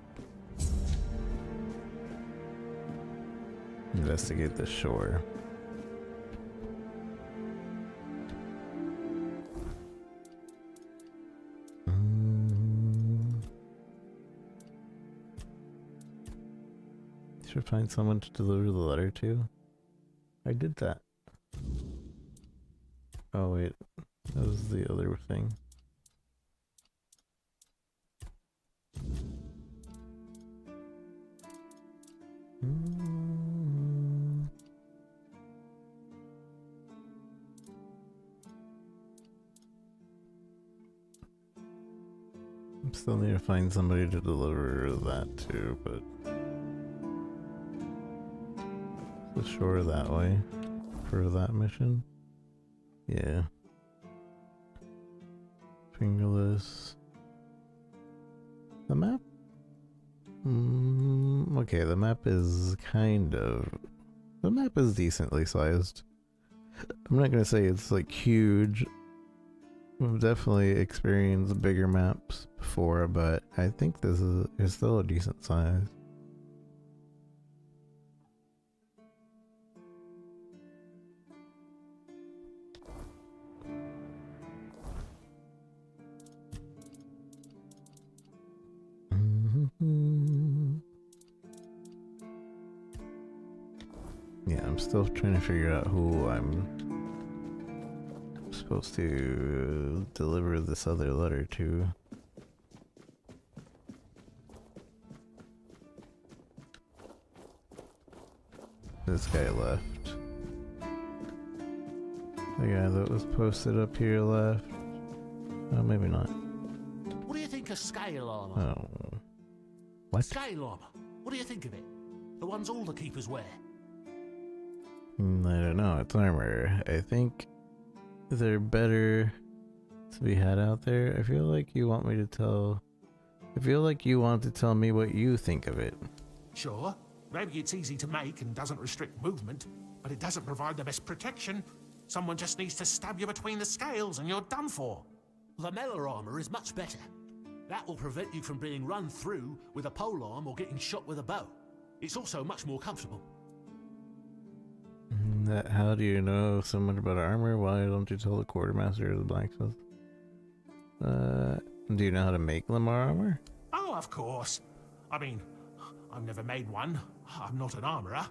Investigate the shore. Should find someone to deliver the letter to. I did that. Oh wait, that was the other thing. Still need to find somebody to deliver that to, but the shore that way for that mission. Yeah. Fingerless. The map? Okay, the map is the map is decently sized. I'm not gonna say it's like huge. We've definitely experienced bigger maps before, but I think this is still a decent size. Yeah, I'm still trying to figure out who I'm supposed to deliver this other letter to. This guy left. The guy that was posted up here left. Oh, maybe not. What do you think of scale armor? Oh. What? Scale armor. What do you think of it? The ones all the keepers wear. I don't know. It's armor. I think they're better to be had out there. I feel like you want to tell me what you think of it. Sure. Maybe it's easy to make and doesn't restrict movement, but it doesn't provide the best protection. Someone just needs to stab you between the scales and you're done for. Lamella armor is much better. That will prevent you from being run through with a polearm or getting shot with a bow. It's also much more comfortable. How do you know so much about armor? Why don't you tell the quartermaster or the blacksmith? Do you know how to make Lamar armor? Oh, of course. I mean, I've never made one. I'm not an armorer.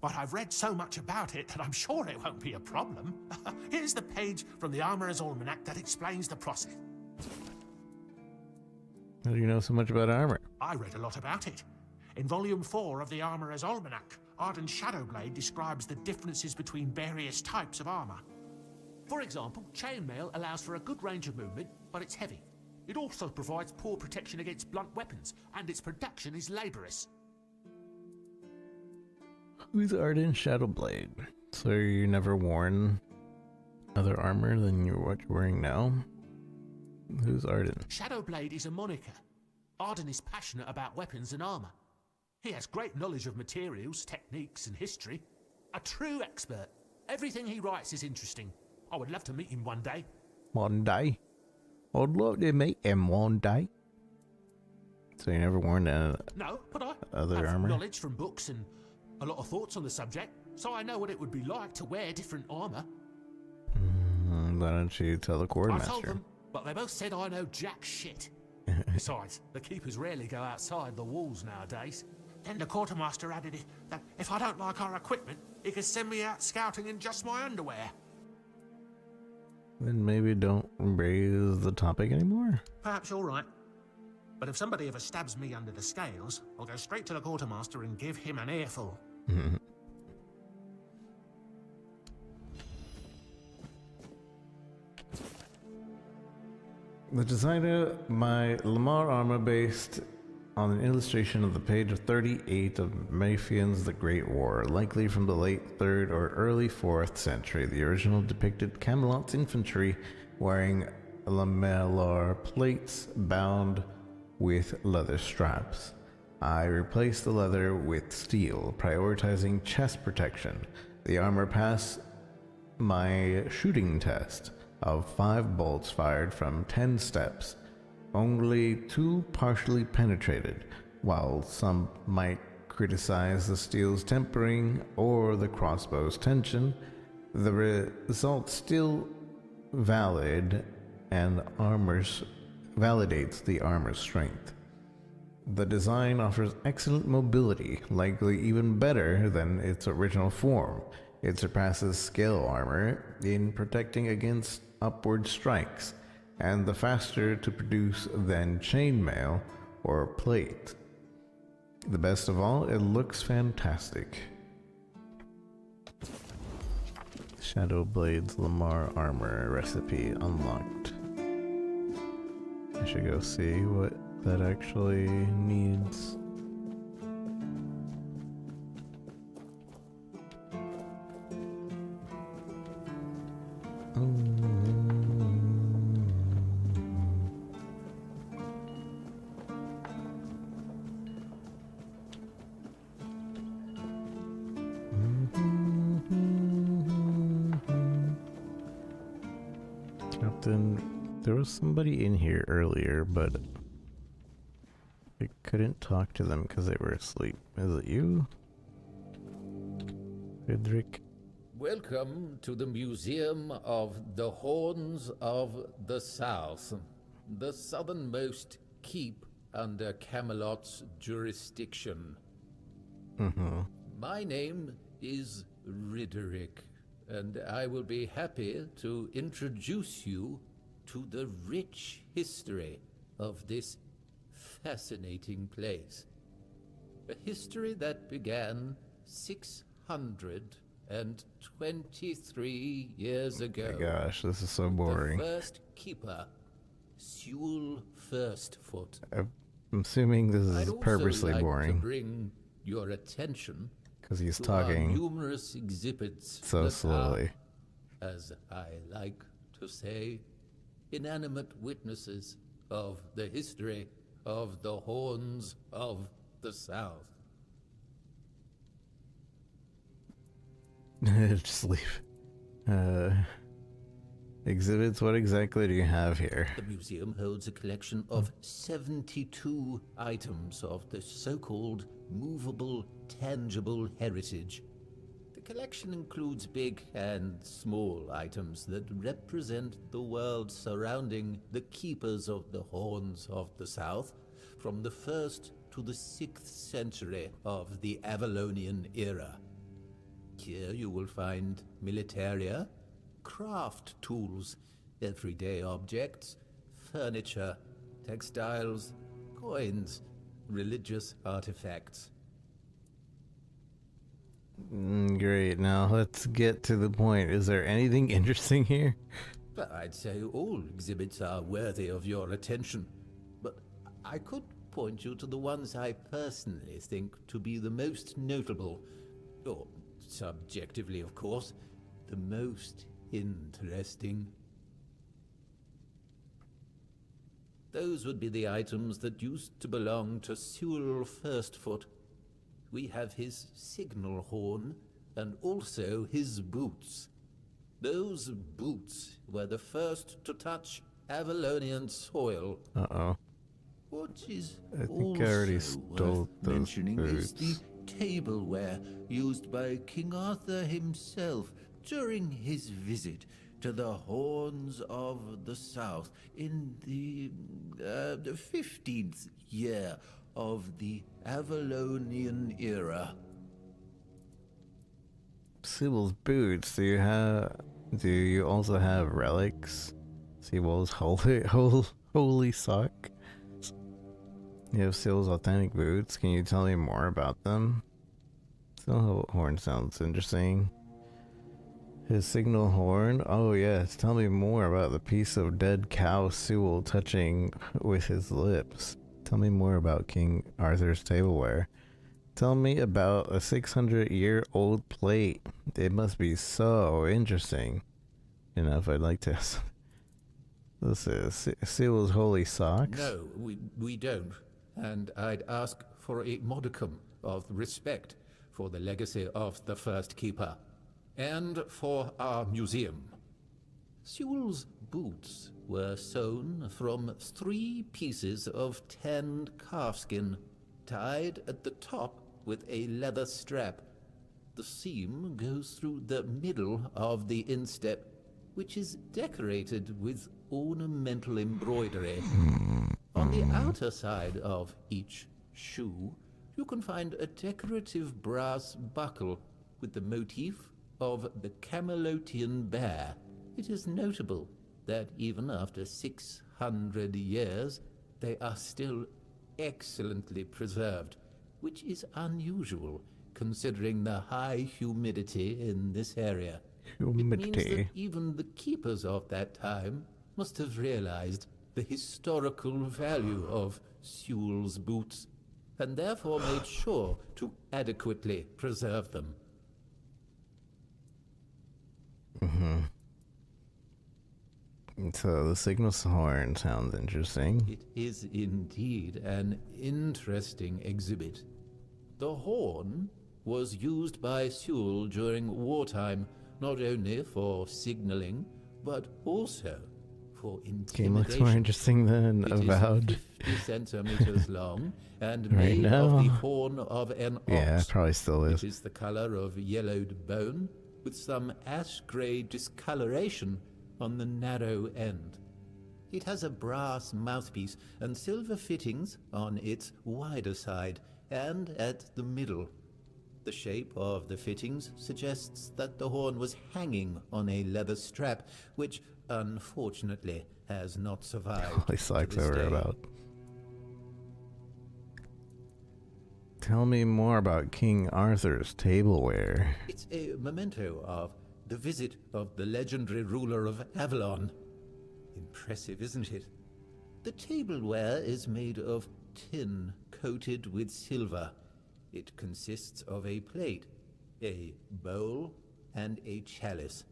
But I've read so much about it that I'm sure it won't be a problem. Here's the page from the Armorer's Almanac that explains the process. How do you know so much about armor? I read a lot about it. In Volume 4 of the Armorer's Almanac, Arden Shadowblade describes the differences between various types of armor. For example, chainmail allows for a good range of movement, but it's heavy. It also provides poor protection against blunt weapons, and its production is laborious. Who's Arden Shadowblade? So you never worn other armor than what you're wearing now? Who's Arden? Shadowblade is a moniker. Arden is passionate about weapons and armor. He has great knowledge of materials, techniques, and history. A true expert. Everything he writes is interesting. I would love to meet him one day. One day? I'd love to meet him one day. So you never worn No, but I other have armor? knowledge from books and a lot of thoughts on the subject, so I know what it would be like to wear different armor. Why don't you tell the I quartermaster? told them, but they both said I know jack shit. Besides, the keepers rarely go outside the walls nowadays. Then the quartermaster added that if I don't like our equipment, he could send me out scouting in just my underwear. Then maybe don't raise the topic anymore. Perhaps you're right. But if somebody ever stabs me under the scales, I'll go straight to the quartermaster and give him an earful. The designer by Lamar Armor based on an illustration of the page of 38 of Mayfian's The Great War, likely from the late 3rd or early 4th century. The original depicted Camelot's infantry wearing lamellar plates bound with leather straps. I replaced the leather with steel, prioritizing chest protection. The armor passed my shooting test of 5 bolts fired from 10 steps. Only 2 partially penetrated. While some might criticize the steel's tempering or the crossbow's tension, the result still valid and validates the armor's strength. The design offers excellent mobility, likely even better than its original form. It surpasses scale armor in protecting against upward strikes, and the faster to produce than chainmail or plate. The best of all, it looks fantastic. Shadowblade's Lamar armor recipe unlocked. I should go see what that actually needs. There was somebody in here earlier, but I couldn't talk to them because they were asleep. Is it you, Frederick? Welcome to the Museum of the Horns of the South, the southernmost keep under Camelot's jurisdiction. My name is Riderick, and I will be happy to introduce you to the rich history of this fascinating place. A history that began 623 years ago. Oh my gosh, this is so boring. The first keeper, Sewell Firstfoot. I'm assuming this is purposely boring. To bring your attention because he's to talking our numerous exhibits so that slowly. Are, as I like to say, inanimate witnesses of the history of the Horns of the South. Just leave. Exhibits, what exactly do you have here? The museum holds a collection of 72 items of the so-called movable, tangible heritage. The collection includes big and small items that represent the world surrounding the keepers of the Horns of the South from the 1st to the 6th century of the Avalonian era. Here you will find militaria, craft tools, everyday objects, furniture, textiles, coins, religious artifacts. Great, now let's get to the point. Is there anything interesting here? I'd say all exhibits are worthy of your attention, but I could point you to the ones I personally think to be the most notable, or subjectively, of course, the most interesting. Those would be the items that used to belong to Sewell Firstfoot. We have his signal horn, and also his boots. Those boots were the first to touch Avalonian soil. Uh-oh. What is I think I already stole those mentioning boots. is the tableware used by King Arthur himself during his visit to the Horns of the South in the 15th year of the Avalonian era. Sybil's boots, do you also have relics? Sewell's holy sock. You have Sewell's authentic boots. Can you tell me more about them? Signal horn sounds interesting. His signal horn? Oh yes, tell me more about the piece of dead cow Sewell touching with his lips. Tell me more about King Arthur's tableware. Tell me about a 600-year-old plate. It must be so interesting. You know, if I'd like to... This is Sewell's holy socks? No, we don't. And I'd ask for a modicum of respect for the legacy of the first keeper. And for our museum. Sewell's boots were sewn from 3 pieces of tanned calfskin, tied at the top with a leather strap. The seam goes through the middle of the instep, which is decorated with ornamental embroidery. On the outer side of each shoe, you can find a decorative brass buckle with the motif of the Camelotian bear. It is notable that even after 600 years, they are still excellently preserved, which is unusual considering the high humidity in this area. It means that even the keepers of that time must have realized the historical value of Sewell's boots, and therefore made sure to adequately preserve them. So the signal horn sounds interesting. It is indeed an interesting exhibit. The horn was used by Sewell during wartime, not only for signaling, but also for intimidation. Game looks more interesting than Avowed. It is 50 centimeters long and Right made now. of the horn of an ox. Yeah, it probably still is. It is the color of yellowed bone, with some ash-gray discoloration on the narrow end. It has a brass mouthpiece and silver fittings on its wider side and at the middle. The shape of the fittings suggests that the horn was hanging on a leather strap, which unfortunately has not survived. Holy socks to this over day. about. Tell me more about King Arthur's tableware. It's a memento of the visit of the legendary ruler of Avalon. Impressive, isn't it? The tableware is made of tin coated with silver. It consists of a plate, a bowl, and a chalice.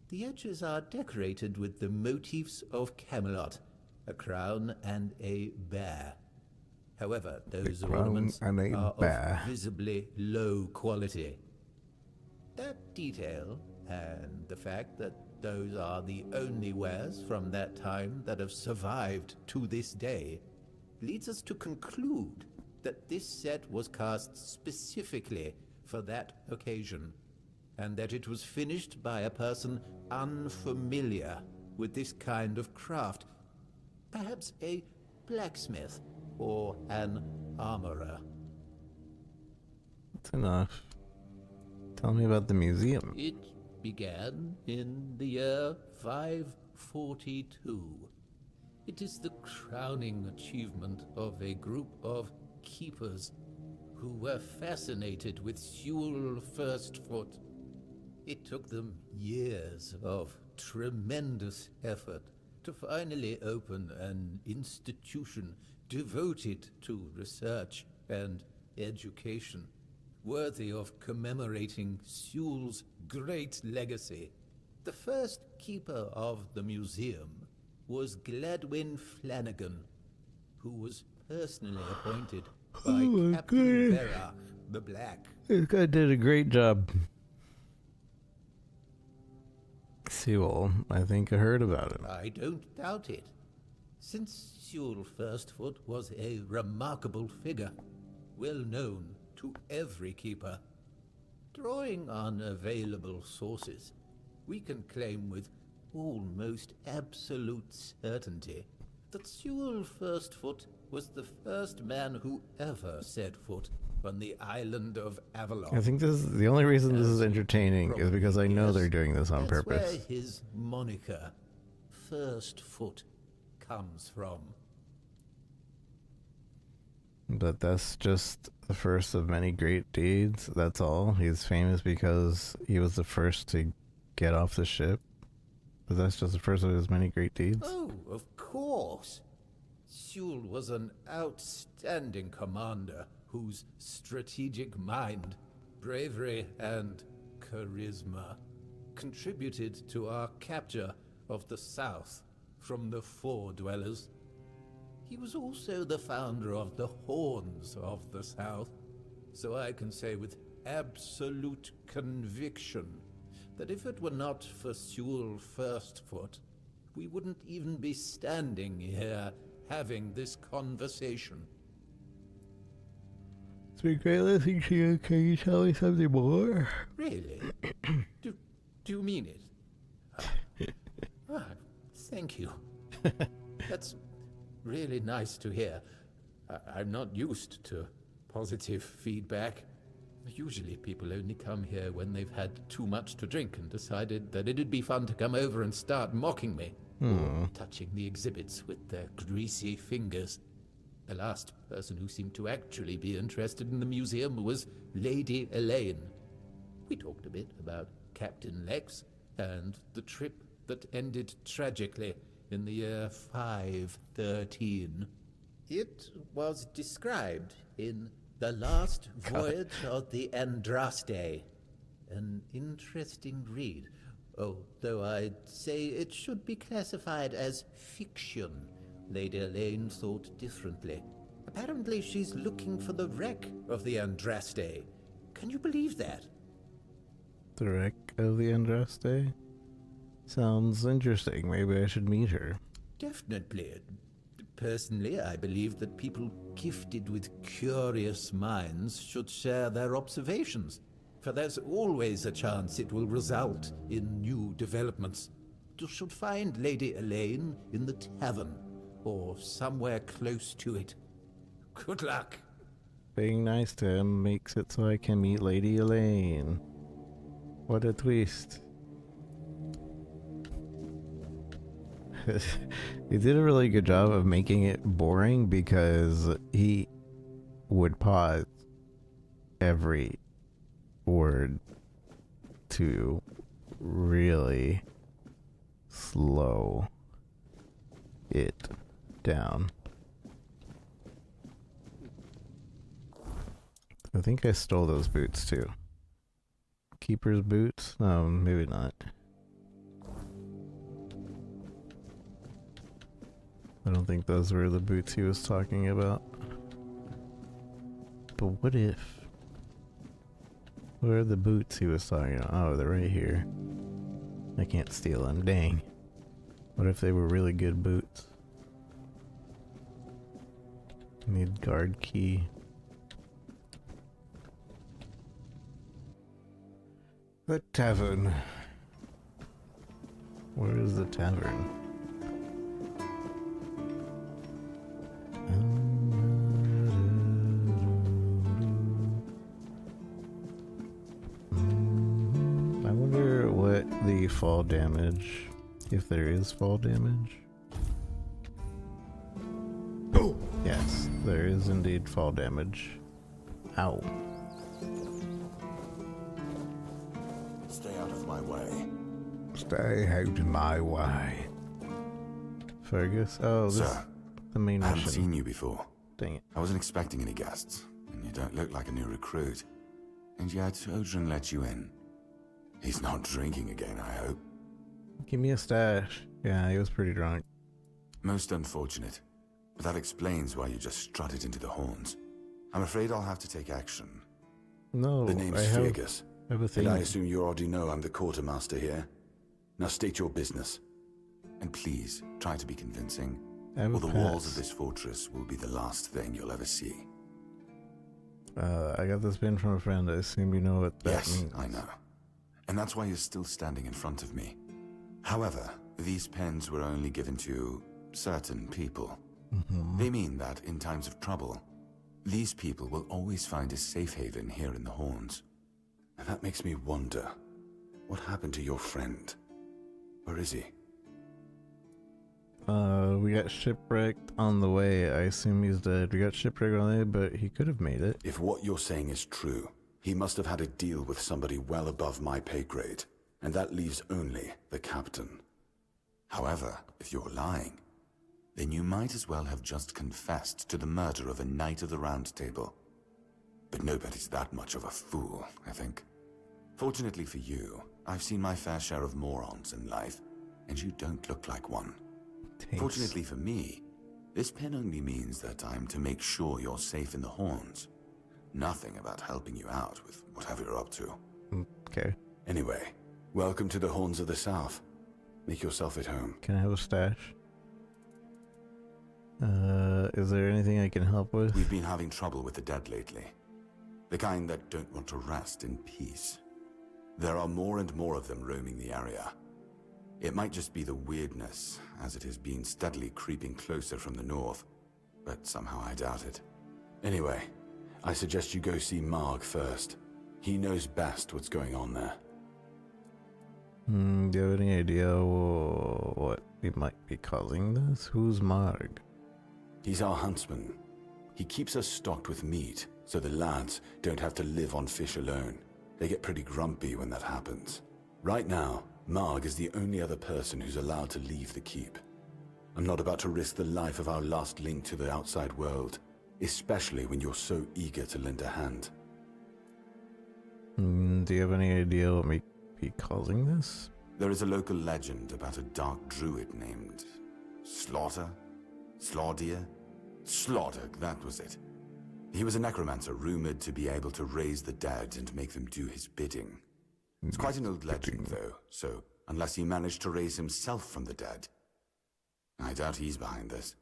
The edges are decorated with the motifs of Camelot, a crown and a bear. However, those ornaments are of visibly low quality. That detail, and the fact that those are the only wares from that time that have survived to this day, leads us to conclude that this set was cast specifically for that occasion, and that it was finished by a person unfamiliar with this kind of craft, perhaps a blacksmith or an armorer. That's enough. Tell me about the museum. It began in the year 542. It is the crowning achievement of a group of keepers who were fascinated with Sewell Firstfoot. It took them years of tremendous effort to finally open an institution devoted to research and education, worthy of commemorating Sewell's great legacy. The first keeper of the museum was Gladwin Flanagan, who was personally appointed by Captain Vera the Black. This guy did a great job. Sewell, I think I heard about him. I don't doubt it. Since Sewell Firstfoot was a remarkable figure, well known to every keeper, drawing on available sources, we can claim with almost absolute certainty that Sewell Firstfoot was the first man who ever set foot on the island of Avalon. I think this is the only reason this is entertaining is because I know they're doing this on That's purpose. where his moniker, first foot comes from. But that's just the first of many great deeds. That's all. He's famous because he was the first to get off the ship. But that's just the first of his many great deeds. Oh, of course. Sewell was an outstanding commander whose strategic mind, bravery, and charisma contributed to our capture of the South from the Four Dwellers. He was also the founder of the Horns of the South, so I can say with absolute conviction that if it were not for Sewell Firstfoot, we wouldn't even be standing here having this conversation. It's been great listening to you. Can you tell me something more? Really? do you mean it? Thank you. That's really nice to hear. I'm not used to positive feedback. Usually people only come here when they've had too much to drink and decided that it'd be fun to come over and start mocking me. Or touching the exhibits with their greasy fingers. The last person who seemed to actually be interested in the museum was Lady Elaine. We talked a bit about Captain Lex and the trip that ended tragically in the year 513. It was described in The Last Voyage of the Andraste. An interesting read, although I'd say it should be classified as fiction. Lady Elaine thought differently. Apparently she's looking for the wreck of the Andraste. Can you believe that? The wreck of the Andraste? Sounds interesting. Maybe I should meet her. Definitely. Personally, I believe that people gifted with curious minds should share their observations, for there's always a chance it will result in new developments. You should find Lady Elaine in the tavern, or somewhere close to it. Good luck. Being nice to him makes it so I can meet Lady Elaine. What a twist. He did a really good job of making it boring because he would pause every word to really slow it down. I think I stole those boots too. Keeper's boots? No, maybe not. I don't think those were the boots he was talking about. But what if? Where are the boots he was talking about? Oh, they're right here. I can't steal them, dang. What if they were really good boots? Need guard key. The tavern. Where is the tavern? I wonder what the fall damage, if there is fall damage. Oh! Yes, there is indeed fall damage. Ow. Stay out of my way. Stay out of my way. Fergus? Oh, this is the main I haven't mission. seen you before. Dang it. I wasn't expecting any guests, and you don't look like a new recruit. And yet, Odrin let you in. He's not drinking again, I hope. Give me a stash. Yeah, he was pretty drunk. Most unfortunate. But that explains why you just strutted into the horns. I'm afraid I'll have to take action. No, The name's I have Fergus, a and thing. I assume you already know I'm the quartermaster here. Now state your business. And please, try to be convincing, I have or a the walls pass. of this fortress will be the last thing you'll ever see. I got this pin from a friend. I assume you know what that Yes, means. I know. And that's why you're still standing in front of me. However, these pens were only given to certain people. They mean that in times of trouble, these people will always find a safe haven here in the Horns. And that makes me wonder, what happened to your friend? Where is he? We got shipwrecked on the way. I assume he's dead. We got shipwrecked on the way, but he could have made it. If what you're saying is true, he must have had a deal with somebody well above my pay grade, and that leaves only the captain. However, if you're lying, then you might as well have just confessed to the murder of a Knight of the Round Table. But nobody's that much of a fool, I think. Fortunately for you, I've seen my fair share of morons in life, and you don't look like one. Thanks. Fortunately for me, this pen only means that I'm to make sure you're safe in the Horns. Nothing about helping you out with whatever you're up to. Okay. Anyway, welcome to the Horns of the South. Make yourself at home. Can I have a stash? Is there anything I can help with? We've been having trouble with the dead lately. The kind that don't want to rest in peace. There are more and more of them roaming the area. It might just be the weirdness, as it has been steadily creeping closer from the north, but somehow I doubt it. Anyway, I suggest you go see Marg first. He knows best what's going on there. Do you have any idea what it might be causing this? Who's Marg? He's our huntsman. He keeps us stocked with meat, so the lads don't have to live on fish alone. They get pretty grumpy when that happens. Right now, Marg is the only other person who's allowed to leave the keep. I'm not about to risk the life of our last link to the outside world, especially when you're so eager to lend a hand. Do you have any idea what may be causing this? There is a local legend about a dark druid named Slaughter? Slaughter, that was it. He was a necromancer rumored to be able to raise the dead and make them do his bidding. It's quite an old legend, though, so unless he managed to raise himself from the dead, I doubt he's behind this.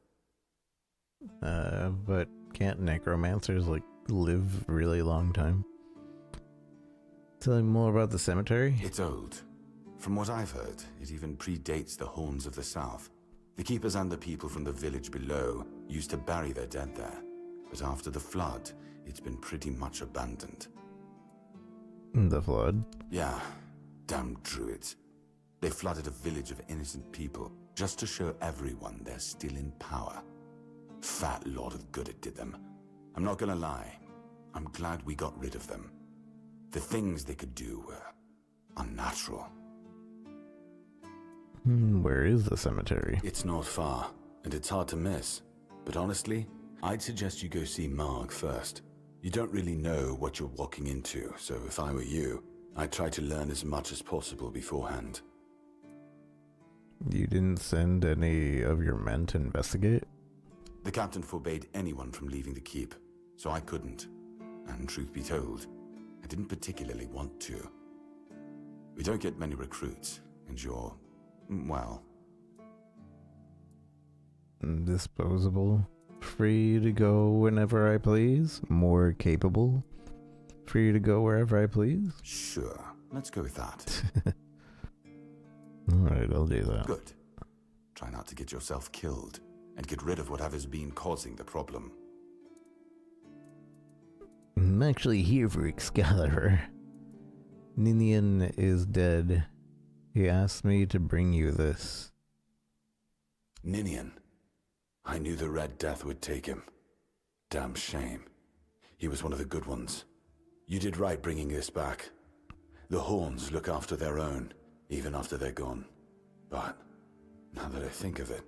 But can't necromancers, live a really long time? Tell me more about the cemetery? It's old. From what I've heard, it even predates the Horns of the South. The keepers and the people from the village below used to bury their dead there, but after the flood, it's been pretty much abandoned. The flood? Yeah, damn druids. They flooded a village of innocent people just to show everyone they're still in power. Fat lot of good it did them. I'm not gonna lie, I'm glad we got rid of them. The things they could do were unnatural. Where is the cemetery? It's not far, and it's hard to miss. But honestly, I'd suggest you go see Marg first. You don't really know what you're walking into, so if I were you, I'd try to learn as much as possible beforehand. You didn't send any of your men to investigate? The captain forbade anyone from leaving the keep, so I couldn't. And truth be told, I didn't particularly want to. We don't get many recruits, and you're, well... disposable? Free to go whenever I please? More capable? Free to go wherever I please? Sure, let's go with that. Alright, I'll do that. Good. Try not to get yourself killed, and get rid of whatever's been causing the problem. I'm actually here for Excalibur. Ninian is dead. He asked me to bring you this. Ninian. I knew the Red Death would take him. Damn shame. He was one of the good ones. You did right bringing this back. The Horns look after their own, even after they're gone. But, now that I think of it,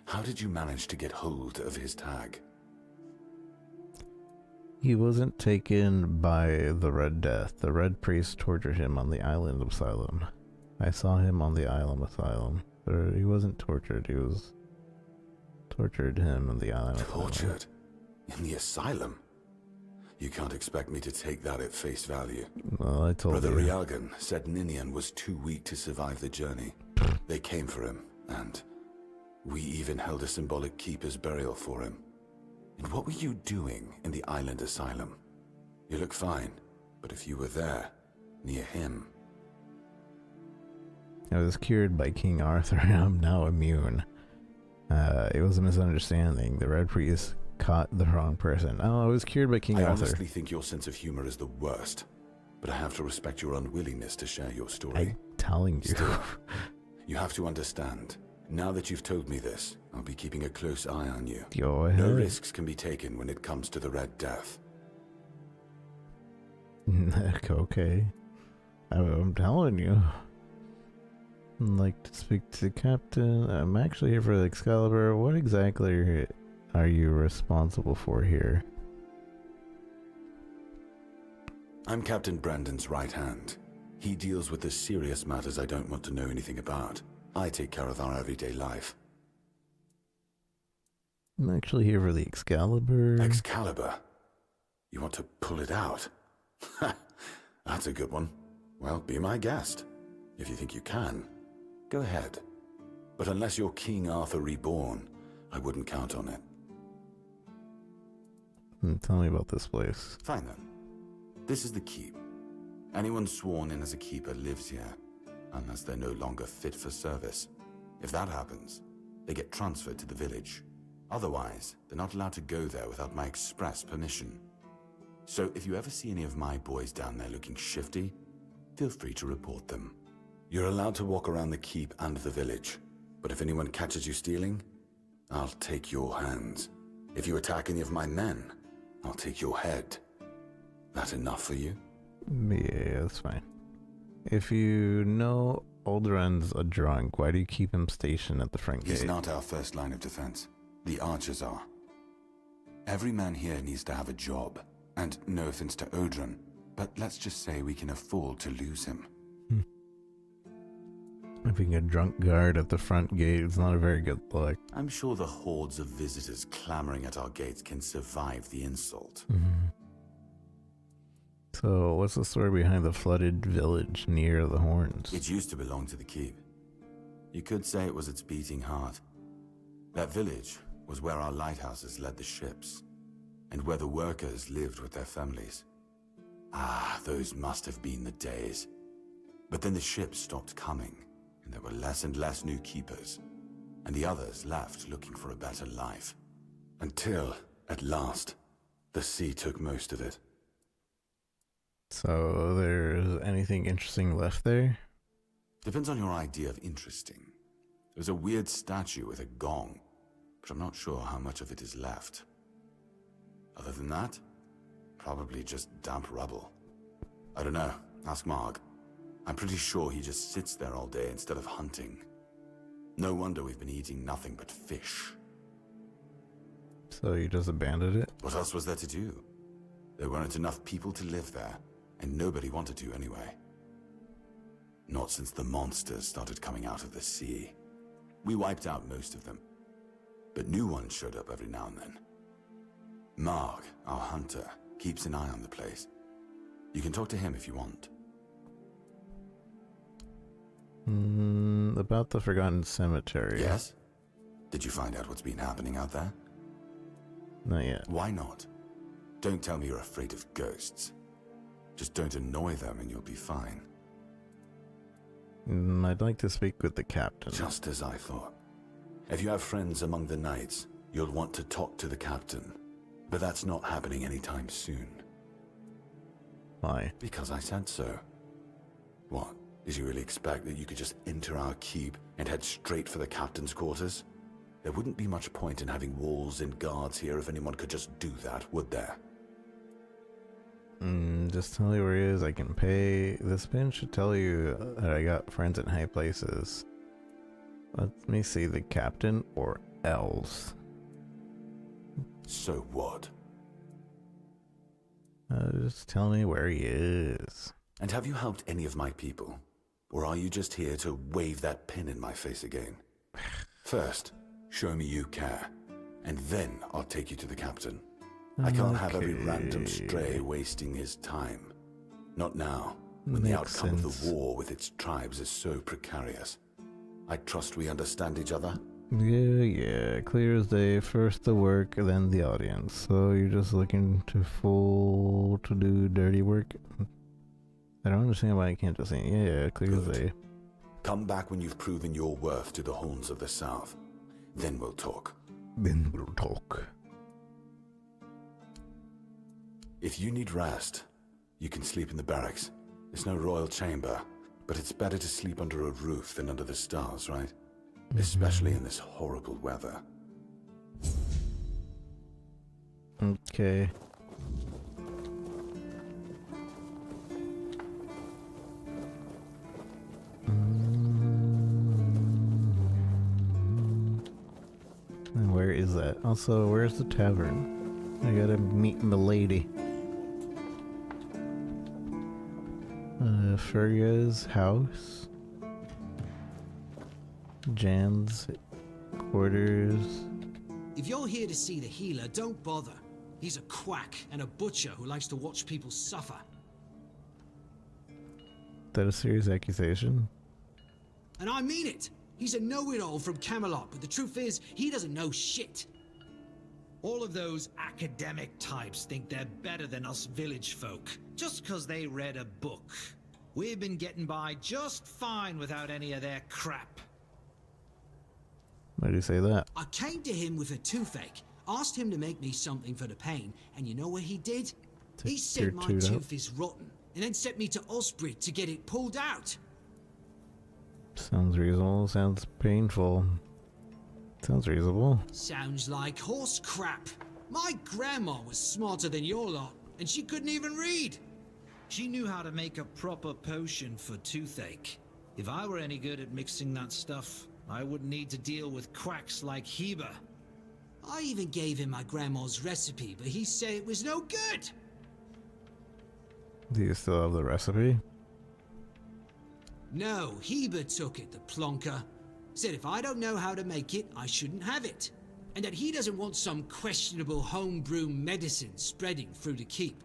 how did you manage to get hold of his tag? He wasn't taken by the Red Death. The Red Priest tortured him on the island asylum. I saw him on the island asylum. He wasn't tortured, he was... tortured him on the island asylum. Tortured? In the asylum? You can't expect me to take that at face value. Well, I told Brother you. Riagan said Ninian was too weak to survive the journey. They came for him, and we even held a symbolic keeper's burial for him. And what were you doing in the island asylum? You look fine, but if you were there, near him... I was cured by King Arthur and I'm now immune. It was a misunderstanding. The Red Priest caught the wrong person. Oh, I was cured by King I Arthur. honestly think your sense of humor is the worst, but I have to respect your unwillingness to share your story. I'm telling you. Still, you have to understand, Now that you've told me this, I'll be keeping a close eye on you. Go No ahead. risks can be taken when it comes to the Red Death. Okay. I'm telling you. I'd like to speak to the captain. I'm actually here for the Excalibur. What exactly are you responsible for here? I'm Captain Brandon's right hand. He deals with the serious matters I don't want to know anything about. I take care of our everyday life. I'm actually here for the Excalibur. Excalibur? You want to pull it out? That's a good one. Well, be my guest. If you think you can, go ahead. But unless you're King Arthur reborn, I wouldn't count on it. Tell me about this place. Fine then. This is the keep. Anyone sworn in as a keeper lives here, unless they're no longer fit for service. If that happens, they get transferred to the village. Otherwise, they're not allowed to go there without my express permission. So if you ever see any of my boys down there looking shifty, feel free to report them. You're allowed to walk around the keep and the village, but if anyone catches you stealing, I'll take your hands. If you attack any of my men, I'll take your head. That enough for you? Yeah, that's fine. If you know Alderun's a drunk, why do you keep him stationed at the front gate? He's not our first line of defense. The archers are. Every man here needs to have a job. And no offense to Odrun, but let's just say we can afford to lose him. Having a drunk guard at the front gate is not a very good look. I'm sure the hordes of visitors clamoring at our gates can survive the insult. So, what's the story behind the flooded village near the Horns? It used to belong to the keep. You could say it was its beating heart. That village was where our lighthouses led the ships, and where the workers lived with their families. Ah, those must have been the days. But then the ships stopped coming, and there were less and less new keepers, and the others left looking for a better life. Until, at last, the sea took most of it. So, there's anything interesting left there? Depends on your idea of interesting. There's a weird statue with a gong, but I'm not sure how much of it is left. Other than that, probably just damp rubble. I don't know, ask Marg. I'm pretty sure he just sits there all day instead of hunting. No wonder we've been eating nothing but fish. So you just abandoned it? What else was there to do? There weren't enough people to live there, and nobody wanted to anyway. Not since the monsters started coming out of the sea. We wiped out most of them, but new ones showed up every now and then. Marg, our hunter, keeps an eye on the place. You can talk to him if you want. About the Forgotten Cemetery. Yes? Did you find out what's been happening out there? Not yet. Why not? Don't tell me you're afraid of ghosts. Just don't annoy them and you'll be fine. I'd like to speak with the captain. Just as I thought. If you have friends among the knights, you'll want to talk to the captain. But that's not happening anytime soon. Why? Because I said so. What? Did you really expect that you could just enter our keep and head straight for the captain's quarters? There wouldn't be much point in having walls and guards here if anyone could just do that, would there? Just tell me where he is. I can pay. This pin should tell you that I got friends in high places. Let me see the captain or else. So what? Just tell me where he is. And have you helped any of my people? Or are you just here to wave that pin in my face again? First, show me you care, and then I'll take you to the captain. I can't have every random stray wasting his time. Not now, when the outcome of the war with its tribes is so precarious. I trust we understand each other? Yeah, clear as day. First the work, then the audience. So you're just looking to do dirty work? I don't understand why I can't just say, yeah, clear as day. Come back when you've proven your worth to the Horns of the South. Then we'll talk. Then we'll talk. If you need rest, you can sleep in the barracks. It's no royal chamber, but it's better to sleep under a roof than under the stars, right? especially in this horrible weather. Okay. And where is that? Also, where's the tavern? I gotta meet Milady. Ferga's house. Jan's quarters. If you're here to see the healer, don't bother. He's a quack and a butcher who likes to watch people suffer. That a serious accusation? And I mean it! He's a know-it-all from Camelot, but the truth is, he doesn't know shit. All of those academic types think they're better than us village folk, just 'cause they read a book. We've been getting by just fine without any of their crap. Why do you say that? I came to him with a toothache, asked him to make me something for the pain, and you know what he did? He said my tooth is rotten, and then sent me to Osprey to get it pulled out. Sounds reasonable, sounds painful. Sounds reasonable. Sounds like horse crap. My grandma was smarter than your lot, and she couldn't even read. She knew how to make a proper potion for toothache. If I were any good at mixing that stuff, I wouldn't need to deal with quacks like Heber. I even gave him my grandma's recipe, but he said it was no good. Do you still have the recipe? No, Heber took it, the plonker. Said if I don't know how to make it, I shouldn't have it. And that he doesn't want some questionable homebrew medicine spreading through the keep.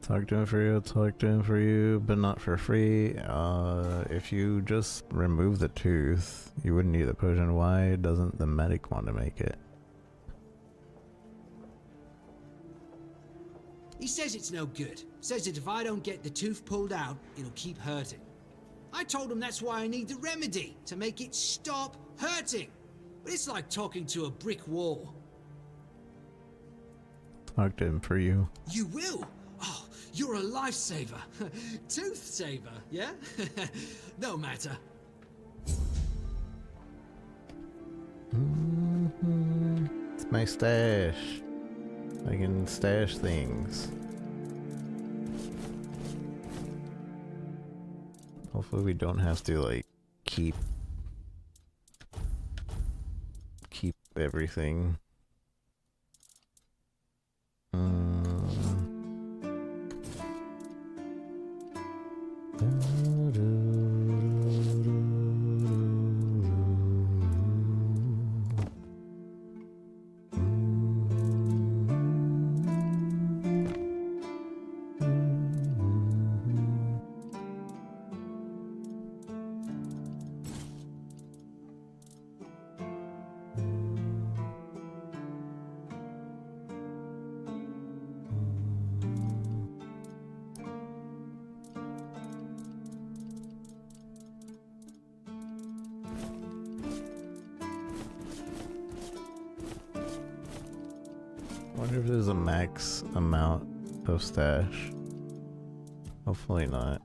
Talk to him for you, but not for free. If you just remove the tooth, you wouldn't need the potion. Why doesn't the medic want to make it? He says it's no good. Says that if I don't get the tooth pulled out, it'll keep hurting. I told him that's why I need the remedy, to make it stop hurting. But it's like talking to a brick wall. Talk to him for you. You will? Oh, you're a lifesaver. Tooth saver, yeah? No matter. It's my stash. I can stash things. Hopefully we don't have to like keep everything. I wonder if there's a max amount of stash. Hopefully not.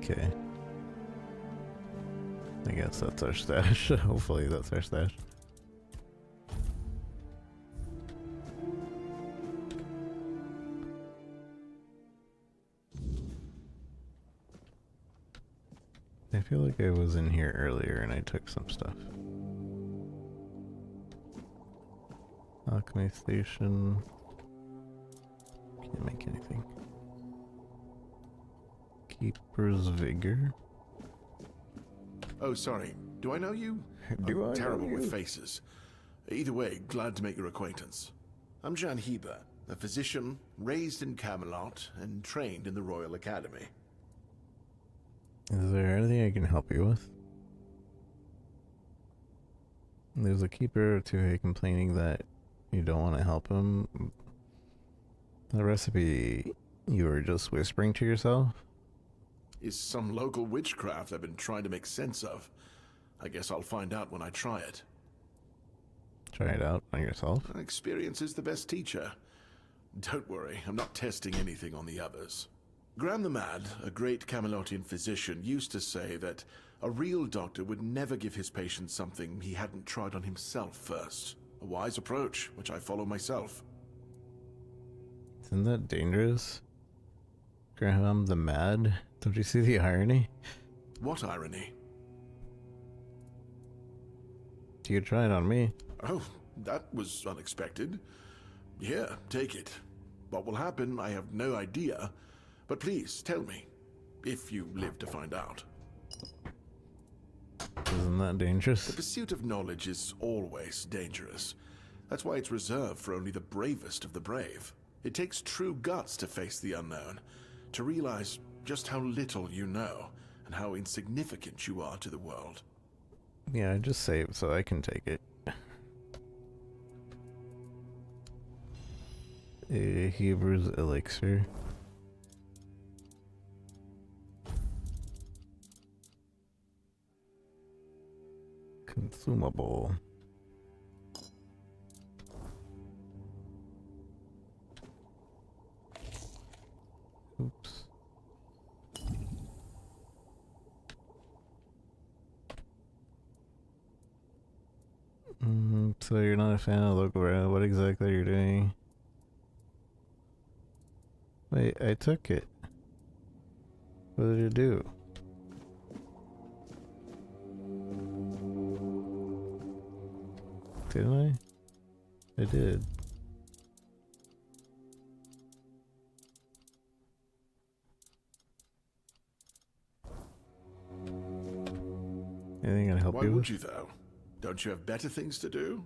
Okay. I guess that's our stash. Hopefully that's our stash. I feel like I was in here earlier and I took some stuff. Alchemy station. Can't make anything. Keeper's vigor. Oh, sorry. Do I know you? Do I'm I terrible know you? with faces. Either way, glad to make your acquaintance. I'm Jan Heber, a physician raised in Camelot and trained in the Royal Academy. Is there anything I can help you with? There's a keeper to complaining that you don't want to help him. The recipe you were just whispering to yourself? Is some local witchcraft I've been trying to make sense of. I guess I'll find out when I try it. Try it out on yourself? Experience is the best teacher. Don't worry, I'm not testing anything on the others. Graham the Mad, a great Camelotian physician, used to say that a real doctor would never give his patient something he hadn't tried on himself first. A wise approach, which I follow myself. Isn't that dangerous? Graham the Mad? Don't you see the irony? What irony? You could try it on me. Oh, that was unexpected. Here, take it. What will happen, I have no idea. But please, tell me, if you live to find out. Isn't that dangerous? The pursuit of knowledge is always dangerous. That's why it's reserved for only the bravest of the brave. It takes true guts to face the unknown, to realize just how little you know, and how insignificant you are to the world. Yeah, I just saved so I can take it. A Hebrews elixir. Consumable. Oops. So you're not a fan of local rail? What exactly are you doing? Wait, I took it. What did it do? Didn't I? I did. Anything I can help Why you would with? you, though? Don't you have better things to do?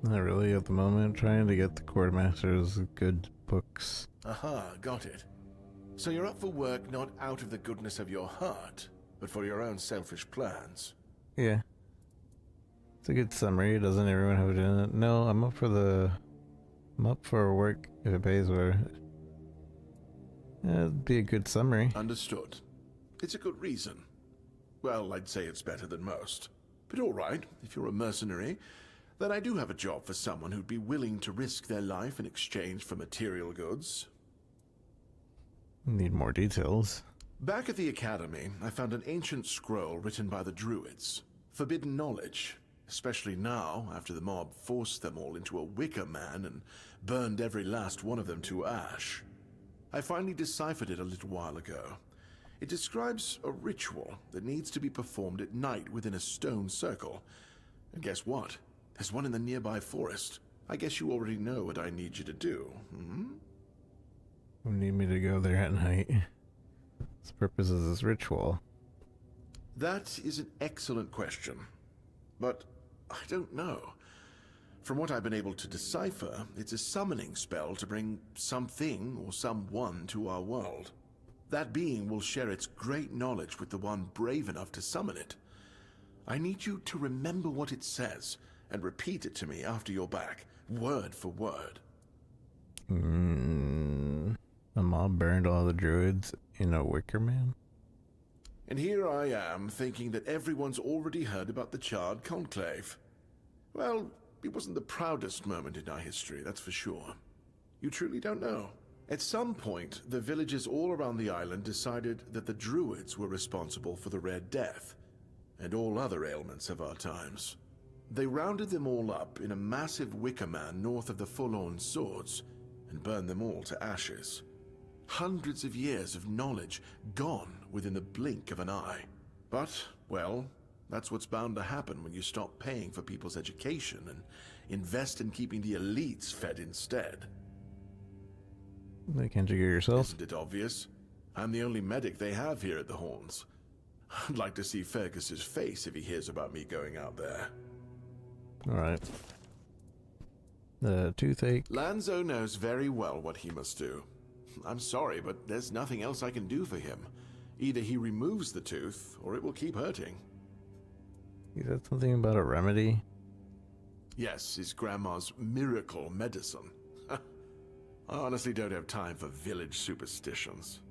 Not really at the moment. Trying to get the quartermaster's good books. Aha, got it. So you're up for work not out of the goodness of your heart, but for your own selfish plans. Yeah. It's a good summary. Doesn't everyone have it in it? No, I'm up for work if it pays well. It'd be a good summary. Understood. It's a good reason. Well, I'd say it's better than most. But all right, if you're a mercenary, then I do have a job for someone who'd be willing to risk their life in exchange for material goods. Need more details. Back at the Academy, I found an ancient scroll written by the Druids. Forbidden knowledge, especially now, after the mob forced them all into a wicker man and burned every last one of them to ash. I finally deciphered it a little while ago. It describes a ritual that needs to be performed at night within a stone circle. And guess what? There's one in the nearby forest. I guess you already know what I need you to do, hmm? You need me to go there at night. What's the purpose of this ritual? That is an excellent question. But I don't know. From what I've been able to decipher, it's a summoning spell to bring something or someone to our world. That being will share its great knowledge with the one brave enough to summon it. I need you to remember what it says and repeat it to me after you're back, word for word. The mob burned all the druids in a wicker man? And here I am thinking that everyone's already heard about the Charred Conclave. Well, it wasn't the proudest moment in our history, that's for sure. You truly don't know. At some point, the villagers all around the island decided that the druids were responsible for the Red Death, and all other ailments of our times. They rounded them all up in a massive wicker man north of the Forlorn Swords, and burned them all to ashes. Hundreds of years of knowledge gone within the blink of an eye. But, well, that's what's bound to happen when you stop paying for people's education and invest in keeping the elites fed instead. Can't you get yourself? Isn't it obvious? I'm the only medic they have here at the Horns. I'd like to see Fergus's face if he hears about me going out there. Alright. The toothache. Lanzo knows very well what he must do. I'm sorry, but there's nothing else I can do for him. Either he removes the tooth, or it will keep hurting. You said something about a remedy? Yes, his grandma's miracle medicine. I honestly don't have time for village superstitions.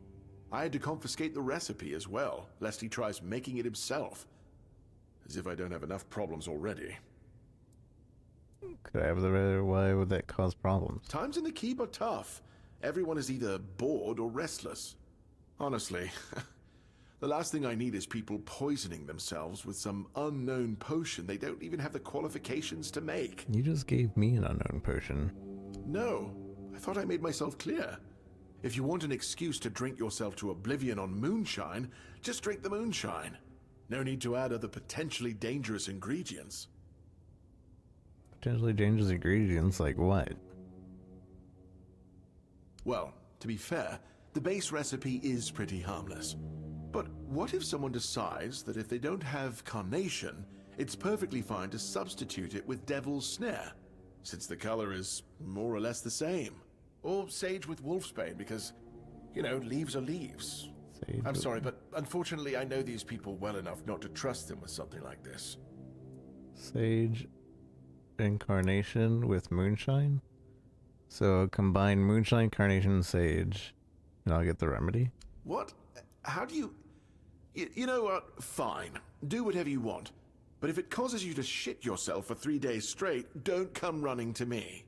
I had to confiscate the recipe as well, lest he tries making it himself. As if I don't have enough problems already. Could I have the remedy? Why would that cause problems? Times in the keep are tough. Everyone is either bored or restless. Honestly, the last thing I need is people poisoning themselves with some unknown potion they don't even have the qualifications to make. You just gave me an unknown potion. No, I thought I made myself clear. If you want an excuse to drink yourself to oblivion on moonshine, just drink the moonshine. No need to add other potentially dangerous ingredients. Potentially dangerous ingredients, like what? Well, to be fair, the base recipe is pretty harmless. But what if someone decides that if they don't have carnation, it's perfectly fine to substitute it with devil's snare, since the color is more or less the same? Or sage with wolfsbane, because, you know, leaves are leaves. I'm sorry, but unfortunately I know these people well enough not to trust them with something like this. Sage incarnation with moonshine? So combine moonshine, carnation, sage, and I'll get the remedy? What? How do you... You know what? Fine. Do whatever you want. But if it causes you to shit yourself for 3 days straight, don't come running to me.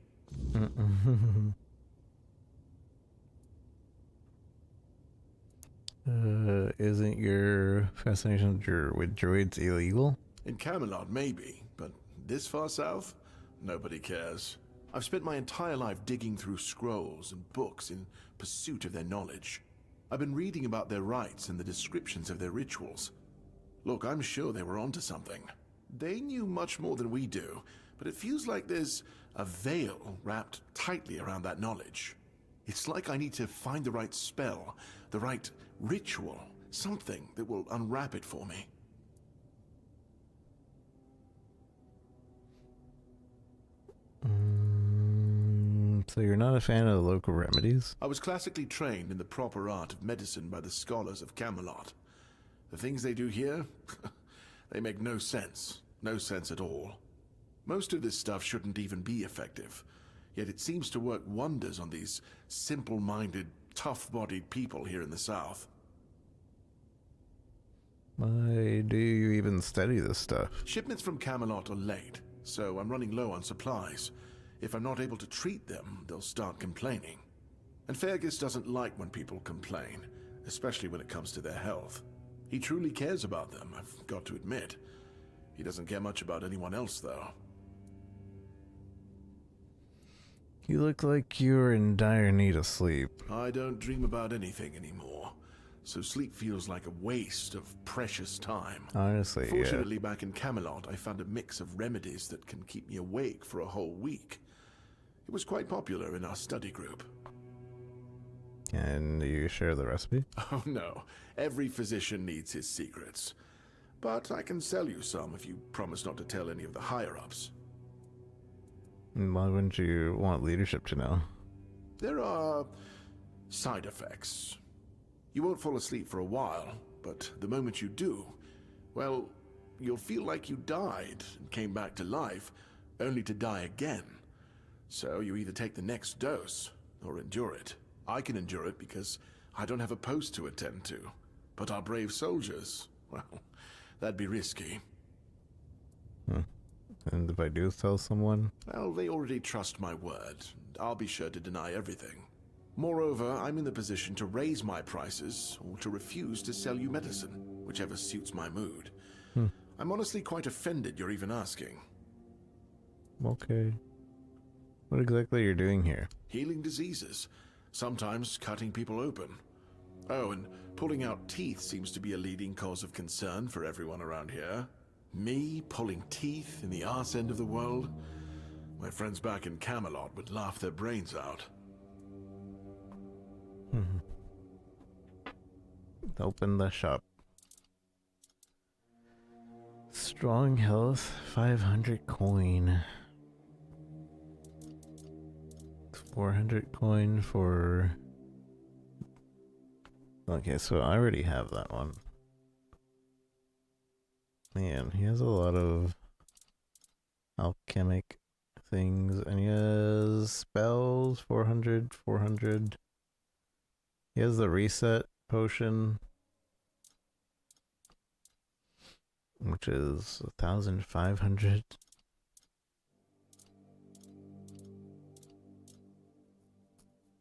Isn't your fascination with droids illegal? In Camelot, maybe, but this far south? Nobody cares. I've spent my entire life digging through scrolls and books in pursuit of their knowledge. I've been reading about their rites and the descriptions of their rituals. Look, I'm sure they were onto something. They knew much more than we do, but it feels like there's a veil wrapped tightly around that knowledge. It's like I need to find the right spell, the right ritual, something that will unwrap it for me. So you're not a fan of the local remedies? I was classically trained in the proper art of medicine by the scholars of Camelot. The things they do here, they make no sense. No sense at all. Most of this stuff shouldn't even be effective, yet it seems to work wonders on these simple-minded, tough-bodied people here in the South. Why do you even study this stuff? Shipments from Camelot are late, so I'm running low on supplies. If I'm not able to treat them, they'll start complaining. And Fergus doesn't like when people complain, especially when it comes to their health. He truly cares about them, I've got to admit. He doesn't care much about anyone else, though. You look like you're in dire need of sleep. I don't dream about anything anymore, so sleep feels like a waste of precious time. Honestly, Fortunately, back in Camelot, I found a mix of remedies that can keep me awake for a whole week. It was quite popular in our study group. And you share the recipe? Oh no, every physician needs his secrets. But I can sell you some if you promise not to tell any of the higher-ups. Why wouldn't you want leadership to know? There are side effects. You won't fall asleep for a while, but the moment you do, well, you'll feel like you died and came back to life, only to die again. So you either take the next dose, or endure it. I can endure it because I don't have a post to attend to. But our brave soldiers, well, that'd be risky. And if I do tell someone? Well, they already trust my word. I'll be sure to deny everything. Moreover, I'm in the position to raise my prices or to refuse to sell you medicine, whichever suits my mood. I'm honestly quite offended you're even asking. Okay. What exactly are you doing here? Healing diseases, sometimes cutting people open. Oh, and pulling out teeth seems to be a leading cause of concern for everyone around here. Me pulling teeth in the arse end of the world? My friends back in Camelot would laugh their brains out. Open the shop. Strong health, 500 coin. 400 coin for... Okay, so I already have that one. Man, he has a lot of alchemic things, and he has spells, 400, 400. He has the reset potion, which is 1,500.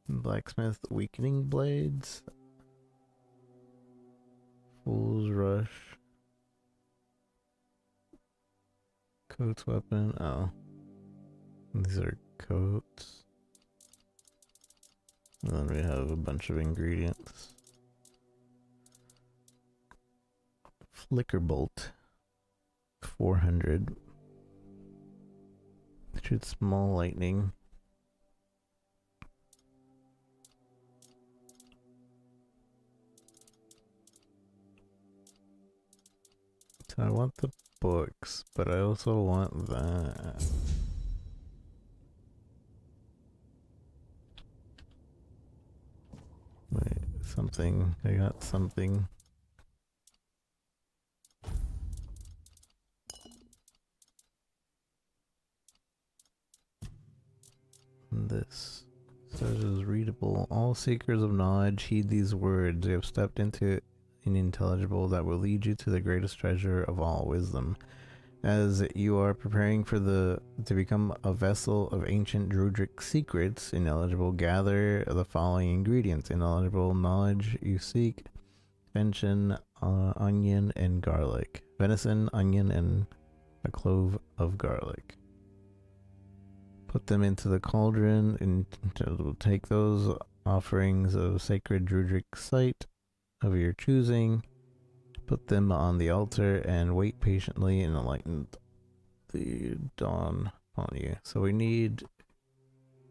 Blacksmith weakening blades. Fool's rush. Coat's weapon. Oh. These are coats. And then we have a bunch of ingredients. Flicker bolt. 400. Shoot small lightning. So I want the books, but I also want that. Wait, something. I got something. This says is readable. All seekers of knowledge heed these words. You have stepped into unintelligible that will lead you to the greatest treasure of all, wisdom. As you are preparing for to become a vessel of ancient druidic secrets, ineligible, gather the following ingredients. Ineligible knowledge you seek: venison, onion, and garlic. Venison, onion, and a clove of garlic. Put them into the cauldron and take those offerings of sacred druidic site of your choosing, put them on the altar, and wait patiently and enlighten the dawn upon you. So we need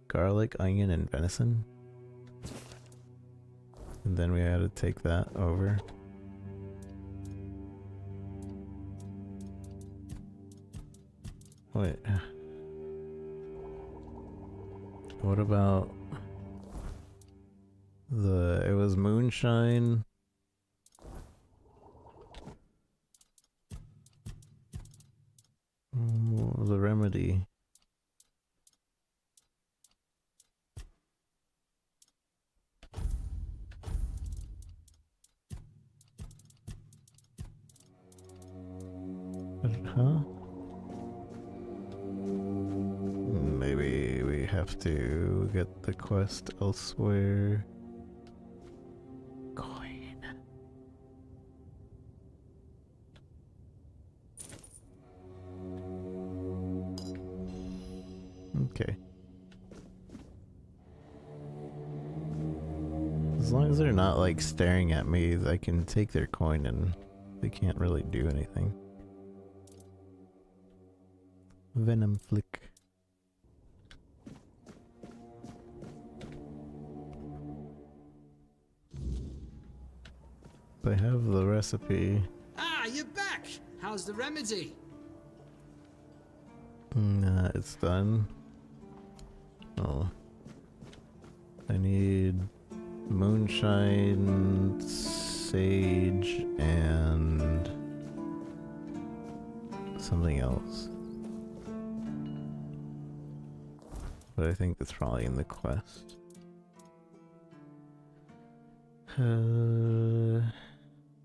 garlic, onion, and venison. And then we had to take that over. Wait. What about it was moonshine. What was the remedy? Huh? Maybe we have to get the quest elsewhere. Coin. Okay. As long as they're not like staring at me, I can take their coin and they can't really do anything. Venom flick. I have the recipe. Ah, you're back! How's the remedy? It's done. Oh. I need moonshine, sage, and something else. But I think that's probably in the quest.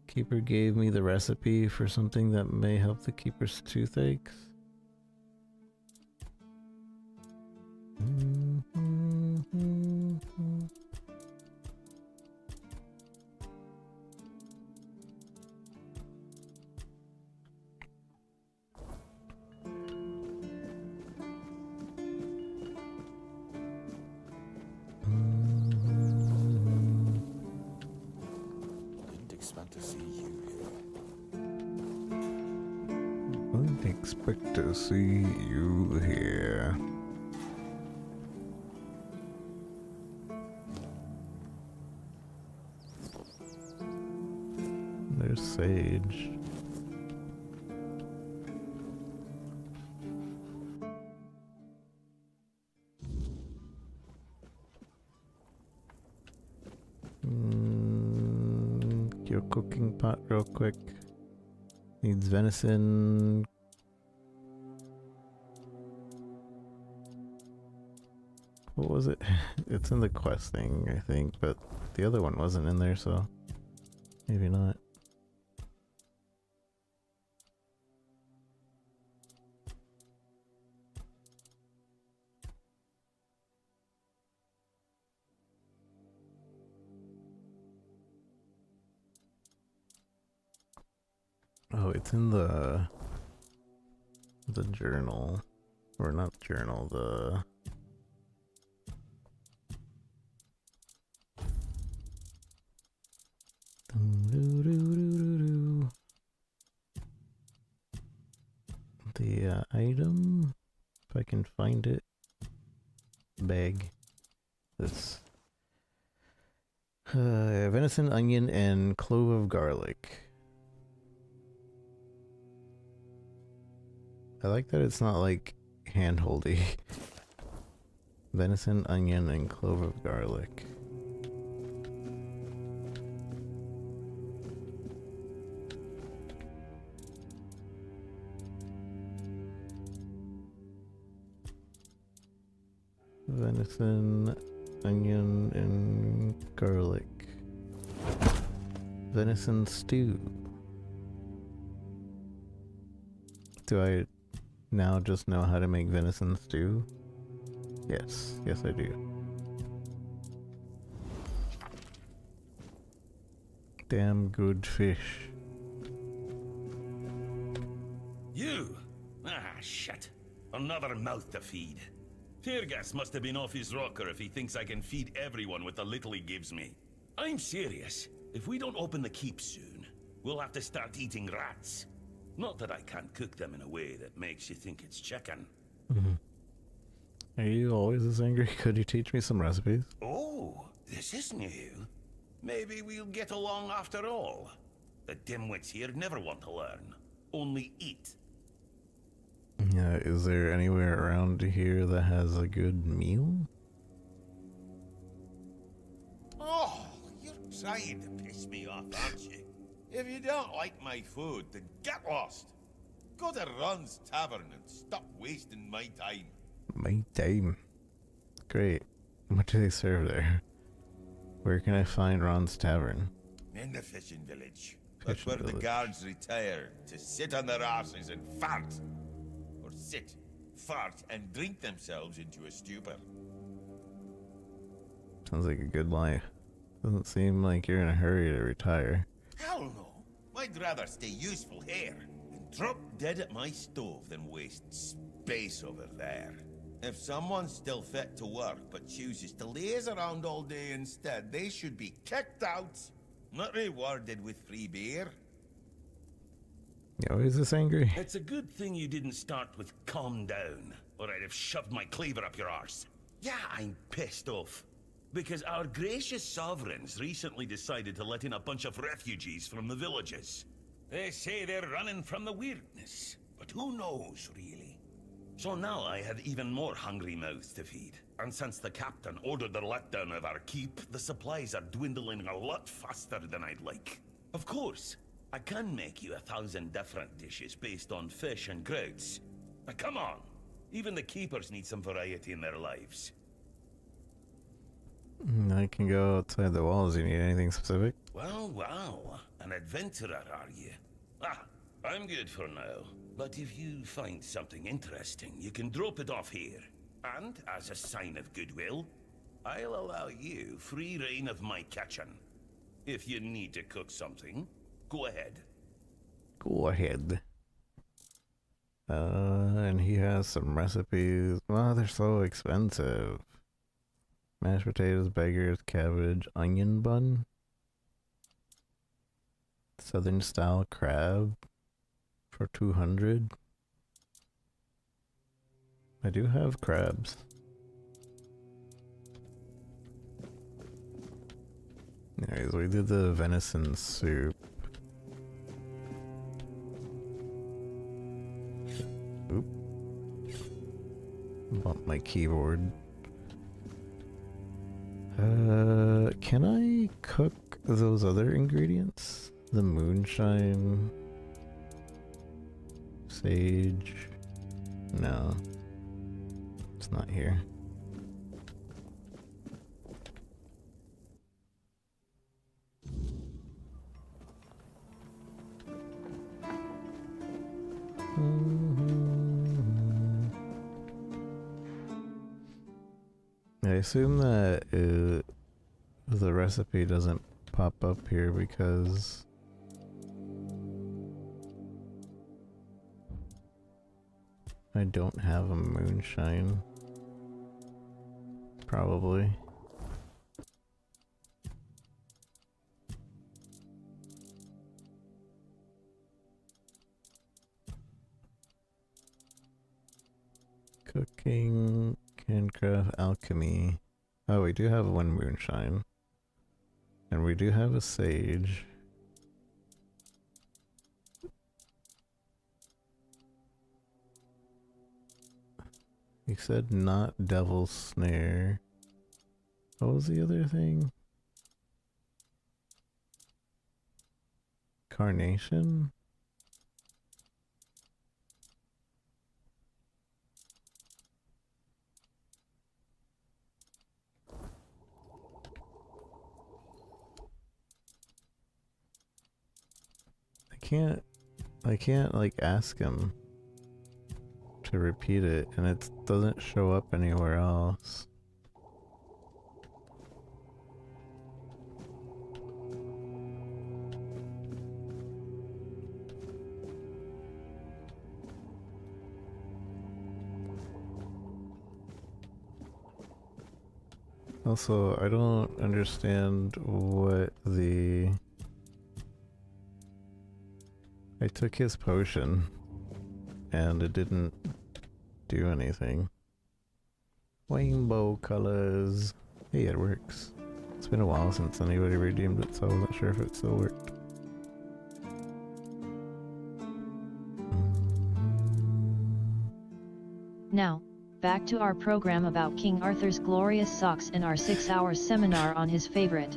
Keeper gave me the recipe for something that may help the keeper's toothaches. expect to see you here. There's Sage. Your cooking pot real quick. Needs venison. What was it? It's in the quest thing, I think, but the other one wasn't in there, so maybe not. Oh, it's in the journal, or not journal, the item, if I can find it, bag, this venison, onion, and clove of garlic. I like that it's not like handholdy. Venison, onion, and clove of garlic. Venison, onion, and garlic. Venison stew. Do I now just know how to make venison stew? Yes, yes I do. Damn good fish. You? Ah, shit. Another mouth to feed. Teargas must have been off his rocker if he thinks I can feed everyone with the little he gives me. I'm serious. If we don't open the keep soon, we'll have to start eating rats. Not that I can't cook them in a way that makes you think it's chicken. Are you always this angry? Could you teach me some recipes? Oh, this is new. Maybe we'll get along after all. The dimwits here never want to learn. Only eat. Yeah, is there anywhere around here that has a good meal? Oh, you're trying to piss me off, aren't you? If you don't like my food, then get lost. Go to Ron's Tavern and stop wasting my time. My time. Great. What do they serve there? Where can I find Ron's Tavern? In the fishing village. That's where the guards retire to sit on their asses and fart. Or sit, fart, and drink themselves into a stupor. Sounds like a good life. Doesn't seem like you're in a hurry to retire. Hell no. I'd rather stay useful here and drop dead at my stove than waste space over there. If someone's still fit to work but chooses to laze around all day instead, they should be kicked out, not rewarded with free beer. You always this angry? It's a good thing you didn't start with calm down, or I'd have shoved my cleaver up your arse. Yeah, I'm pissed off. Because our gracious sovereigns recently decided to let in a bunch of refugees from the villages. They say they're running from the weirdness, but who knows, really? So now I have even more hungry mouths to feed. And since the captain ordered the letdown of our keep, the supplies are dwindling a lot faster than I'd like. Of course, I can make you 1,000 different dishes based on fish and grouts. But come on, even the keepers need some variety in their lives. I can go outside the walls. You need anything specific? Well, wow. An adventurer, are you? Ah, I'm good for now. But if you find something interesting, you can drop it off here. And, as a sign of goodwill, I'll allow you free reign of my kitchen. If you need to cook something, go ahead. Go ahead. And he has some recipes. Wow, they're so expensive. Mashed potatoes, beggars, cabbage, onion bun. Southern style crab for 200. I do have crabs. Anyways, we did the venison soup. Oop. Bump my keyboard. Can I cook those other ingredients? The moonshine, sage. No, it's not here. I assume that the recipe doesn't pop up here because I don't have a moonshine. Probably. Cooking, handcraft, alchemy. Oh, we do have one moonshine. And we do have a sage. You said not devil's snare. What was the other thing? Carnation? I can't like ask him to repeat it, and it doesn't show up anywhere else. Also, I don't understand what the... I took his potion, and it didn't do anything. Rainbow colors. Hey, it works. It's been a while since anybody redeemed it, so I wasn't sure if it still worked. Now, back to our program about King Arthur's glorious socks and our 6-hour seminar on his favorite.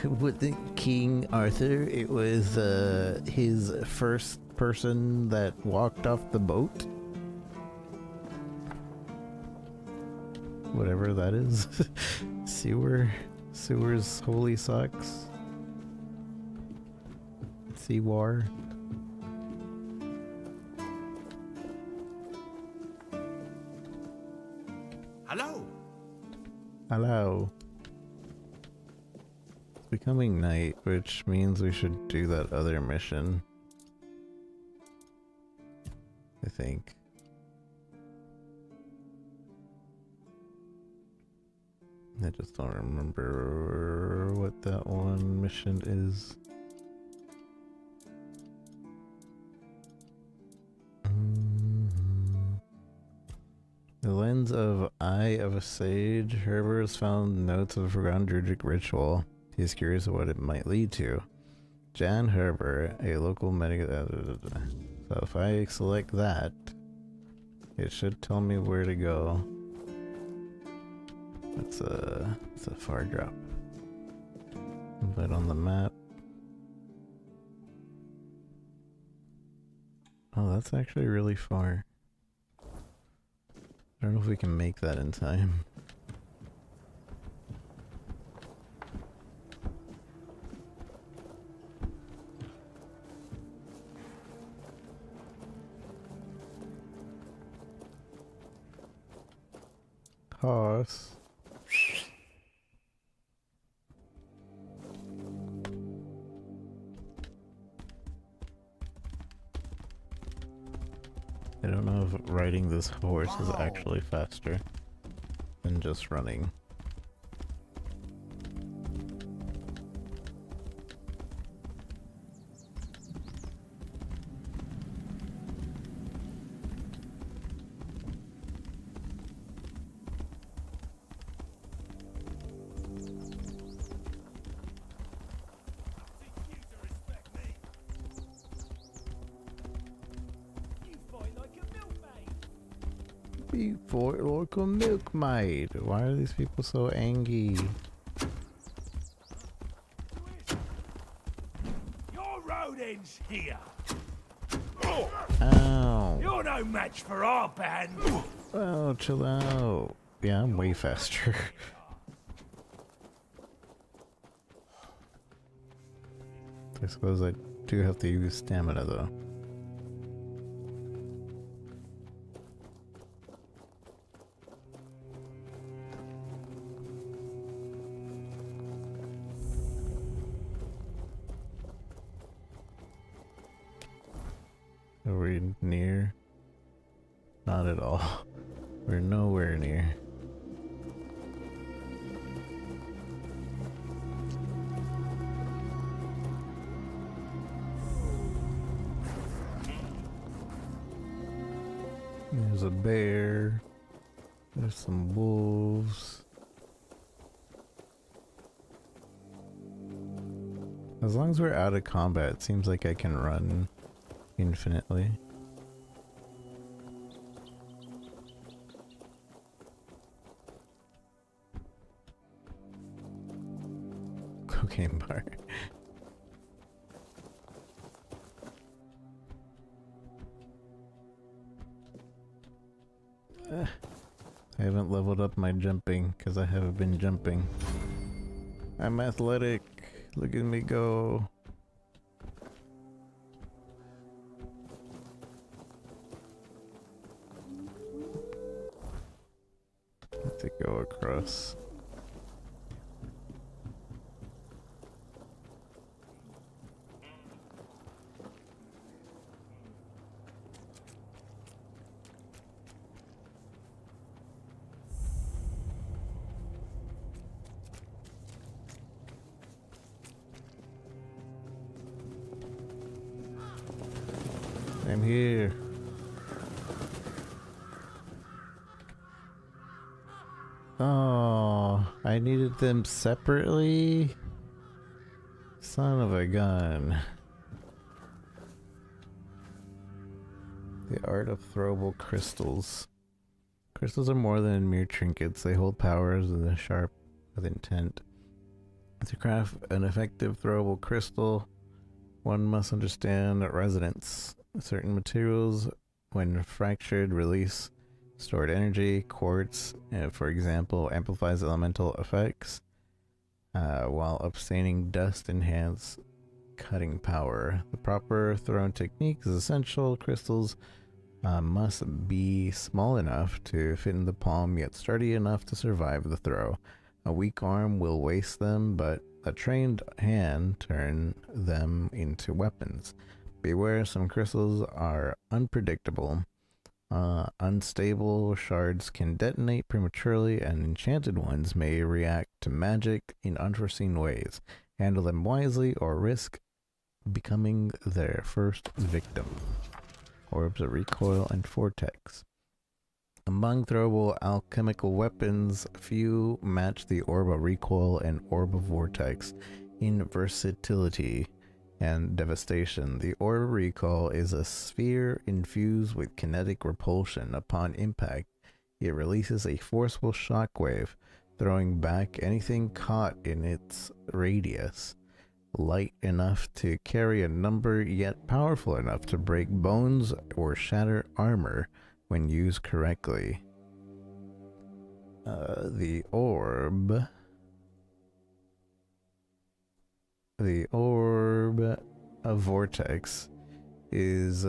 With the King Arthur, it was his first person that walked off the boat. Whatever that is. Sewer's holy socks. Sewar. Hello. Hello. It's becoming night, which means we should do that other mission. I think. I just don't remember what that one mission is. The lens of Eye of a Sage. Herber has found notes of a forgotten druidic ritual. He's curious of what it might lead to. Jan Herber, a local medic. So if I select that, it should tell me where to go. It's a far drop. But on the map. Oh, that's actually really far. I don't know if we can make that in time. Horse. I don't know if riding this horse is actually faster than just running. Beat for it like a milkmaid. Why are these people so angry? Your rodents here. Ow. You're no match for our band. Oh, chill out. Yeah, I'm way faster. I suppose I do have to use stamina though. Are we near? Not at all. We're nowhere near. There's a bear. There's some wolves. As long as we're out of combat, it seems like I can run infinitely. Cocaine bar. I haven't leveled up my jumping because I haven't been jumping. I'm athletic. Look at me go. To go across. I'm here. Oh, I needed them separately? Son of a gun. The art of throwable crystals. Crystals are more than mere trinkets. They hold powers and are sharp with intent. To craft an effective throwable crystal, one must understand resonance. Certain materials, when fractured, release stored energy. Quartz, for example, amplifies elemental effects, while abstaining dust enhance cutting power. The proper throwing technique is essential. Crystals must be small enough to fit in the palm, yet sturdy enough to survive the throw. A weak arm will waste them, but a trained hand turn them into weapons. Beware, some crystals are unpredictable. Unstable shards can detonate prematurely, and enchanted ones may react to magic in unforeseen ways. Handle them wisely or risk becoming their first victim. Orbs of recoil and vortex. Among throwable alchemical weapons, few match the orb of recoil and orb of vortex in versatility and devastation. The orb of recoil is a sphere infused with kinetic repulsion. Upon impact, it releases a forceful shockwave, throwing back anything caught in its radius. Light enough to carry a number, yet powerful enough to break bones or shatter armor when used correctly. The orb of vortex is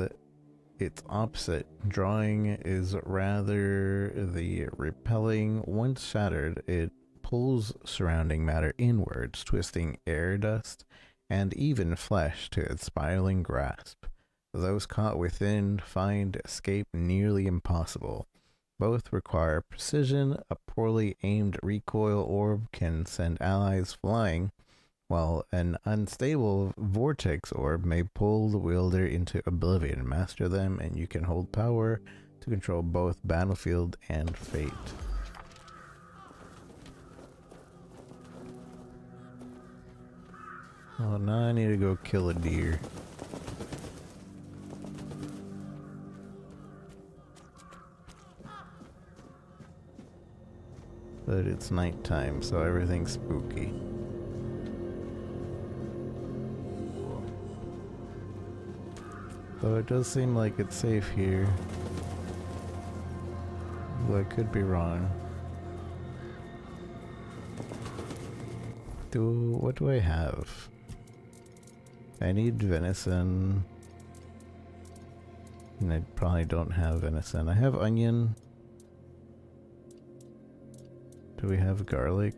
its opposite. Drawing is rather the repelling. Once shattered, it pulls surrounding matter inwards, twisting air, dust, and even flesh to its spiraling grasp. Those caught within find escape nearly impossible. Both require precision. A poorly aimed recoil orb can send allies flying, while an unstable vortex orb may pull the wielder into oblivion. Master them, and you can hold power to control both battlefield and fate. Oh, now I need to go kill a deer. But it's nighttime, so everything's spooky. Though it does seem like it's safe here. Though I could be wrong. What do I have? I need venison. And I probably don't have venison. I have onion. Do we have garlic?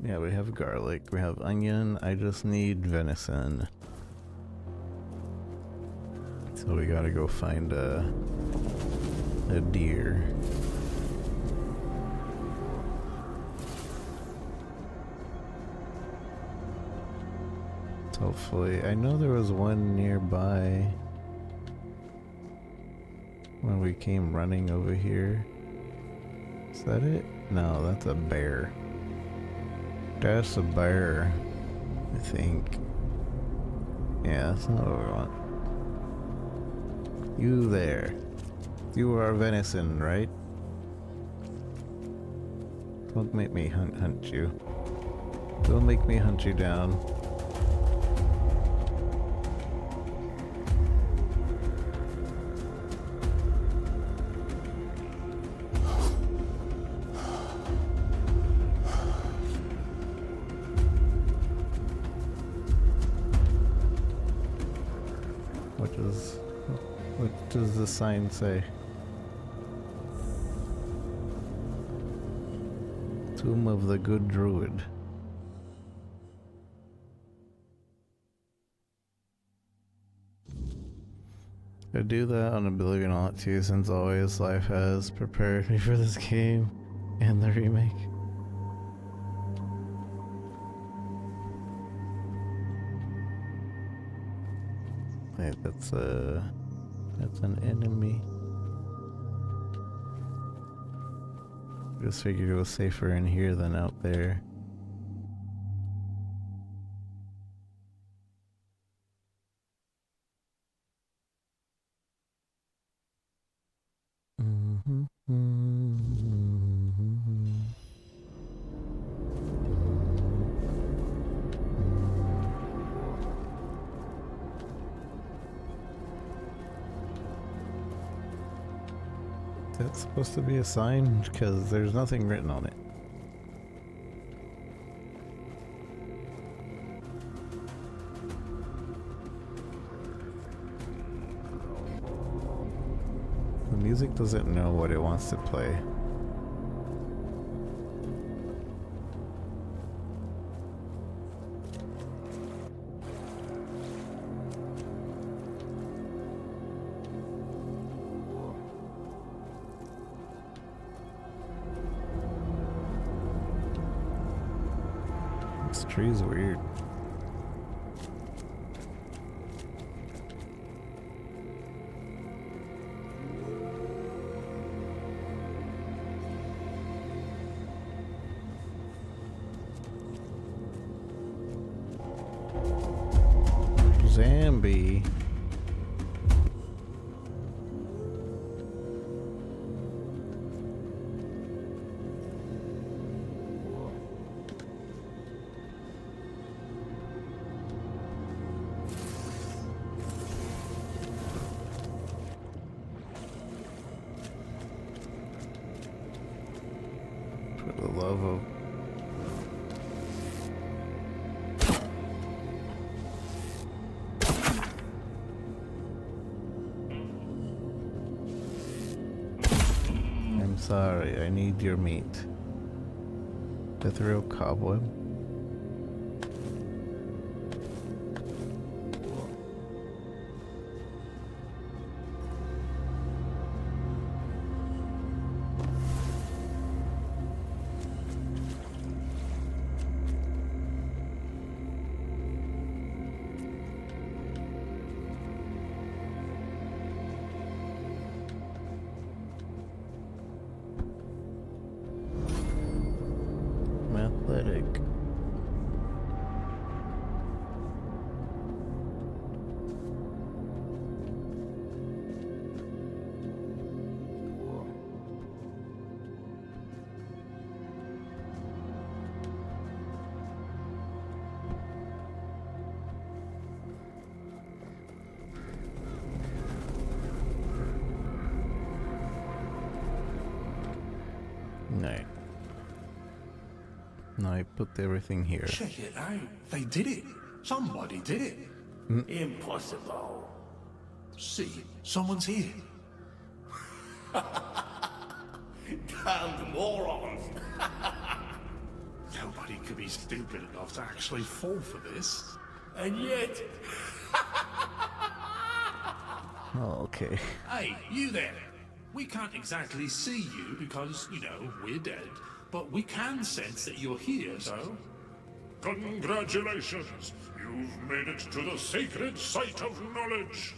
Yeah, we have garlic, we have onion, I just need venison. So we gotta go find a deer. Hopefully, I know there was one nearby when we came running over here. Is that it? No, that's a bear. That's a bear, I think. Yeah, that's not what we want. You there. You are venison, right? Don't make me hunt you. Don't make me hunt you down. What does the sign say? Tomb of the Good Druid. I do that on Oblivion a lot too, since always life has prepared me for this game and the remake. Wait, that's an enemy. Just figured it was safer in here than out there. That's supposed to be a sign because there's nothing written on it. The music doesn't know what it wants to play. This tree's weird. Zambi. For the love of... I'm sorry, I need your meat. Ethereal cobweb. No, I put everything here. Check it out. They did it. Somebody did it. Impossible. See, someone's here. Damn morons. Nobody could be stupid enough to actually fall for this. And yet... Oh, okay. Hey, you there. We can't exactly see you because, you know, we're dead. But we can sense that you're here, so... Congratulations! You've made it to the sacred site of knowledge!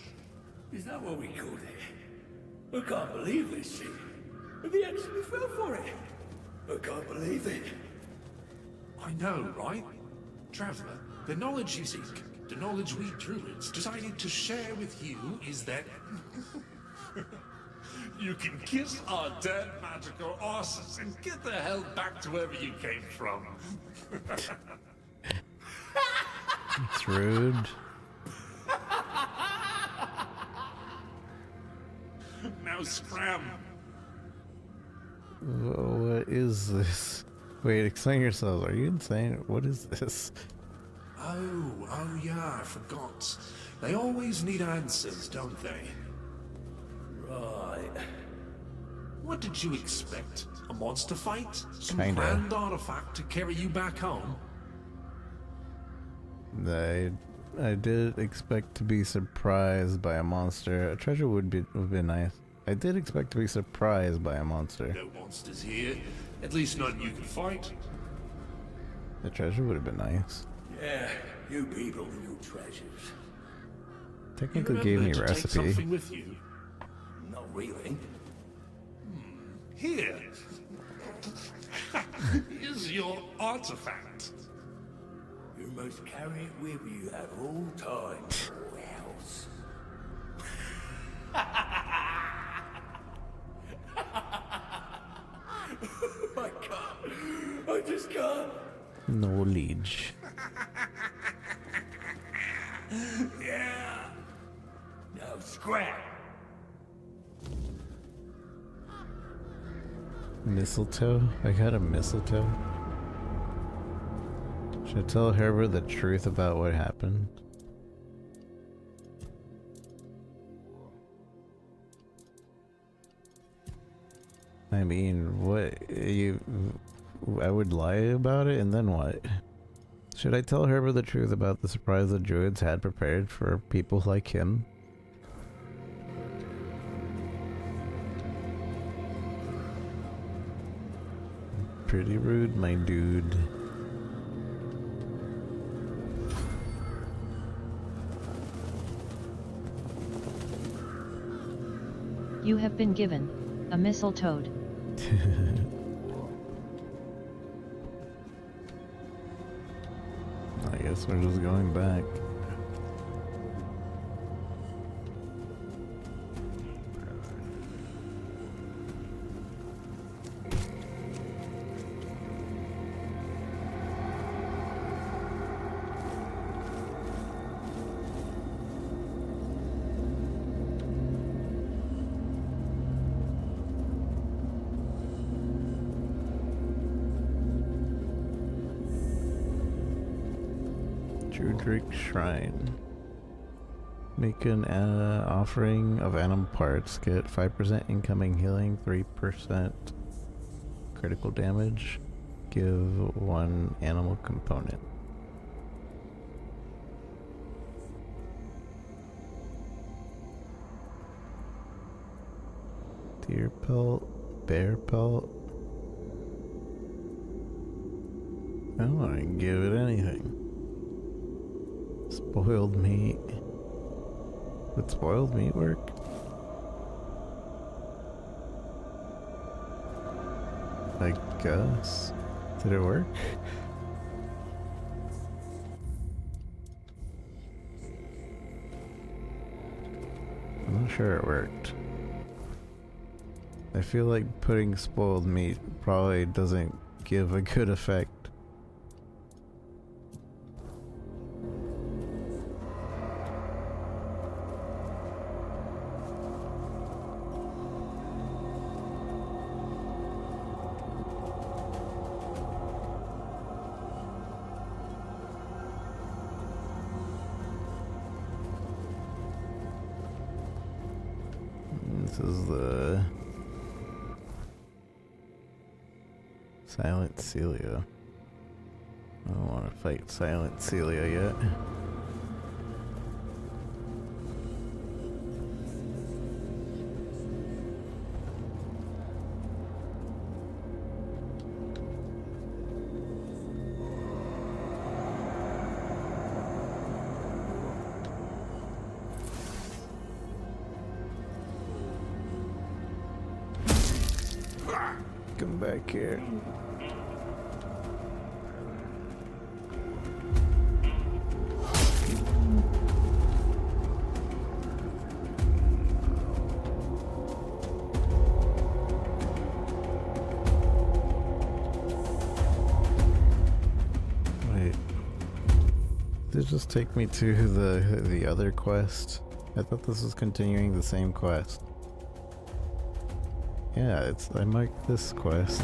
Is that what we call it? I can't believe this shit. They actually fell for it. I can't believe it. I know, right? Traveler, the knowledge you seek, the knowledge we druids decided to share with you is that... you can kiss our dead magical asses and get the hell back to wherever you came from. It's rude. Now scram. What is this? Wait, explain yourselves. Are you insane? What is this? Oh yeah, I forgot. They always need answers, don't they? Right. What did you expect? A monster fight? Some Kinda. grand artifact to carry you back home? I did expect to be surprised by a monster. A treasure would be nice. I did expect to be surprised by a monster. No monsters here. At least none you can fight. The treasure would have been nice. Yeah, you people and your treasures. Technically You gave me a remember to take recipe. something with you. Not really. Here. Here's your artifact. You must carry it with you at all times, or else. I can't. I just can't. Knowledge. Yeah. Now scrap. Mistletoe? I got a mistletoe? Should I tell Herbert the truth about what happened? I mean, what I would lie about it, and then what? Should I tell Herbert the truth about the surprise the druids had prepared for people like him? Pretty rude, my dude. You have been given a mistletoe. I guess we're just going back. Druidic Shrine. Make an offering of animal parts. Get 5% incoming healing, 3% critical damage. Give 1 animal component. Deer pelt, bear pelt. I don't want to give it anything. Spoiled meat. Would spoiled meat work? I guess. Did it work? I'm not sure it worked. I feel like putting spoiled meat probably doesn't give a good effect. is the Silent Celia. I don't want to fight Silent Celia yet. Come back here. Wait. Did it just take me to the other quest? I thought this was continuing the same quest. Yeah, I marked this quest.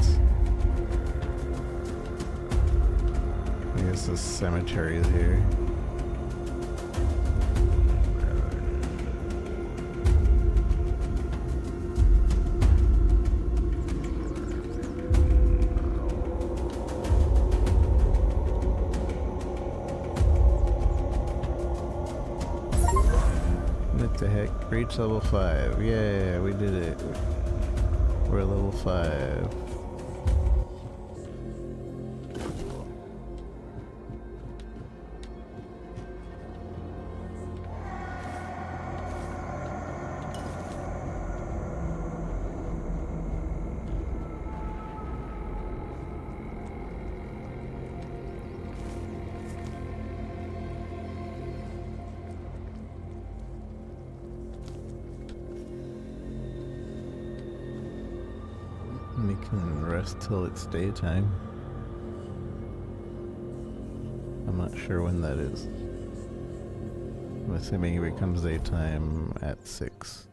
I guess this cemetery is here. What the heck? Reach level 5. Yeah, we did it. We're level 5. We can rest till it's daytime. I'm not sure when that is. I'm assuming it becomes daytime at 6.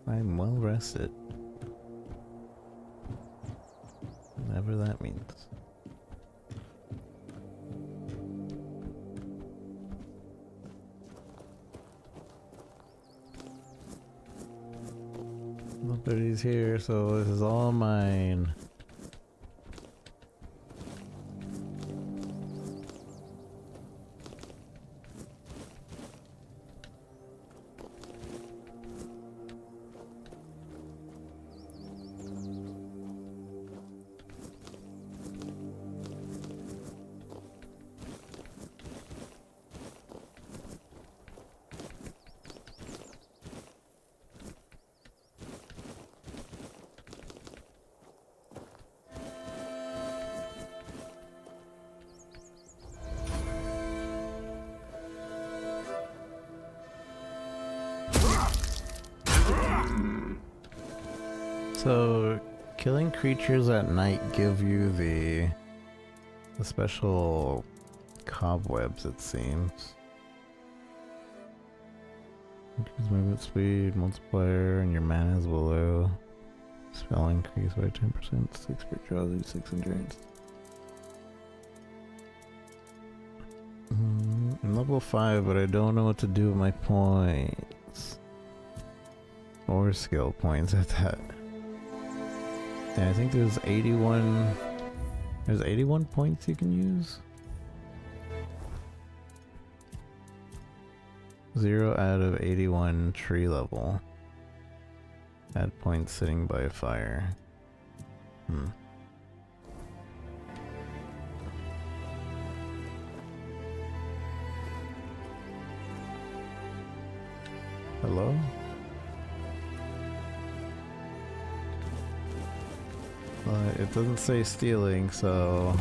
I'm well rested. Whatever that means. Nobody's here, so this is all mine. So, killing creatures at night give you the special cobwebs, it seems. Increase movement speed, multiplier, and your mana is below. Spell increase by 10%, 6 spirituality, 6 endurance. I'm level 5, but I don't know what to do with my points. Or skill points at that. Yeah, I think there's 81 points you can use. 0 out of 81 tree level. Add points sitting by a fire. Hello? It doesn't say stealing, so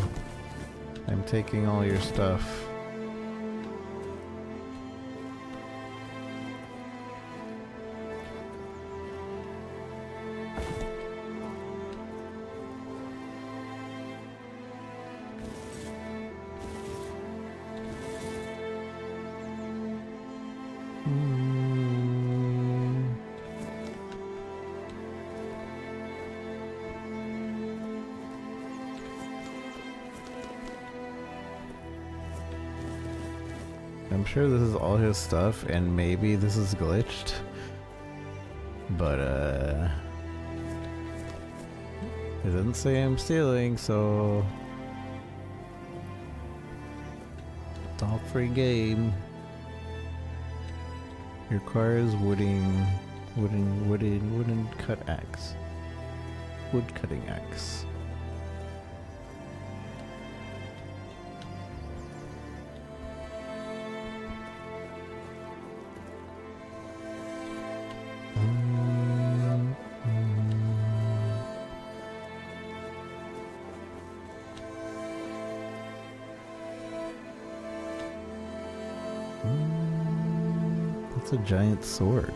I'm taking all your stuff. I'm sure this is all his stuff, and maybe this is glitched. But, it doesn't say I'm stealing, so... It's all free game. Requires wooden cut axe. Wood cutting axe. That's a giant sword.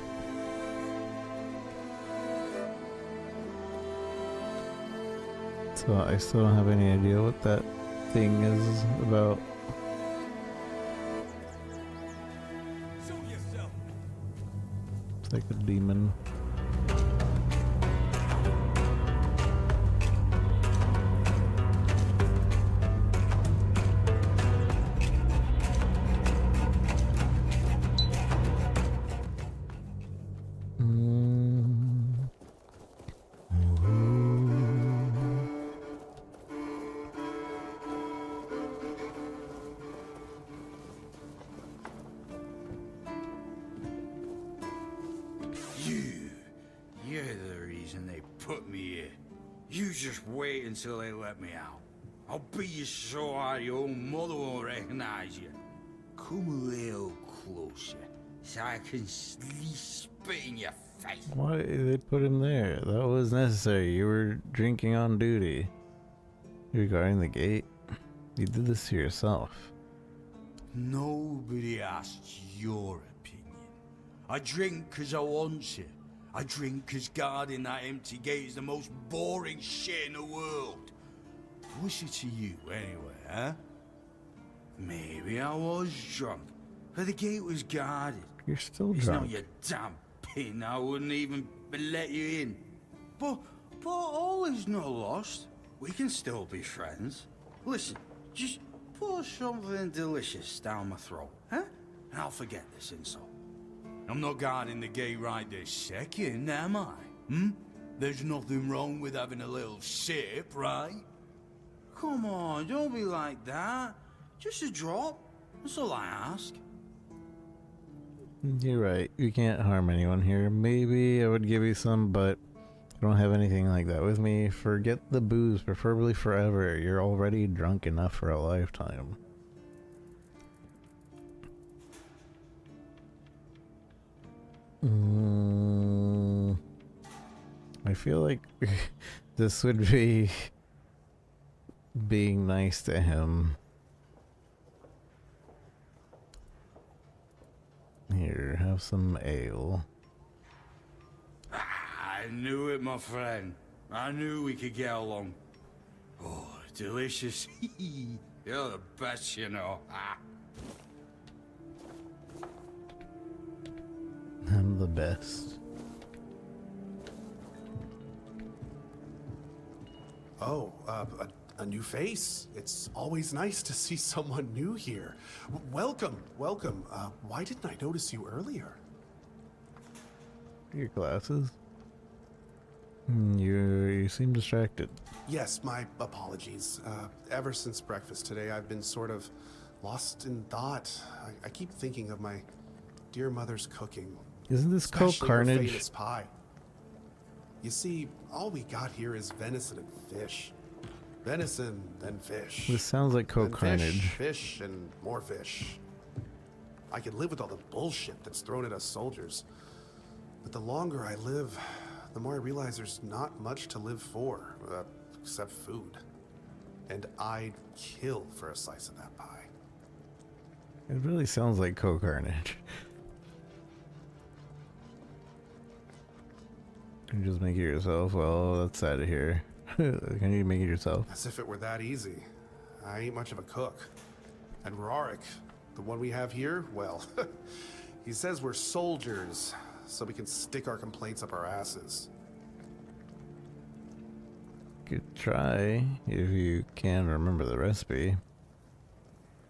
So I still don't have any idea what that thing is about. It's like a demon. You're the reason they put me here. You just wait until they let me out. I'll beat you so hard your own mother won't recognize you. Come a little closer, so I can spit in your face. Why did they put him there? That was necessary. You were drinking on duty. You're guarding the gate. You did this to yourself. Nobody asked your opinion. I drink because I want to. I drink because guarding that empty gate is the most boring shit in the world. What's it to you, anyway, huh? Maybe I was drunk, but the gate was guarded. You're still It's drunk. not your damn pin. I wouldn't even let you in. But all is not lost. We can still be friends. Listen, just pour something delicious down my throat, huh? And I'll forget this insult. I'm not guarding the gate right this second, am I? There's nothing wrong with having a little sip, right? Come on, don't be like that. Just a drop. That's all I ask. You're right. You can't harm anyone here. Maybe I would give you some, but I don't have anything like that with me. Forget the booze, preferably forever. You're already drunk enough for a lifetime. I feel like this would be being nice to him. Here, have some ale. I knew it, my friend. I knew we could get along. Oh, delicious. You're the best, you know. I'm the best. Oh, a new face. It's always nice to see someone new here. Welcome, welcome. Why didn't I notice you earlier? Your glasses? You seem distracted. Yes, my apologies. Ever since breakfast today, I've been sort of lost in thought. I keep thinking of my dear mother's cooking. Isn't this called Especially her Carnage? famous pie. You see, all we got here is venison and fish. Venison, then fish. This sounds like Then Carnage. Fish, and more fish. I can live with all the bullshit that's thrown at us soldiers. But the longer I live, the more I realize there's not much to live for, except food. And I'd kill for a slice of that pie. It really sounds like Carnage. You just make it yourself? Well, that's out of here. Can you make it yourself? As if it were that easy. I ain't much of a cook. And Rorik, the one we have here, well, he says we're soldiers, so we can stick our complaints up our asses. Could try if you can remember the recipe.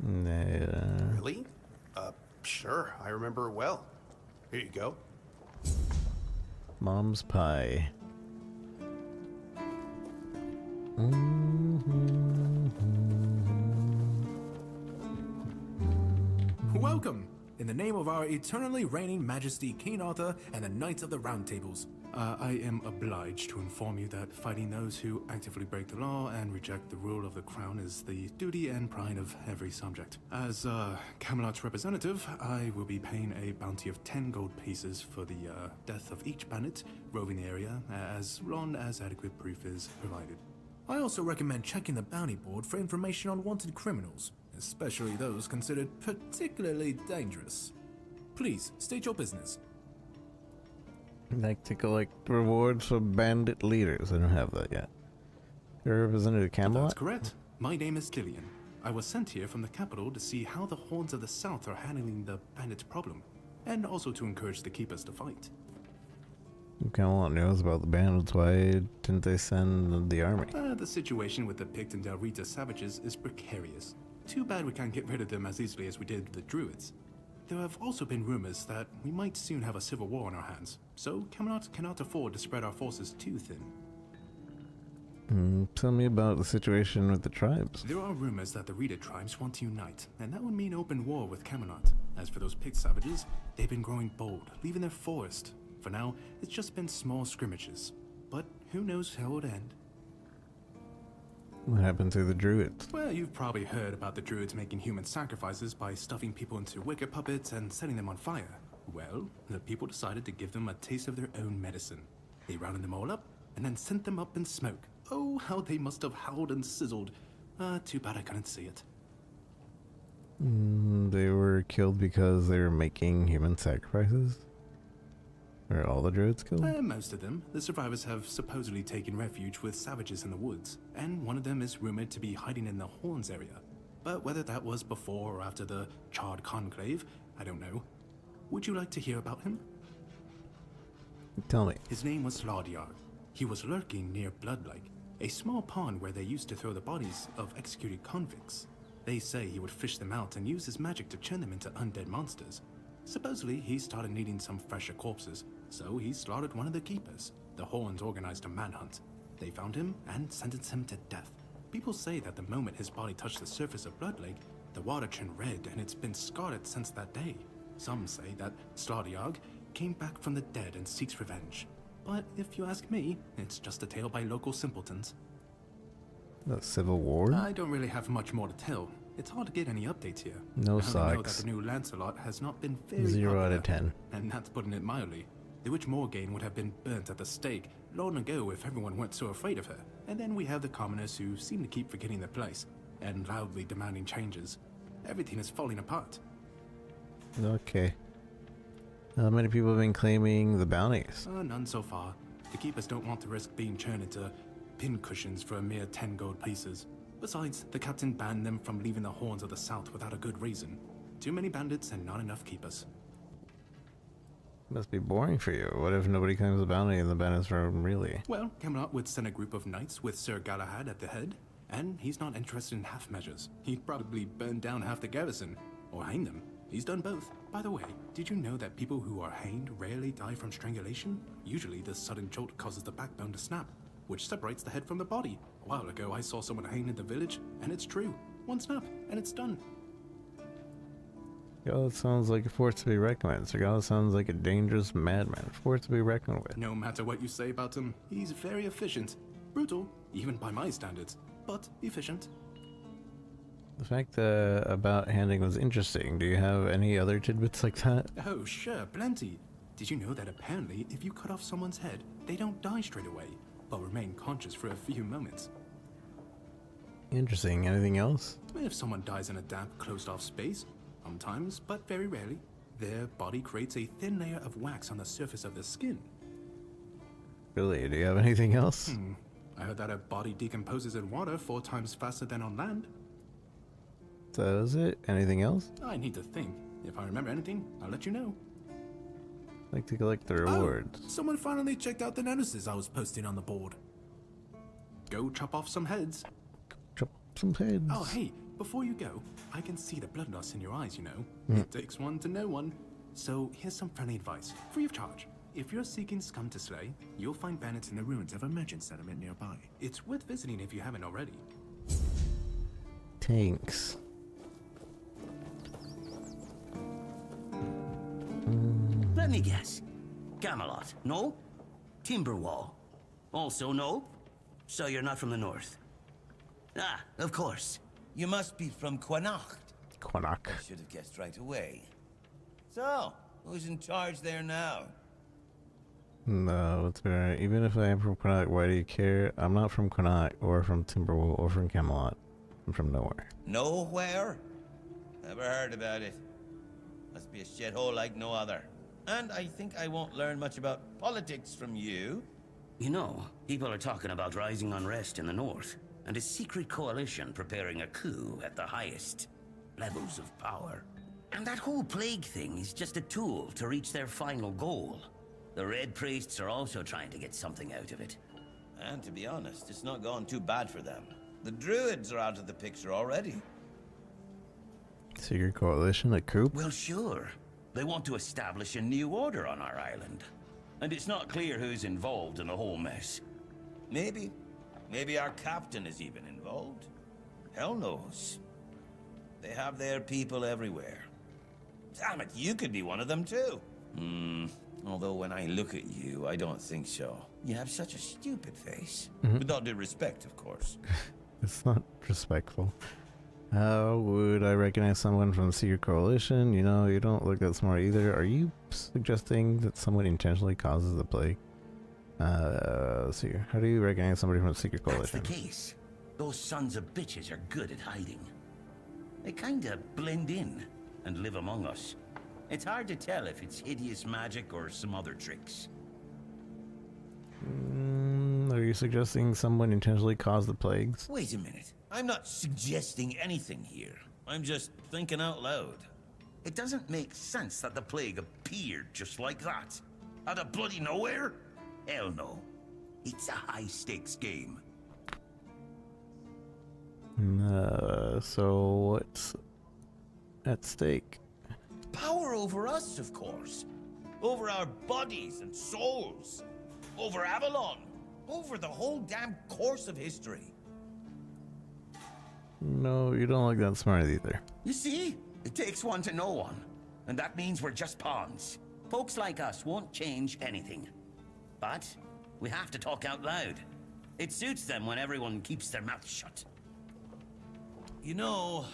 Really? Sure, I remember it well. Here you go. Mom's pie. Welcome! In the name of our eternally reigning Majesty King Arthur and the Knights of the Round Tables, I am obliged to inform you that fighting those who actively break the law and reject the rule of the crown is the duty and pride of every subject. As Camelot's representative, I will be paying a bounty of 10 gold pieces for the death of each bandit roving the area, as long as adequate proof is provided. I also recommend checking the bounty board for information on wanted criminals, especially those considered particularly dangerous. Please, state your business. Like to collect rewards for bandit leaders. I don't have that yet. You're Representative Camelot? That's correct. My name is Dillian. I was sent here from the capital to see how the horns of the south are handling the bandit problem, and also to encourage the keepers to fight. Camelot knows about the bandits. Why didn't they send the army? The situation with the Pict and Del Rita savages is precarious. Too bad we can't get rid of them as easily as we did the Druids. There have also been rumors that we might soon have a civil war on our hands, so Camelot cannot afford to spread our forces too thin. Tell me about the situation with the tribes. There are rumors that the Rita tribes want to unite, and that would mean open war with Camelot. As for those Pict savages, they've been growing bold, leaving their forest. For now, it's just been small scrimmages, but who knows how it would end. What happened to the Druids? Well, you've probably heard about the Druids making human sacrifices by stuffing people into wicker puppets and setting them on fire. Well, the people decided to give them a taste of their own medicine. They rounded them all up and then sent them up in smoke. Oh, how they must have howled and sizzled. Too bad I couldn't see it. They were killed because they were making human sacrifices? Were all the Druids killed? Most of them. The survivors have supposedly taken refuge with savages in the woods, and one of them is rumored to be hiding in the Horns area. But whether that was before or after the Charred Conclave, I don't know. Would you like to hear about him? Tell me. His name was Slaudyard. He was lurking near Blood Lake, a small pond where they used to throw the bodies of executed convicts. They say he would fish them out and use his magic to turn them into undead monsters. Supposedly, he started needing some fresher corpses, so he slaughtered one of the keepers. The Horns organized a manhunt. They found him and sentenced him to death. People say that the moment his body touched the surface of Blood Lake, the water turned red and it's been scarred since that day. Some say that Slaudyard came back from the dead and seeks revenge. But if you ask me, it's just a tale by local simpletons. The Civil War? I don't really have much more to tell. It's hard to get any updates here. No I know that socks. the new Lancelot has not been very 0 popular, out of 10. and that's putting it mildly. The Witch Morgaine would have been burnt at the stake long ago if everyone weren't so afraid of her. And then we have the commoners who seem to keep forgetting their place and loudly demanding changes. Everything is falling apart. Okay. How many people have been claiming the bounties? None so far. The keepers don't want to risk being turned into pincushions for a mere 10 gold pieces. Besides, the captain banned them from leaving the Horns of the South without a good reason. Too many bandits and not enough keepers. Must be boring for you. What if nobody claims the bounty and the bandits are really? Well, Camelot would send a group of knights with Sir Galahad at the head, and he's not interested in half measures. He'd probably burn down half the garrison, or hang them. He's done both. By the way, did you know that people who are hanged rarely die from strangulation? Usually the sudden jolt causes the backbone to snap, which separates the head from the body. A while ago I saw someone hanged in the village, and it's true. One snap, and it's done. Galahad sounds like a force to be reckoned with. So Galahad sounds like a dangerous madman. A force to be reckoned with. No matter what you say about him, he's very efficient. Brutal, even by my standards, but efficient. The fact about handing was interesting. Do you have any other tidbits like that? Oh, sure, plenty. Did you know that apparently if you cut off someone's head, they don't die straight away, but remain conscious for a few moments? Interesting. Anything else? If someone dies in a damp, closed-off space, sometimes, but very rarely, their body creates a thin layer of wax on the surface of the skin. Really? Do you have anything else? I heard that a body decomposes in water 4 times faster than on land. So is it? Anything else? I need to think. If I remember anything, I'll let you know. I'd like to collect the rewards. Oh, someone finally checked out the notices I was posting on the board. Go chop off some heads. Chop some heads. Oh, hey, before you go, I can see the bloodlust in your eyes, you know. Mm. It takes one to know one. So here's some friendly advice, free of charge. If you're seeking scum to slay, you'll find bandits in the ruins of a merchant settlement nearby. It's worth visiting if you haven't already. Tanks. Let me guess. Camelot, no? Timberwall, also no? So you're not from the north? Ah, of course. You must be from Quanacht. Quanacht. I should have guessed right away. So, who's in charge there now? No, it's alright. Even if I am from Quanacht, why do you care? I'm not from Quanacht, or from Timberwolf, or from Camelot. I'm from nowhere. Nowhere? Never heard about it. Must be a shithole like no other. And I think I won't learn much about politics from you. You know, people are talking about rising unrest in the north, and a secret coalition preparing a coup at the highest levels of power. And that whole plague thing is just a tool to reach their final goal. The Red Priests are also trying to get something out of it. And to be honest, it's not gone too bad for them. The Druids are out of the picture already. Secret coalition, a coup? Well, sure. They want to establish a new order on our island. And it's not clear who's involved in the whole mess. Maybe our captain is even involved. Hell knows. They have their people everywhere. Damn it, you could be one of them too. Although when I look at you, I don't think so. You have such a stupid face. With all due respect, of course. It's not respectful. How would I recognize someone from the Secret Coalition? You know, you don't look that smart either. Are you suggesting that someone intentionally causes the plague? Let's see. How do you recognize somebody from the Secret Coalition? That's the case. Those sons of bitches are good at hiding. They kinda blend in and live among us. It's hard to tell if it's hideous magic or some other tricks. Are you suggesting someone intentionally caused the plagues? Wait a minute. I'm not suggesting anything here. I'm just thinking out loud. It doesn't make sense that the plague appeared just like that. Out of bloody nowhere? Hell no. It's a high-stakes game. So what's at stake? Power over us, of course. Over our bodies and souls. Over Avalon. Over the whole damn course of history. No, you don't look that smart either. You see? It takes one to know one. And that means we're just pawns. Folks like us won't change anything. But we have to talk out loud. It suits them when everyone keeps their mouth shut. You know,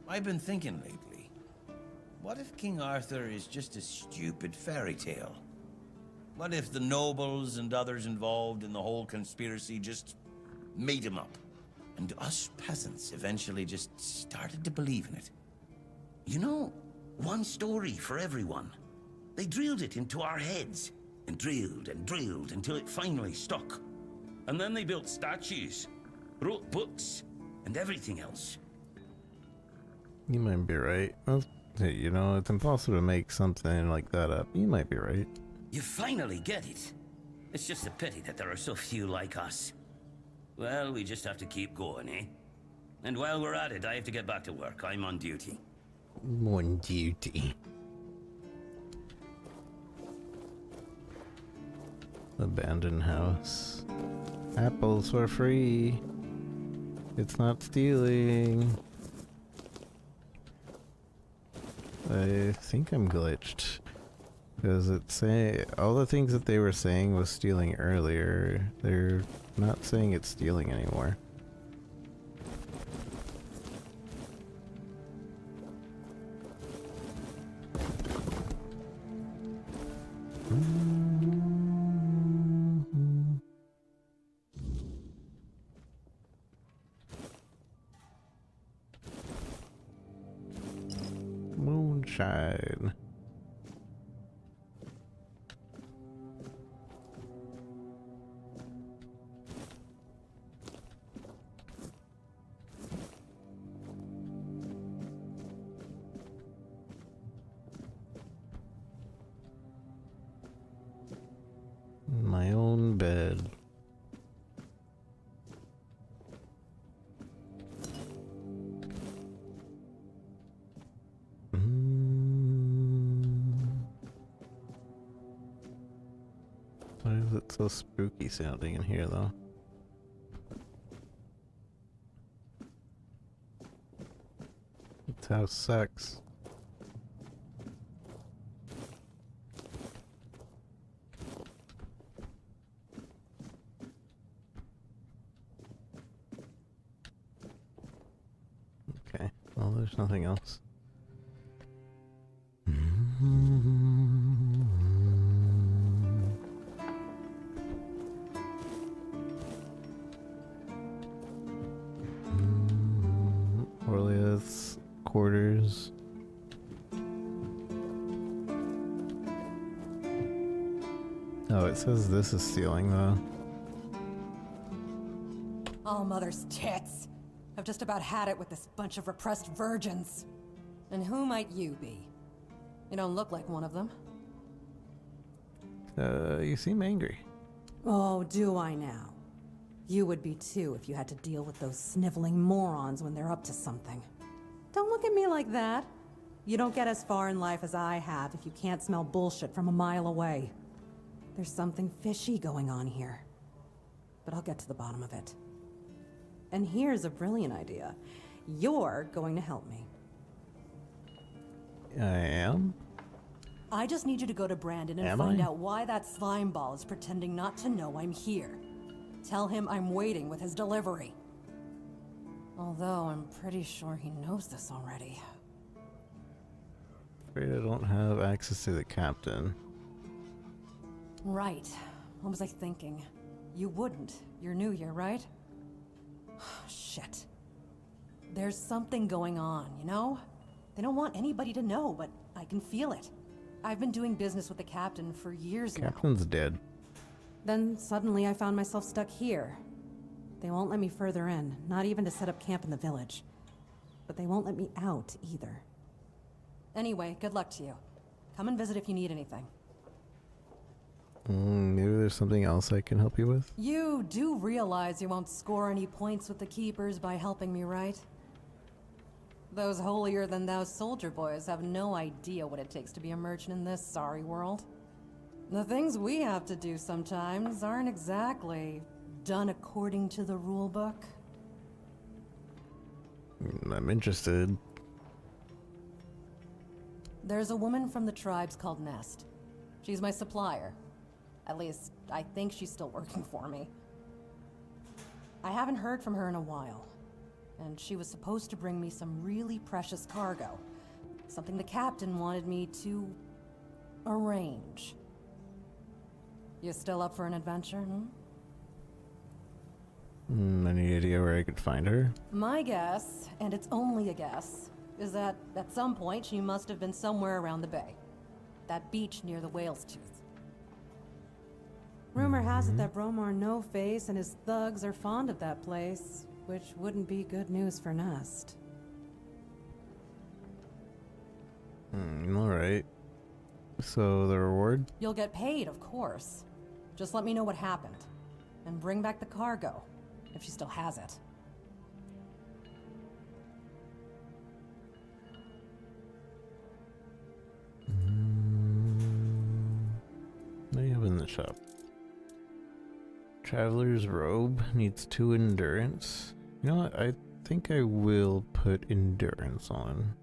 I've been thinking lately. What if King Arthur is just a stupid fairy tale? What if the nobles and others involved in the whole conspiracy just made him up? And us peasants eventually just started to believe in it. You know, one story for everyone. They drilled it into our heads, and drilled until it finally stuck. And then they built statues, wrote books, and everything else. You might be right. Well, you know, it's impossible to make something like that up. You might be right. You finally get it. It's just a pity that there are so few like us. Well, we just have to keep going, eh? And while we're at it, I have to get back to work. I'm on duty. On duty. Abandoned house. Apples for free. It's not stealing. I think I'm glitched. Because it's saying all the things that they were saying was stealing earlier. They're not saying it's stealing anymore. Moonshine. My own bed. is it so spooky sounding in here, though? This house sucks. Okay, well, there's nothing else. Orlea's quarters. Oh, it says this is stealing, though. All mother's tits. I've just about had it with this bunch of repressed virgins. And who might you be? You don't look like one of them. You seem angry. Oh, do I now? You would be too if you had to deal with those sniveling morons when they're up to something. Don't look at me like that. You don't get as far in life as I have if you can't smell bullshit from a mile away. There's something fishy going on here. But I'll get to the bottom of it. And here's a brilliant idea. You're going to help me. I am? I just need you to go to Brandon and find out why that slime ball is pretending not to know I'm here. Tell him I'm waiting with his delivery. Although I'm pretty sure he knows this already. Afraid I don't have access to the captain. Right. What was I thinking? You wouldn't. You're new here, right? Shit. There's something going on, you know? They don't want anybody to know, but I can feel it. I've been doing business with the captain for years now. Captain's dead. Then suddenly I found myself stuck here. They won't let me further in, not even to set up camp in the village. But they won't let me out either. Anyway, good luck to you. Come and visit if you need anything. Maybe there's something else I can help you with? You do realize you won't score any points with the Keepers by helping me, right? Those holier-than-thou soldier boys have no idea what it takes to be a merchant in this sorry world. The things we have to do sometimes aren't exactly done according to the rule book. I'm interested. There's a woman from the tribes called Nest. She's my supplier. At least, I think she's still working for me. I haven't heard from her in a while. And she was supposed to bring me some really precious cargo. Something the captain wanted me to arrange. You still up for an adventure, Any idea where I could find her? My guess, and it's only a guess, is that at some point she must have been somewhere around the bay. That beach near the Whale's Tooth. Rumor has it that Bromar No-Face and his thugs are fond of that place, which wouldn't be good news for Nest. Alright. So the reward? You'll get paid, of course. Just let me know what happened. And bring back the cargo, if she still has it. What do you have in the shop? Traveler's robe needs 2 endurance. You know what? I think I will put endurance on.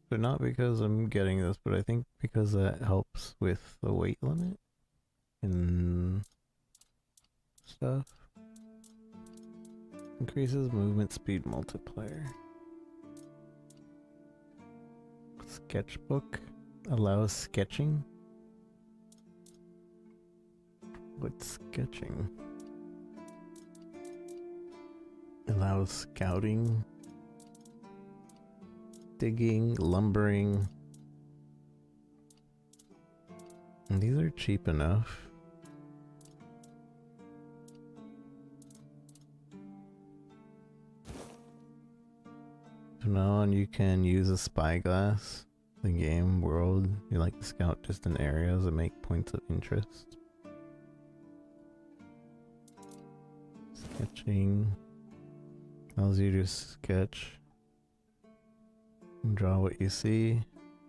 But not because I'm getting this, but I think because that helps with the weight limit and stuff. Increases movement speed multiplier. Sketchbook allows sketching. What's sketching? Allows scouting, digging, lumbering. And these are cheap enough. From now on you can use a spyglass. The game world, you like to scout distant areas and make points of interest. Sketching allows you to sketch and draw what you see.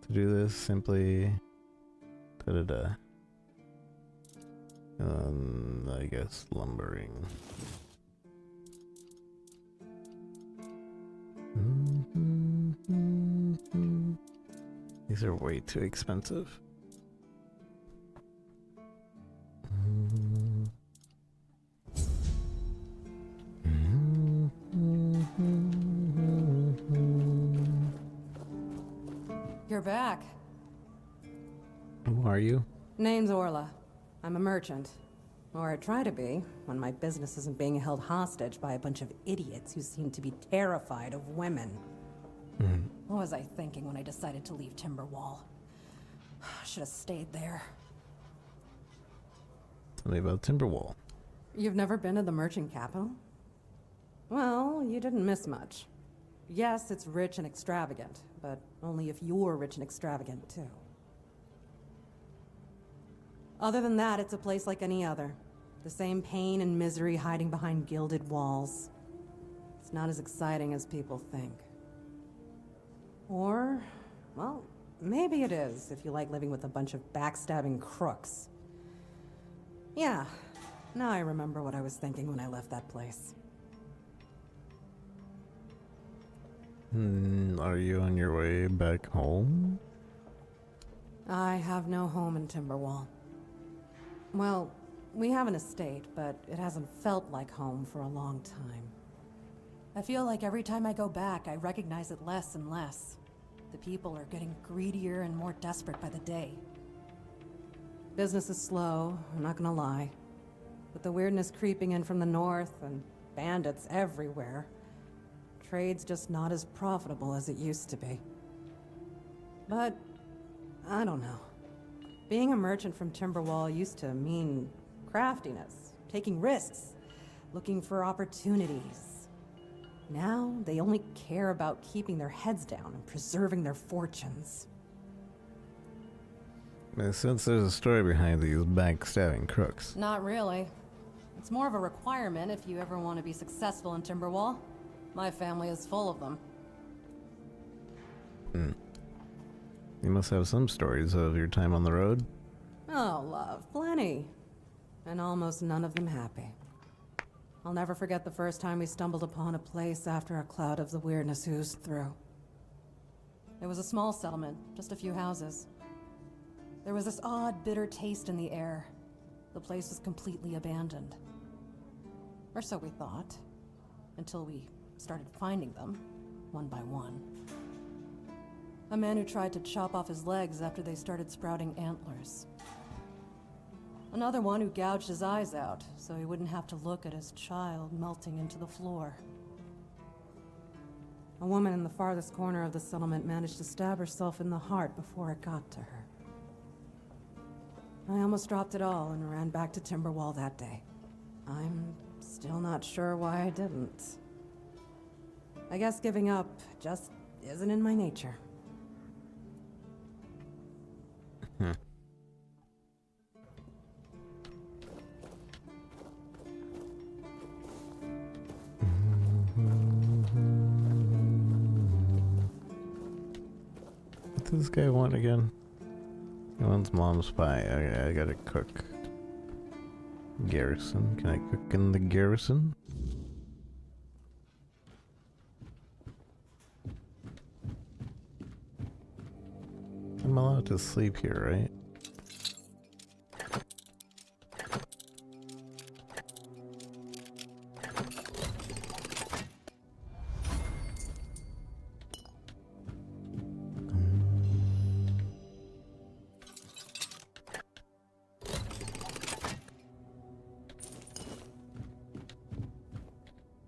To do this, simply I guess lumbering. These are way too expensive. You're back. Who are you? Name's Orla. I'm a merchant. Or I try to be, when my business isn't being held hostage by a bunch of idiots who seem to be terrified of women. What was I thinking when I decided to leave Timberwall? Should have stayed there. Tell me about Timberwall. You've never been to the merchant capital? Well, you didn't miss much. Yes, it's rich and extravagant, but only if you're rich and extravagant, too. Other than that, it's a place like any other. The same pain and misery hiding behind gilded walls. It's not as exciting as people think. Or, well, maybe it is, if you like living with a bunch of backstabbing crooks. Yeah, now I remember what I was thinking when I left that place. Are you on your way back home? I have no home in Timberwall. Well, we have an estate, but it hasn't felt like home for a long time. I feel like every time I go back, I recognize it less and less. The people are getting greedier and more desperate by the day. Business is slow, I'm not gonna lie. With the weirdness creeping in from the north and bandits everywhere, trade's just not as profitable as it used to be. But, I don't know. Being a merchant from Timberwall used to mean craftiness, taking risks, looking for opportunities. Now, they only care about keeping their heads down and preserving their fortunes. Since there's a story behind these backstabbing crooks. Not really. It's more of a requirement if you ever want to be successful in Timberwall. My family is full of them. You must have some stories of your time on the road. Oh, love, plenty. And almost none of them happy. I'll never forget the first time we stumbled upon a place after a cloud of the weirdness oozed through. It was a small settlement, just a few houses. There was this odd, bitter taste in the air. The place was completely abandoned. Or so we thought, until we started finding them, one by one. A man who tried to chop off his legs after they started sprouting antlers. Another one who gouged his eyes out, so he wouldn't have to look at his child melting into the floor. A woman in the farthest corner of the settlement managed to stab herself in the heart before it got to her. I almost dropped it all and ran back to Timberwall that day. I'm still not sure why I didn't. I guess giving up just isn't in my nature. What does this guy want again? He wants mom's pie. Okay, I gotta cook. Garrison. Can I cook in the garrison? I'm allowed to sleep here, right?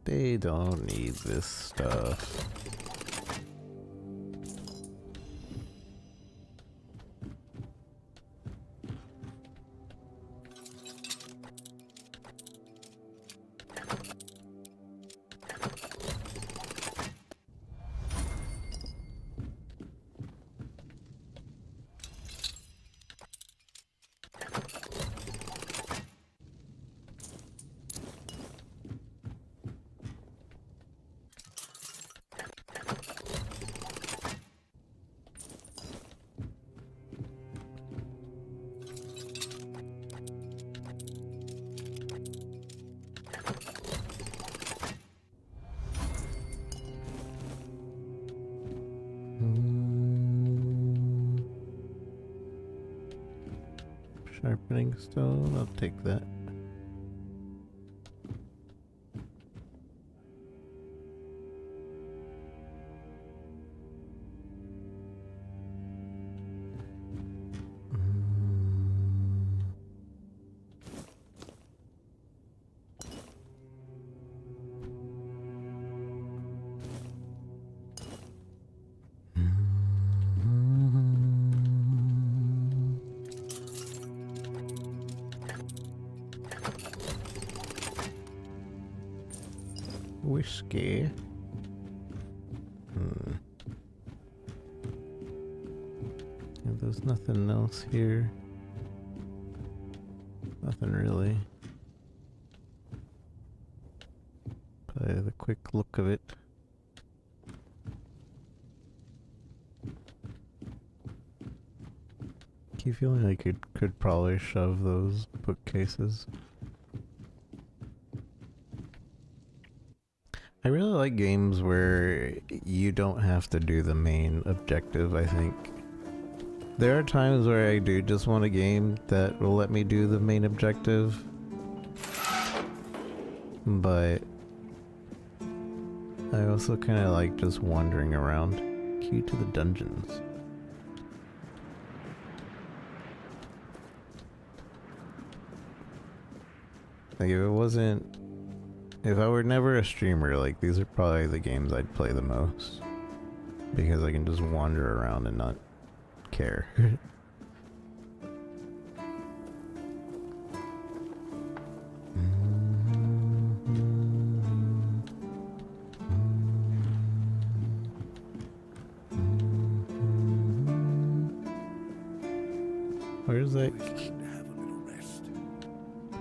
They don't need this stuff. Sharpening stone, I'll take that. Whiskey. Yeah, there's nothing else here. Nothing really. By the quick look of it. Keep feeling like it could probably shove those bookcases. I really like games where you don't have to do the main objective, I think. There are times where I do just want a game that will let me do the main objective. But I also kind of like just wandering around. Key to the dungeons. Like if I were never a streamer, like these are probably the games I'd play the most. Because I can just wander around and not care. Where's that?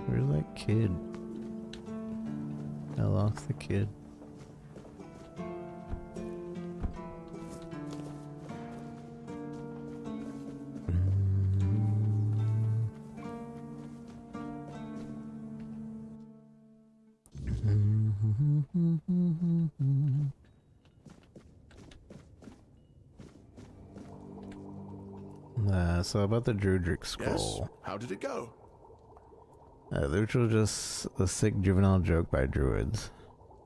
Where's that kid? I lost the kid. So about the Druidric Scroll. Yes? How did it go? Which was just a sick juvenile joke by druids.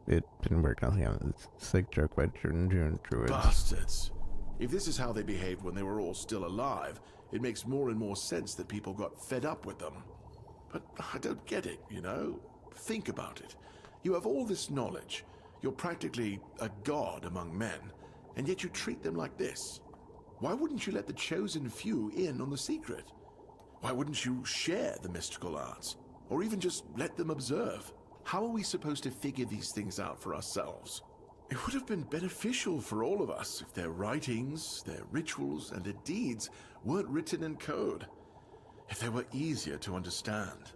It didn't work, nothing else. It's a sick joke by druids. Bastards. If this is how they behaved when they were all still alive, it makes more and more sense that people got fed up with them. But I don't get it, you know? Think about it. You have all this knowledge. You're practically a god among men, and yet you treat them like this. Why wouldn't you let the chosen few in on the secret? Why wouldn't you share the mystical arts? Or even just let them observe? How are we supposed to figure these things out for ourselves? It would have been beneficial for all of us if their writings, their rituals, and their deeds weren't written in code. If they were easier to understand.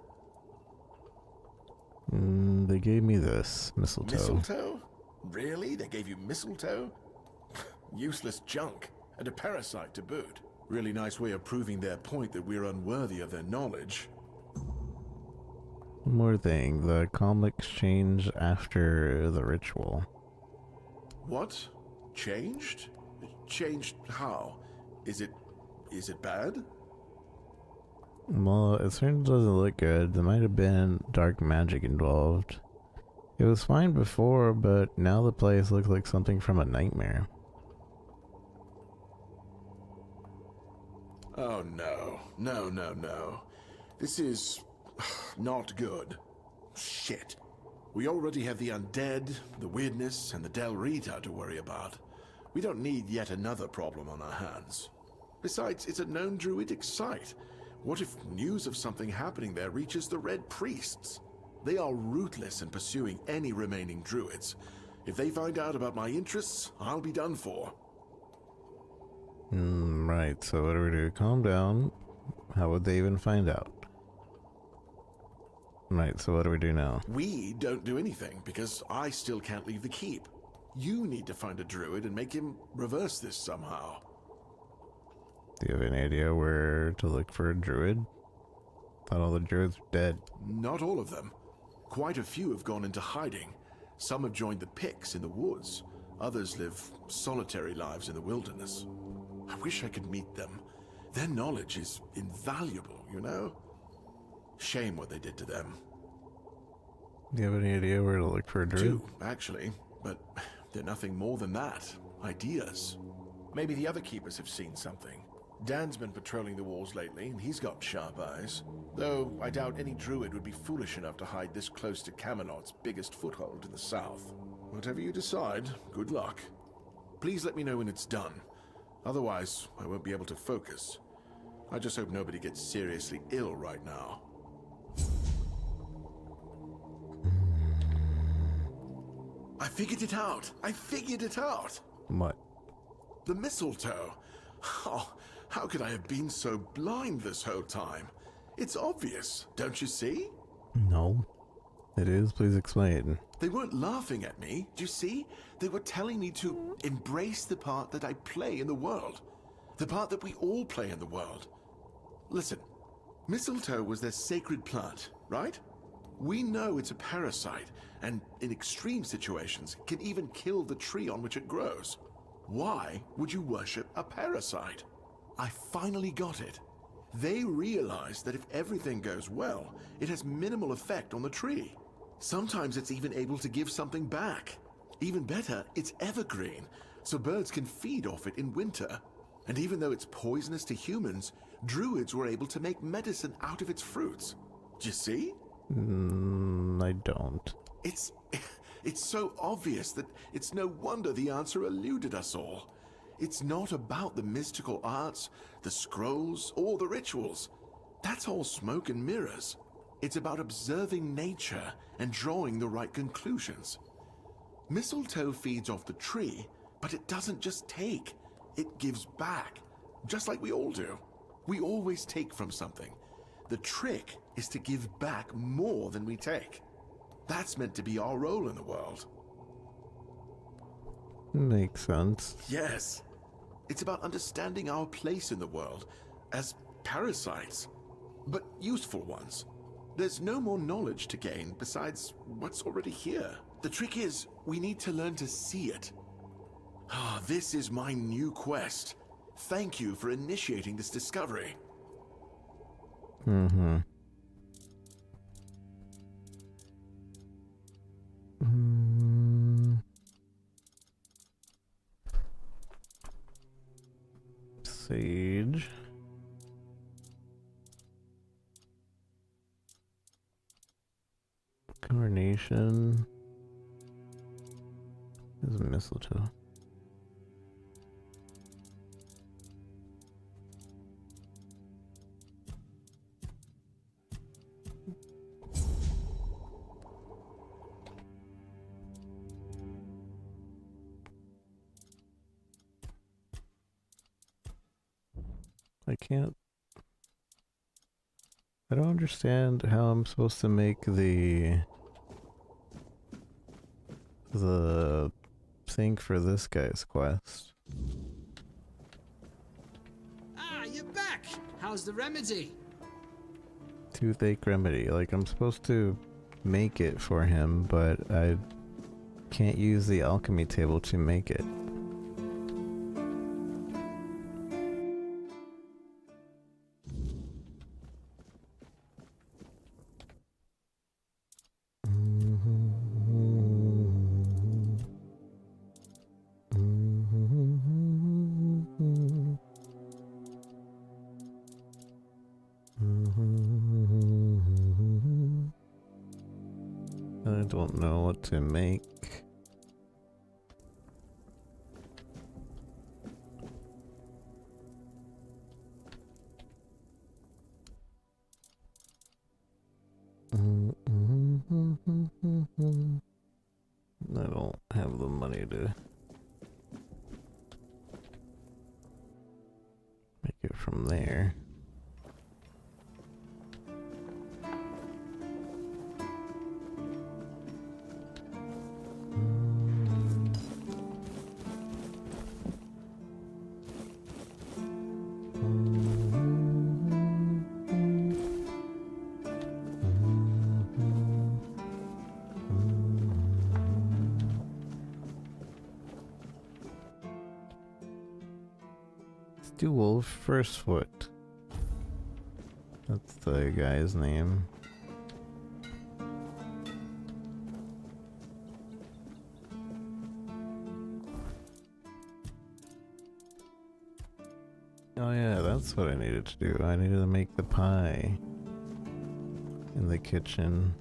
They gave me this. Mistletoe. Mistletoe? Really? They gave you mistletoe? Useless junk. And a parasite to boot. Really nice way of proving their point that we're unworthy of their knowledge. One more thing, the comics change after the ritual. What? Changed? Changed how? Is it bad? Well, it certainly doesn't look good. There might have been dark magic involved. It was fine before, but now the place looks like something from a nightmare. Oh no. No. This is not good. Shit. We already have the undead, the weirdness, and the Del Rita to worry about. We don't need yet another problem on our hands. Besides, it's a known druidic site. What if news of something happening there reaches the Red Priests? They are ruthless in pursuing any remaining druids. If they find out about my interests, I'll be done for. Right, so what do we do? Calm down. How would they even find out? Right, so what do we do now? We don't do anything, because I still can't leave the keep. You need to find a druid and make him reverse this somehow. Do you have any idea where to look for a druid? Thought all the druids were dead. Not all of them. Quite a few have gone into hiding. Some have joined the Picts in the woods. Others live solitary lives in the wilderness. I wish I could meet them. Their knowledge is invaluable, you know? Shame what they did to them. Do you have any idea where to look for a druid? 2, actually, but they're nothing more than that. Ideas. Maybe the other keepers have seen something. Dan's been patrolling the walls lately, and he's got sharp eyes. Though I doubt any druid would be foolish enough to hide this close to Camelot's biggest foothold in the south. Whatever you decide, good luck. Please let me know when it's done. Otherwise, I won't be able to focus. I just hope nobody gets seriously ill right now. I figured it out! I figured it out! What? The mistletoe. Oh, how could I have been so blind this whole time? It's obvious, don't you see? No. It is? Please explain. They weren't laughing at me, do you see? They were telling me to embrace the part that I play in the world. The part that we all play in the world. Listen, mistletoe was their sacred plant, right? We know it's a parasite, and in extreme situations, can even kill the tree on which it grows. Why would you worship a parasite? I finally got it. They realize that if everything goes well, it has minimal effect on the tree. Sometimes it's even able to give something back. Even better, it's evergreen, so birds can feed off it in winter. And even though it's poisonous to humans, druids were able to make medicine out of its fruits. Do you see? I don't. It's so obvious that it's no wonder the answer eluded us all. It's not about the mystical arts, the scrolls, or the rituals. That's all smoke and mirrors. It's about observing nature and drawing the right conclusions. Mistletoe feeds off the tree, but it doesn't just take. It gives back, just like we all do. We always take from something. The trick is to give back more than we take. That's meant to be our role in the world. Makes sense. Yes. It's about understanding our place in the world as parasites, but useful ones. There's no more knowledge to gain besides what's already here. The trick is, we need to learn to see it. Ah, this is my new quest. Thank you for initiating this discovery. Mm-hmm. Sage. Coronation. This is mistletoe. I don't understand how I'm supposed to make the thing for this guy's quest. Ah, you're back! How's the remedy? Toothache remedy. Like, I'm supposed to make it for him, but I can't use the alchemy table to make it. I don't know what to make. I don't have the money to make it from there. Do wolf first foot. That's the guy's name. Oh yeah, that's what I needed to do. I needed to make the pie in the kitchen.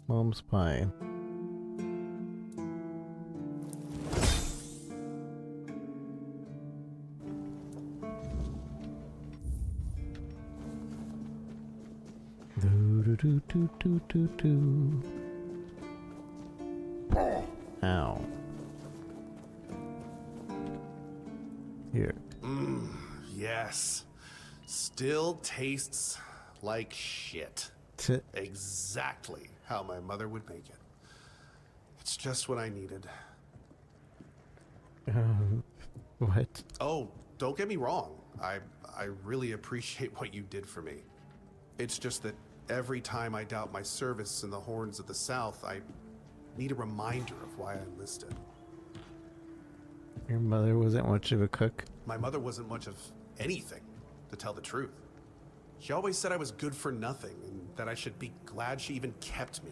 Mom's pie. Do do do do do do. Ow. Here. Yes. Still tastes like shit. Exactly how my mother would make it. It's just what I needed. What? Oh, don't get me wrong. I really appreciate what you did for me. It's just that every time I doubt my service in the Horns of the South, I need a reminder of why I enlisted. Your mother wasn't much of a cook? My mother wasn't much of anything, to tell the truth. She always said I was good for nothing, and that I should be glad she even kept me.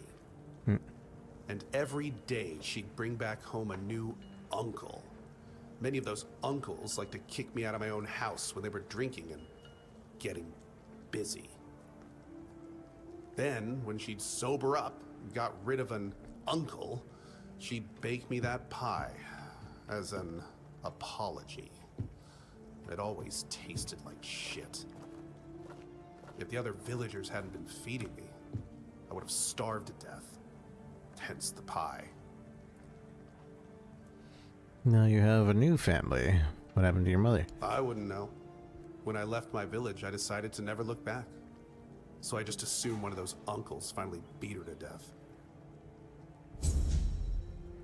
And every day she'd bring back home a new uncle. Many of those uncles like to kick me out of my own house when they were drinking and getting busy. Then, when she'd sober up and got rid of an uncle, she'd bake me that pie as an apology. It always tasted like shit. If the other villagers hadn't been feeding me, I would have starved to death. Hence the pie. Now you have a new family. What happened to your mother? I wouldn't know. When I left my village, I decided to never look back. So I just assumed one of those uncles finally beat her to death.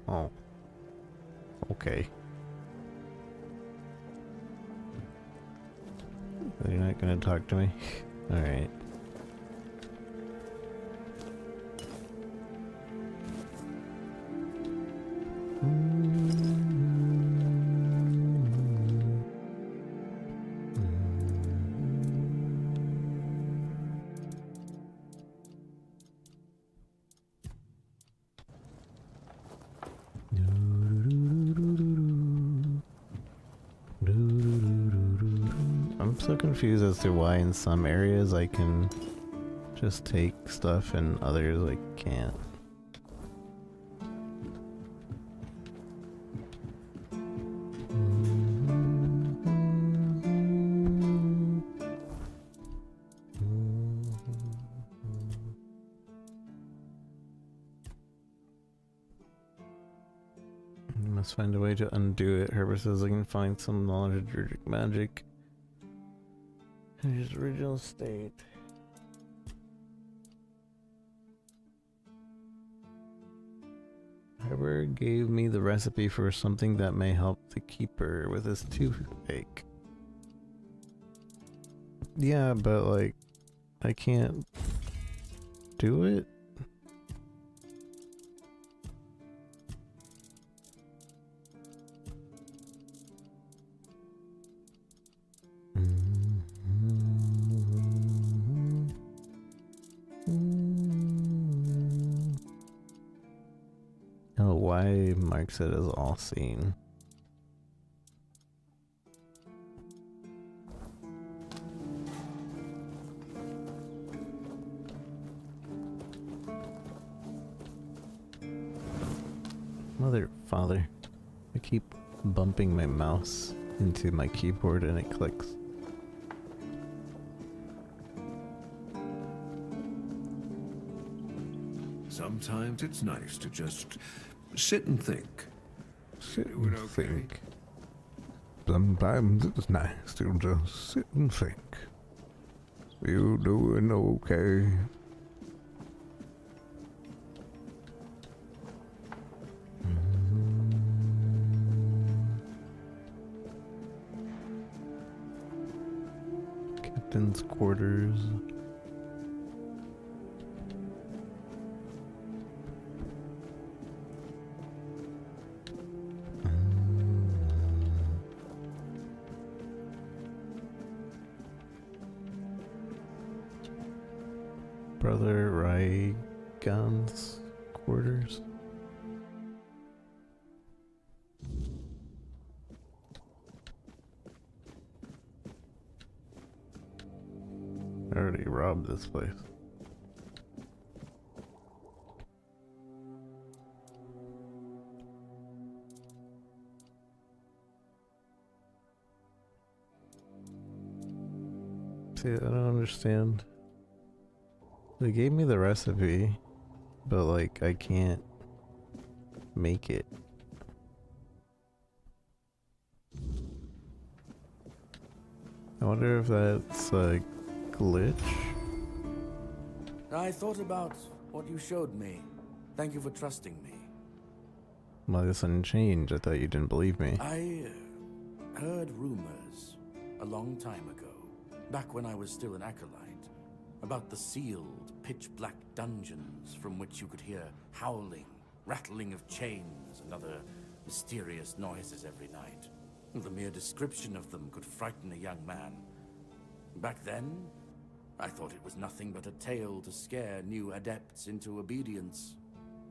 Oh. Okay. You're not gonna talk to me? Alright. I'm so confused as to why in some areas I can just take stuff and others I can't. Must find a way to undo it. Herbert says I can find some knowledge of druidic magic in his original state. Herbert gave me the recipe for something that may help the keeper with his toothache. Yeah, but like, I can't do it. Oh, why marks it as all seen? Mother, father, I keep bumping my mouse into my keyboard and it clicks. Sometimes it's nice to just sit and think. Sit and think. Sometimes it's nice to just sit and think. You doing okay? captain's quarters. Brother Raigan's quarters. I already robbed this place. See, I don't understand. They gave me the recipe, but like I can't make it. I wonder if that's a glitch. I thought about what you showed me. Thank you for trusting me. Well, this didn't change. I thought you didn't believe me. I heard rumors a long time ago, back when I was still an acolyte, about the sealed, pitch-black dungeons from which you could hear howling, rattling of chains, and other mysterious noises every night. The mere description of them could frighten a young man. Back then, I thought it was nothing but a tale to scare new adepts into obedience.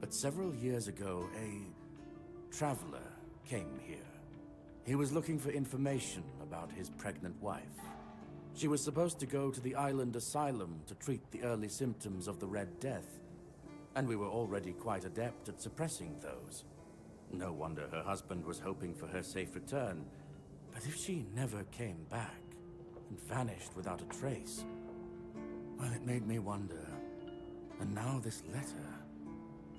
But several years ago, a traveler came here. He was looking for information about his pregnant wife. She was supposed to go to the island asylum to treat the early symptoms of the Red Death, and we were already quite adept at suppressing those. No wonder her husband was hoping for her safe return, but if she never came back and vanished without a trace, well, it made me wonder. And now this letter.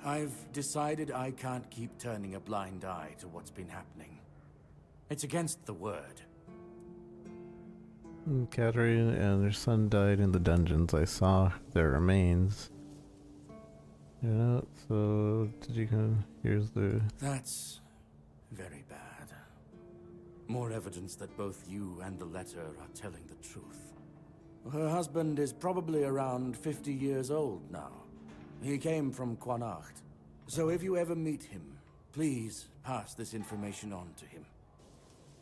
I've decided I can't keep turning a blind eye to what's been happening. It's against the word. Catherine and her son died in the dungeons. I saw their remains. You know, so did you come? Here's the... That's very bad. More evidence that both you and the letter are telling the truth. Her husband is probably around 50 years old now. He came from Quanacht. So if you ever meet him, please pass this information on to him.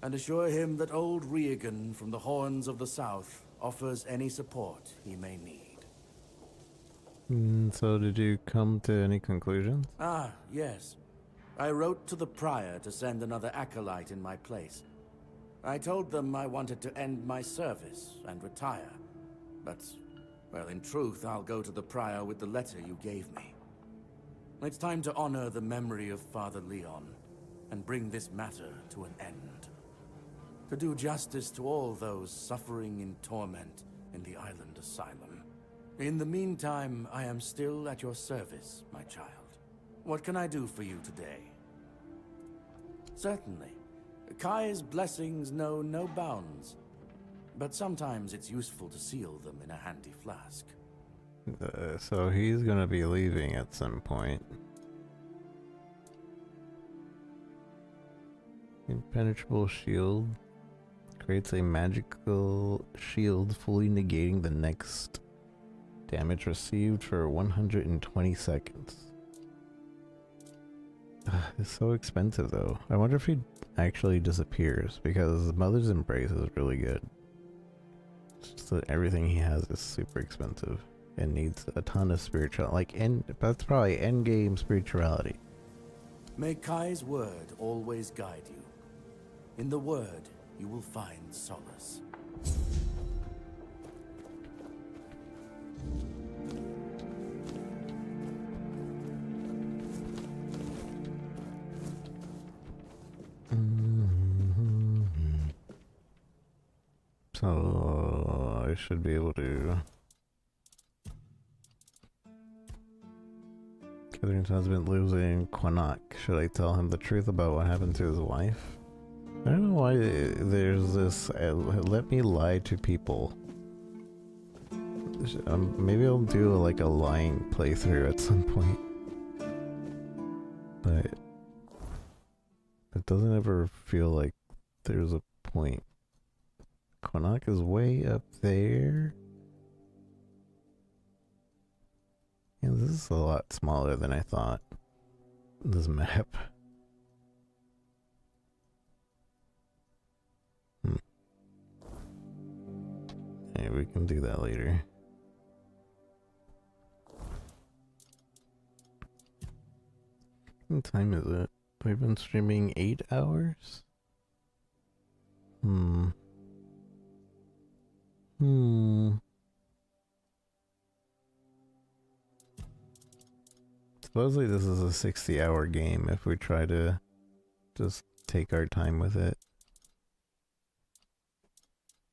And assure him that old Regan from the Horns of the South offers any support he may need. So did you come to any conclusions? Ah, yes. I wrote to the Prior to send another acolyte in my place. I told them I wanted to end my service and retire. But, well, in truth, I'll go to the Prior with the letter you gave me. It's time to honor the memory of Father Leon and bring this matter to an end. To do justice to all those suffering in torment in the island asylum. In the meantime, I am still at your service, my child. What can I do for you today? Certainly. Kai's blessings know no bounds, but sometimes it's useful to seal them in a handy flask. So he's gonna be leaving at some point. Impenetrable shield creates a magical shield fully negating the next damage received for 120 seconds. It's so expensive though. I wonder if he actually disappears, because Mother's Embrace is really good. It's just that everything he has is super expensive and needs a ton of spirituality. That's probably endgame spirituality. May Kai's word always guide you. In the word, you will find solace. So I should be able to. Catherine's husband lives in Quanacht. Should I tell him the truth about what happened to his wife? I don't know why there's this let me lie to people. Maybe I'll do like a lying playthrough at some point. But it doesn't ever feel like there's a point. Quinnock is way up there. Yeah, this is a lot smaller than I thought. This map. Yeah, we can do that later. What time is it? We've been streaming 8 hours? Supposedly this is a 60-hour game if we try to just take our time with it.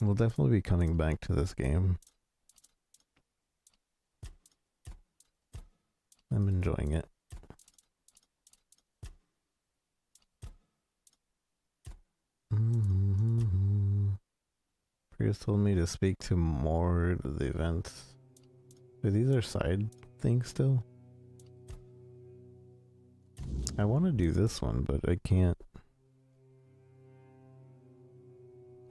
We'll definitely be coming back to this game. I'm enjoying it. Prius told me to speak to more of the events. But these are side things still? I want to do this one, but I can't.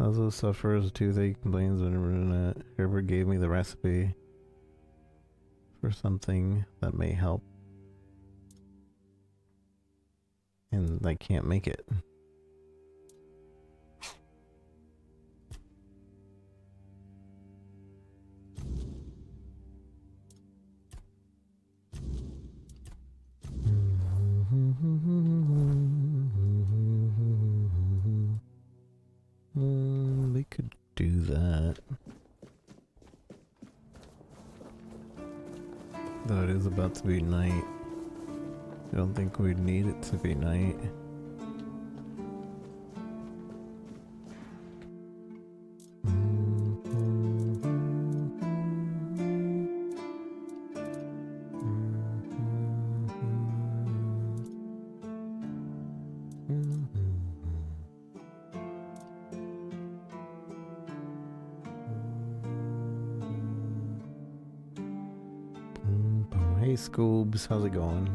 Also suffers toothache, complains when whoever gave me the recipe for something that may help. And I can't make it. We could do that. Though it is about to be night. I don't think we'd need it to be night. Hey Scoobs, how's it going?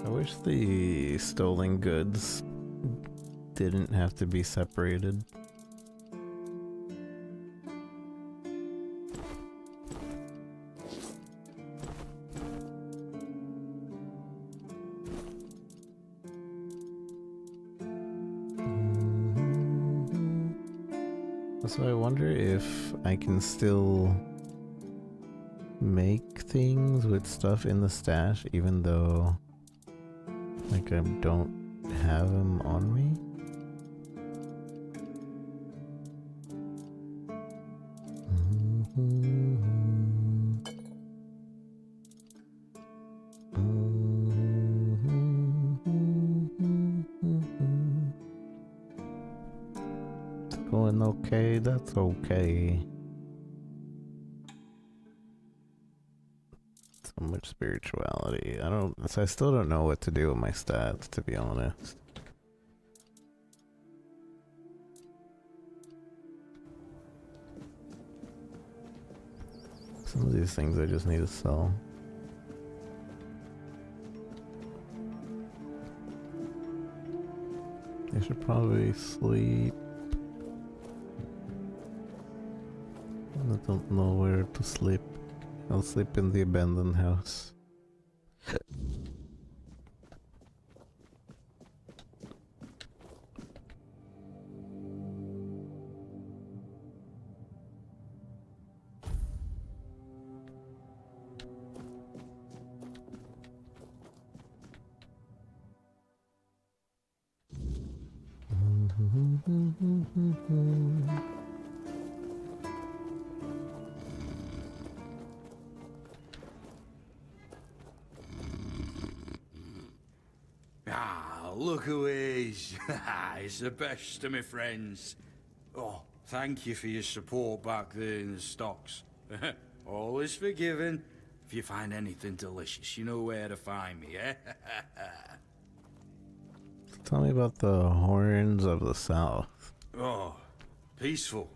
I wish the stolen goods didn't have to be separated. So I wonder if I can still make things with stuff in the stash even though like I don't have them on me. Going okay, that's okay. So much spirituality. I still don't know what to do with my stats, to be honest. Some of these things I just need to sell. I should probably sleep. I don't know where to sleep. I'll sleep in the abandoned house. Ah, look who is. It's the best of my friends. Oh, thank you for your support back there in the stocks. All is forgiven. If you find anything delicious, you know where to find me, eh? Tell me about the Horns of the South. Oh, peaceful,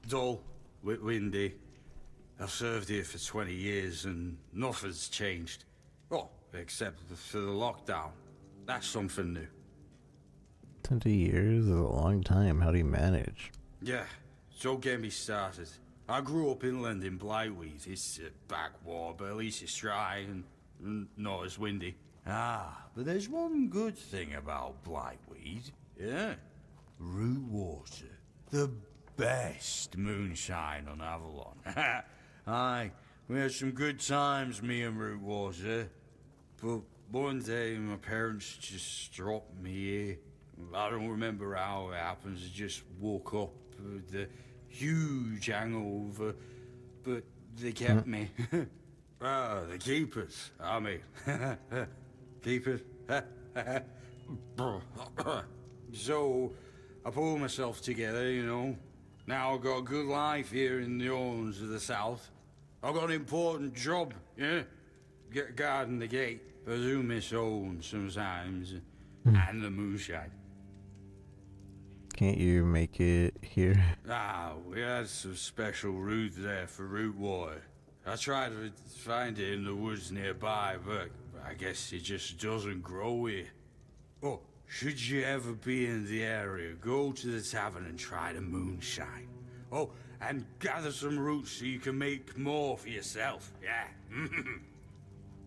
dull, windy. I've served here for 20 years and nothing's changed. Oh, except for the lockdown. That's something new. 20 years is a long time. How do you manage? Yeah, so get me started. I grew up inland in Blightweed. It's a backwater, but at least it's dry and not as windy. Ah, but there's one good thing about Blightweed. Yeah. Root water. The best moonshine on Avalon. Aye, we had some good times, me and Root water. But one day my parents just dropped me here. I don't remember how it happens. I just woke up with a huge hangover, but they kept me. The keepers, I mean. Keepers? So, I pulled myself together, you know. Now I've got a good life here in the Orleans of the South. I've got an important job, yeah? Guarding the gate. I do miss home sometimes, and the moonshine. Can't you make it here? Ah, we had some special root there for root water. I tried to find it in the woods nearby, but I guess it just doesn't grow here. Oh, should you ever be in the area, go to the tavern and try the moonshine. Oh, and gather some roots so you can make more for yourself, yeah.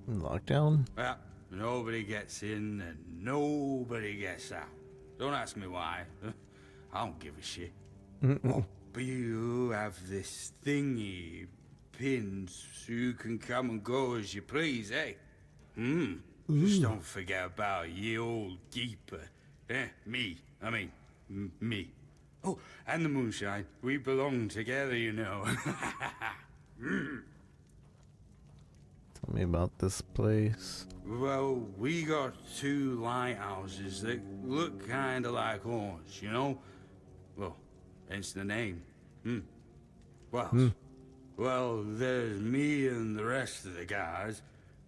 Lockdown? Well, nobody gets in and nobody gets out. Don't ask me why. I don't give a shit. Oh, but you have this thingy pinned so you can come and go as you please, eh? Just don't forget about ye old keeper. Me. Oh, and the moonshine. We belong together, you know. Tell me about this place. Well, we got 2 lighthouses that look kinda like horns, you know? Well, hence the name. Well, there's me and the rest of the guys.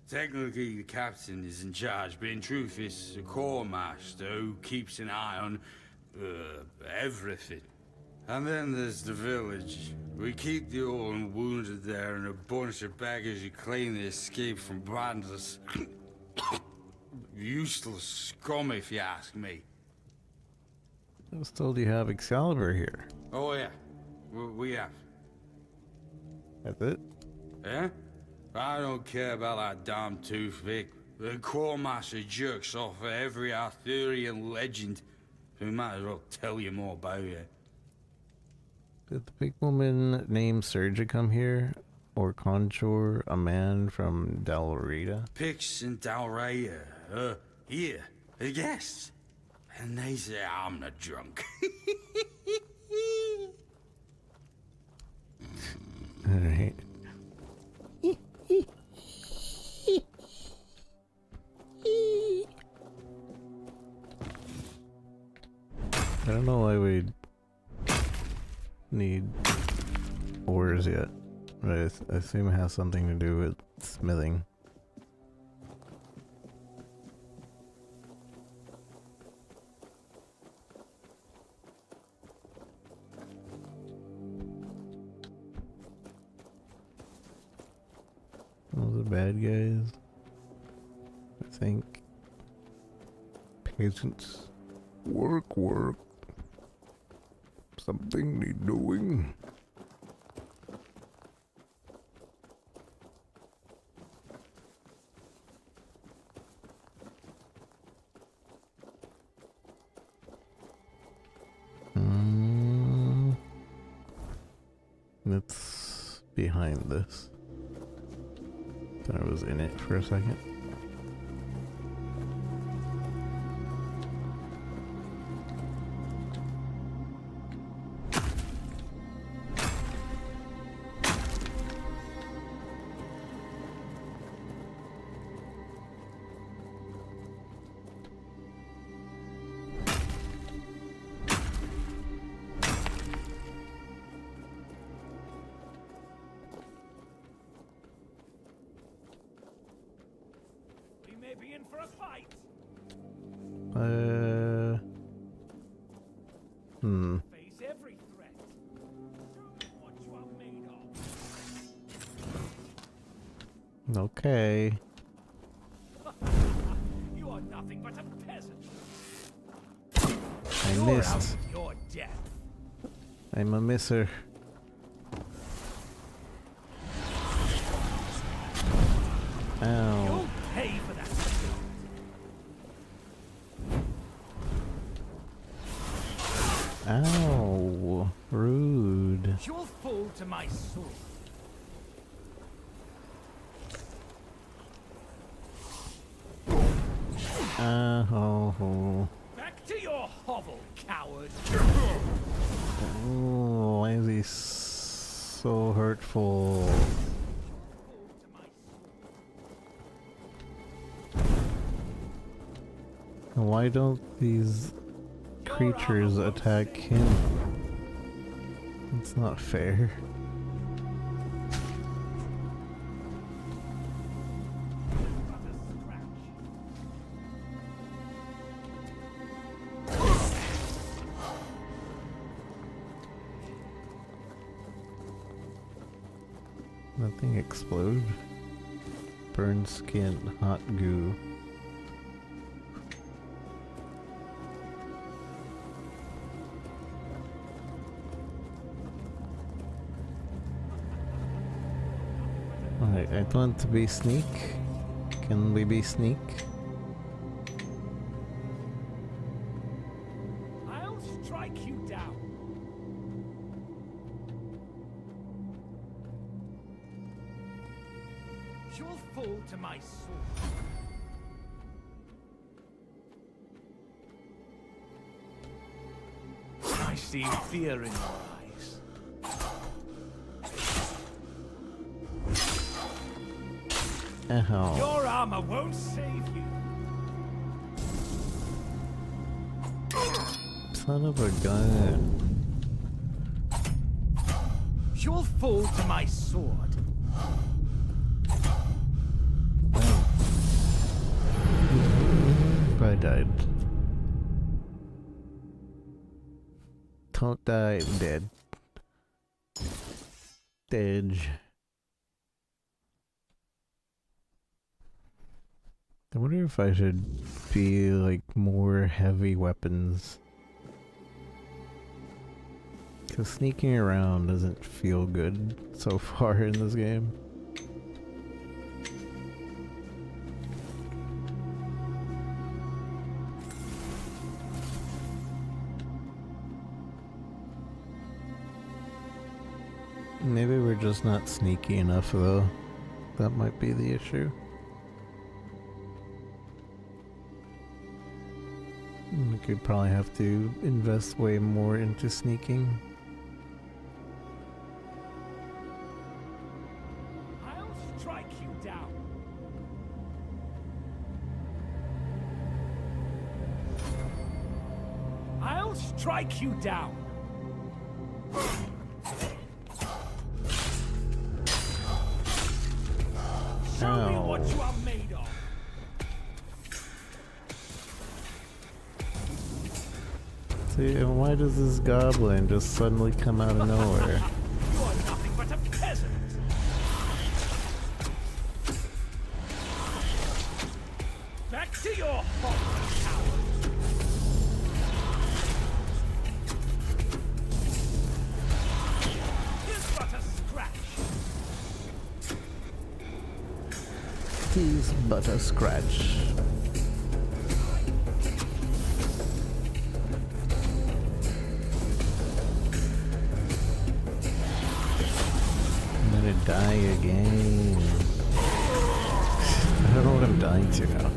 Technically, the captain is in charge, but in truth, it's the quartermaster who keeps an eye on, everything. And then there's the village. We keep the old and wounded there, and a bunch of beggars who claim they escaped from bandits. Useless scum, if you ask me. I was told you have Excalibur here. Oh, yeah. We have. That's it? Yeah? I don't care about that damn toothpick. The quartermaster jerks off every Arthurian legend. We might as well tell you more about it. Did the big woman named Serja come here? Or Conchor, a man from Dalrita? Pix and Dalrita, here, the guests. And they say I'm not drunk. Alright. I don't know why we need ores yet, but I assume it has something to do with smithing. All the bad guys, I think. Patience. Work. Something need doing. It's behind this. Thought I was in it for a second. Be in for a fight. Face every threat. What you are made of. Okay. You are nothing but a peasant. I You're missed. out of your depth. I'm a misser. Ow. You'll pay for that. Ow. Rude. You'll fall to my sword. Oh. Back to your hovel, coward. Oh, why is he so hurtful? And why don't these creatures attack him? It's not fair. Nothing explode. Burn skin, hot goo. Alright, I want to be sneak. Can we be sneak? I'll strike you down. You'll fall to my sword. I see fear in your eyes. Ow. Your armor won't save you. Son of a gun. You'll fall to my sword. I died. Don't die, I'm dead. Dead. I wonder if I should be like more heavy weapons. Cause sneaking around doesn't feel good so far in this game. Maybe we're just not sneaky enough though. That might be the issue. We could probably have to invest way more into sneaking. I'll strike you down. I'll strike you down. Show me what you are made of. See, and why does this goblin just suddenly come out of nowhere? You are nothing but a peasant. Back to your home, coward. Here's but a scratch. He's but a scratch. I'm gonna die again. I don't know what I'm dying to now.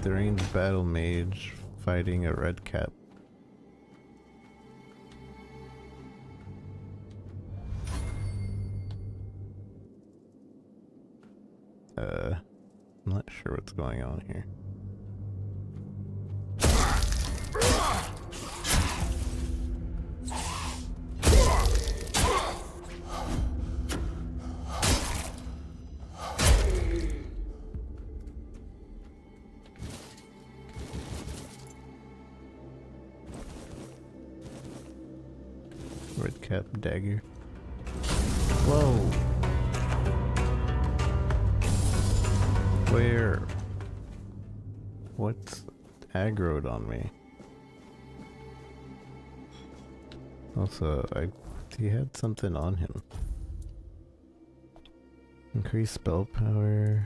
Deranged battle mage fighting a red cap. I'm not sure what's going on here. Red cap dagger. Whoa. Where? What's aggroed on me? Also, he had something on him. Increase spell power.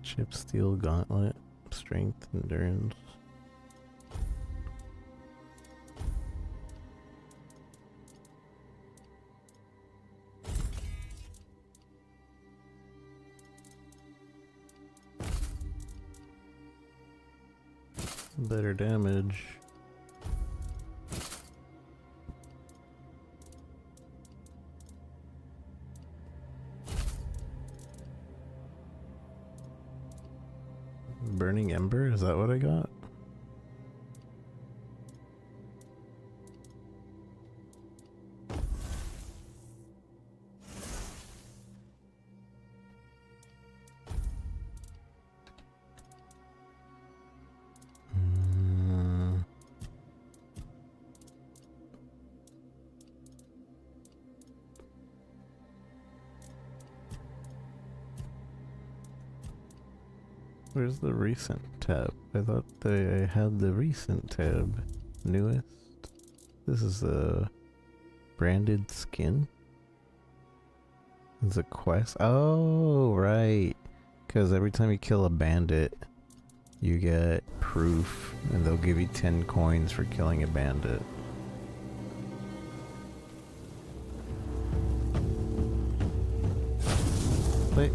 Chip steel gauntlet. Strength, endurance. Better damage. Burning Ember, is that what I got? Where's the recent tab? I thought they had the recent tab. Newest? This is a branded skin? It's a quest? Oh, right. Because every time you kill a bandit, you get proof, and they'll give you 10 coins for killing a bandit. Wait,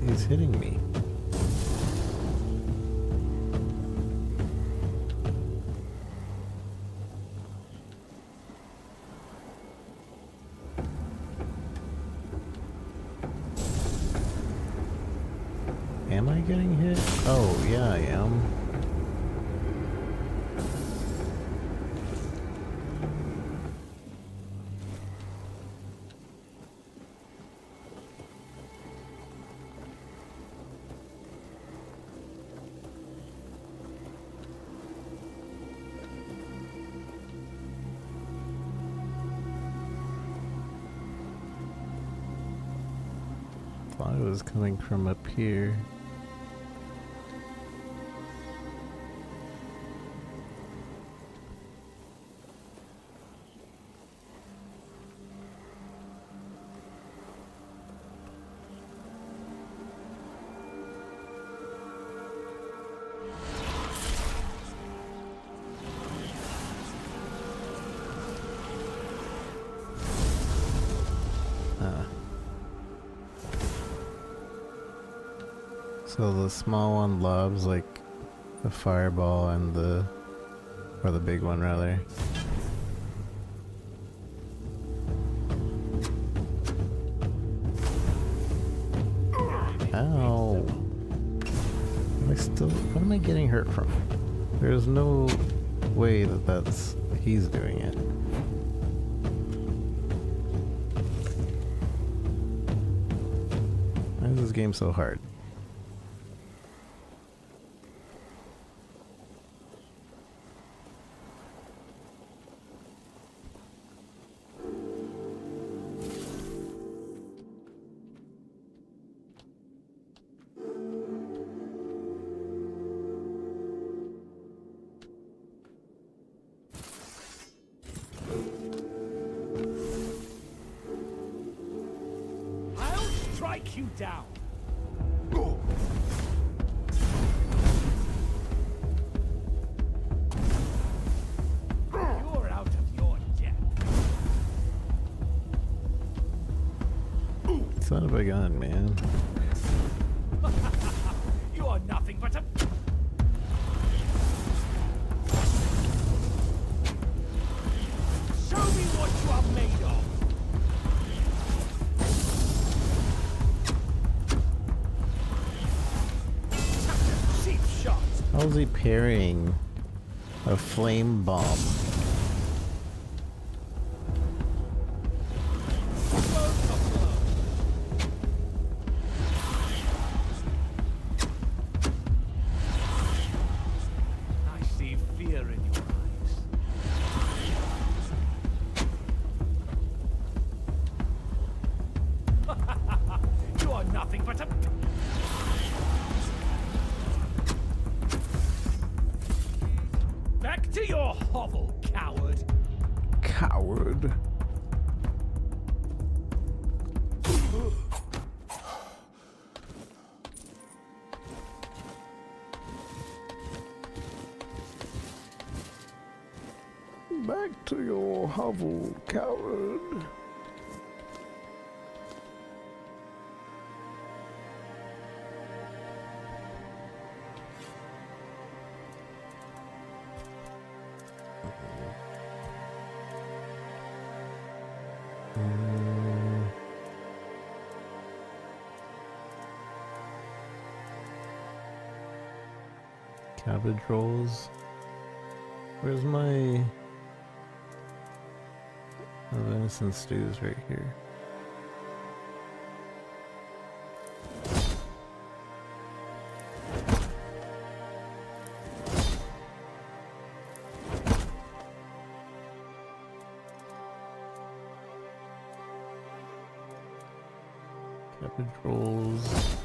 he's hitting me. Am I getting hit? Oh, yeah, I am. Thought it was coming from up here. So the small one lobs like the fireball and or the big one rather. Ow. What am I getting hurt from? There's no way that he's doing it. Why is this game so hard? Strike you down. You're out of your depth. Son of a gun, man. You are nothing but a... Show me what you are made of. How's he parrying a flame bomb? I see fear Back to your hovel, coward! Coward. Back to your hovel, coward. Cabbage rolls. Where's my venison stews right here? Cabbage rolls.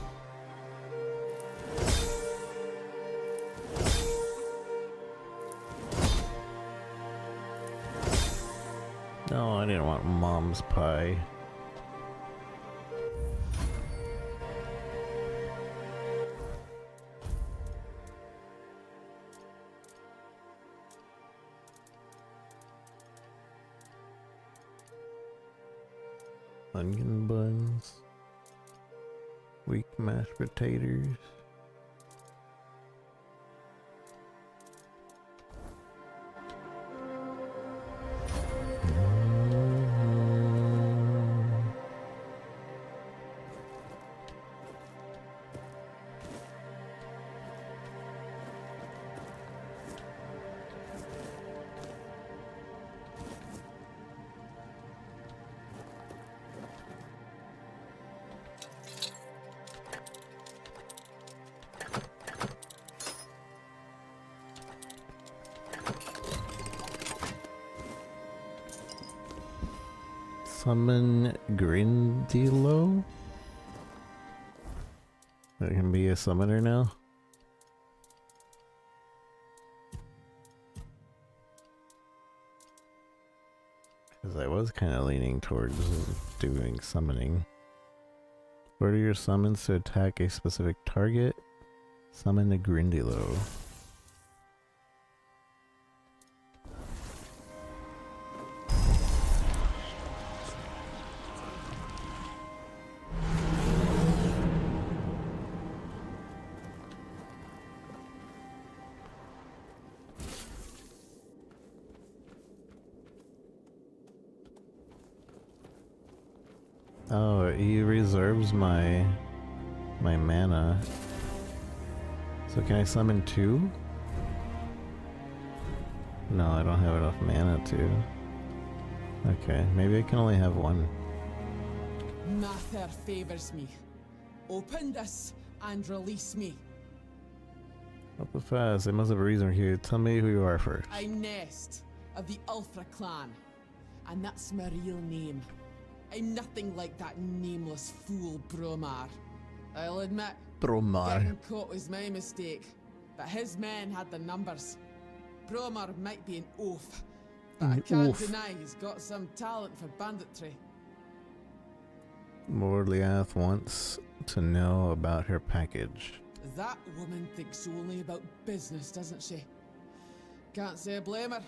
No, I didn't want mom's pie. Onion buns. Weak mashed potatoes. Summon Grindilo? That can be a summoner now? Because I was kind of leaning towards doing summoning. Order your summons to attack a specific target. Summon a Grindilo. Oh, he reserves my mana. So can I summon two? No, I don't have enough mana to. Okay, maybe I can only have one. Mather favors me. Open this and release me. Not the fast. There must have a reason here. Tell me who you are first. I'm Nest of the Ulfra clan, and that's my real name. I'm nothing like that nameless fool Bromar. I'll admit, Bromar. getting caught was my mistake, but his men had the numbers. Bromar might be an oaf, but I can't deny he's got some talent for banditry. Lord Liath wants to know about her package. That woman thinks only about business, doesn't she? Can't say I blame her.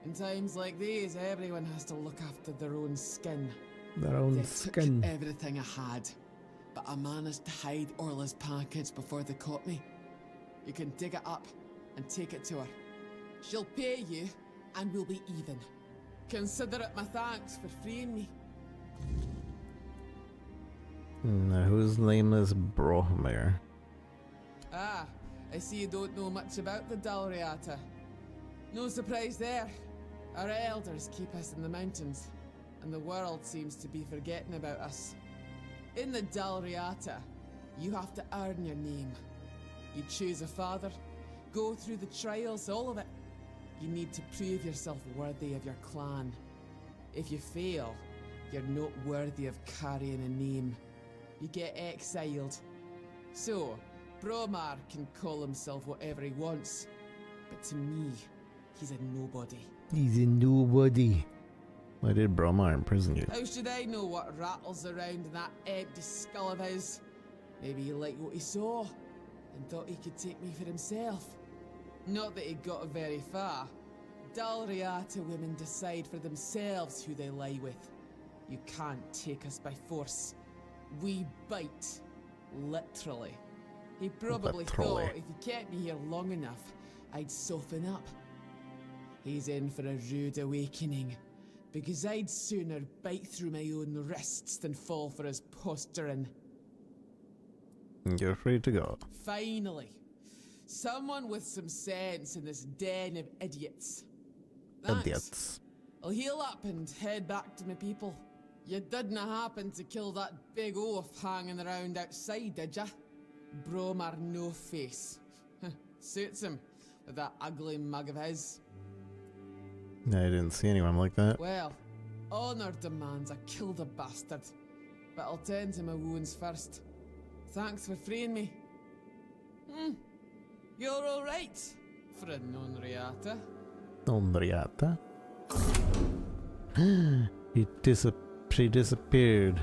In times like these, everyone has to look after their own skin. Their own They skin. took everything I had, but I managed to hide Orla's package before they caught me. You can dig it up and take it to her. She'll pay you, and we'll be even. Consider it my thanks for freeing me. Now, whose name is Bromar? Ah, I see you don't know much about the Dalriata. No surprise there. Our elders keep us in the mountains, and the world seems to be forgetting about us. In the Dalriata, you have to earn your name. You choose a father, go through the trials, all of it. You need to prove yourself worthy of your clan. If you fail, you're not worthy of carrying a name. You get exiled. So, Bromar can call himself whatever he wants, but to me, he's a nobody. He's a nobody. Why did Bromar imprison you? How should I know what rattles around in that empty skull of his? Maybe he liked what he saw and thought he could take me for himself. Not that he got very far. Dalriata women decide for themselves who they lie with. You can't take us by force. We bite. Literally. He probably thought if he kept me here long enough, I'd soften up. He's in for a rude awakening, because I'd sooner bite through my own wrists than fall for his posturing. You're free to go. Finally, someone with some sense in this den of idiots. Thanks. Idiots. I'll heal up and head back to my people. You didn't happen to kill that big oaf hanging around outside, did ya? Bromar no face. Suits him with that ugly mug of his. I didn't see anyone like that. Well, honor demands I kill the bastard, but I'll tend to my wounds first. Thanks for freeing me. You're all right for a non-reata. Non-reata? She disappeared.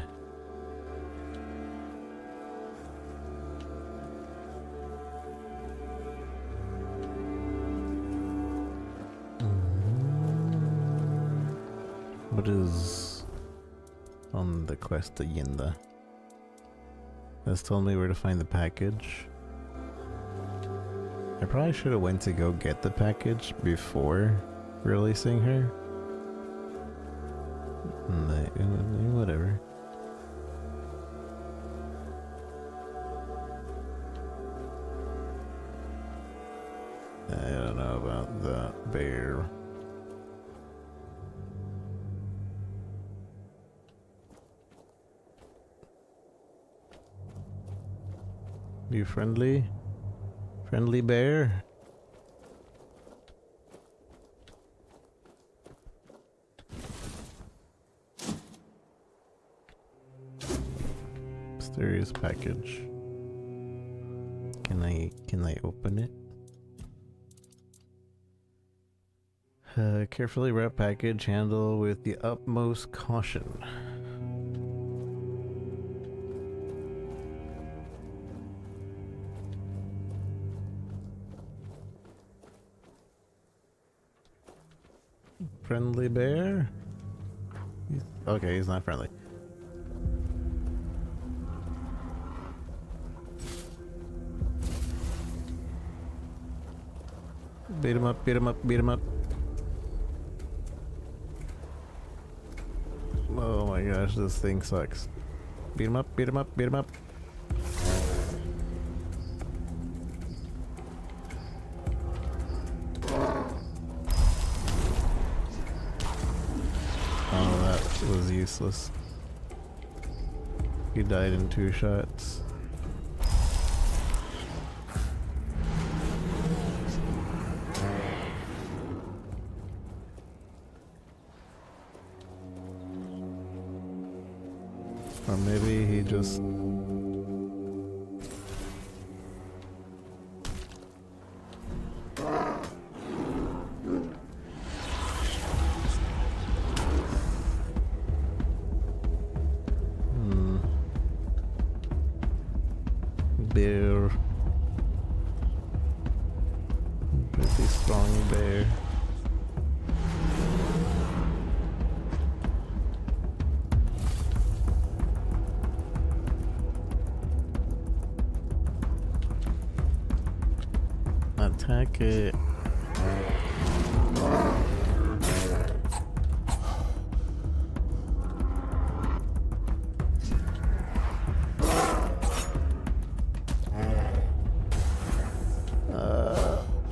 What is on the quest to Yinda? That's told me where to find the package. I probably should have went to go get the package before releasing her. Whatever. I don't know about that bear. You friendly? Friendly bear? Mysterious package. Can I open it? Carefully wrapped package, handle with the utmost caution. Friendly bear? Okay, he's not friendly. Beat him up, beat him up, beat him up. Oh my gosh, this thing sucks. Beat him up, beat him up, beat him up. Oh, that was useless. He died in 2 shots. Or maybe he just... Bear. Pretty strong bear. Attack it.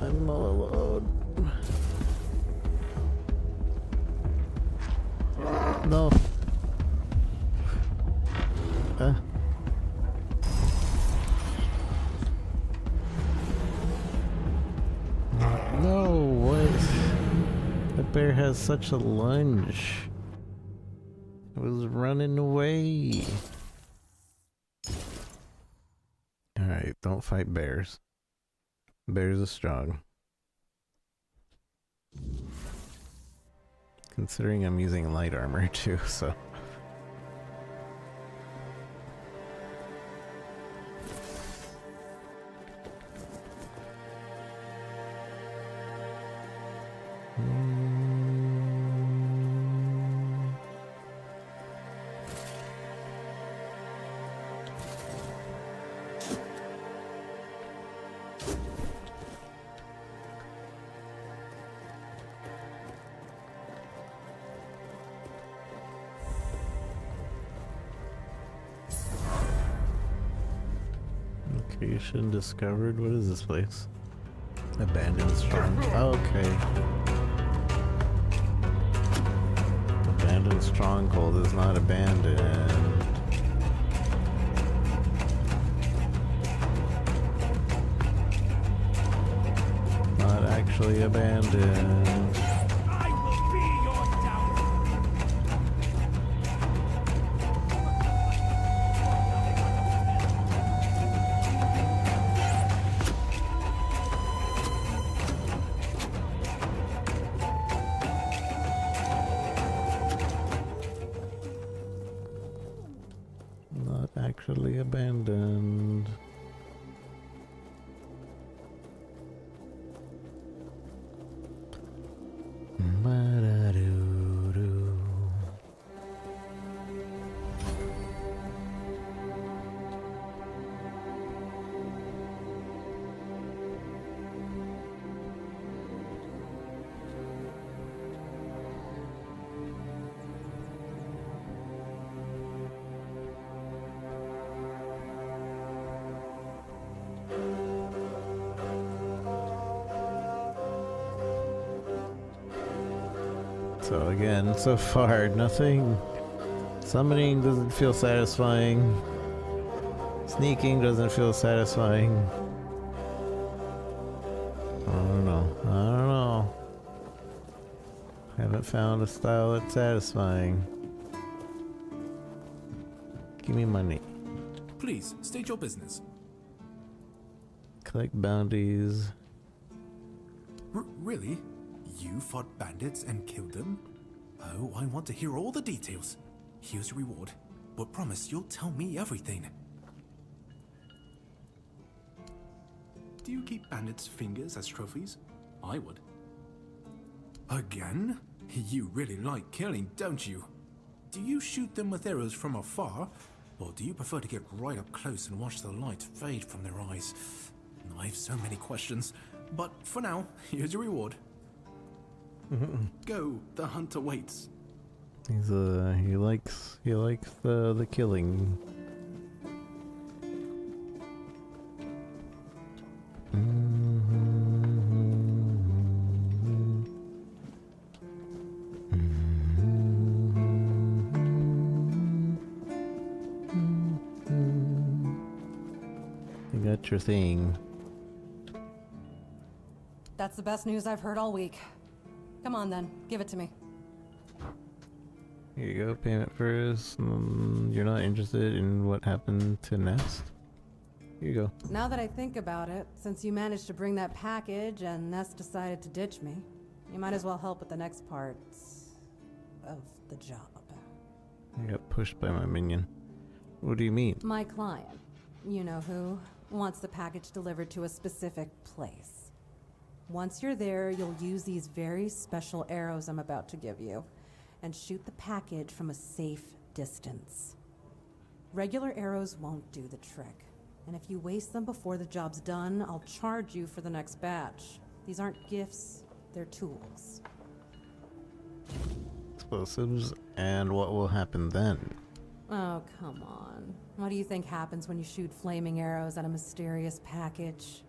I'm all alone. No. No, what? The bear has such a lunge. It was running away. Alright, don't fight bears. Bears are strong. Considering I'm using light armor too, so. Location discovered. What is this place? Abandoned strong. Oh, okay. Abandoned stronghold is not abandoned. Not actually abandoned. I will be your Not actually abandoned. Ba-da-doo-doo. So again, so far, nothing. Summoning doesn't feel satisfying. Sneaking doesn't feel satisfying. I don't know. I don't know. Haven't found a style that's satisfying. Give me money. Please, state your business. Collect bounties. Really? You fought bandits and killed them? Oh, I want to hear all the details. Here's your reward, but promise you'll tell me everything. Do you keep bandits' fingers as trophies? I would. Again? You really like killing, don't you? Do you shoot them with arrows from afar, or do you prefer to get right up close and watch the light fade from their eyes? I have so many questions, but for now, here's your reward. Go, the hunter waits. He likes the killing. You got your thing. That's the best news I've heard all week. Come on then, give it to me. Here you go, payment first. You're not interested in what happened to Nest? Here you go. Now that I think about it, since you managed to bring that package and Nest decided to ditch me, you might as well help with the next parts of the job. I got pushed by my minion. What do you mean? My client, you know who, wants the package delivered to a specific place. Once you're there, you'll use these very special arrows I'm about to give you and shoot the package from a safe distance. Regular arrows won't do the trick, and if you waste them before the job's done, I'll charge you for the next batch. These aren't gifts, they're tools. Explosives, and what will happen then? Oh, come on. What do you think happens when you shoot flaming arrows at a mysterious package?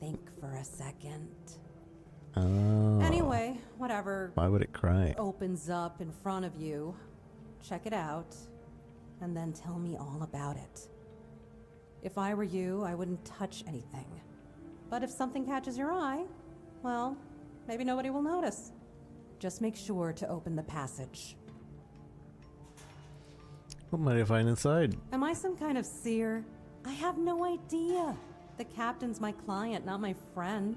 Think for a second. Oh. Anyway, whatever. Why would it cry? Opens up in front of you. Check it out, and then tell me all about it. If I were you, I wouldn't touch anything. But if something catches your eye, well, maybe nobody will notice. Just make sure to open the passage. What might I find inside? Am I some kind of seer? I have no idea. The captain's my client, not my friend.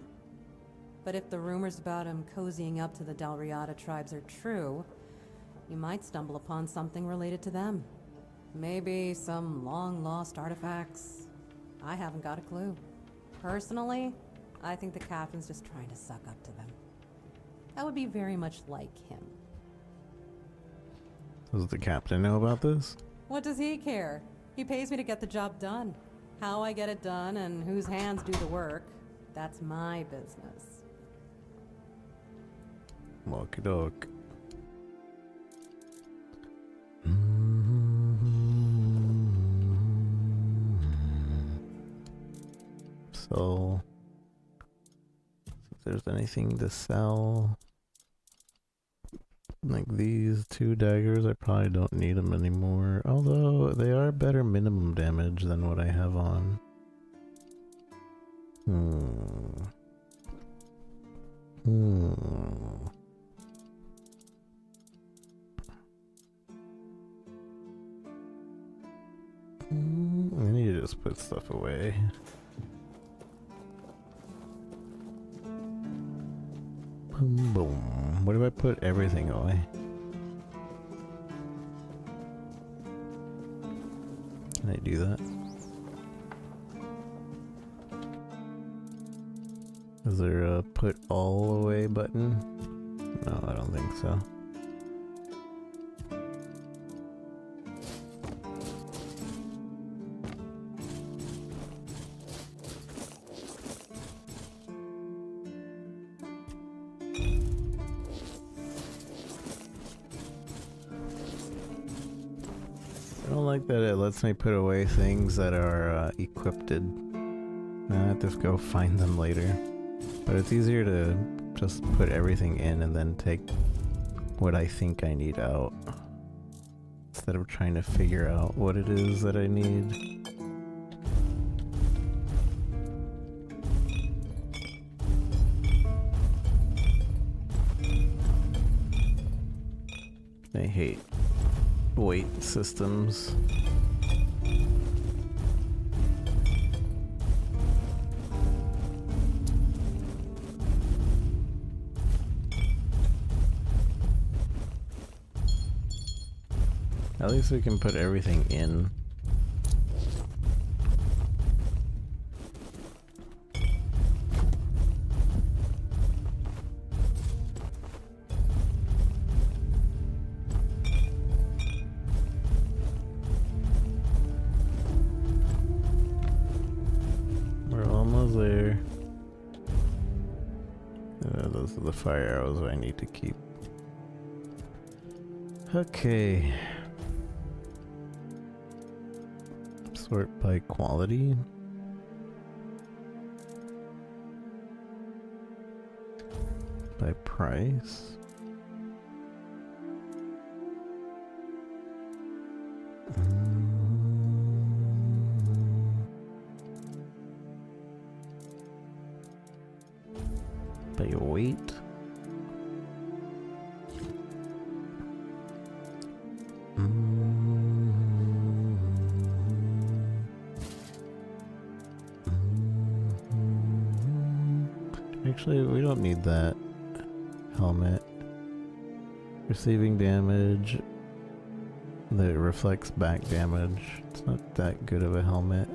But if the rumors about him cozying up to the Dalriata tribes are true, you might stumble upon something related to them. Maybe some long-lost artifacts. I haven't got a clue. Personally, I think the captain's just trying to suck up to them. That would be very much like him. Does the captain know about this? What does he care? He pays me to get the job done. How I get it done and whose hands do the work, that's my business. Walkie dog. So, if there's anything to sell, like these 2 daggers, I probably don't need them anymore. Although they are better minimum damage than what I have on. I need to just put stuff away. Boom, boom. Where do I put everything away? Can I do that? Is there a put all away button? No, I don't think so. I don't like that it lets me put away things that are equipped. I have to go find them later. But it's easier to just put everything in and then take what I think I need out, instead of trying to figure out what it is that I need. I hate weight systems. At least we can put everything in. We're almost there. Those are the fire arrows I need to keep. Okay. Sort by quality. By price. By weight. Actually, we don't need that helmet. Receiving damage that reflects back damage. It's not that good of a helmet.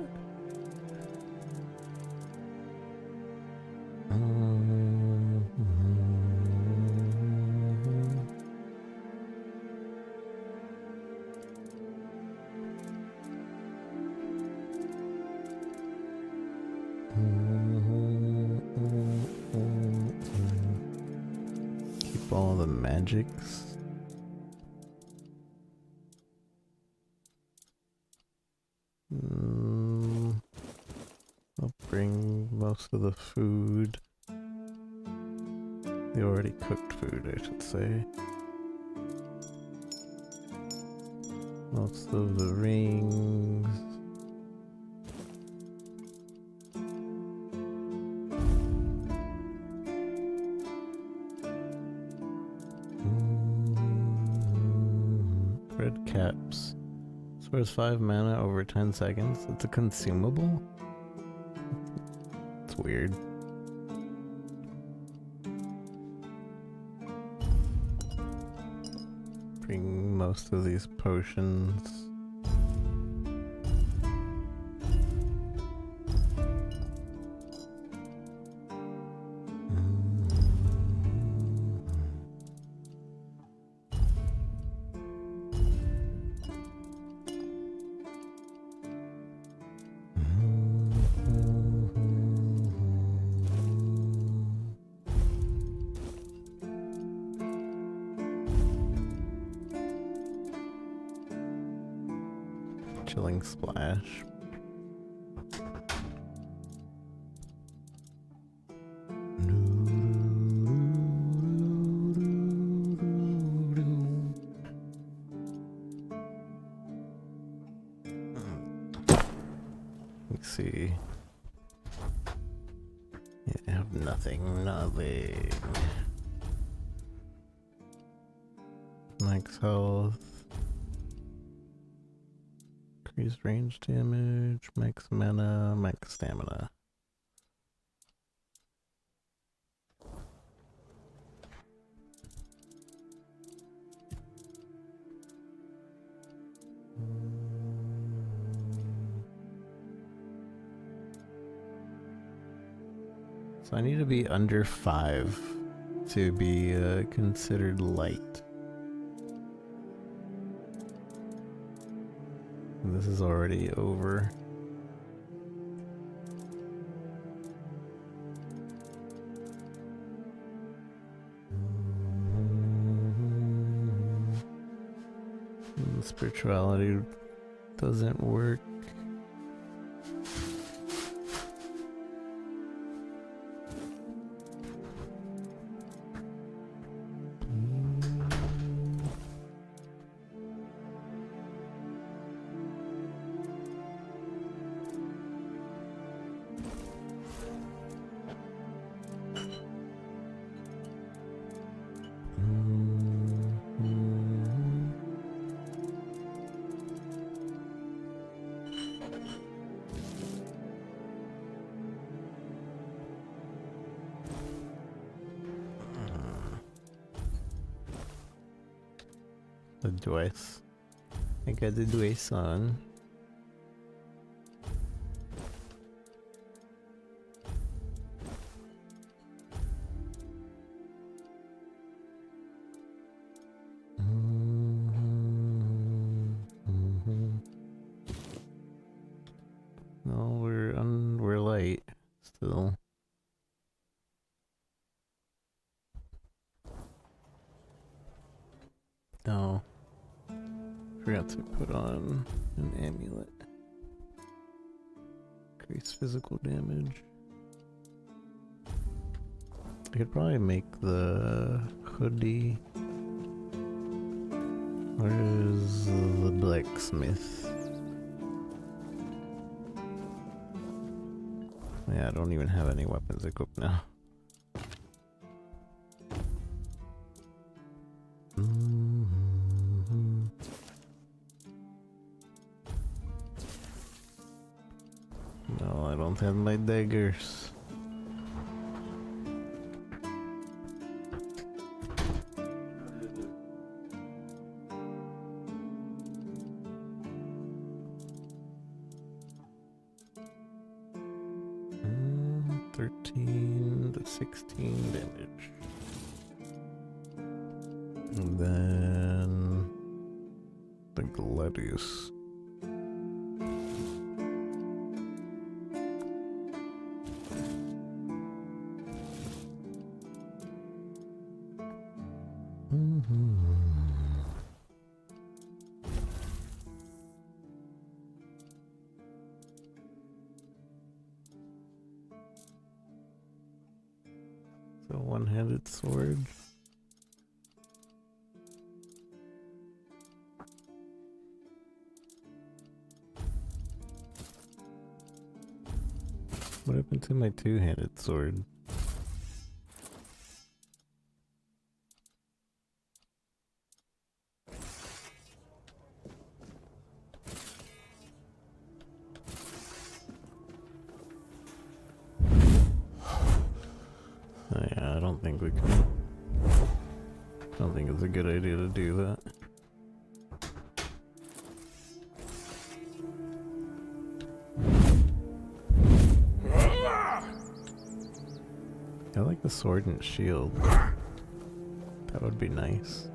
Keep all the magics. I'll bring most of the food. The already cooked food, I should say. Most of the rings. Red caps. Spends 5 mana over 10 seconds. It's a consumable? It's weird. Bring most of these potions. Chilling splash. Let's see. Yeah, I have nothing. Max health. Increased range damage, max mana, max stamina. So I need to be under 5 to be considered light. This is already over. Spirituality doesn't work. The Dwes. I got the Dwes on. No, we're late still. No. Forgot to put on an amulet. Increase physical damage. I could probably make the hoodie. Where's the blacksmith? Yeah, I don't even have any weapons equipped now. No, I don't have my daggers. Mm, 13 to 16 damage. And then the Gladius. So one-handed sword. What happened to my two-handed sword? Oh yeah, I don't think we can. I don't think it's a good idea to do that. a sword and shield. That would be nice.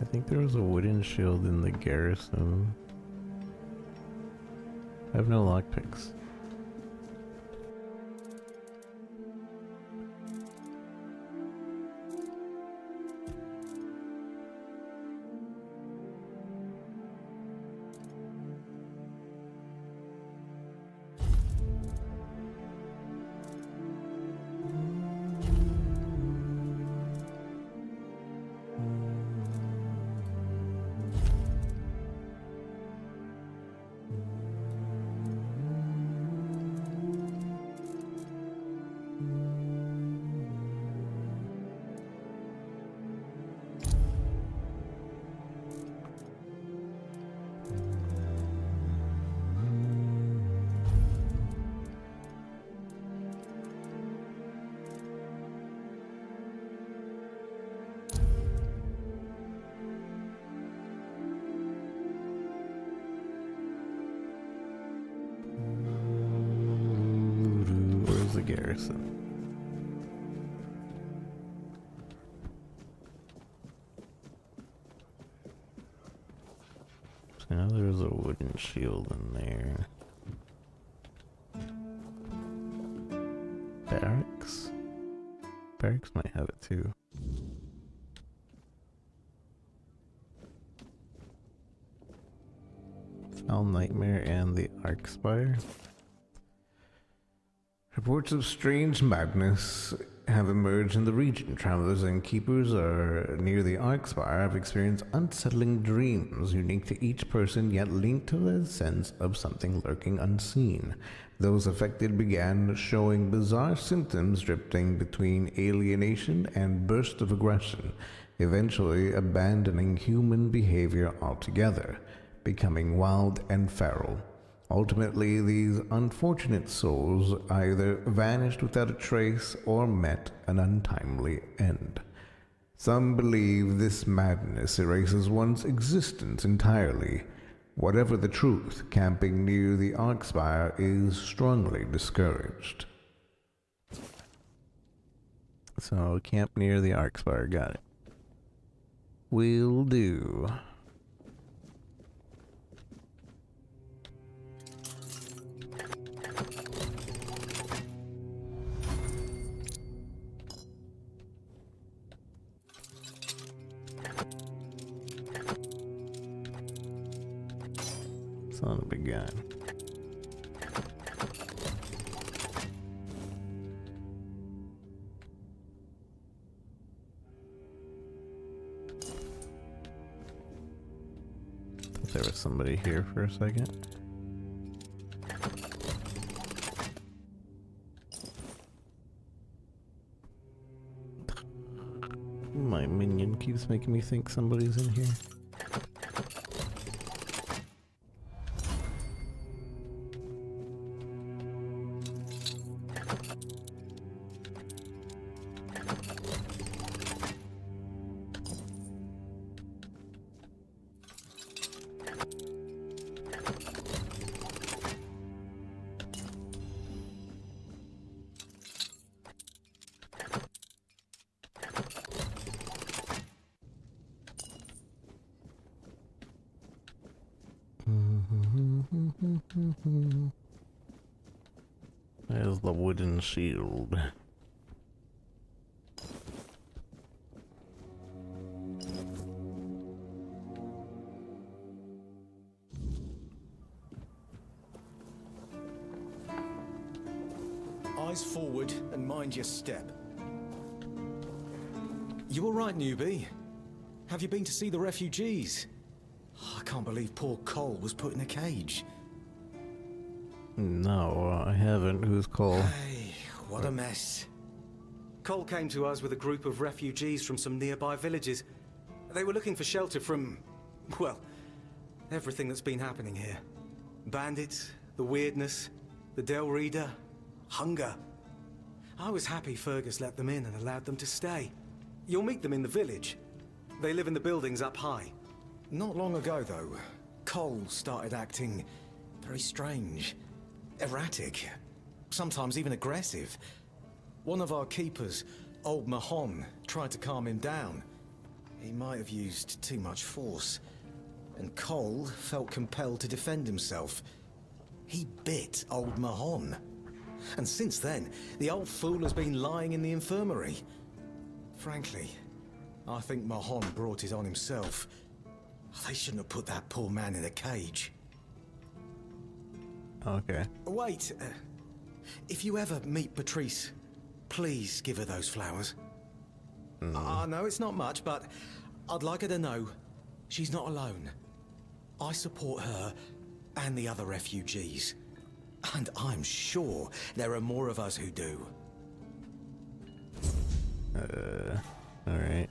I think there was a wooden shield in the garrison. I have no lockpicks. Where's the garrison? So now there's a wooden shield in there. Barracks? Barracks might have it too. Foul Nightmare and the Arcspire. Reports of strange madness have emerged in the region. Travelers and keepers are near the Arcspire have experienced unsettling dreams unique to each person, yet linked to a sense of something lurking unseen. Those affected began showing bizarre symptoms drifting between alienation and bursts of aggression, eventually abandoning human behavior altogether, becoming wild and feral. Ultimately, these unfortunate souls either vanished without a trace or met an untimely end. Some believe this madness erases one's existence entirely. Whatever the truth, camping near the Arcspire is strongly discouraged. So, camp near the Arcspire, got it. Will do. Son of a gun. Thought there was somebody here for a second. My minion keeps making me think somebody's in here. There's the wooden shield. Eyes forward and mind your step. You all right, newbie? Have you been to see the refugees? I can't believe poor Cole was put in a cage. No, I haven't. Who's Cole? Hey, what a mess. Cole came to us with a group of refugees from some nearby villages. They were looking for shelter from, well, everything that's been happening here. Bandits, the weirdness, the Del Reader, hunger. I was happy Fergus let them in and allowed them to stay. You'll meet them in the village. They live in the buildings up high. Not long ago, though, Cole started acting very strange. Erratic. Sometimes even aggressive. One of our keepers, old Mahon, tried to calm him down. He might have used too much force, and Cole felt compelled to defend himself. He bit old Mahon. And since then, the old fool has been lying in the infirmary. Frankly, I think Mahon brought it on himself. They shouldn't have put that poor man in a cage. Okay. Wait, if you ever meet Patrice, please give her those flowers. I know it's not much, but I'd like her to know she's not alone. I support her and the other refugees. And I'm sure there are more of us who do. Alright.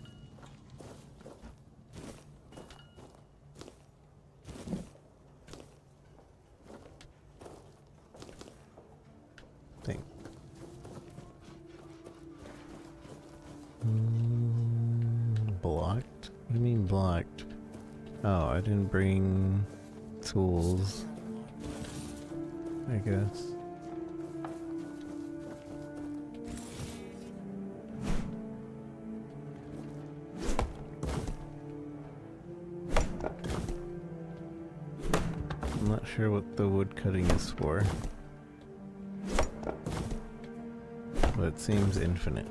Think. Blocked? What do you mean blocked? Oh, I didn't bring tools, I guess. I'm not sure what the wood cutting is for, but it seems infinite.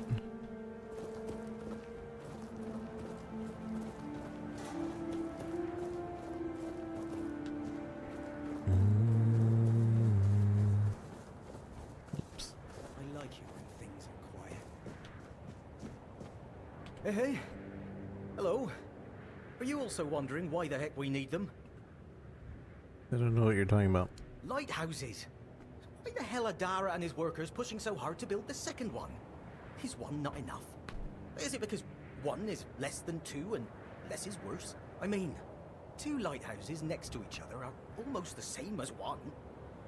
Oops. I like it when things are quiet. Hey, hey. Hello. Are you also wondering why the heck we need them? I don't know what you're talking about. Lighthouses. Why the hell are Dara and his workers pushing so hard to build the second one? Is one not enough? Is it because one is less than two and less is worse? I mean, two lighthouses next to each other are almost the same as one,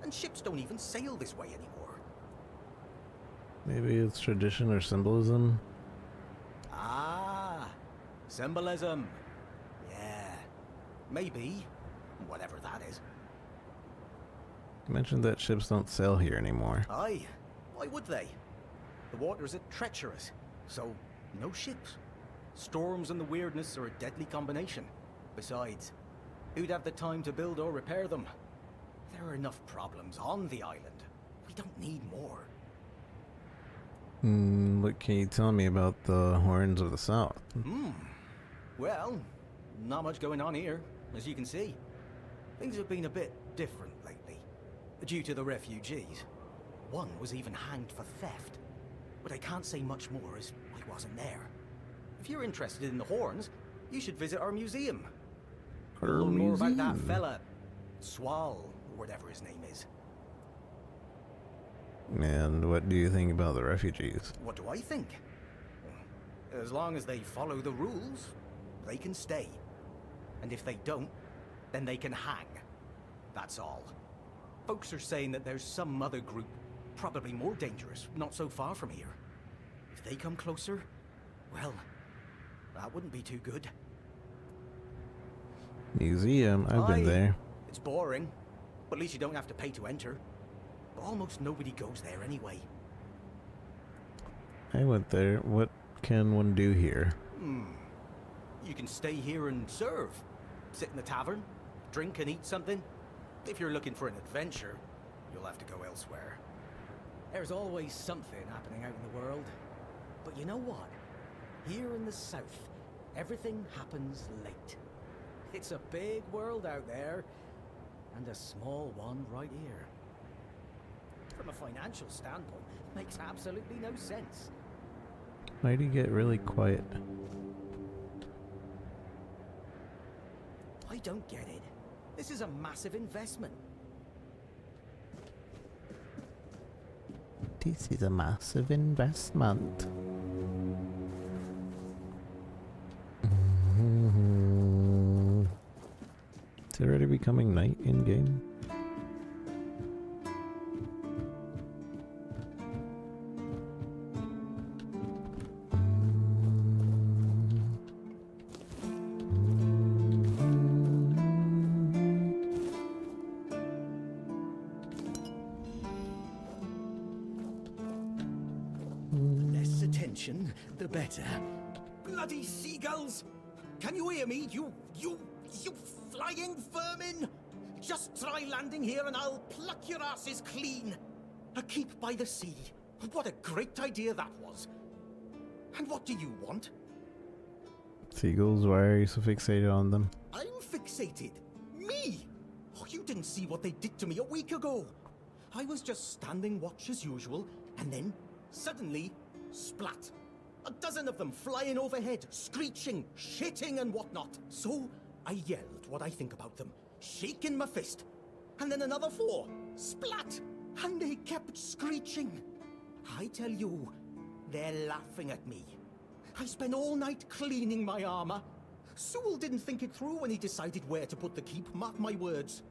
and ships don't even sail this way anymore. Maybe it's tradition or symbolism? Ah, symbolism. Yeah, maybe. Whatever that is. You mentioned that ships don't sail here anymore. Aye, why would they? The waters are treacherous, so no ships. Storms and the weirdness are a deadly combination. Besides, who'd have the time to build or repair them? There are enough problems on the island. We don't need more. What can you tell me about the Horns of the South? Well, not much going on here, as you can see. Things have been a bit different lately, due to the refugees. One was even hanged for theft. But I can't say much more as I wasn't there. If you're interested in the Horns, you should visit our museum. Learn more about that fella, Swal, or whatever his name is. And what do you think about the refugees? What do I think? As long as they follow the rules, they can stay. And if they don't, then they can hang. That's all. Folks are saying that there's some other group, probably more dangerous, not so far from here. If they come closer, well, that wouldn't be too good. Museum? I've been there. It's boring, but at least you don't have to pay to enter. Almost nobody goes there anyway. I went there. What can one do here? You can stay here and serve. Sit in the tavern, drink and eat something. If you're looking for an adventure, you'll have to go elsewhere. There's always something happening out in the world. But you know what? Here in the south, everything happens late. It's a big world out there, and a small one right here. From a financial standpoint, it makes absolutely no sense. Why'd you get really quiet? I don't get it. This is a massive investment. This is a massive investment. It's already becoming night in game. attention, the better. Bloody seagulls! Can you hear me, you flying vermin? Just try landing here and I'll pluck your asses clean. A keep by the sea. What a great idea that was. And what do you want? Seagulls, why are you so fixated on them? I'm fixated. Me? Oh, you didn't see what they did to me a week ago. I was just standing watch as usual, and then, suddenly, splat. A dozen of them flying overhead, screeching, shitting and whatnot. So, I yelled what I think about them, shaking my fist. And then another 4, splat. And they kept screeching. I tell you, they're laughing at me. I spent all night cleaning my armor. Sewell didn't think it through when he decided where to put the keep, mark my words.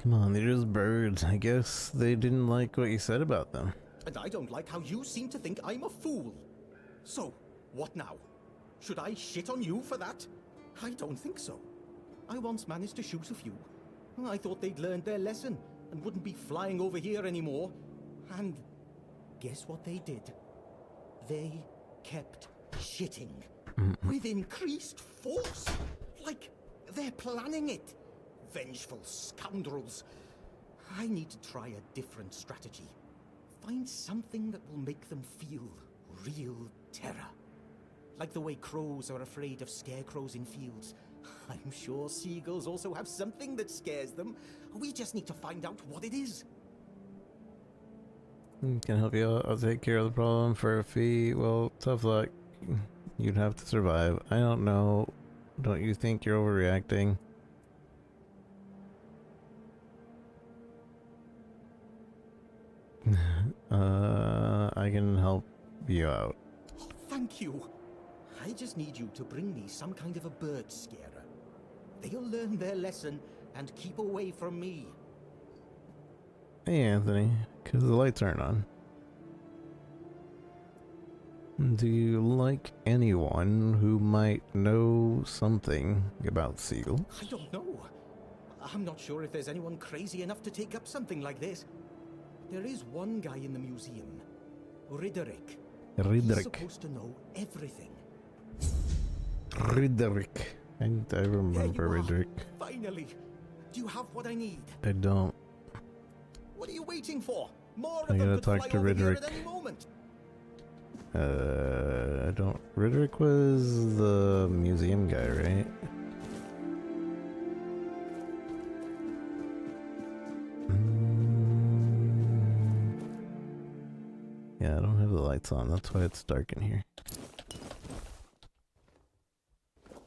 Come on, they're just birds. I guess they didn't like what you said about them. And I don't like how you seem to think I'm a fool. So, what now? Should I shit on you for that? I don't think so. I once managed to shoot a few. I thought they'd learned their lesson and wouldn't be flying over here anymore. And guess what they did? They kept shitting. With increased force. Like they're planning it. Vengeful scoundrels. I need to try a different strategy. Find something that will make them feel real terror. Like the way crows are afraid of scarecrows in fields. I'm sure seagulls also have something that scares them. We just need to find out what it is. Can help you out. I'll take care of the problem for a fee. Well, tough luck. You'd have to survive. I don't know. Don't you think you're overreacting? I can help you out. Thank you. I just need you to bring me some kind of a bird scarer. They'll learn their lesson and keep away from me. Hey, Anthony, because the lights aren't on. Do you like anyone who might know something about seagulls? I don't know. I'm not sure if there's anyone crazy enough to take up something like this. There is one guy in the museum, Riderick. He's supposed to know everything. Riderick. I remember Riderick. Finally. Do you have what I need? I don't. What are you waiting for? More I of them gotta could talk fly to over here Riderick. at any moment. I don't. Riderick was the museum guy, right? Yeah, I don't have the lights on. That's why it's dark in here.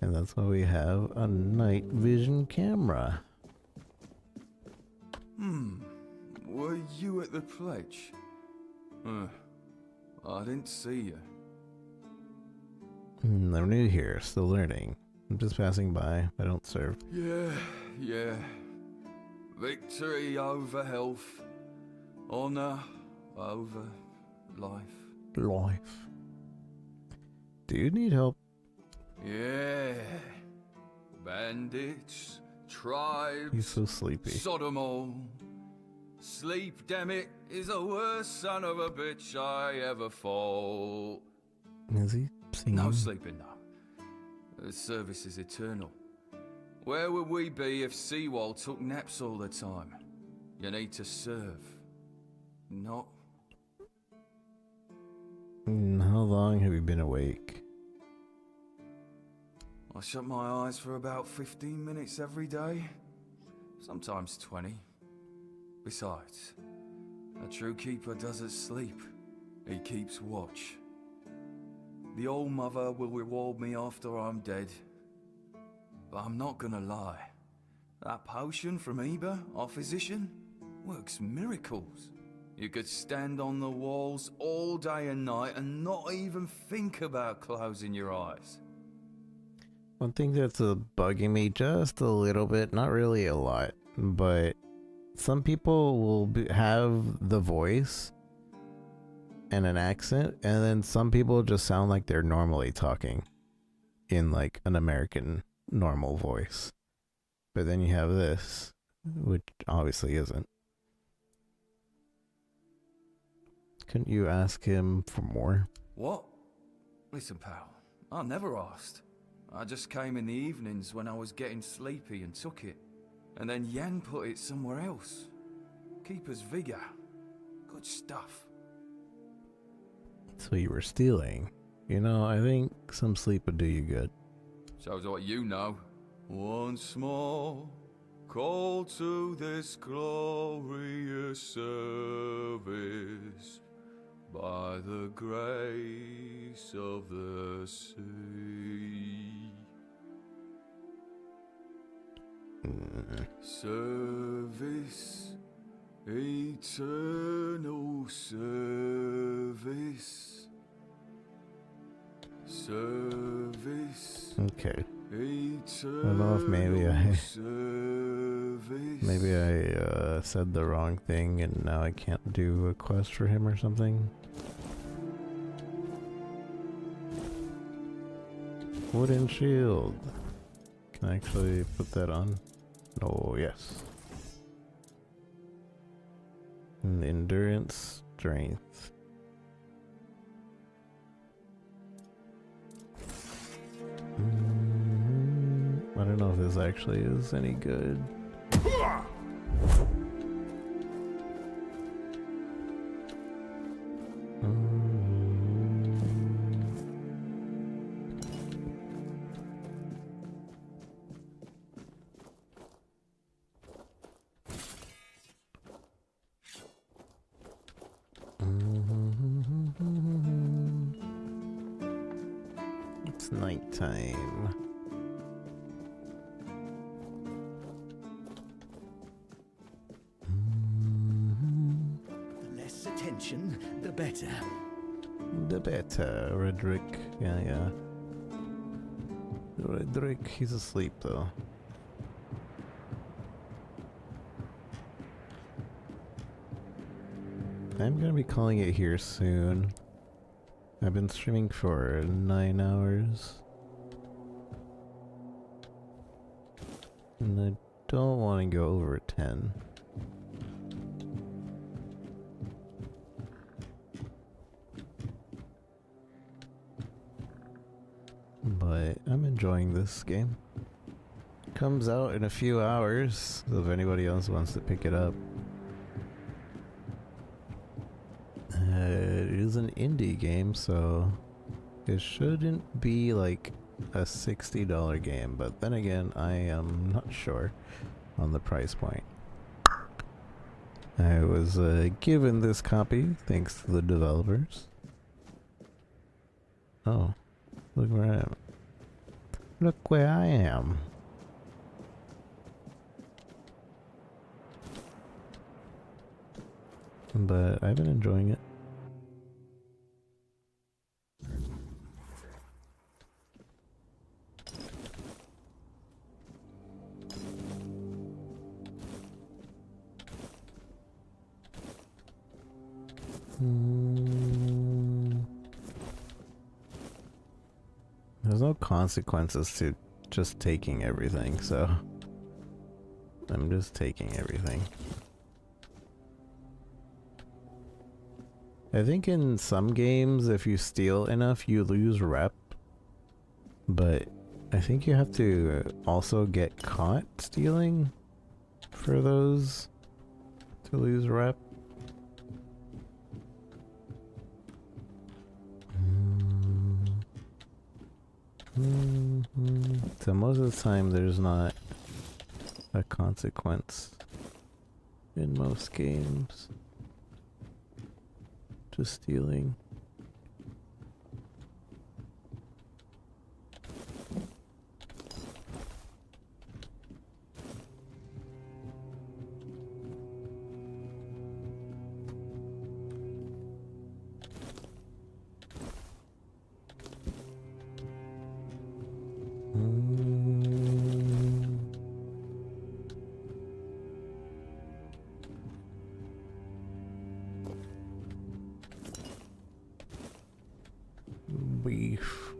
And that's why we have a night vision camera. Were you at the pledge? I didn't see you. I'm new here, still learning. I'm just passing by. I don't serve. Yeah. Victory over health. Honor over life. Do you need help? Yeah. Bandits, tribes. He's so sleepy. Sodomol. Sleep, damn it, is the worst son of a bitch I ever fought. Is he singing? No sleeping, no. The service is eternal. Where would we be if Seawall took naps all the time? You need to serve. Not. How long have you been awake? I shut my eyes for about 15 minutes every day. Sometimes 20. Besides, a true keeper doesn't sleep. He keeps watch. The Old Mother will reward me after I'm dead. But I'm not gonna lie. That potion from Eber, our physician, works miracles. You could stand on the walls all day and night and not even think about closing your eyes. One thing that's bugging me just a little bit, not really a lot, but some people will have the voice and an accent, and then some people just sound like they're normally talking in like an American normal voice. But then you have this, which obviously isn't. Couldn't you ask him for more? What? Listen, pal, I never asked. I just came in the evenings when I was getting sleepy and took it. And then Yan put it somewhere else. Keeper's vigor. Good stuff. So you were stealing. You know, I think some sleep would do you good. Shows what you know. Once more, call to this glorious service by the grace of the sea. Service, eternal service. Service. Okay. I don't know if maybe I said the wrong thing and now I can't do a quest for him or something. Wooden shield. Can I actually put that on? Oh, yes. And endurance, strength. I don't know if this actually is any good. It's nighttime. The less attention, the better. The better, Redrick. Yeah. Redrick, he's asleep though. I'm gonna be calling it here soon. I've been streaming for 9 hours. And I don't want to go over 10. But I'm enjoying this game. Comes out in a few hours, so if anybody else wants to pick it up. It is an indie game, so it shouldn't be like a $60 game, but then again, I am not sure on the price point. I was given this copy thanks to the developers. Oh, look where I am. Look where I am. But I've been enjoying it. There's no consequences to just taking everything, so I'm just taking everything. I think in some games, if you steal enough, you lose rep. But I think you have to also get caught stealing for those to lose rep. So most of the time there's not a consequence in most games to stealing. Beef.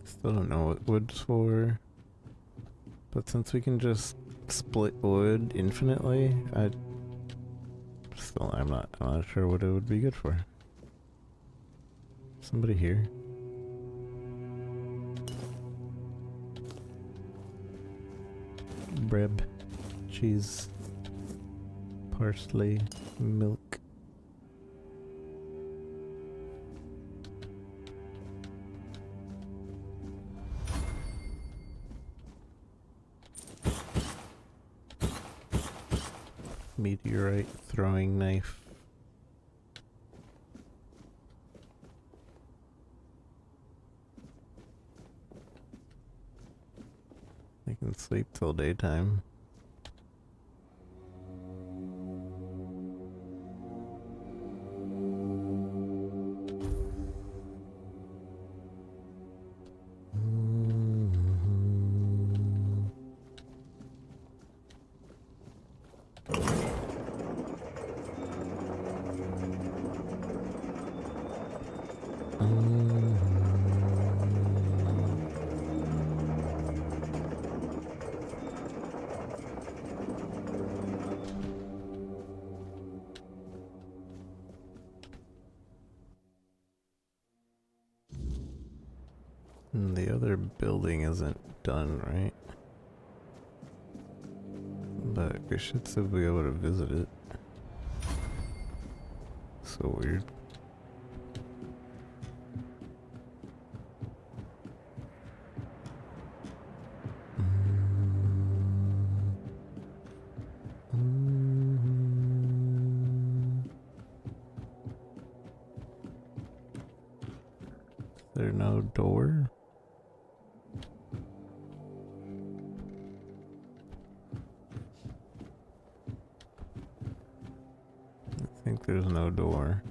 Still don't know what wood's for, But since we can just split wood infinitely, I'm not sure what it would be good for. Somebody here? Bread, cheese, parsley, milk. Meteorite throwing knife. I can sleep till daytime. The other building isn't done, right? But we should still be able to visit it. So weird. Is there no door? I think there's no door.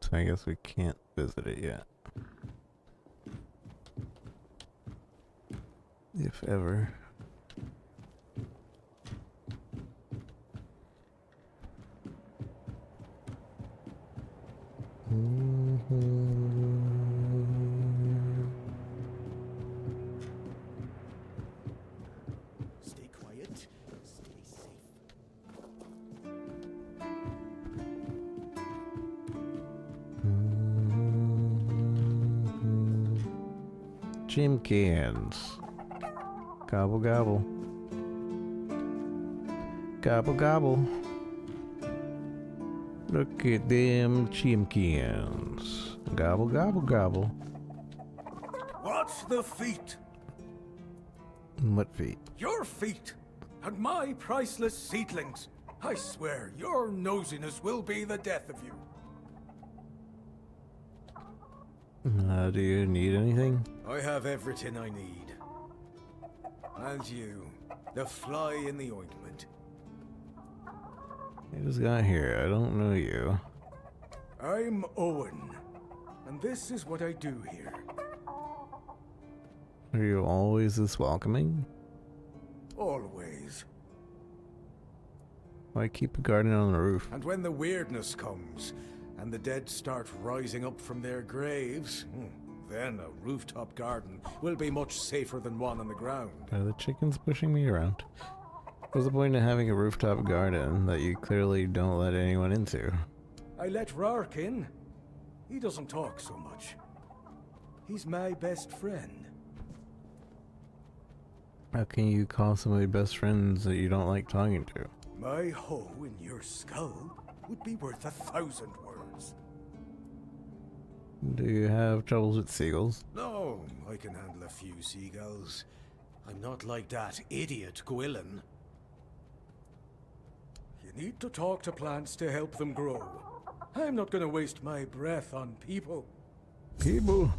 So I guess we can't visit it yet. If ever. Stay quiet, stay safe. Chimkins. Gobble gobble. Gobble gobble. Look at them chimkins. Gobble gobble gobble. What's the feet? What feet? Your feet! And my priceless seedlings! I swear, your nosiness will be the death of you. Do you need anything? I have everything I need. And you, the fly in the ointment. I just got here. I don't know you. I'm Owen, and this is what I do here. Are you always this welcoming? Always. Why keep a garden on the roof? And when the weirdness comes, and the dead start rising up from their graves, then a rooftop garden will be much safer than one on the ground. Are the chickens pushing me around? What's the point of having a rooftop garden that you clearly don't let anyone into? I let Rark in. He doesn't talk so much. He's my best friend. How can you call somebody best friends that you don't like talking to? My hoe in your skull would be worth 1,000 words. Do you have troubles with seagulls? No, I can handle a few seagulls. I'm not like that idiot Gwilyn. You need to talk to plants to help them grow. I'm not gonna waste my breath on people. People?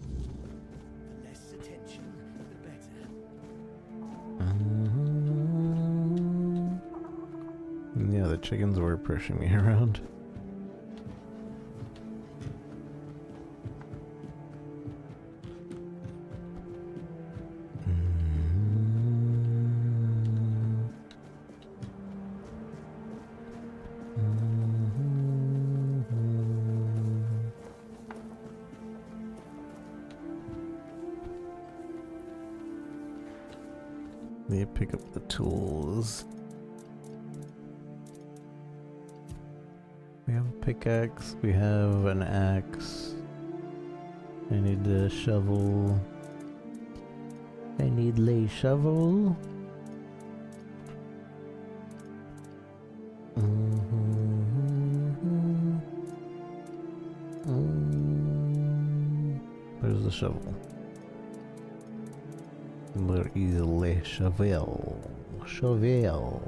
The less attention, the better. Yeah, the chickens were pushing me around. They pick up the tools. We have a pickaxe, we have an axe. I need a shovel. I need lay shovel. Where's the shovel? Where is the shovel? Shovel.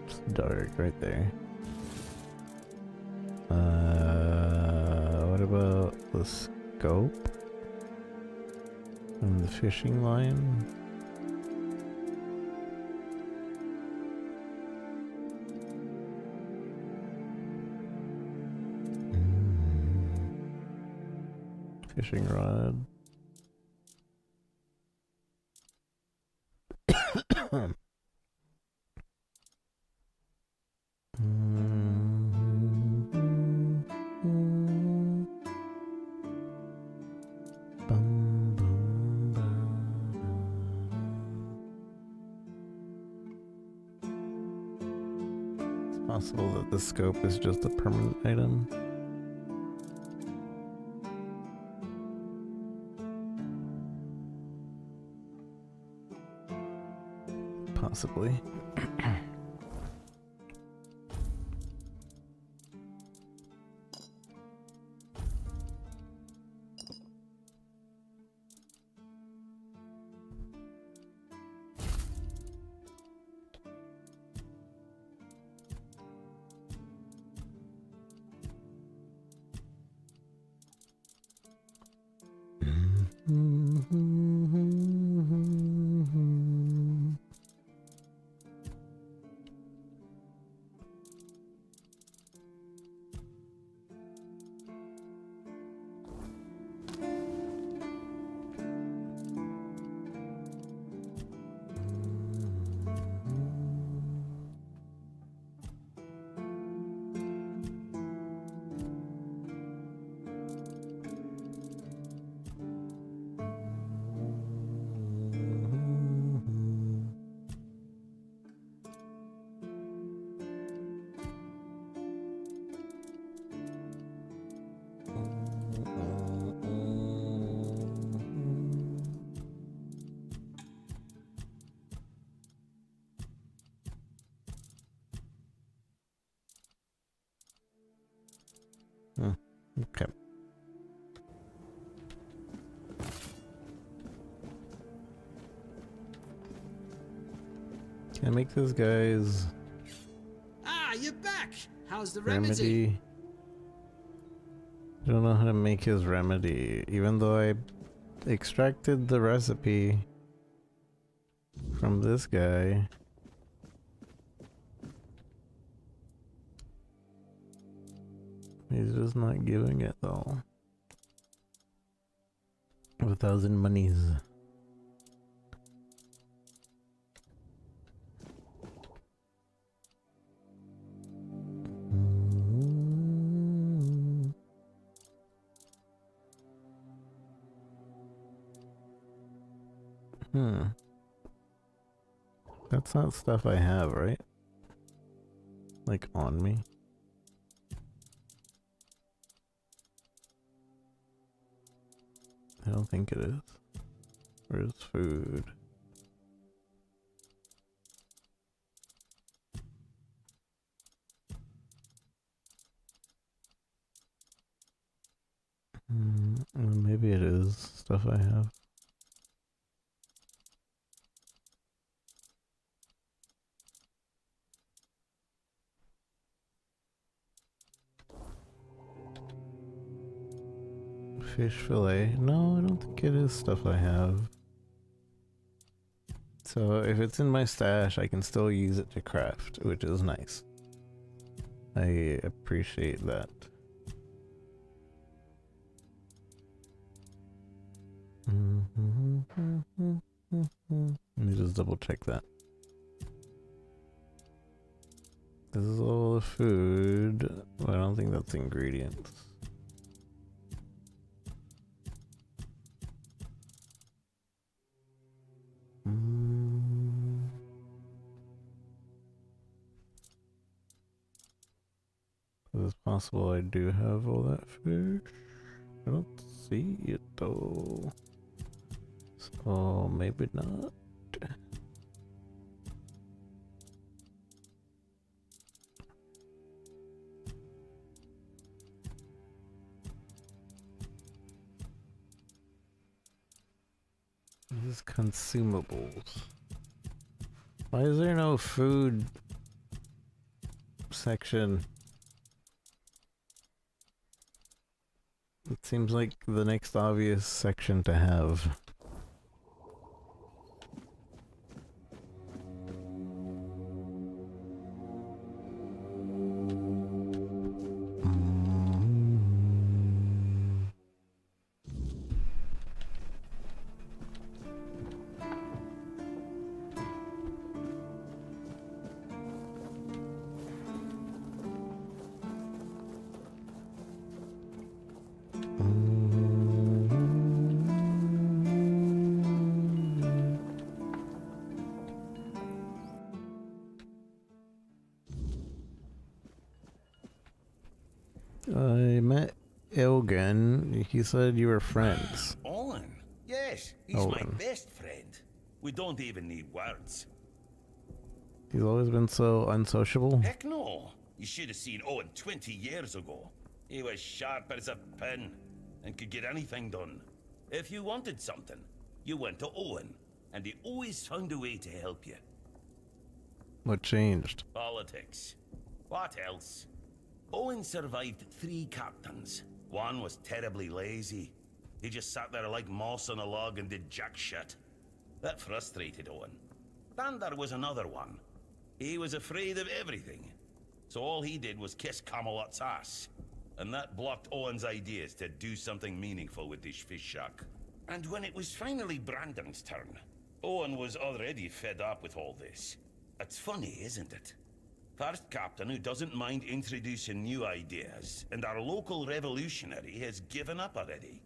It's dark right there. What about the scope? And the fishing line? Fishing rod. It's possible that the scope is just a permanent item. Possibly. Okay. Can I make this guy's Ah, you're back. How's the remedy? I don't know how to make his remedy, even though I extracted the recipe from this guy. He's just not giving it though. 1,000 monies. That's not stuff I have, right? Like on me. I don't think it is. Where's food? Maybe it is stuff I have. Fish fillet. No, I don't think it is stuff I have. So if it's in my stash, I can still use it to craft, which is nice. I appreciate that. Let me just double check that. This is all the food. Well, I don't think that's ingredients. It's possible I do have all that fish. I don't see it though. So maybe not. This is consumables. Why is there no food section? It seems like the next obvious section to have. I met Elgin. He said you were friends. Owen? Yes, he's my best friend. We don't even need words. He's always been so unsociable. Heck no. You should have seen Owen 20 years ago. He was sharp as a pin and could get anything done. If you wanted something, you went to Owen, and he always found a way to help you. What changed? Politics. What else? Owen survived 3 captains. One was terribly lazy. He just sat there like moss on a log and did jack shit. That frustrated Owen. Then there was another one. He was afraid of everything. So all he did was kiss Camelot's ass. And that blocked Owen's ideas to do something meaningful with his fish shack. And when it was finally Brandon's turn, Owen was already fed up with all this. It's funny, isn't it? First captain who doesn't mind introducing new ideas, and our local revolutionary has given up already.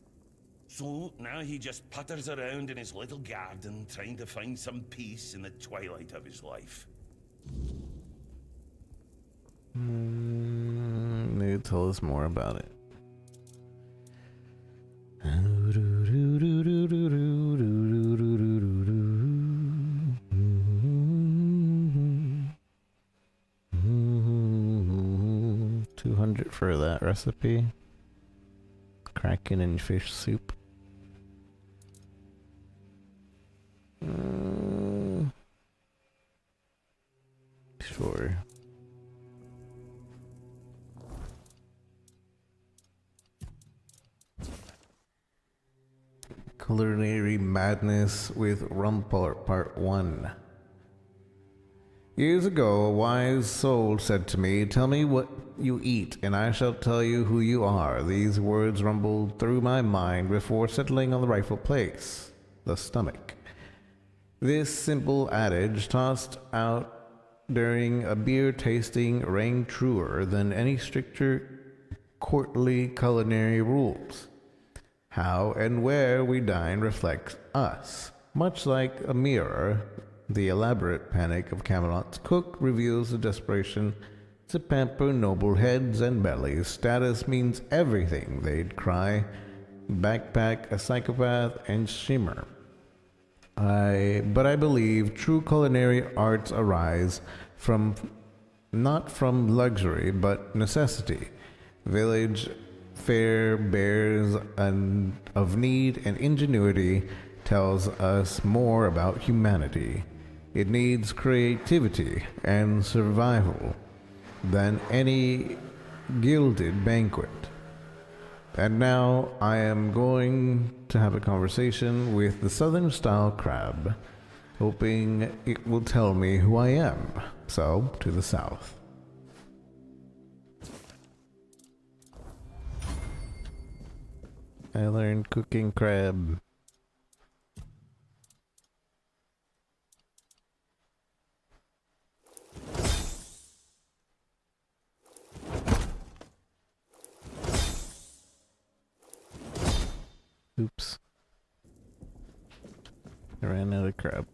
So now he just putters around in his little garden trying to find some peace in the twilight of his life. Maybe tell us more about it. 200 for that recipe. Kraken and fish soup. Sure. Culinary Madness with Rumpart Part 1. Years ago, a wise soul said to me, "Tell me what you eat, and I shall tell you who you are." These words rumbled through my mind before settling on the rightful place, the stomach. This simple adage, tossed out during a beer tasting, rang truer than any stricter courtly culinary rules. How and where we dine reflects us. Much like a mirror, the elaborate panic of Camelot's cook reveals the desperation to pamper noble heads and bellies. Status means everything, they'd cry. Backpack, a psychopath, and shimmer. But I believe true culinary arts arise not from luxury, but necessity. Village fare bears of need, and ingenuity tells us more about humanity. It needs creativity and survival than any gilded banquet. And now I am going to have a conversation with the Southern Style Crab, hoping it will tell me who I am. So, to the south. I learned cooking crab. Oops. I ran out of crab.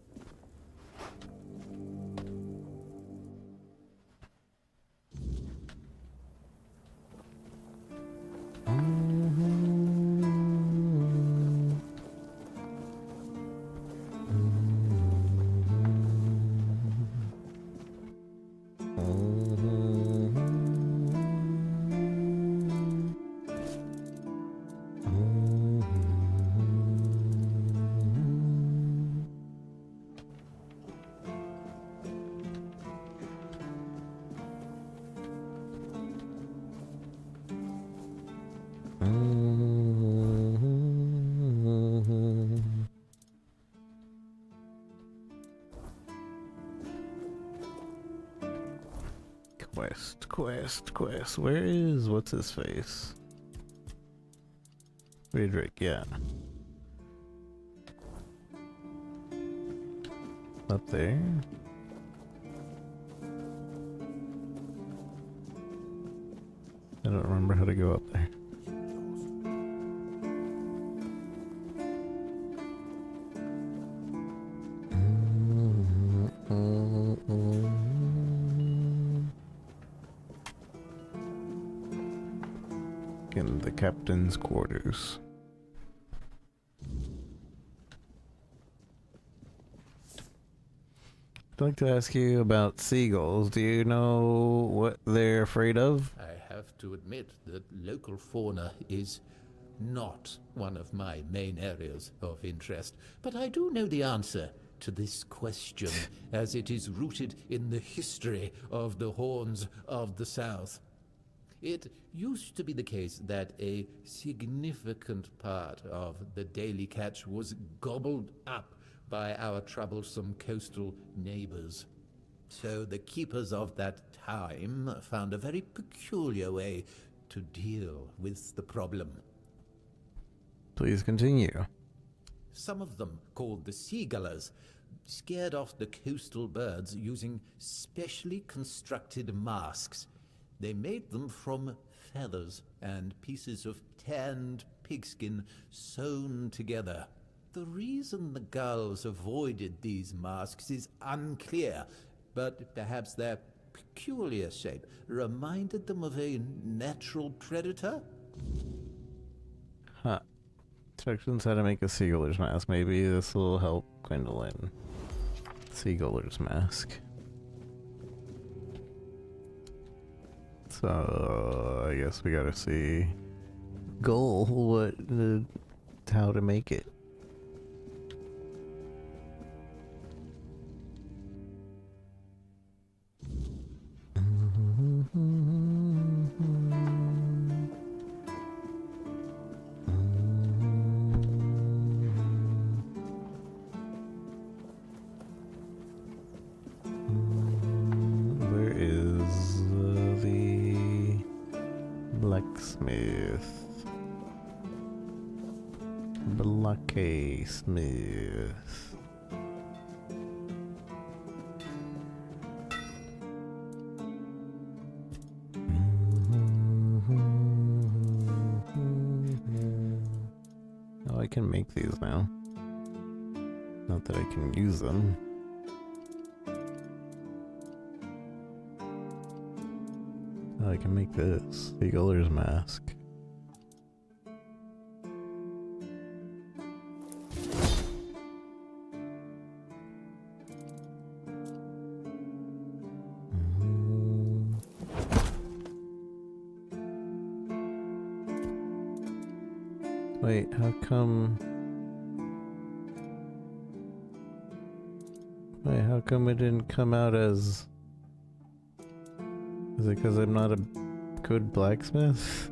Quest. Where is what's his face? Friedrich, yeah. Up there. I don't remember how to go up there. In the captain's quarters. I'd like to ask you about seagulls. Do you know what they're afraid of? I have to admit that local fauna is not one of my main areas of interest, but I do know the answer to this question, as it is rooted in the history of the Horns of the South. It used to be the case that a significant part of the daily catch was gobbled up by our troublesome coastal neighbors. So the keepers of that time found a very peculiar way to deal with the problem. Please continue. Some of them, called the seagullers, scared off the coastal birds using specially constructed masks. They made them from feathers and pieces of tanned pigskin sewn together. The reason the gulls avoided these masks is unclear, but perhaps their peculiar shape reminded them of a natural predator? Huh. Instructions how to make a seaguller's mask. Maybe this will help Gwendolyn. Seaguller's mask. So I guess we gotta see goal how to make it. Where is the blacksmith? Blacksmith. Oh, I can make these now. Not that I can use them. Oh, I can make this. The Guller's mask. Wait, how come... Wait, how come it didn't come out as... Is it because I'm not a good blacksmith?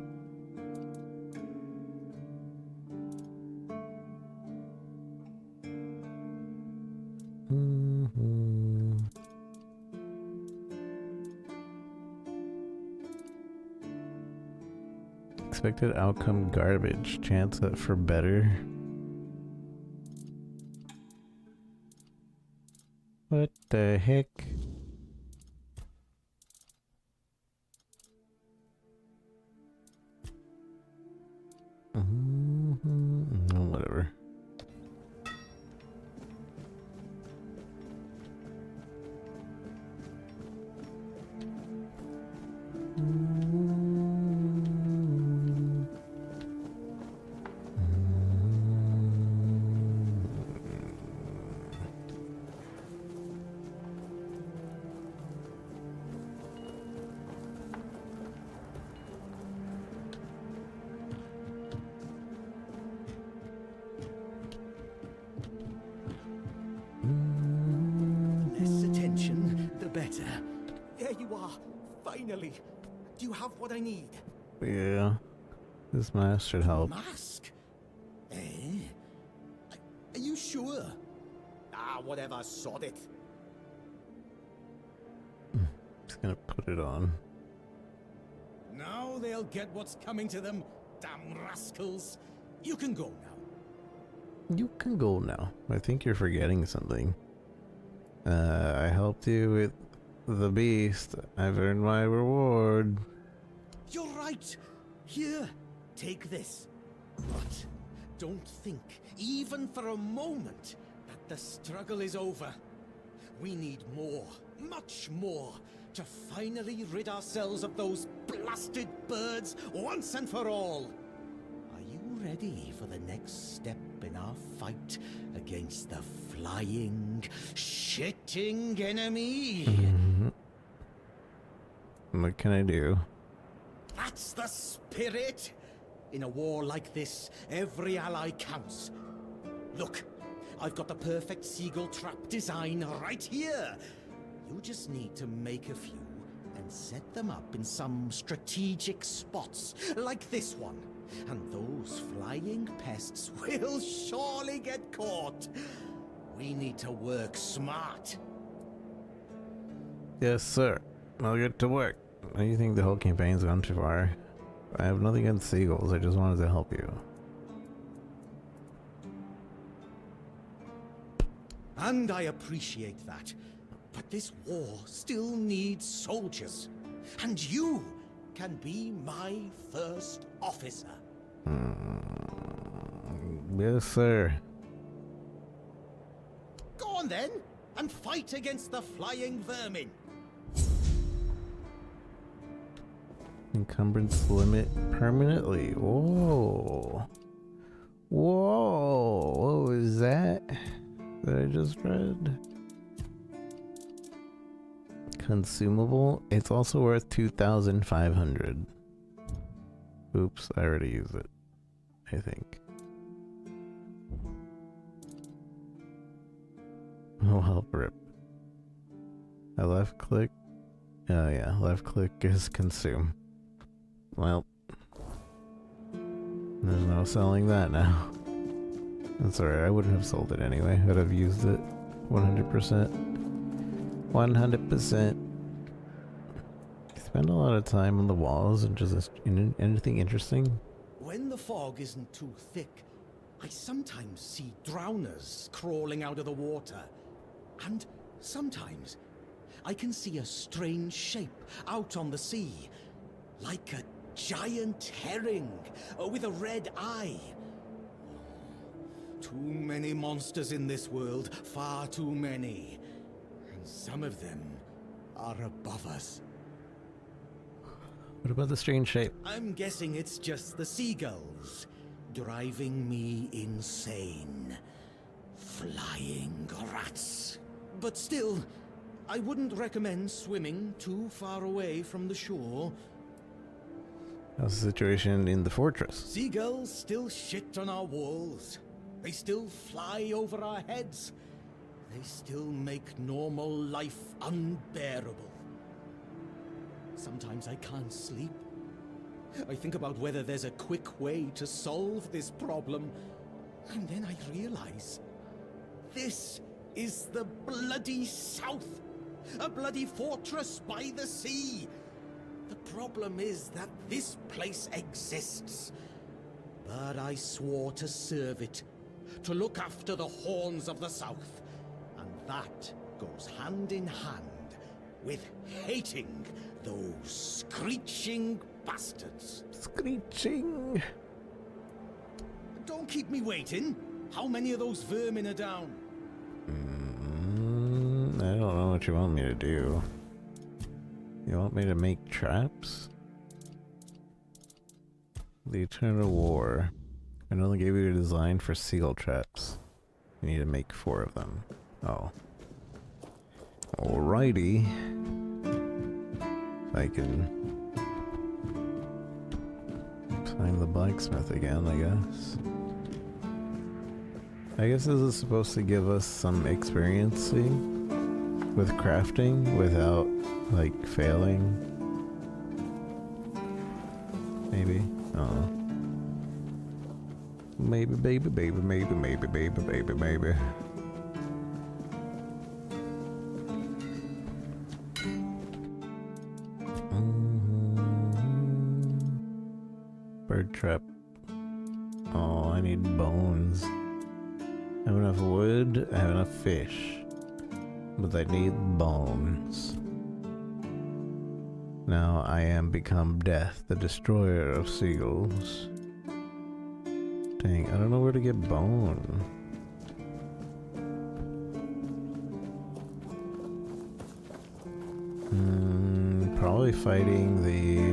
Expected outcome garbage. Chance for better. What the heck? No, whatever. Less attention, the better. There you are, finally. Do you have what I need? Yeah, this mask should help. Mask? Eh? Are you sure? Ah, whatever, sod it. Just gonna put it on. Now they'll get what's coming to them, damn rascals. You can go now. You can go now. I think you're forgetting something. I helped you with the beast. I've earned my reward. You're right. Here, take this. But don't think, even for a moment, that the struggle is over. We need more, much more, to finally rid ourselves of those blasted birds once and for all. Are you ready for the next step in our fight against the flying, shitting enemy? What can I do? That's the spirit! In a war like this, every ally counts. Look, I've got the perfect seagull trap design right here. You just need to make a few and set them up in some strategic spots, like this one. And those flying pests will surely get caught. We need to work smart. Yes, sir. I'll get to work. Do you think the whole campaign's gone too far? I have nothing against seagulls. I just wanted to help you. And I appreciate that. But this war still needs soldiers. And you can be my first officer. Yes, sir. Go on then, and fight against the flying vermin. Encumbrance limit permanently. Whoa. Whoa. What was that? That I just read? Consumable. It's also worth 2,500. Oops, I already used it. I think. Oh, help rip. I left click. Oh yeah, left click is consume. Well, there's no selling that now. That's alright, I wouldn't have sold it anyway. I'd have used it 100%. 100%. Spend a lot of time on the walls and just anything interesting. When the fog isn't too thick, I sometimes see drowners crawling out of the water. And sometimes I can see a strange shape out on the sea, like a giant herring with a red eye. Too many monsters in this world, far too many. And some of them are above us. What about the strange shape? I'm guessing it's just the seagulls, driving me insane. Flying rats. But still, I wouldn't recommend swimming too far away from the shore. How's the situation in the fortress? Seagulls still shit on our walls. They still fly over our heads. They still make normal life unbearable. Sometimes I can't sleep. I think about whether there's a quick way to solve this problem. And then I realize, this is the bloody South. A bloody fortress by the sea. The problem is that this place exists. But I swore to serve it, to look after the horns of the South. And that goes hand in hand with hating those screeching bastards. Screeching. Don't keep me waiting. How many of those vermin are down? I don't know what you want me to do. You want me to make traps? The Eternal War. I only gave you a design for seagull traps. You need to make 4 of them. Oh. Alrighty. I can find the blacksmith again, I guess. I guess this is supposed to give us some experience with crafting without, like, failing. Maybe. I don't know. Maybe, maybe, maybe, maybe, maybe, maybe, maybe, maybe. Bird trap. Oh, I need bones. I have enough wood, I have enough fish. But I need bones. Now I am become Death, the destroyer of seagulls. Dang, I don't know where to get bone. Probably fighting the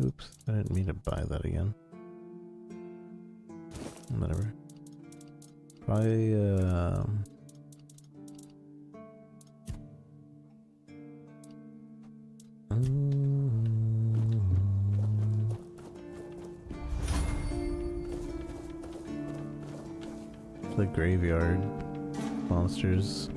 oops, I didn't mean to buy that again. Whatever. Probably the graveyard monsters.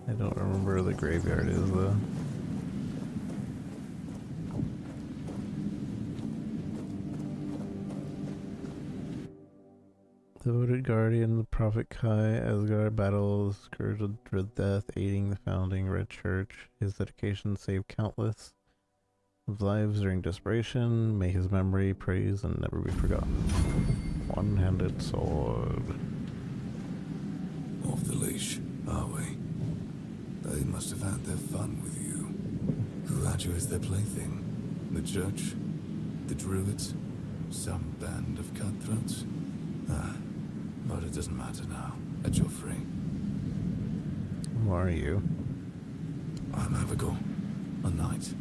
I don't remember where the graveyard is though. Devoted guardian, the prophet Kai, Asgard battles, scourged with death, aiding the founding Red Church. His dedication saved countless of lives during desperation. May his memory praise and never be forgotten. One-handed sword. Off the leash, are we? They must have had their fun with you. Who had you as their plaything? The church? The druids? Some band of cutthroats? But it doesn't matter now, that you're free. Who are you? I'm Abigail, a knight.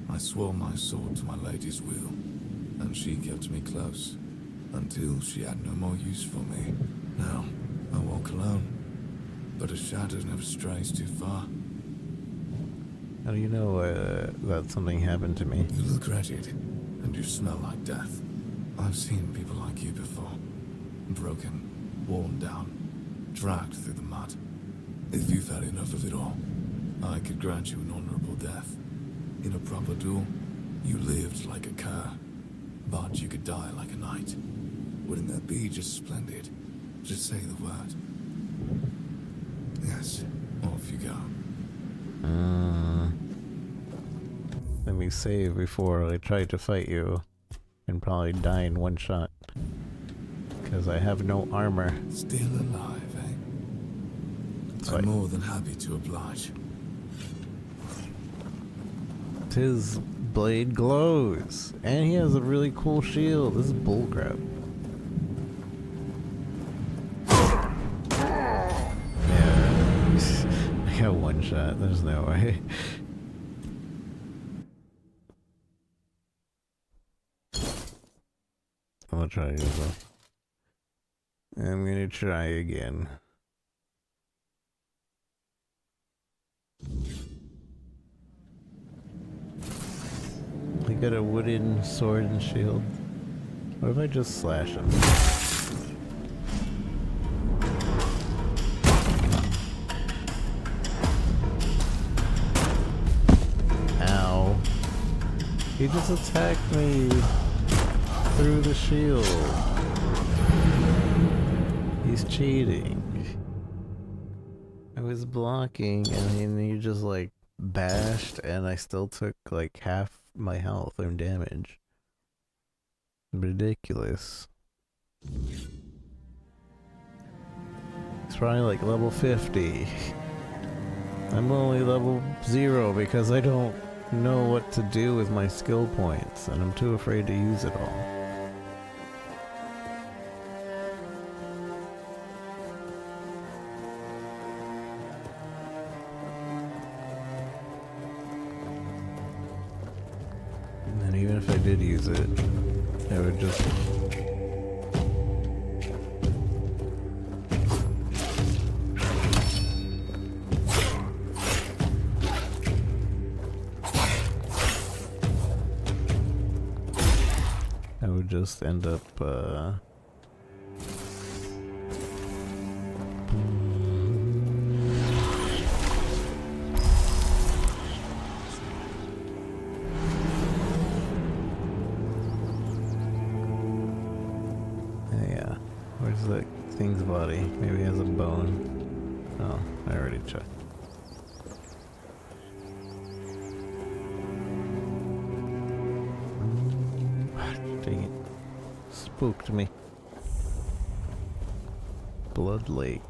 I swore my sword to my lady's will, and she kept me close, until she had no more use for me. Now, I walk alone, but a shadow never strays too far. How do you know that something happened to me? You look wretched, and you smell like death. I've seen people like you before. Broken, worn down, dragged through the mud. If you've had enough of it all, I could grant you an honorable death. In a proper duel, you lived like a cur, but you could die like a knight. Wouldn't that be just splendid? Just say the word. Yes, off you go. Let me save before I try to fight you and probably die in one shot. Because I have no armor. Still alive, eh? I'm more than happy to oblige. His blade glows. And he has a really cool shield. This is bullcrap. Yeah. I got one shot. There's no way. I'm gonna try this. I'm gonna try again. I got a wooden sword and shield. What if I just slash him? Ow. He just attacked me through the shield. He's cheating. I was blocking and then he just like bashed and I still took like half my health and damage. Ridiculous. It's probably like level 50. I'm only level 0 because I don't know what to do with my skill points and I'm too afraid to use it all. And even if I did use it, I would just... I would just end up, yeah. Where's that thing's body? Maybe it has a bone. Oh, I already checked. Dang it. Spooked me. Blood Lake.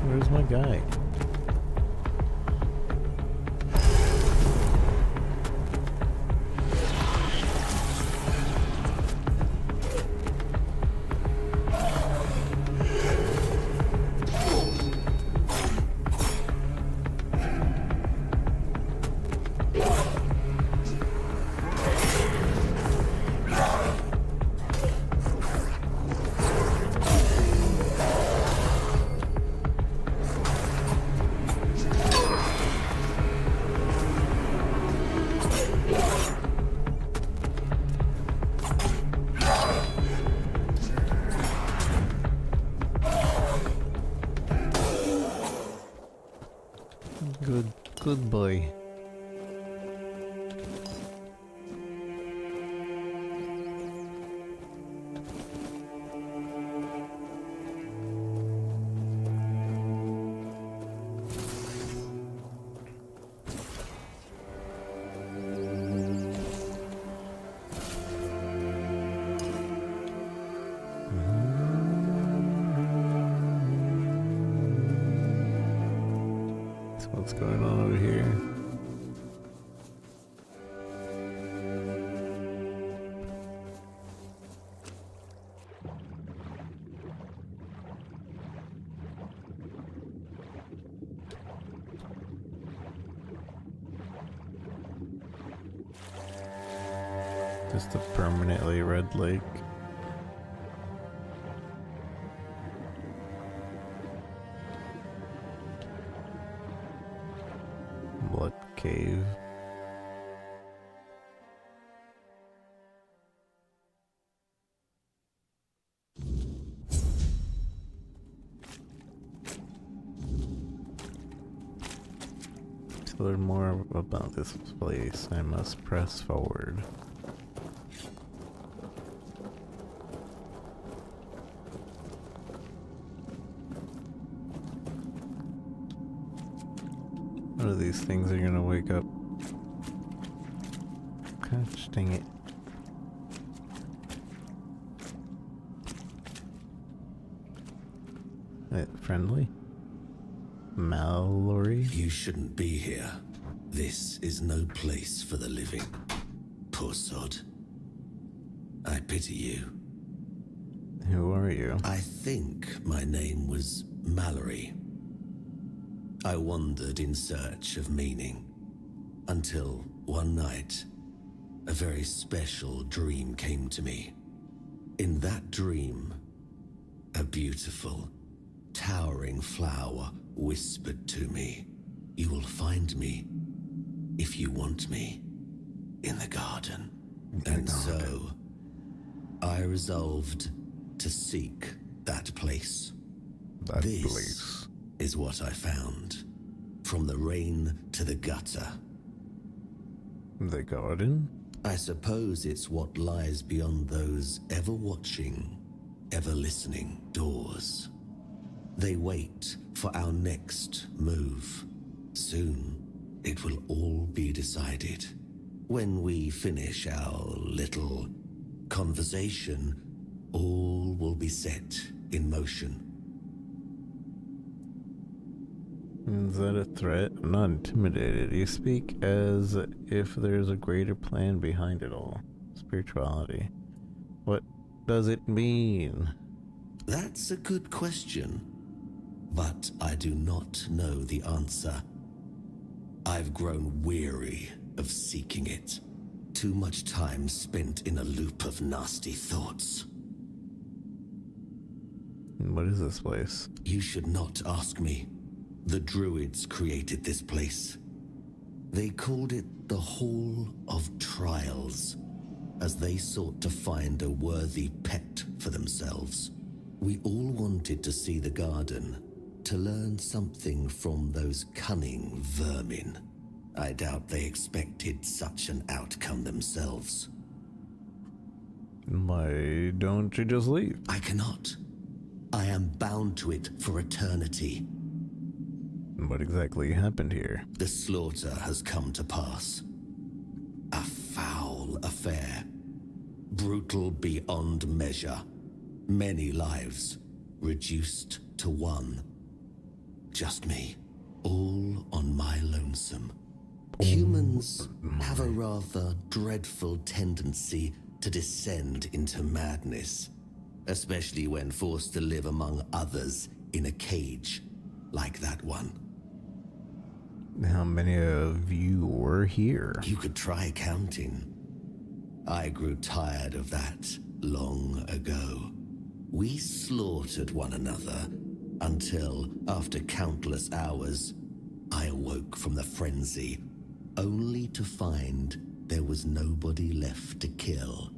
Where's my guy? Good boy. What's going on over here? Just a permanently red lake. Blood cave. To learn more about this place, I must press forward. One of these things are gonna wake up. Gosh dang it. Friendly? Mallory? You shouldn't be here. This is no place for the living. Poor sod. I pity you. Who are you? I think my name was Mallory. I wandered in search of meaning, until one night, a very special dream came to me. In that dream, a beautiful, towering flower whispered to me, "You will find me, if you want me, in the garden." And so, I resolved to seek that place. This is what I found. From the rain to the gutter. The garden? I suppose it's what lies beyond those ever-watching, ever-listening doors. They wait for our next move. Soon, it will all be decided. When we finish our little conversation, all will be set in motion. Is that a threat? I'm not intimidated. You speak as if there's a greater plan behind it all. Spirituality. What does it mean? That's a good question, but I do not know the answer. I've grown weary of seeking it. Too much time spent in a loop of nasty thoughts. What is this place? You should not ask me. The Druids created this place. They called it the Hall of Trials, as they sought to find a worthy pet for themselves. We all wanted to see the garden, to learn something from those cunning vermin. I doubt they expected such an outcome themselves. Why don't you just leave? I cannot. I am bound to it for eternity. What exactly happened here? The slaughter has come to pass. A foul affair. Brutal beyond measure. Many lives reduced to one. Just me. All on my lonesome. Humans have a rather dreadful tendency to descend into madness, especially when forced to live among others in a cage like that one. How many of you were here? You could try counting. I grew tired of that long ago. We slaughtered one another until, after countless hours, I awoke from the frenzy, only to find there was nobody left to kill.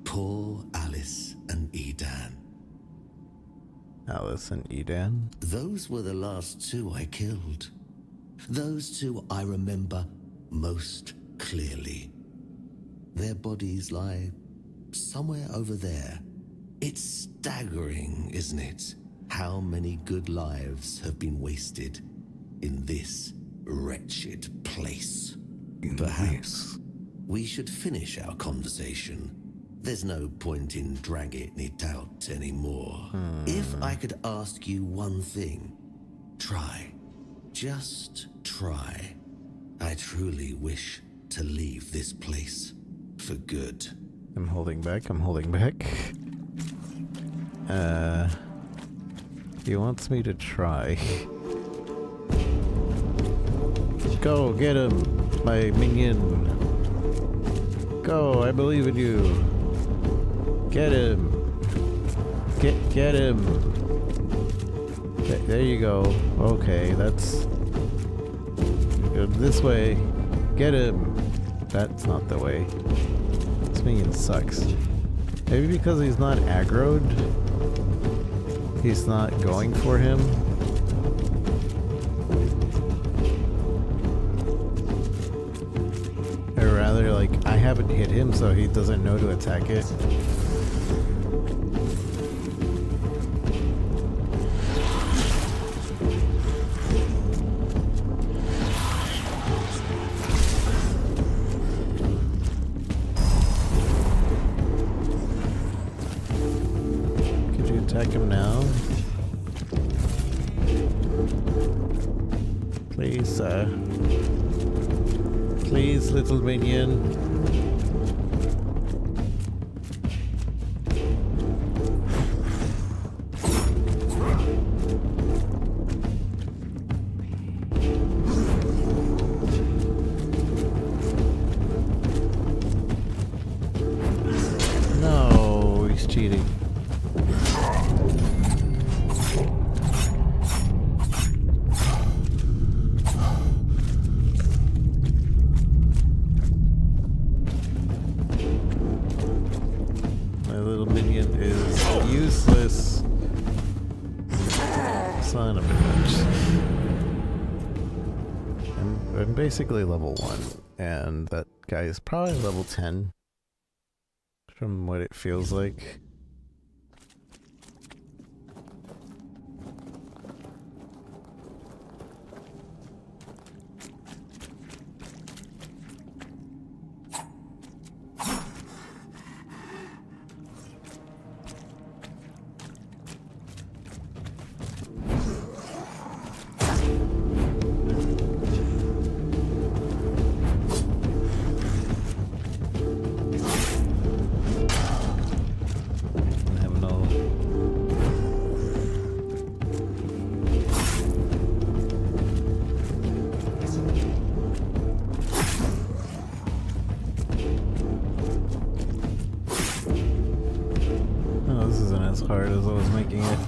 Poor Alice and Edan. Alice and Edan? Those were the last two I killed. Those two I remember most clearly. Their bodies lie somewhere over there. It's staggering, isn't it? How many good lives have been wasted in this wretched place. Perhaps we should finish our conversation. There's no point in dragging it out anymore. If I could ask you one thing, try. Just try. I truly wish to leave this place for good. I'm holding back, He wants me to try. Go, get him, my minion. Go, I believe in you. Get him. Get him. There you go. Okay, that's... Go this way. Get him. That's not the way. This minion sucks. Maybe because he's not aggroed, he's not going for him. Or rather, like, I haven't hit him, so he doesn't know to attack it. Attack him now. Please, sir. Please, little minion. No, he's cheating. Useless son of a bitch. I'm basically level 1, and that guy is probably level 10 from what it feels like. hard as I was making it.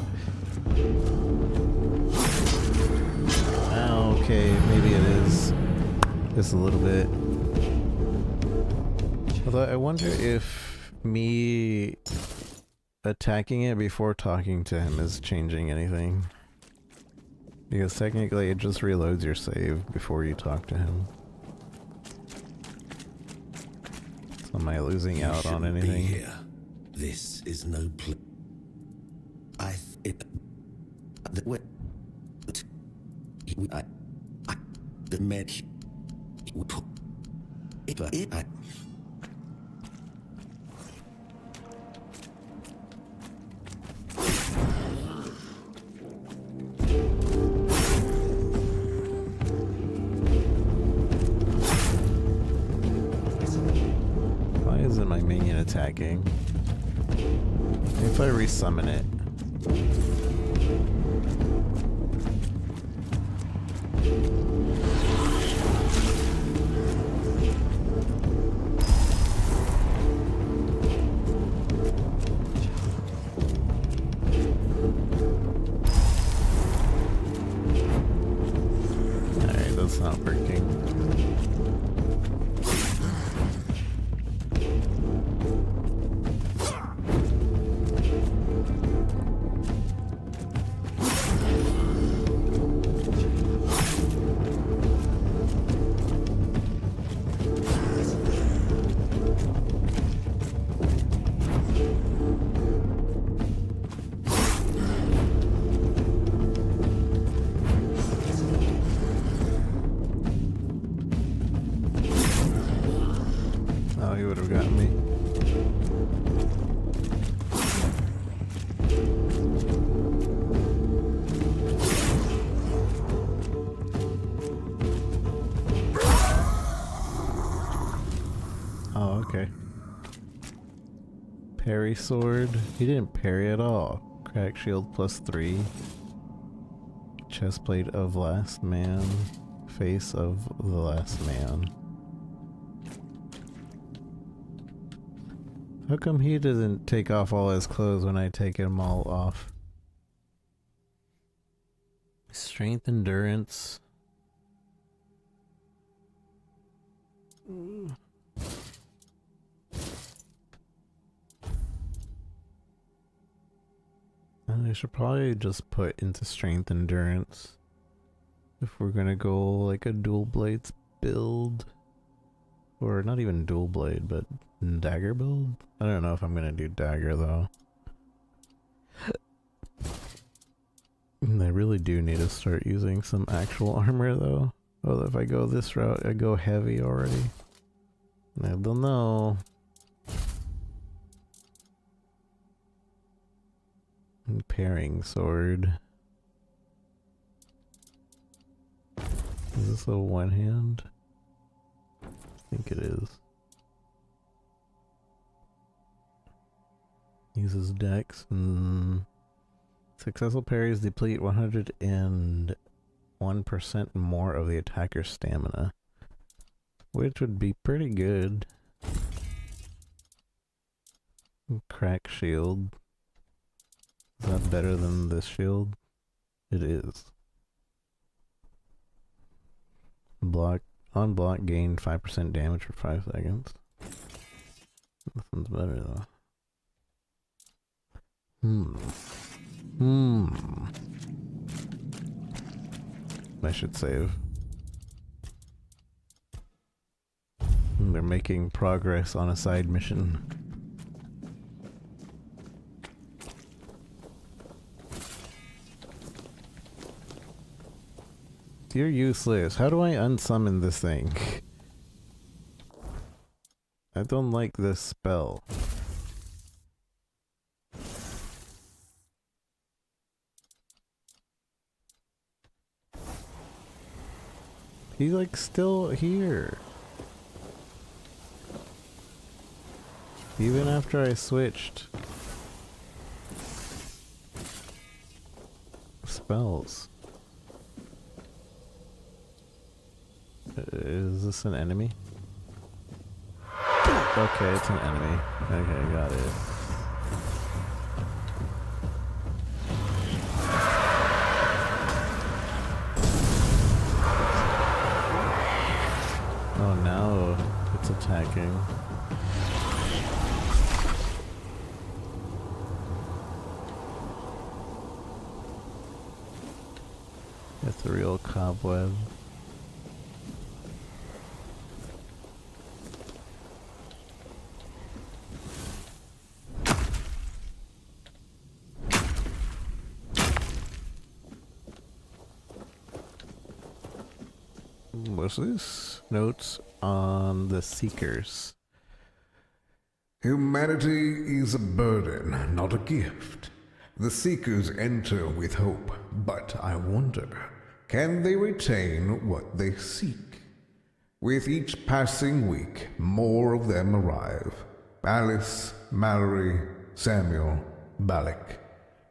Okay, maybe it is. Just a little bit. Although I wonder if me attacking it before talking to him is changing anything. Because technically it just reloads your save before you talk to him. So am I losing out on anything? Be here. This is no place. The med. Why isn't my minion attacking? If I resummon it. Alright, that's not working. Oh, he would have gotten me. Oh, okay. Parry sword. He didn't parry at all. Crack shield +3. Chestplate of last man. Face of the last man. How come he doesn't take off all his clothes when I take them all off? Strength, endurance. I should probably just put into strength, endurance if we're gonna go like a dual blades build. Or not even dual blade, but dagger build? I don't know if I'm gonna do dagger though. I really do need to start using some actual armor though. Well, if I go this route, I go heavy already. I don't know. Parrying sword. Is this a one hand? I think it is. Uses dex and successful parries deplete 101% more of the attacker's stamina, which would be pretty good. Crack shield. Is that better than this shield? It is. On block gain 5% damage for 5 seconds. This one's better though. I should save. They're making progress on a side mission. You're useless. How do I unsummon this thing? I don't like this spell. He's like still here. Even after I switched spells. Is this an enemy? Okay, it's an enemy. Okay, got it. Oh, now it's attacking. It's a real cobweb. What's this? Notes on the Seekers. Humanity is a burden, not a gift. The Seekers enter with hope, but I wonder, can they retain what they seek? With each passing week, more of them arrive. Alice, Mallory, Samuel, Balak.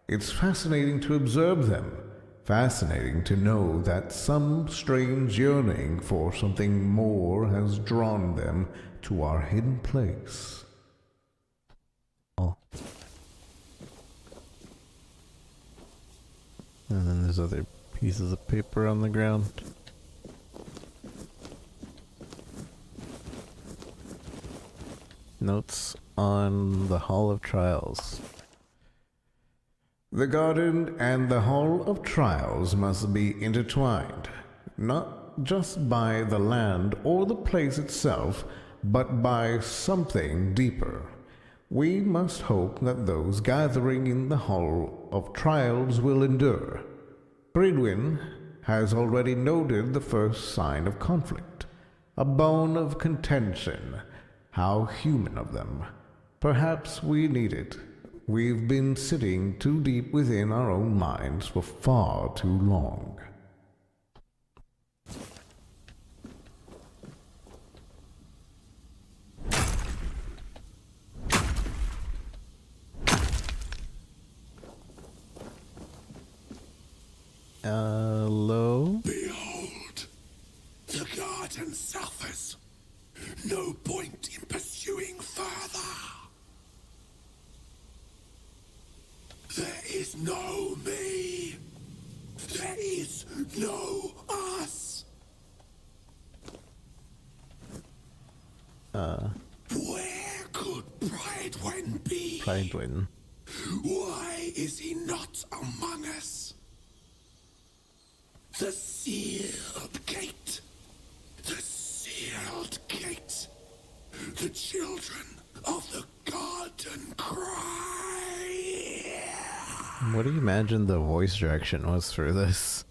It's fascinating to observe them. Fascinating to know that some strange yearning for something more has drawn them to our hidden place. Oh. And then there's other pieces of paper on the ground. Notes on the Hall of Trials. The garden and the Hall of Trials must be intertwined, not just by the land or the place itself, but by something deeper. We must hope that those gathering in the Hall of Trials will endure. Bridwin has already noted the first sign of conflict, a bone of contention. How human of them. Perhaps we need it. We've been sitting too deep within our own minds for far too long. Hello? Behold, the garden suffers. No point in pursuing further. There is no me. There is no us. Where could Bridewin be? Bridewin. Why is he not among us? The sealed gate. The sealed gate. The children of the garden cry. What do you imagine the voice direction was for this?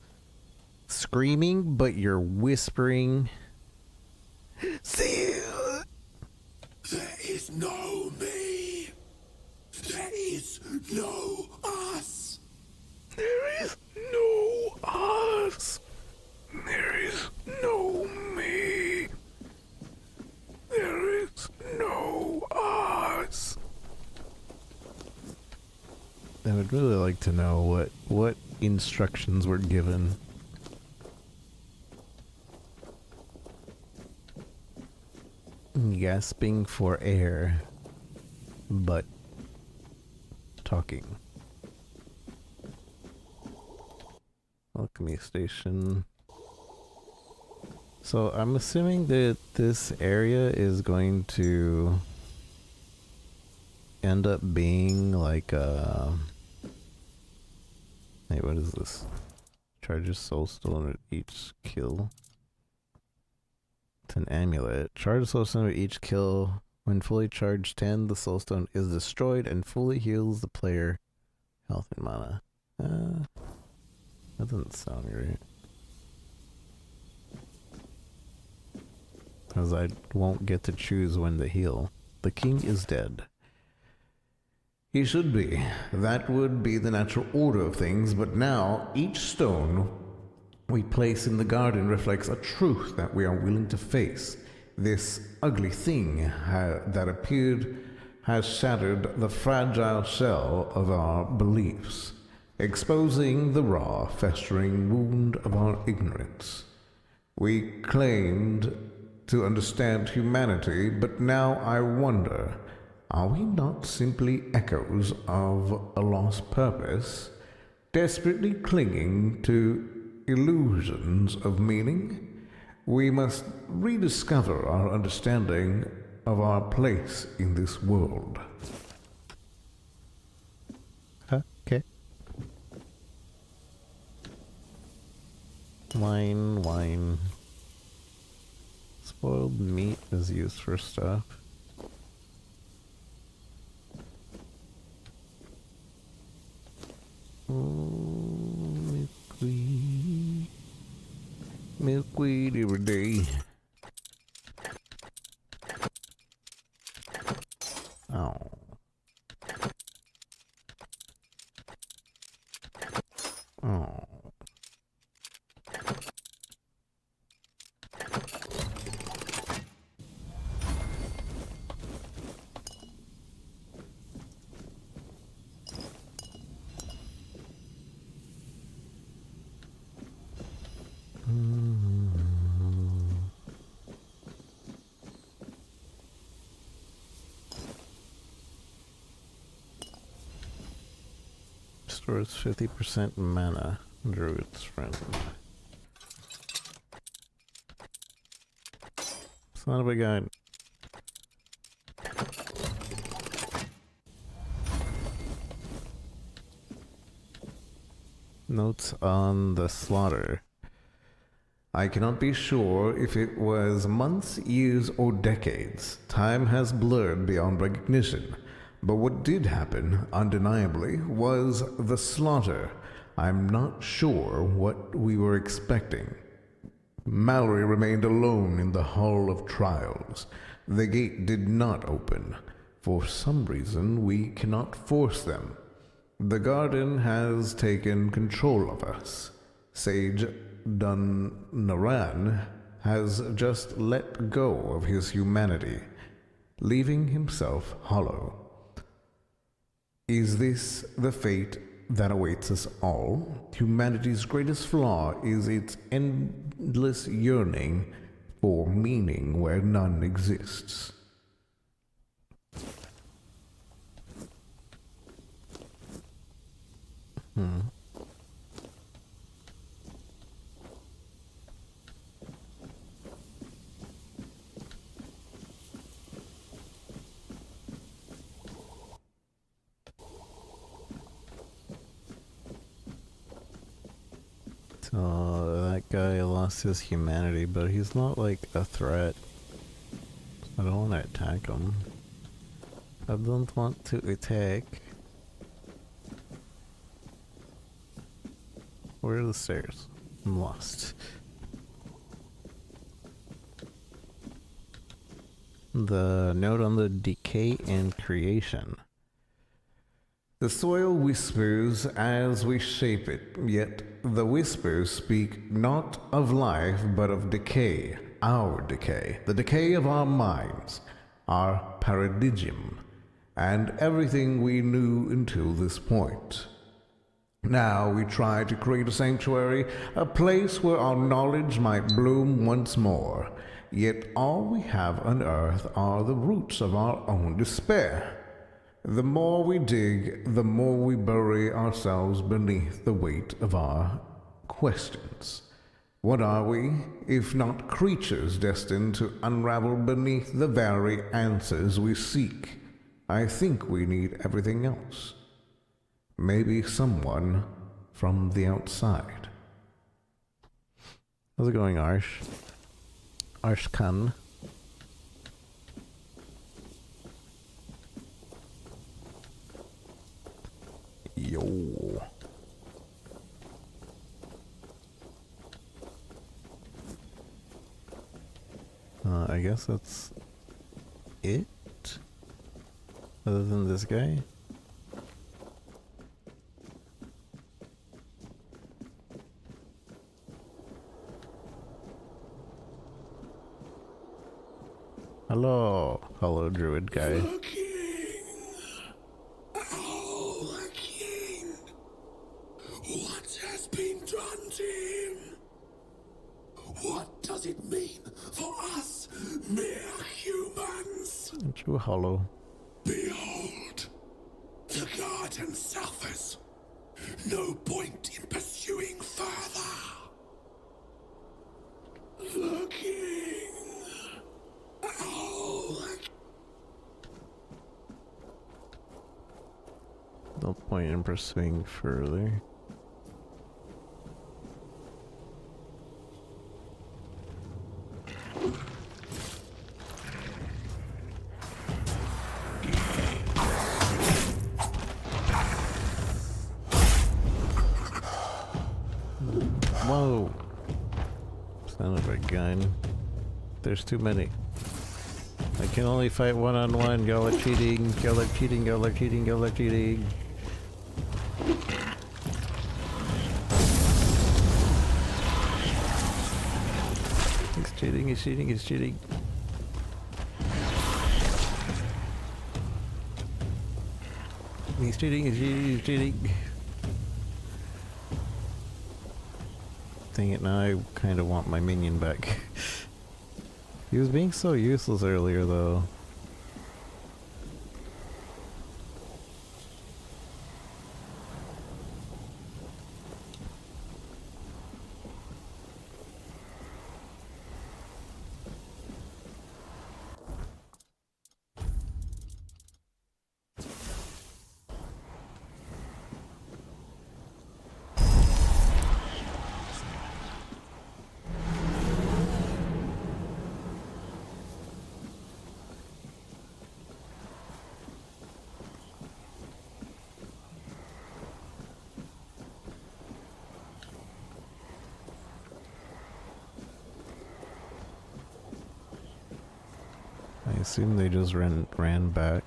Screaming, but you're whispering. Seal. There is no me. There is no us. There is no us. There is no me. There is no us. I would really like to know what instructions were given. Gasping for air, but talking. Alchemy station. So I'm assuming that this area is going to end up being like a... Hey, what is this? Charges soulstone at each kill. It's an amulet. Charge soulstone at each kill. When fully charged 10, the soulstone is destroyed and fully heals the player health and mana. That doesn't sound great. Because I won't get to choose when to heal. The king is dead. He should be. That would be the natural order of things, but now each stone we place in the garden reflects a truth that we are willing to face. This ugly thing that appeared has shattered the fragile shell of our beliefs, exposing the raw, festering wound of our ignorance. We claimed to understand humanity, but now I wonder, are we not simply echoes of a lost purpose, desperately clinging to illusions of meaning? We must rediscover our understanding of our place in this world. Okay. Wine. Spoiled meat is used for stuff. Oh, milkweed every day. Oh. Oh. Stores 50% mana. Druid's friend. Son of a gun. Notes on the slaughter. I cannot be sure if it was months, years, or decades. Time has blurred beyond recognition. But what did happen, undeniably, was the slaughter. I'm not sure what we were expecting. Mallory remained alone in the Hall of Trials. The gate did not open. For some reason, we cannot force them. The garden has taken control of us. Sage Dunnaran has just let go of his humanity, leaving himself hollow. Is this the fate that awaits us all? Humanity's greatest flaw is its endless yearning for meaning where none exists. So that guy lost his humanity, but he's not like a threat. I don't want to attack him. I don't want to attack. Where are the stairs? I'm lost. The note on the decay and creation. The soil whispers as we shape it, yet the whispers speak not of life but of decay, our decay, the decay of our minds, our paradigm, and everything we knew until this point. Now we try to create a sanctuary, a place where our knowledge might bloom once more, yet all we have unearthed are the roots of our own despair. The more we dig, the more we bury ourselves beneath the weight of our questions. What are we, if not creatures destined to unravel beneath the very answers we seek? I think we need everything else. Maybe someone from the outside. How's it going, Arsh? Arshkan. Yo. I guess that's it? Other than this guy? Hello. Hello, druid guy. What has been done to him? What does it mean for us, mere humans? True hollow. Behold, the garden suffers. No point in pursuing further. The No point in pursuing further. Whoa! Son of a gun. There's too many. I can only fight one-on-one. Y'all are cheating. Y'all are cheating. Y'all are cheating. Y'all are cheating. He's cheating. He's cheating. He's cheating. He's cheating. He's cheating. He's cheating. Dang it! Now I kind of want my minion back. He was being so useless earlier, though. I assume they just ran back.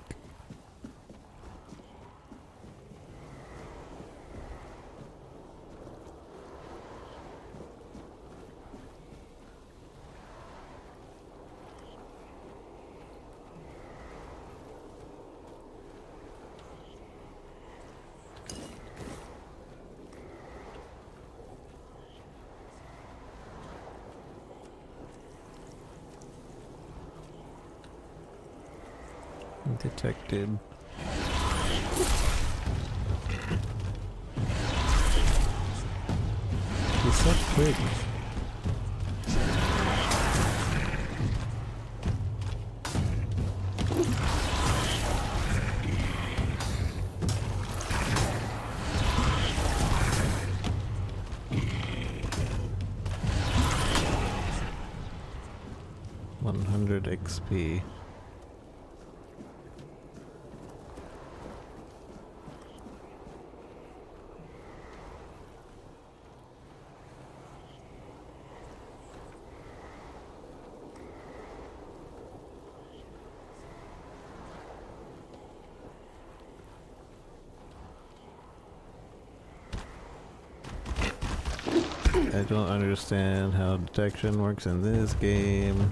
Detected. He's so quick. XP. I don't understand how detection works in this game.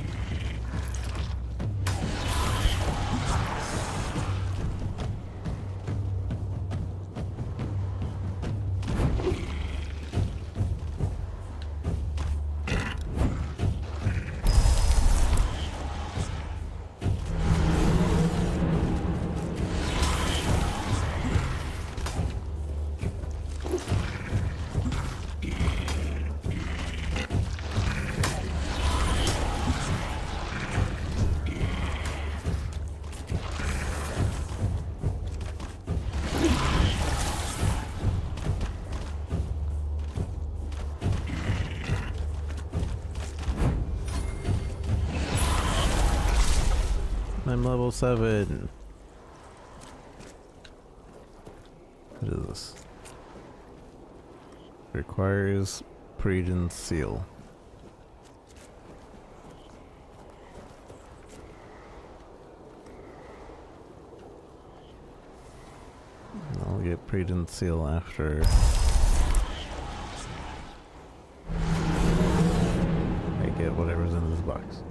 I'm level 7. What is this? Requires Predon seal. I'll get Predon seal after I get whatever's in this box.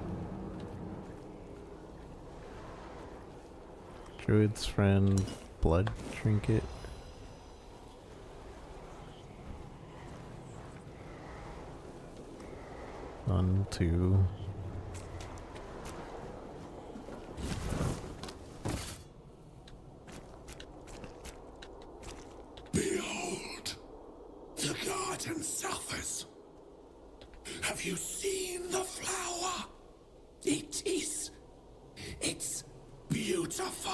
Druid's friend, blood trinket. On to behold, the garden suffers. Have you seen the flower? It's beautiful.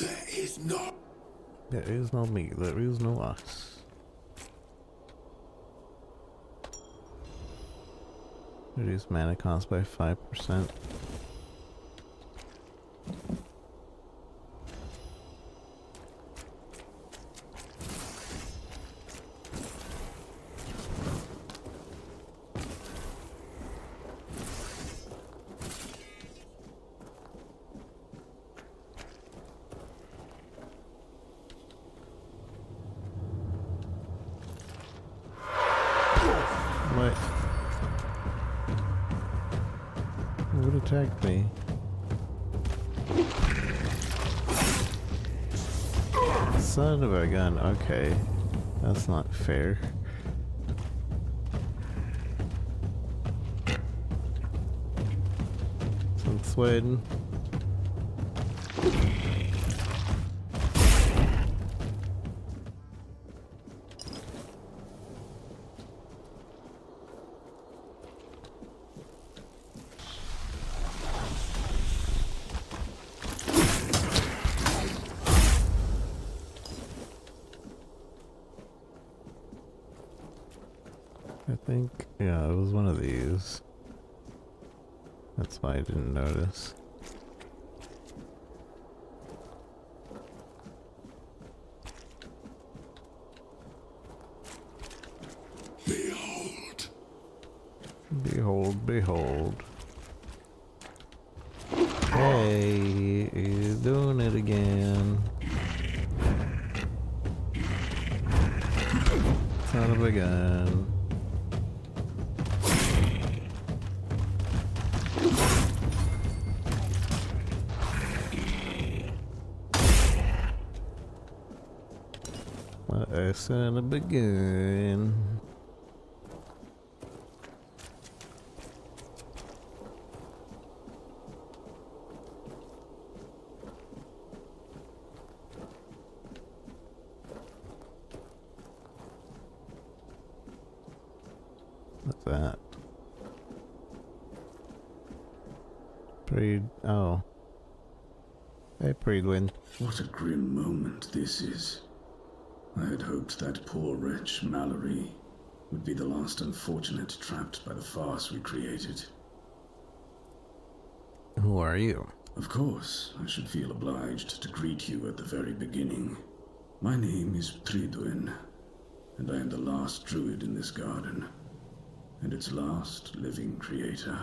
There is not. There is no me, there is no us. Reduce mana cost by 5%. What? Who attacked me? Son of a gun. Okay. That's not fair. Some sweating. I think, yeah, it was one of these. That's why I didn't notice. Behold. Behold, behold. Hey, he's doing it again. Son of a gun. What a son of a gun. What's that? Oh. Hey, Preedwin. What a grim moment this is. I had hoped that poor wretch, Mallory, would be the last unfortunate trapped by the farce we created. Who are you? Of course, I should feel obliged to greet you at the very beginning. My name is Preedwin, and I am the last druid in this garden, and its last living creator.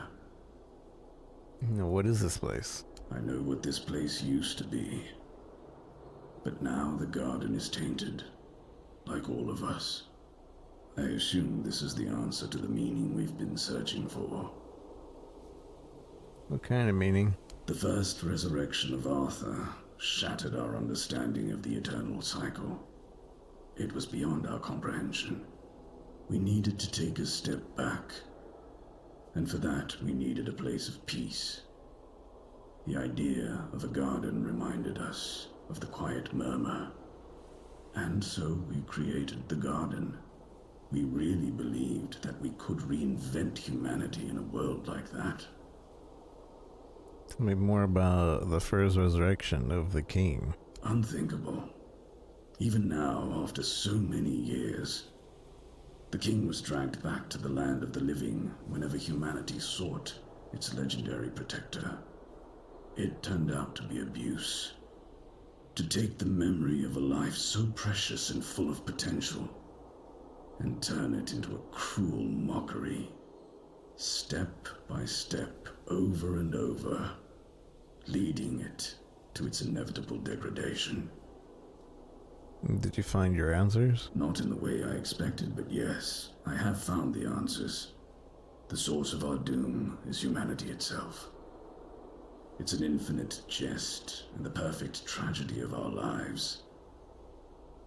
What is this place? I know what this place used to be, but now the garden is tainted, like all of us. I assume this is the answer to the meaning we've been searching for. What kind of meaning? The first resurrection of Arthur shattered our understanding of the eternal cycle. It was beyond our comprehension. We needed to take a step back, and for that we needed a place of peace. The idea of a garden reminded us of the quiet murmur, and so we created the garden. We really believed that we could reinvent humanity in a world like that. Tell me more about the first resurrection of the king. Unthinkable. Even now, after so many years, the king was dragged back to the land of the living whenever humanity sought its legendary protector. It turned out to be abuse. To take the memory of a life so precious and full of potential and turn it into a cruel mockery, step by step, over and over, leading it to its inevitable degradation. Did you find your answers? Not in the way I expected, but yes, I have found the answers. The source of our doom is humanity itself. It's an infinite jest and the perfect tragedy of our lives.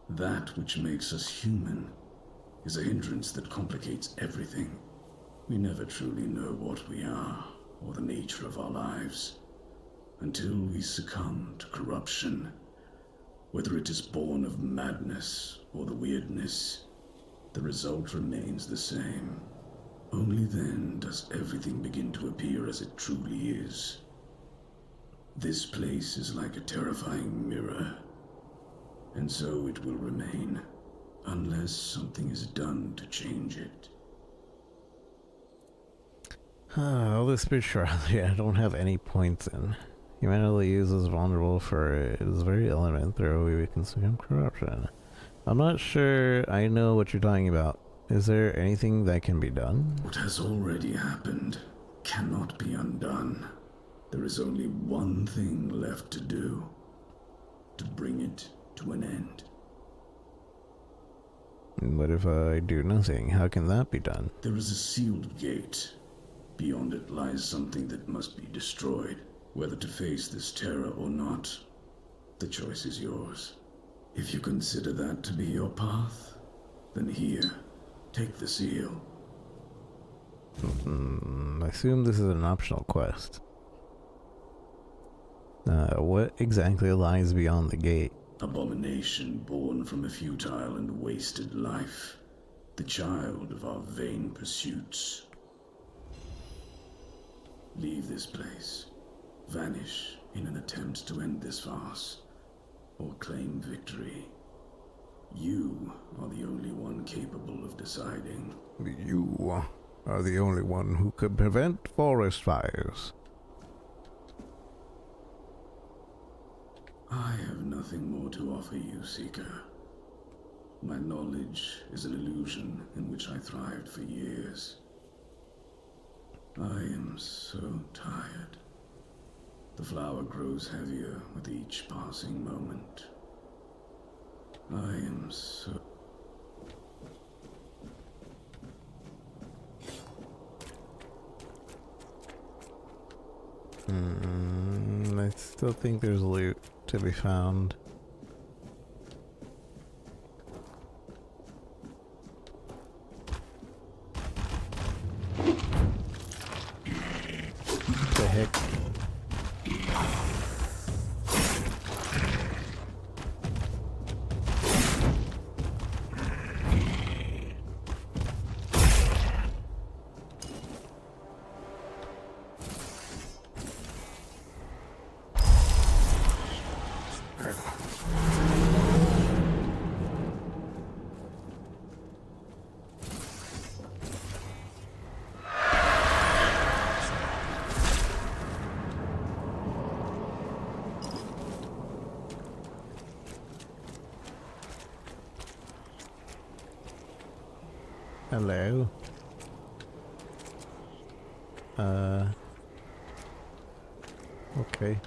That which makes us human is a hindrance that complicates everything. We never truly know what we are or the nature of our lives until we succumb to corruption. Whether it is born of madness or the weirdness, the result remains the same. Only then does everything begin to appear as it truly is. This place is like a terrifying mirror, and so it will remain, unless something is done to change it. All this spirituality I don't have any points in. Humanity uses vulnerable for its very element through we consume corruption. I'm not sure I know what you're talking about. Is there anything that can be done? What has already happened cannot be undone. There is only one thing left to do. To bring it to an end. And what if I do nothing? How can that be done? There is a sealed gate. Beyond it lies something that must be destroyed. Whether to face this terror or not, the choice is yours. If you consider that to be your path, then here, take the seal. I assume this is an optional quest. What exactly lies beyond the gate? Abomination born from a futile and wasted life. The child of our vain pursuits. Leave this place. Vanish in an attempt to end this farce. Or claim victory. You are the only one capable of deciding. You are the only one who could prevent forest fires. I have nothing more to offer you, Seeker. My knowledge is an illusion in which I thrived for years. I am so tired. The flower grows heavier with each passing moment. I am so... I still think there's loot to be found. What the heck? Hello. Okay.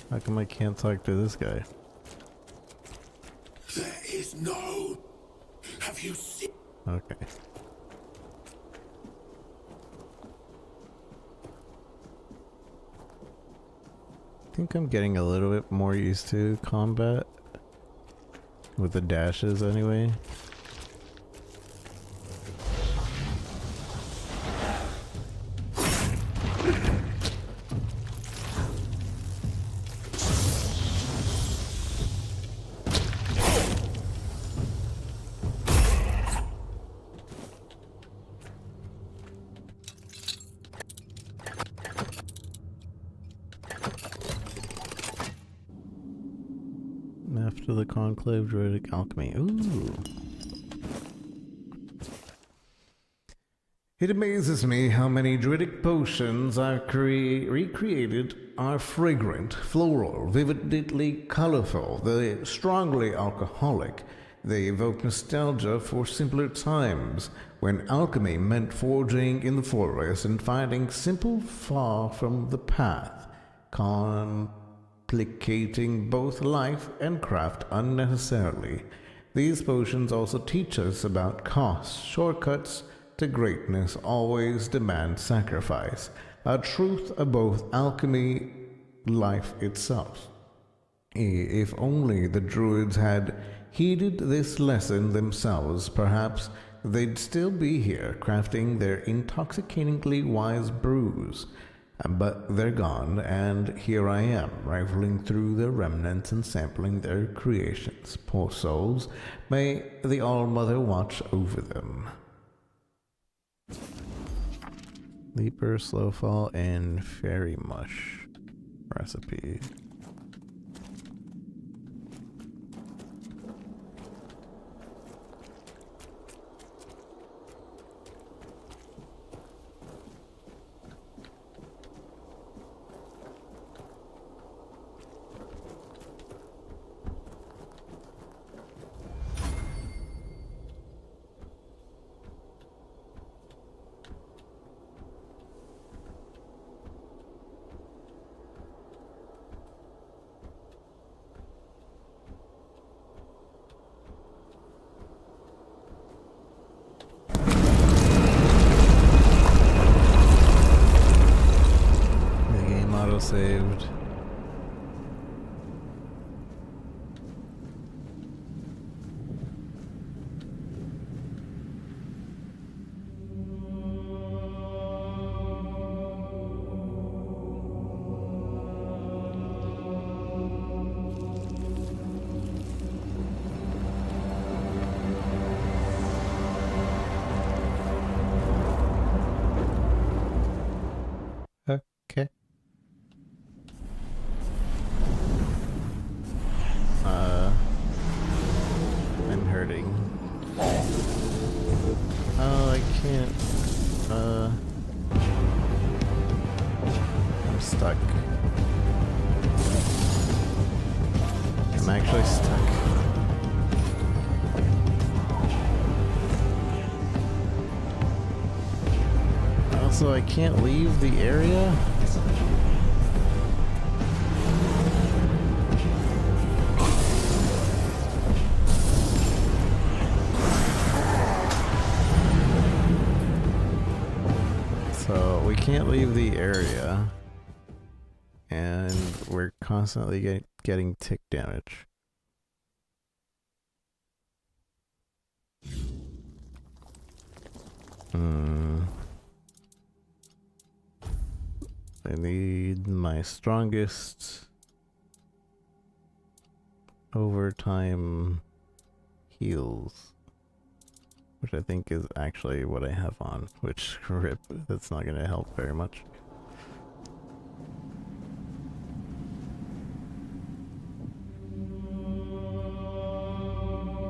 How come I can't talk to this guy? There is no... Have you seen... Okay. I think I'm getting a little bit more used to combat with the dashes anyway. After the Conclave Druidic Alchemy. Ooh. It amazes me how many druidic potions I've recreated are fragrant, floral, vividly colorful, they're strongly alcoholic. They evoke nostalgia for simpler times, when alchemy meant forging in the forest and finding simple far from the path, complicating both life and craft unnecessarily. These potions also teach us about costs. Shortcuts to greatness always demand sacrifice, a truth of both alchemy, life itself. If only the druids had heeded this lesson themselves, perhaps they'd still be here crafting their intoxicatingly wise brews. But they're gone, and here I am, rifling through their remnants and sampling their creations. Poor souls, may the All-Mother watch over them. Leaper, slow fall, and fairy mush recipe. Saved. Okay. I'm hurting. Oh, I can't. I'm stuck. I'm actually stuck. Also, I can't leave the area? So we can't leave the area, and we're constantly getting tick damage. I need my strongest overtime heals, which I think is actually what I have on, which rip, that's not going to help very much.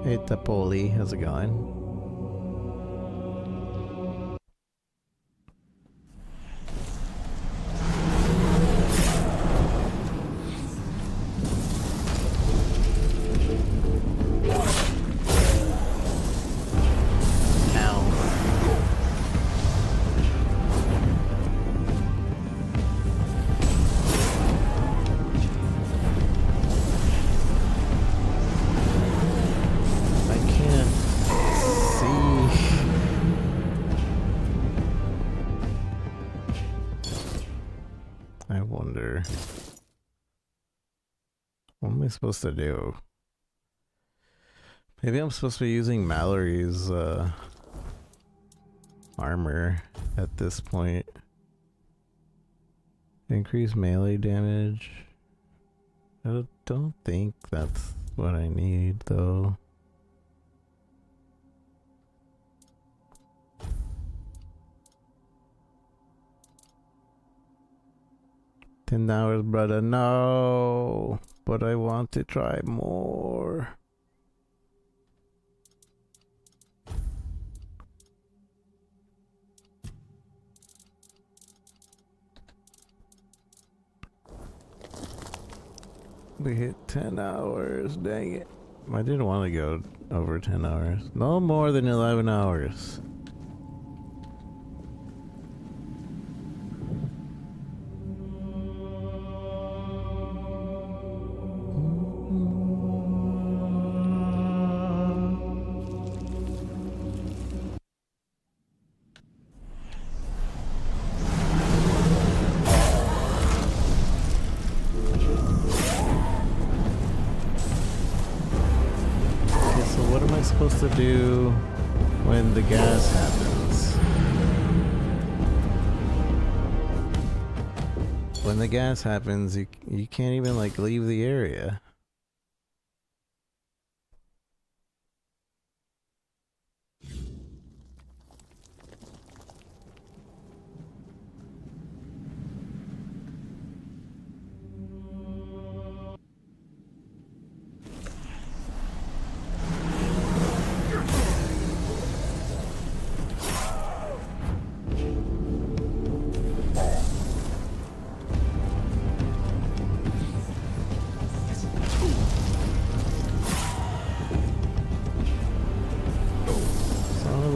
Hey Tapoli, how's it going? I wonder, what am I supposed to do? Maybe I'm supposed to be using Mallory's armor at this point. Increase melee damage. I don't think that's what I need though. $10, brother. No, but I want to try more. We hit 10 hours. Dang it. I didn't want to go over 10 hours. No more than 11 hours. Supposed to do when the gas happens. When the gas happens, you can't even like leave the area.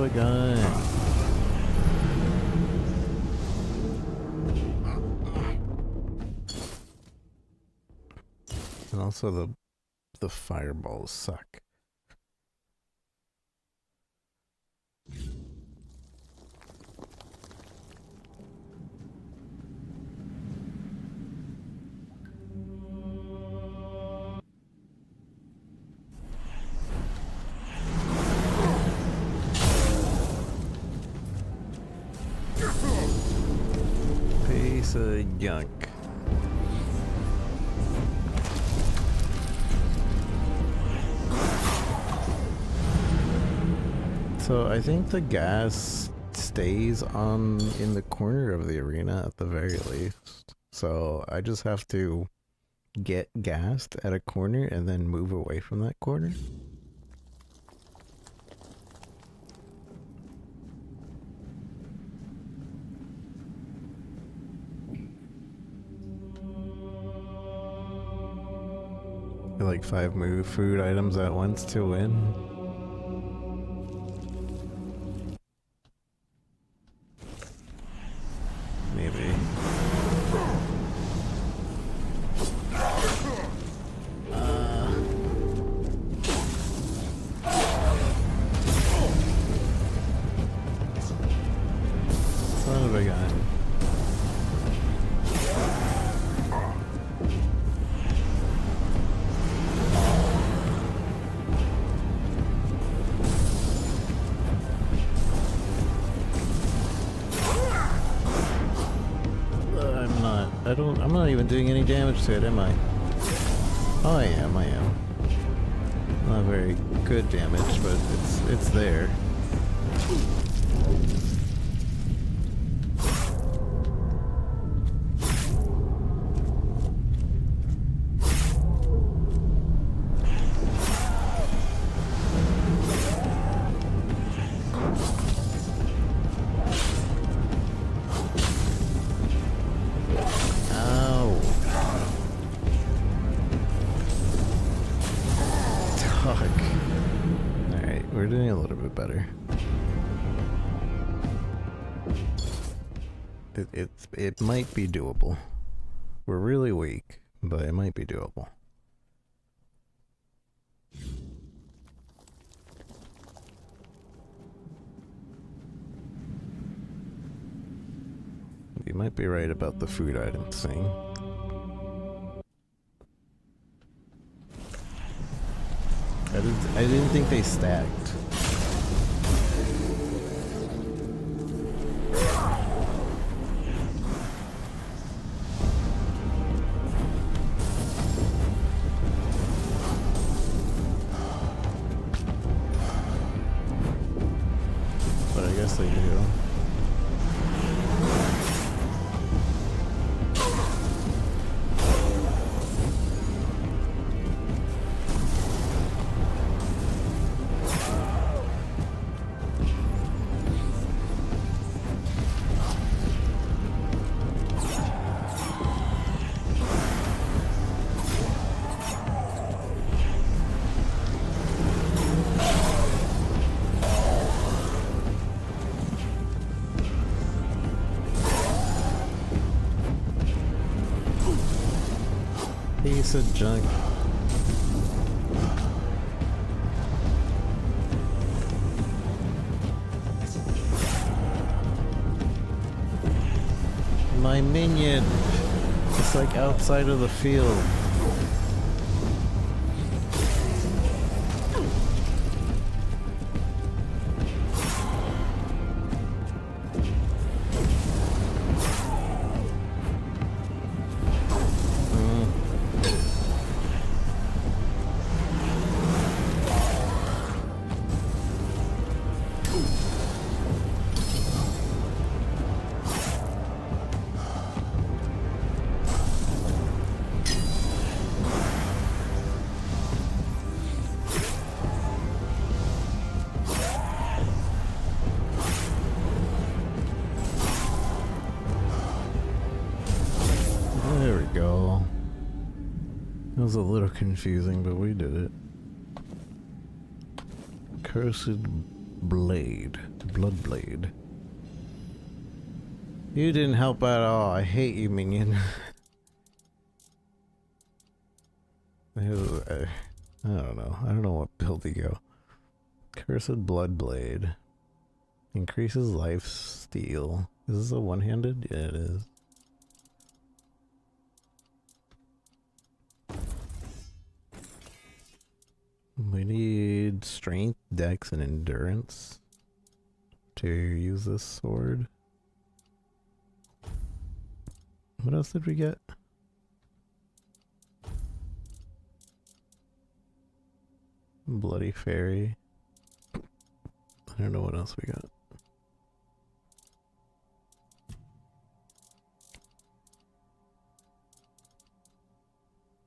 a gun. And also the fireballs suck. Piece of junk. So I think the gas stays on in the corner of the arena at the very least. So I just have to get gassed at a corner and then move away from that corner. Like 5 food items at once to win. Maybe. Son of a gun. I'm not even doing any damage to it, am I? Oh, I am. Not very good damage, but it's there. It might be doable. We're really weak, but it might be doable. You might be right about the food items thing. I didn't think they stacked. They do. Piece of junk. My minion. It's like outside of the field. It was a little confusing, but we did it. Cursed blade. Blood blade. You didn't help at all. I hate you, minion. I don't know. I don't know what build to go. Cursed Blood Blade. Increases life steal. Is this a one-handed? Yeah, it is. We need strength, dex, and endurance to use this sword. What else did we get? Bloody Fairy. I don't know what else we got.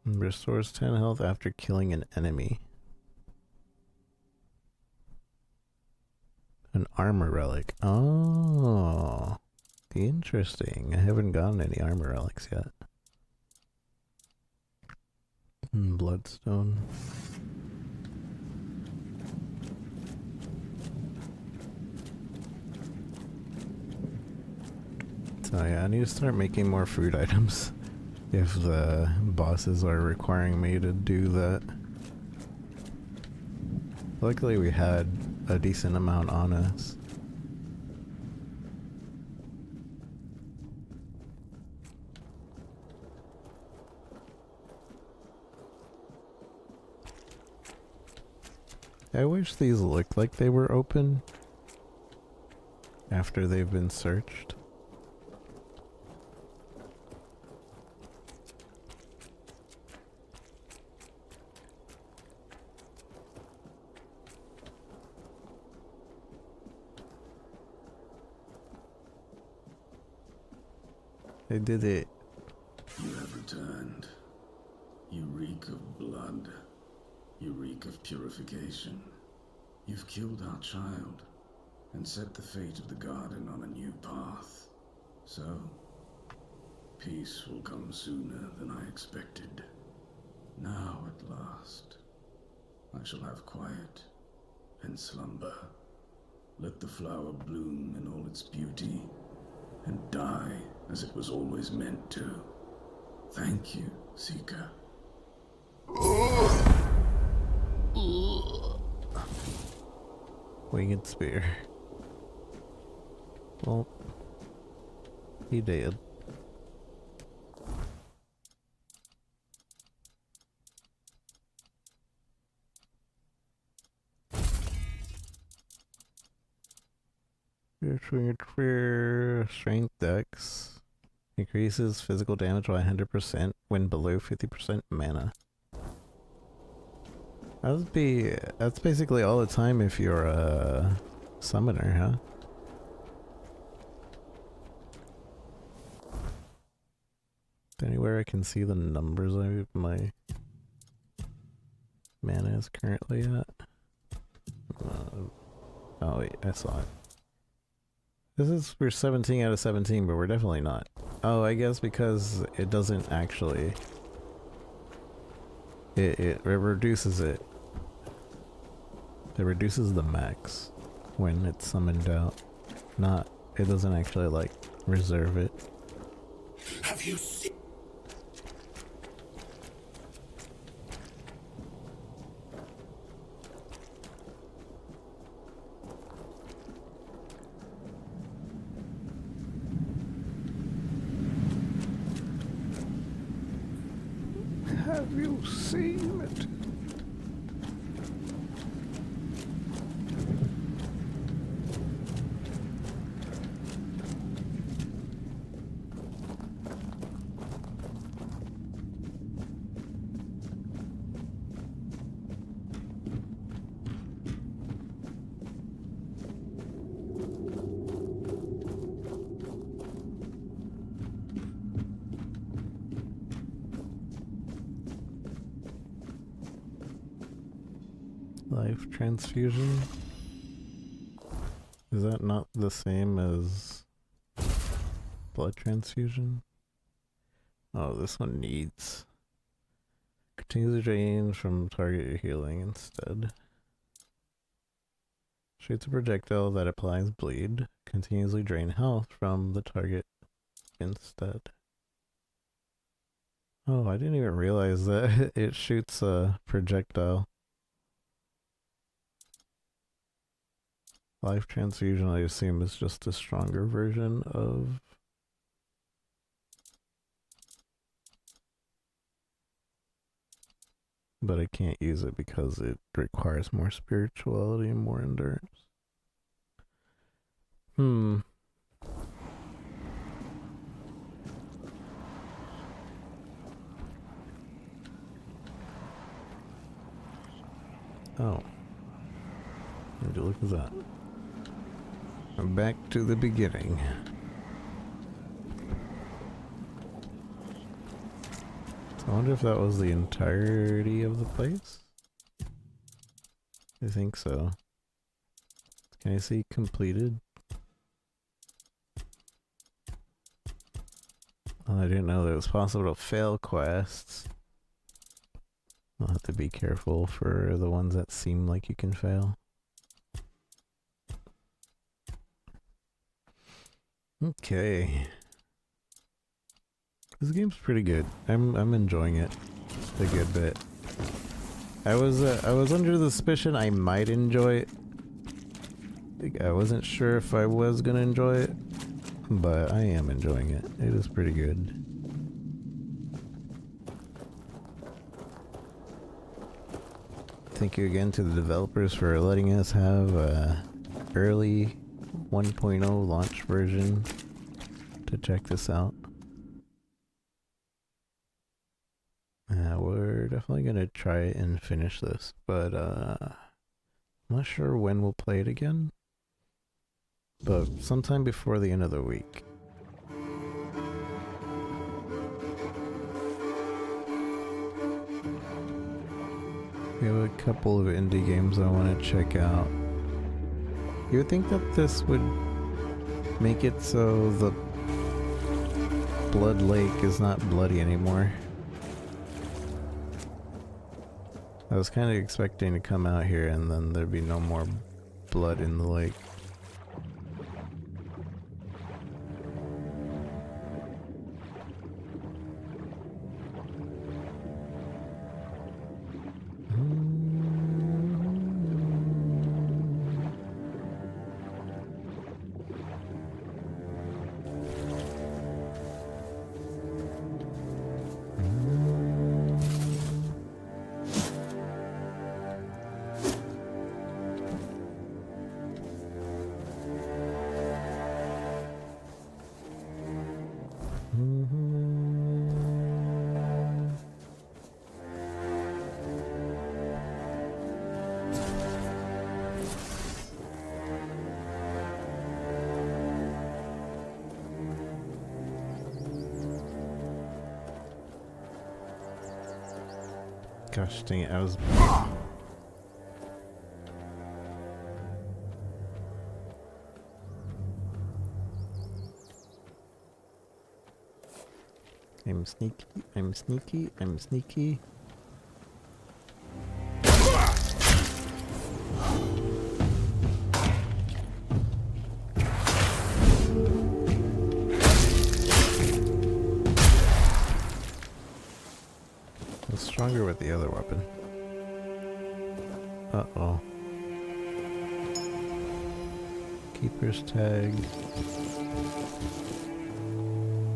Restores 10 health after killing an enemy. An armor relic. Oh, interesting. I haven't gotten any armor relics yet. Bloodstone. So yeah, I need to start making more food items if the bosses are requiring me to do that. Luckily we had a decent amount on us. I wish these looked like they were open after they've been searched. I did it. You have returned. You reek of blood. You reek of purification. You've killed our child and set the fate of the garden on a new path. So, peace will come sooner than I expected. Now, at last, I shall have quiet and slumber. Let the flower bloom in all its beauty and die as it was always meant to. Thank you, Seeker. Winged spear. Well, he did. Winged spear, strength, dex. Increases physical damage by 100% when below 50% mana. That's basically all the time if you're a summoner, huh? Anywhere I can see the numbers my mana is currently at? Oh wait, I saw it. We're 17 out of 17, but we're definitely not. Oh, I guess because it doesn't actually... It reduces it. It reduces the max when it's summoned out. It doesn't actually, like, reserve it. Have you seen? Have you seen it? Life transfusion? Is that not the same as blood transfusion? Oh, this one needs. Continues to drain from target you're healing instead. Shoots a projectile that applies bleed. Continuously drain health from the target instead. Oh, I didn't even realize that it shoots a projectile. Life transfusion, I assume, is just a stronger version of... But I can't use it because it requires more spirituality and more endurance. Oh. Would you look at that? I'm back to the beginning. So I wonder if that was the entirety of the place? I think so. Can I see completed? Oh, I didn't know that it was possible to fail quests. I'll have to be careful for the ones that seem like you can fail. Okay. This game's pretty good. I'm enjoying it a good bit. I was under the suspicion I might enjoy it. I wasn't sure if I was gonna enjoy it, but I am enjoying it. It is pretty good. Thank you again to the developers for letting us have a early 1.0 launch version to check this out. We're definitely gonna try and finish this, but I'm not sure when we'll play it again, but sometime before the end of the week. We have a couple of indie games I want to check out. You would think that this would make it so the Blood Lake is not bloody anymore. I was kind of expecting to come out here and then there'd be no more blood in the lake. Gosh dang it, I was... I'm sneaky, I'm sneaky, I'm sneaky. Stronger with the other weapon. Uh-oh. Keeper's tag.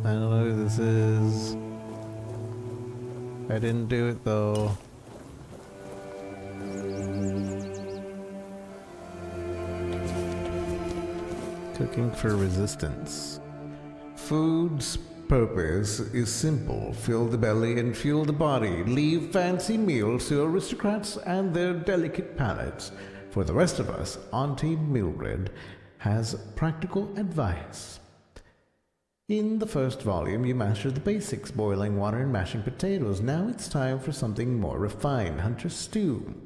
I don't know who this is. I didn't do it though. Cooking for resistance. Food's purpose is simple. Fill the belly and fuel the body. Leave fancy meals to aristocrats and their delicate palates. For the rest of us, Auntie Mildred has practical advice. In the first volume, you mastered the basics, boiling water and mashing potatoes. Now it's time for something more refined, hunter stew.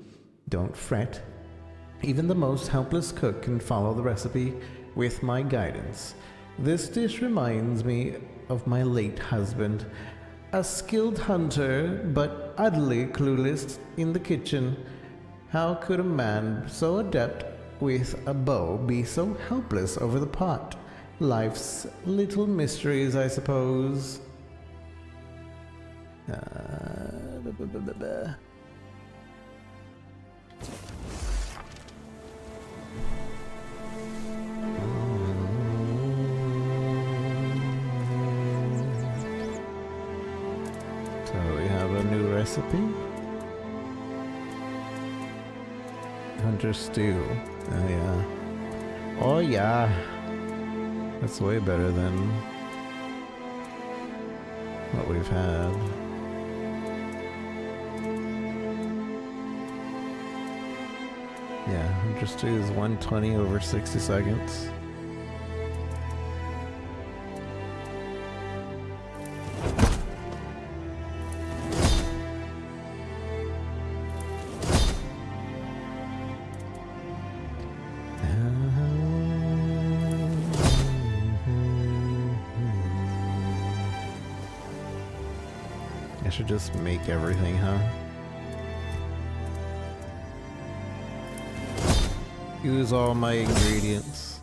Don't fret. Even the most helpless cook can follow the recipe with my guidance. This dish reminds me of my late husband, a skilled hunter but utterly clueless in the kitchen. How could a man so adept with a bow be so helpless over the pot? Life's little mysteries, I suppose. So we have a new recipe. Hunter stew. Oh yeah. Oh yeah. That's way better than what we've had. Yeah, Hunter stew is 120 over 60 seconds. I should just make everything, huh? Use all my ingredients.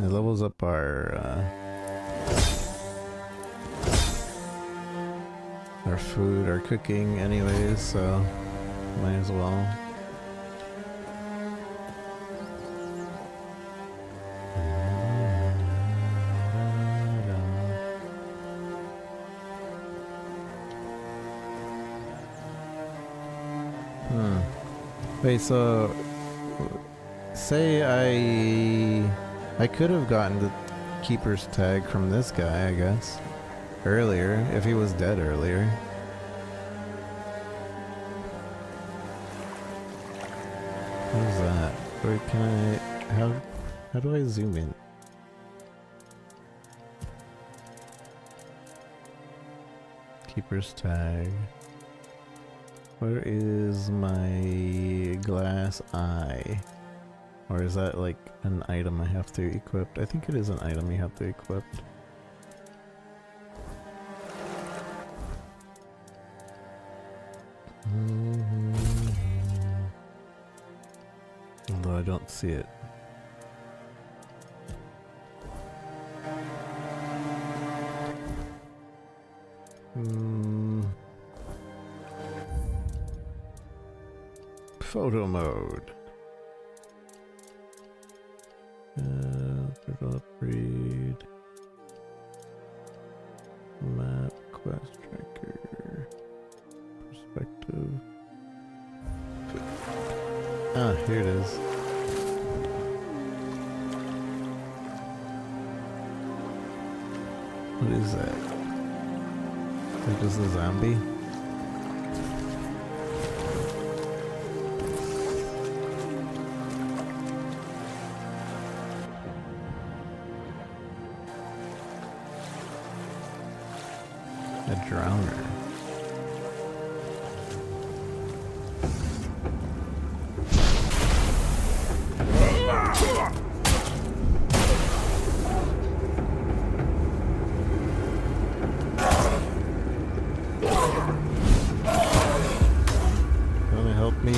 It levels up our food, our cooking anyways, so might as well. Wait, so say I could have gotten the keeper's tag from this guy, I guess, earlier, if he was dead earlier. What is that? Wait, can I, how do I zoom in? Keeper's tag. Where is my glass eye? Or is that like an item I have to equip? I think it is an item you have to equip. Although I don't see it. Photo mode. Read. Map, quest tracker. Perspective. Ah, here it is. What is that? Is that just a zombie? A drowner. Wanna help me?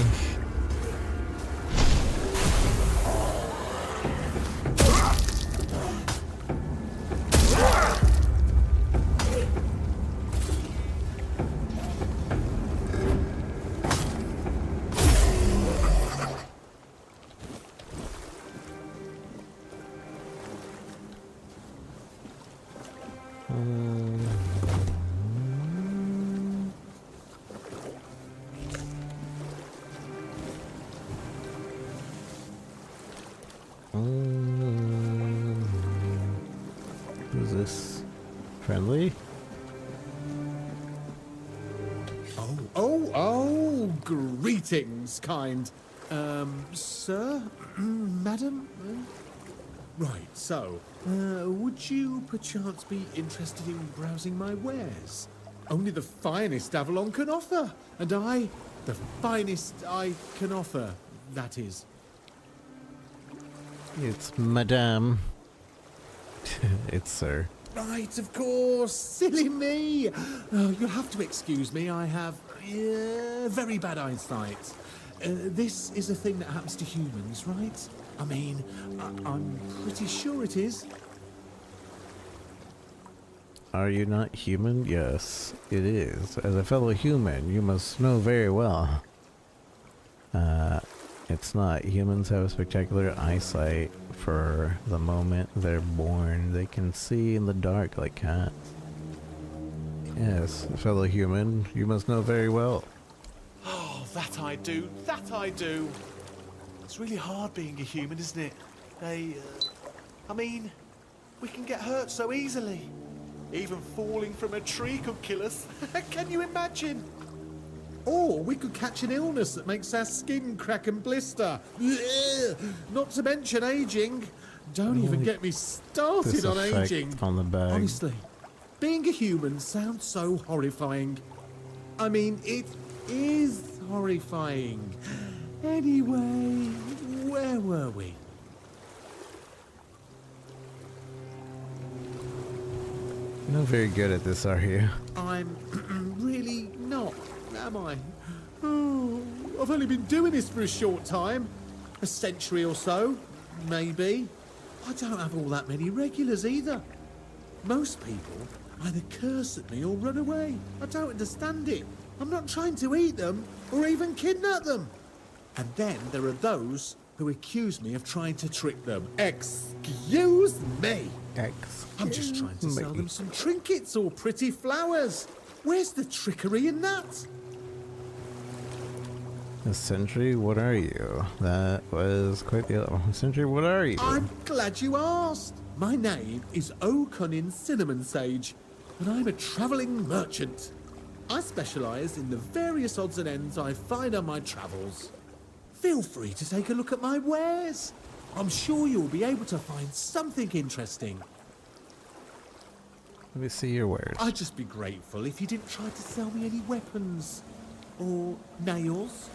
Is this friendly? Oh, greetings, kind. Sir? Madam? Right, so, would you perchance be interested in browsing my wares? Only the finest Avalon can offer, and I, the finest I can offer, that is. It's Madame. It's sir. right, of course. Silly me. Oh, you'll have to excuse me. I have very bad eyesight. This is a thing that happens to humans, right? I mean, I'm pretty sure it is. Are you not human? Yes, it is. As a fellow human, you must know very well. It's not. Humans have spectacular eyesight for the moment they're born. They can see in the dark like cats. Yes, fellow human, you must know very well. Oh, that I do. That I do. It's really hard being a human, isn't it? I mean, we can get hurt so easily. Even falling from a tree could kill us. Can you imagine? Or we could catch an illness that makes our skin crack and blister. Not to mention aging. Don't even get me started on aging. On the bag. Honestly, being a human sounds so horrifying. I mean, it is horrifying. Anyway, where were we? You're not very good at this, are you? I'm really not, am I? Oh, I've only been doing this for a short time. A century or so, maybe. I don't have all that many regulars either. Most people either curse at me or run away. I don't understand it. I'm not trying to eat them or even kidnap them. And then there are those who accuse me of trying to trick them. Excuse me! I'm just trying to sell them some trinkets or pretty flowers. Where's the trickery in that? A century, what are you? That was quite the other. Century, what are you? I'm glad you asked. My name is O'Cunnin Cinnamon Sage, and I'm a travelling merchant. I specialise in the various odds and ends I find on my travels. Feel free to take a look at my wares. I'm sure you'll be able to find something interesting. Let me see your wares. I'd just be grateful if you didn't try to sell me any weapons, or nails,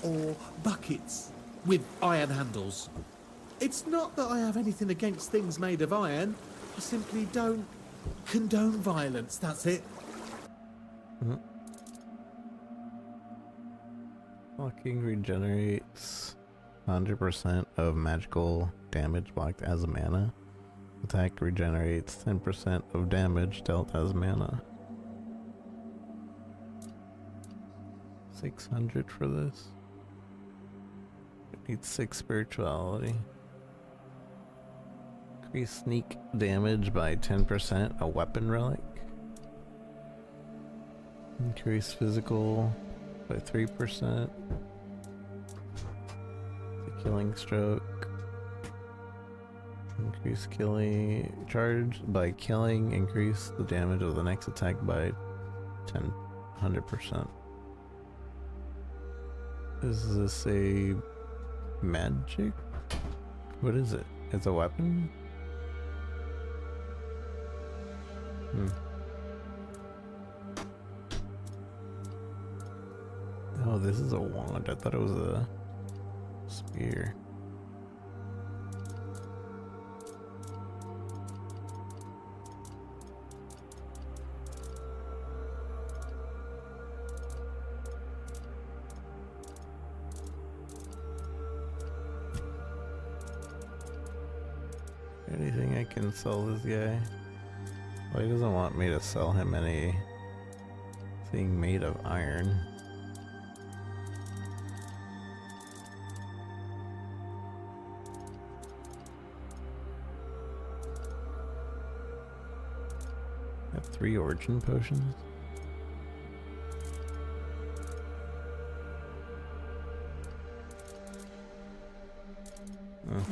or buckets with iron handles. It's not that I have anything against things made of iron. I simply don't condone violence, that's it. Blocking regenerates 100% of magical damage blocked as mana. Attack regenerates 10% of damage dealt as mana. 600 for this. It needs 6 spirituality. Increase sneak damage by 10%, a weapon relic. Increase physical by 3%. The killing stroke. Increase killing charge by killing. Increase the damage of the next attack by 100%. Is this a magic? What is it? It's a weapon? Oh, this is a wand. I thought it was a spear. Anything I can sell this guy? Well, he doesn't want me to sell him anything made of iron. I have 3 origin potions.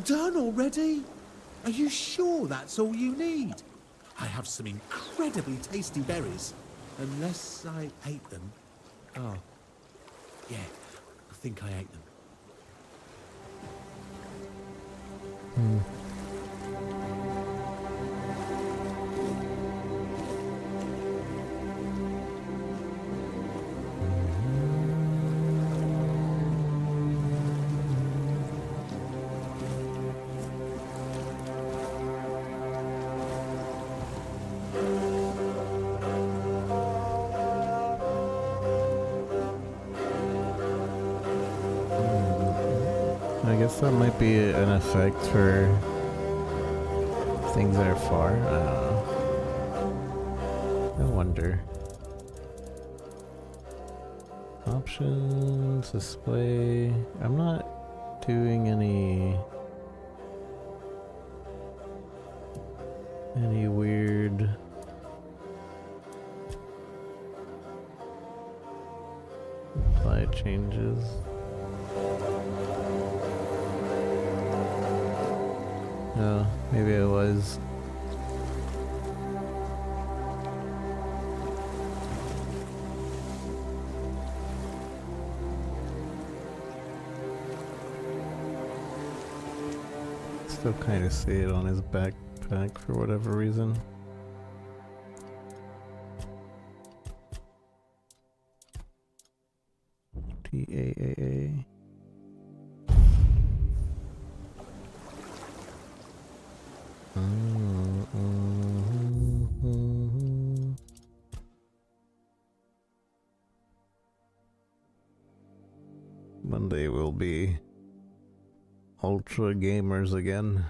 Done already? Are you sure that's all you need? I have some incredibly tasty berries. Unless I ate them. Oh. Yeah, I think I ate them. guess that might be an effect for things that are far. I don't know. No wonder. Options, display. I'm not doing any weird apply changes. Oh, maybe I was. Still kind of see it on his backpack for whatever reason. TAAA. Monday will be ultra gamers again.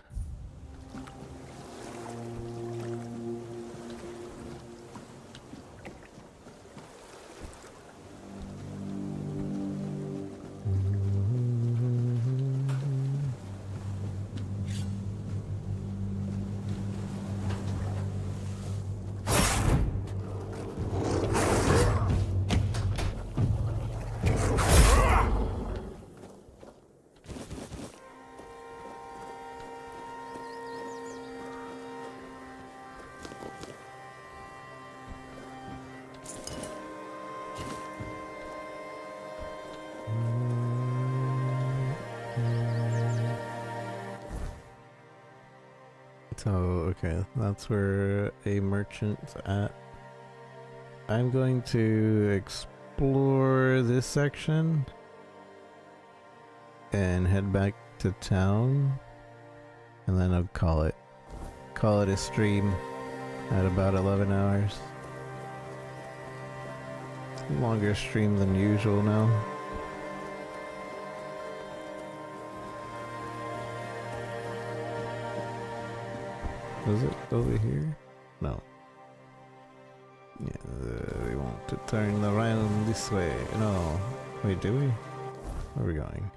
So, okay, that's where a merchant's at. I'm going to explore this section and head back to town, and then I'll call it a stream at about 11 hours. Longer stream than usual now. Was it over here? No. Yeah, we want to turn around this way. No. Wait, do we? Where are we going?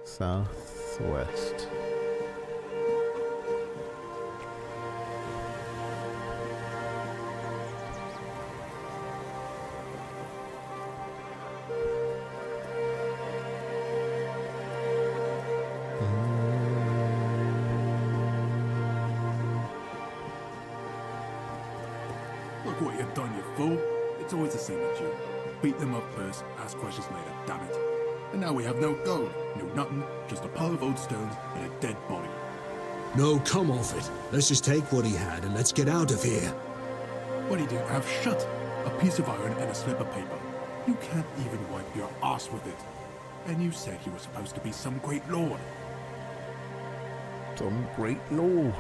Southwest. Look what you've done, you fool. It's always the same with you. Beat them up first, ask questions later, damn it. And now we have no gold, no nothing, just a pile of old stones and a dead body. No, come off it. Let's just take what he had and let's get out of here. What he didn't have shut. A piece of iron and a slip of paper. You can't even wipe your ass with it. And you said he was supposed to be some great lord. Some great lord.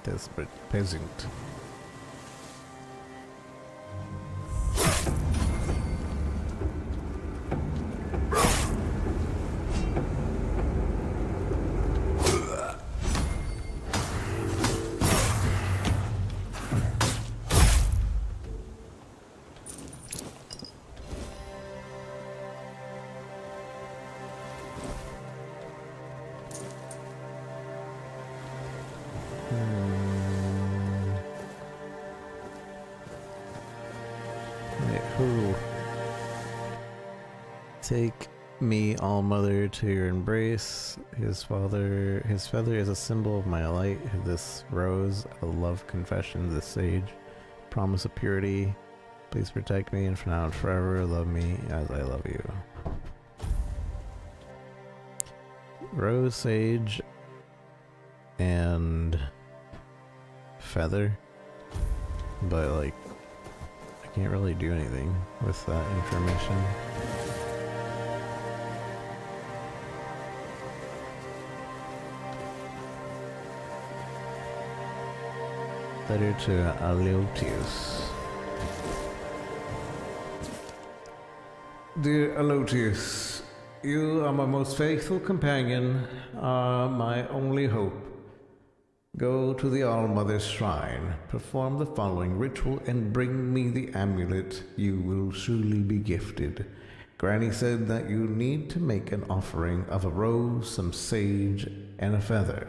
Desperate peasant. Take me, all mother, to your embrace. His feather is a symbol of my light. This rose, a love confession to the sage. Promise of purity. Please protect me, and for now and forever, love me as I love you. Rose, sage, and feather. But, like, I can't really do anything with that information. Letter to Alotius. Dear Alotius, you are my most faithful companion, are my only hope. Go to the All-Mother's shrine, perform the following ritual, and bring me the amulet. You will surely be gifted. Granny said that you need to make an offering of a rose, some sage, and a feather.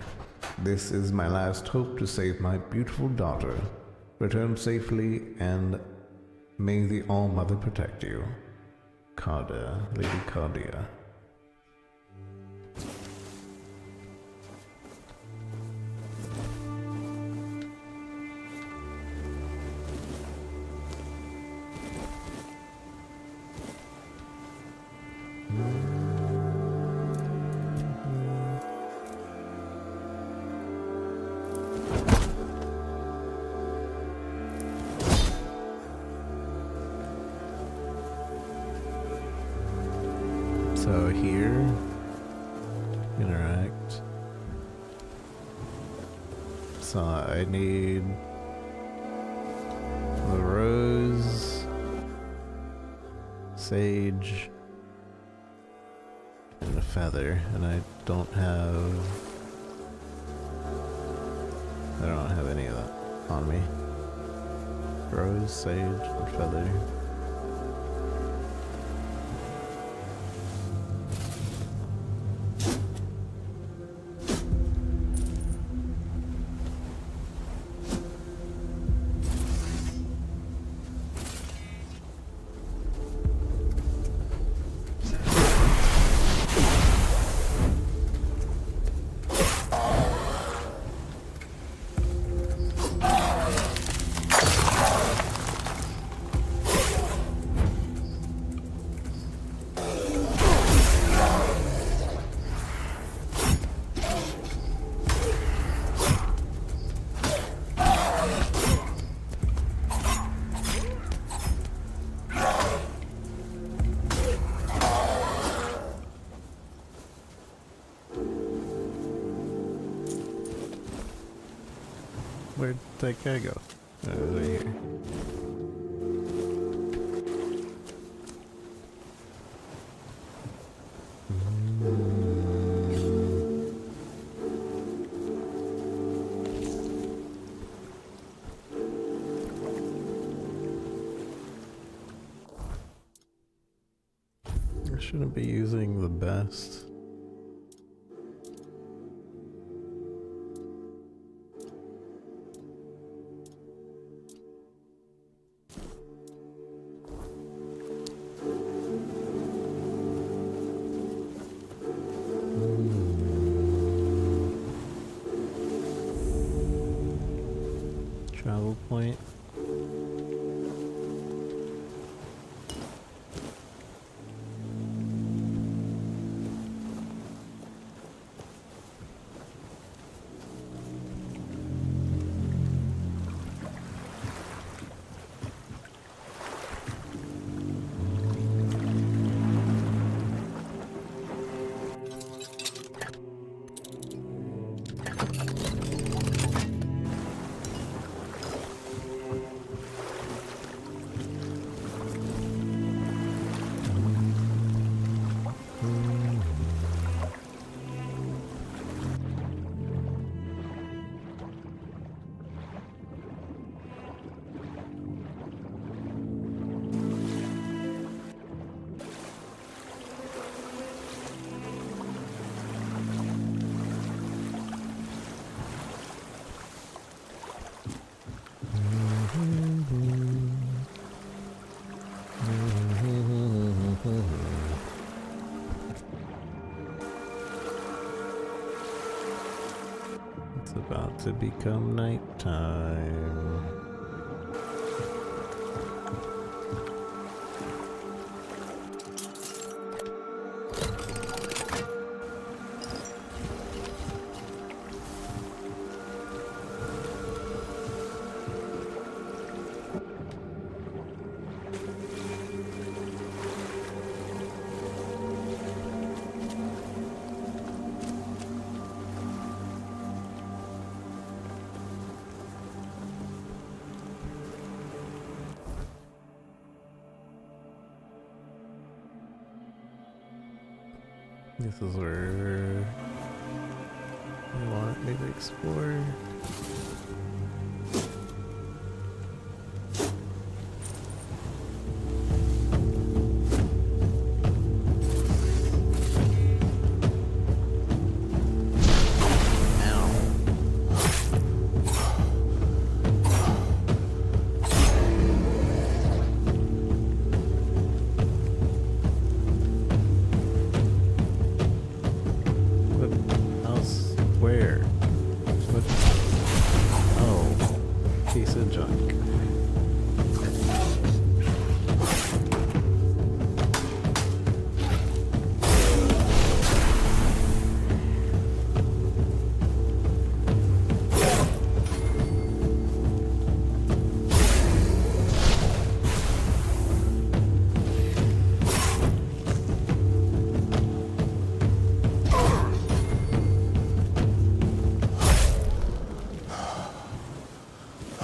This is my last hope to save my beautiful daughter. Return safely, and may the All-Mother protect you. Carda, Lady Cardia. So here, interact. So I need the rose, sage, and a feather, and I don't have any of that on me. Rose, sage, and feather. Where'd that guy go? Over here. I shouldn't be using the best. Travel point. It's about to become nighttime. This is where you want me to explore.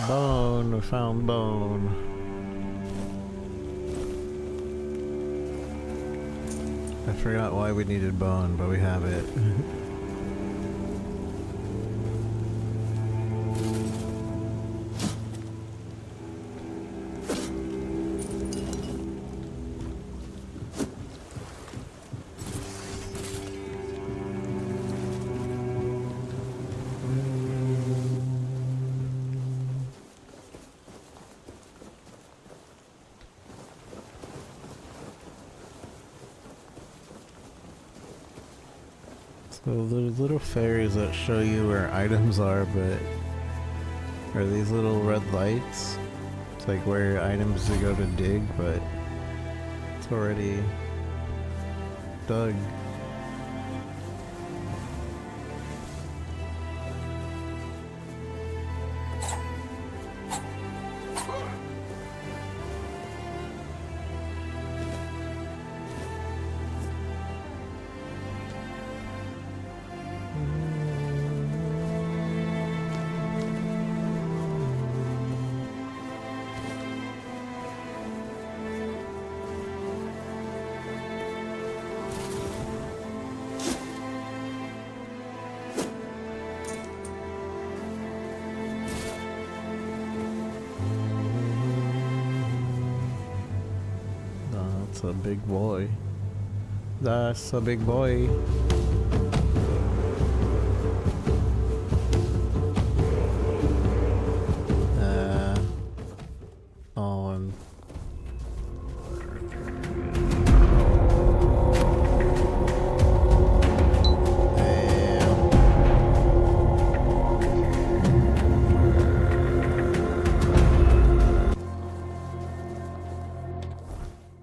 Bone, we found bone. I forgot why we needed bone, but we have it. So there's little fairies that show you where items are, but are these little red lights? It's like where items to go to dig, but it's already dug. That's a big boy. That's a big boy.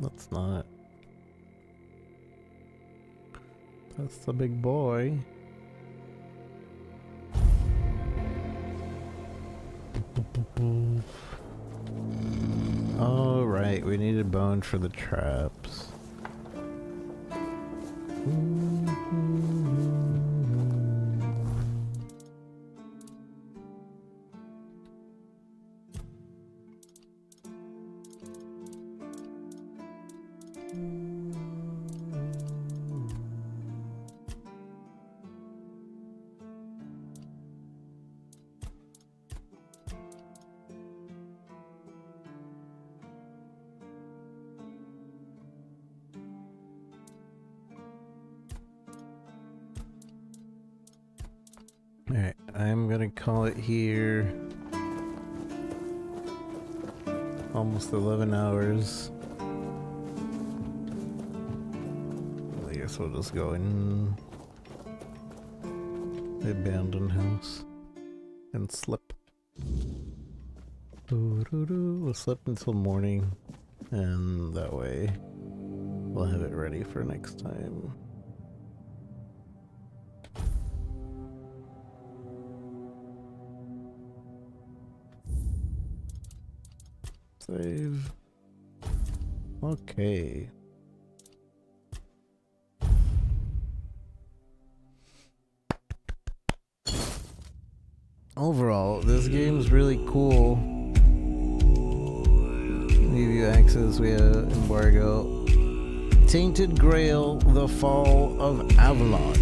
That's not. That's the big boy. Oh, right. We needed bone for the traps. Alright, I'm gonna call it here. Almost 11 hours. I guess we'll just go in the abandoned house and slip. We'll slip until morning, and that way we'll have it ready for next time. Save. Okay. Overall, this game's really cool. Leave you access via embargo Tainted Grail, The Fall of Avalon.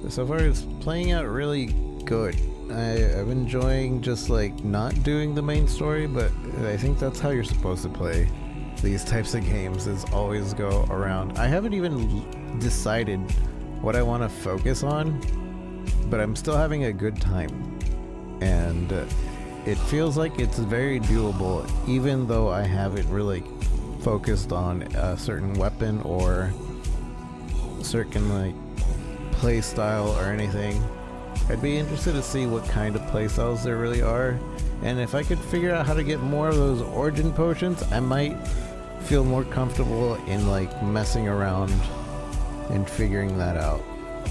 So far it's playing out really good. I'm enjoying just like not doing the main story, but I think that's how you're supposed to play these types of games, is always go around. I haven't even decided what I want to focus on, but I'm still having a good time. And it feels like it's very doable, even though I haven't really focused on a certain weapon or certain like play style or anything. I'd be interested to see what kind of playstyles there really are, and if I could figure out how to get more of those origin potions, I might feel more comfortable in like messing around and figuring that out.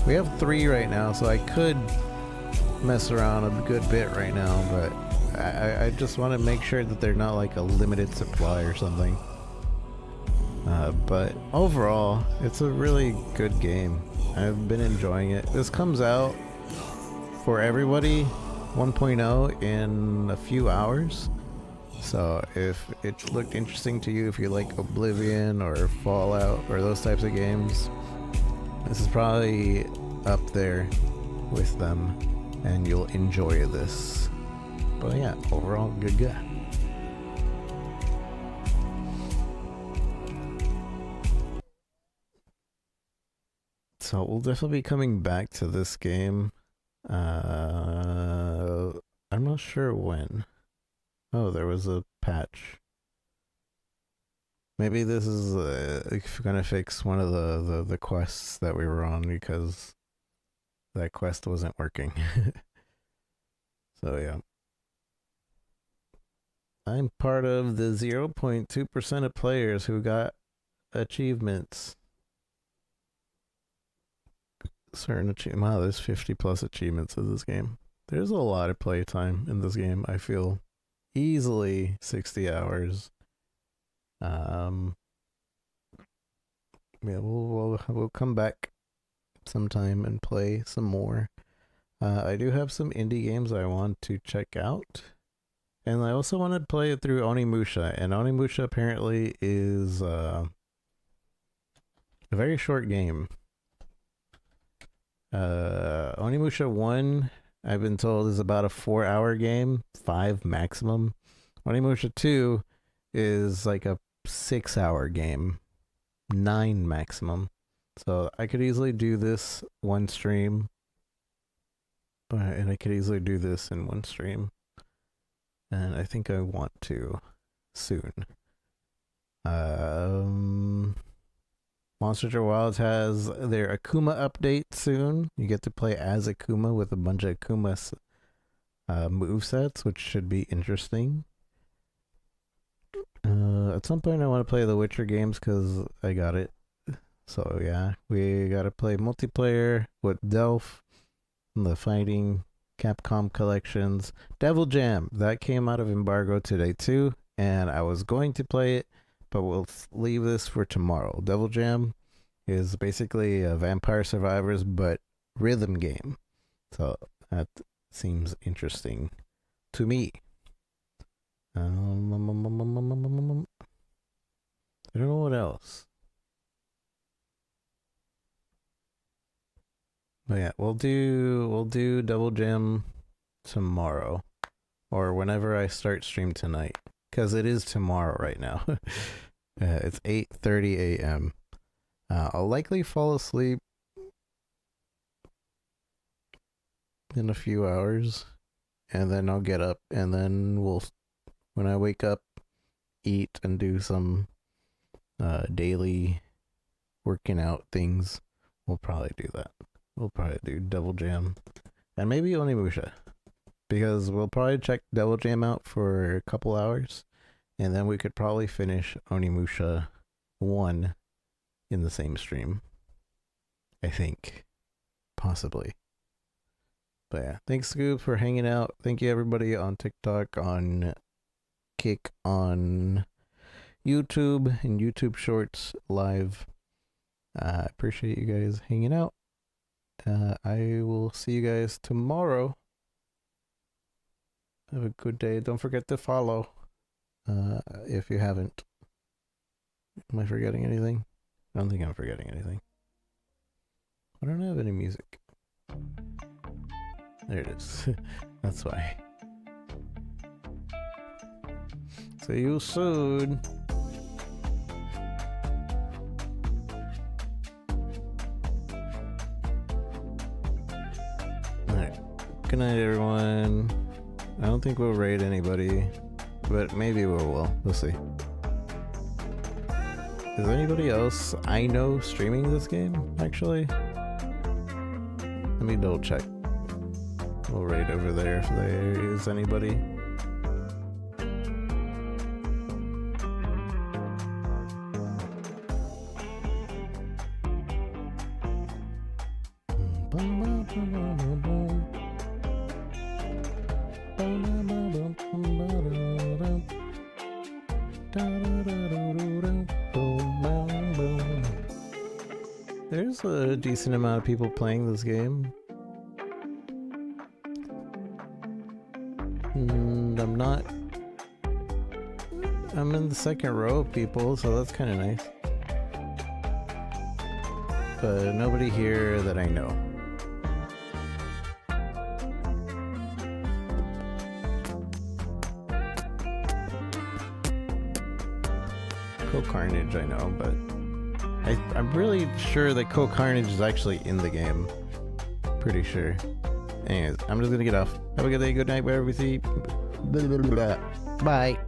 We have 3 right now, so I could mess around a good bit right now, but I just want to make sure that they're not like a limited supply or something. But overall, it's a really good game. I've been enjoying it. This comes out for everybody 1.0 in a few hours. So if it looked interesting to you, if you like Oblivion or Fallout or those types of games, this is probably up there with them and you'll enjoy this. But yeah, overall, good guy. So we'll definitely be coming back to this game. I'm not sure when. Oh, there was a patch. Maybe this is gonna fix one of the quests that we were on, because that quest wasn't working. So yeah. I'm part of the 0.2% of players who got achievements. Wow, there's 50 plus achievements in this game. There's a lot of playtime in this game. I feel easily 60 hours. Yeah, we'll come back sometime and play some more. I do have some indie games I want to check out, and I also want to play it through Onimusha. And Onimusha apparently is a very short game. Onimusha 1, I've been told, is about a 4-hour game, 5 maximum. Onimusha 2 is like a 6-hour game, 9 maximum. So I could easily do this one stream, and I could easily do this in one stream. And I think I want to soon. Monster Hunter Wilds has their Akuma update soon. You get to play as Akuma with a bunch of Akuma movesets, which should be interesting. At some point I want to play the Witcher games because I got it. So yeah, we got to play multiplayer with Delph, the fighting Capcom collections. Devil Jam, that came out of embargo today too, and I was going to play it, but we'll leave this for tomorrow. Devil Jam is basically a Vampire Survivors but rhythm game, so that seems interesting to me. I don't know what else. But yeah, we'll do Double Jam tomorrow, or whenever I start stream tonight, because it is tomorrow right now. It's 8:30 a.m. I'll likely fall asleep in a few hours, and then I'll get up, and then when I wake up, eat and do some daily working out things. We'll probably do that. We'll probably do Devil Jam and maybe Onimusha, because we'll probably check Devil Jam out for a couple hours, and then we could probably finish Onimusha 1 in the same stream. I think. Possibly. But yeah, thanks Scoop for hanging out. Thank you everybody on TikTok, on Kick, on YouTube, and YouTube Shorts live. I appreciate you guys hanging out. I will see you guys tomorrow. Have a good day. Don't forget to follow if you haven't. Am I forgetting anything? I don't think I'm forgetting anything. I don't have any music. There it is. That's why. See you soon. Alright. Good night, everyone. I don't think we'll raid anybody, but maybe we will. We'll see. Is anybody else I know streaming this game, actually? Let me double check. We'll raid over there if there is anybody. There's a decent amount of people playing this game. And I'm in the second row of people, so that's kind of nice. But nobody here that I know. Carnage I know, but I'm really sure that Carnage is actually in the game. Pretty sure. Anyways, I'm just gonna get off. Have a good day, good night, wherever we see. Bye.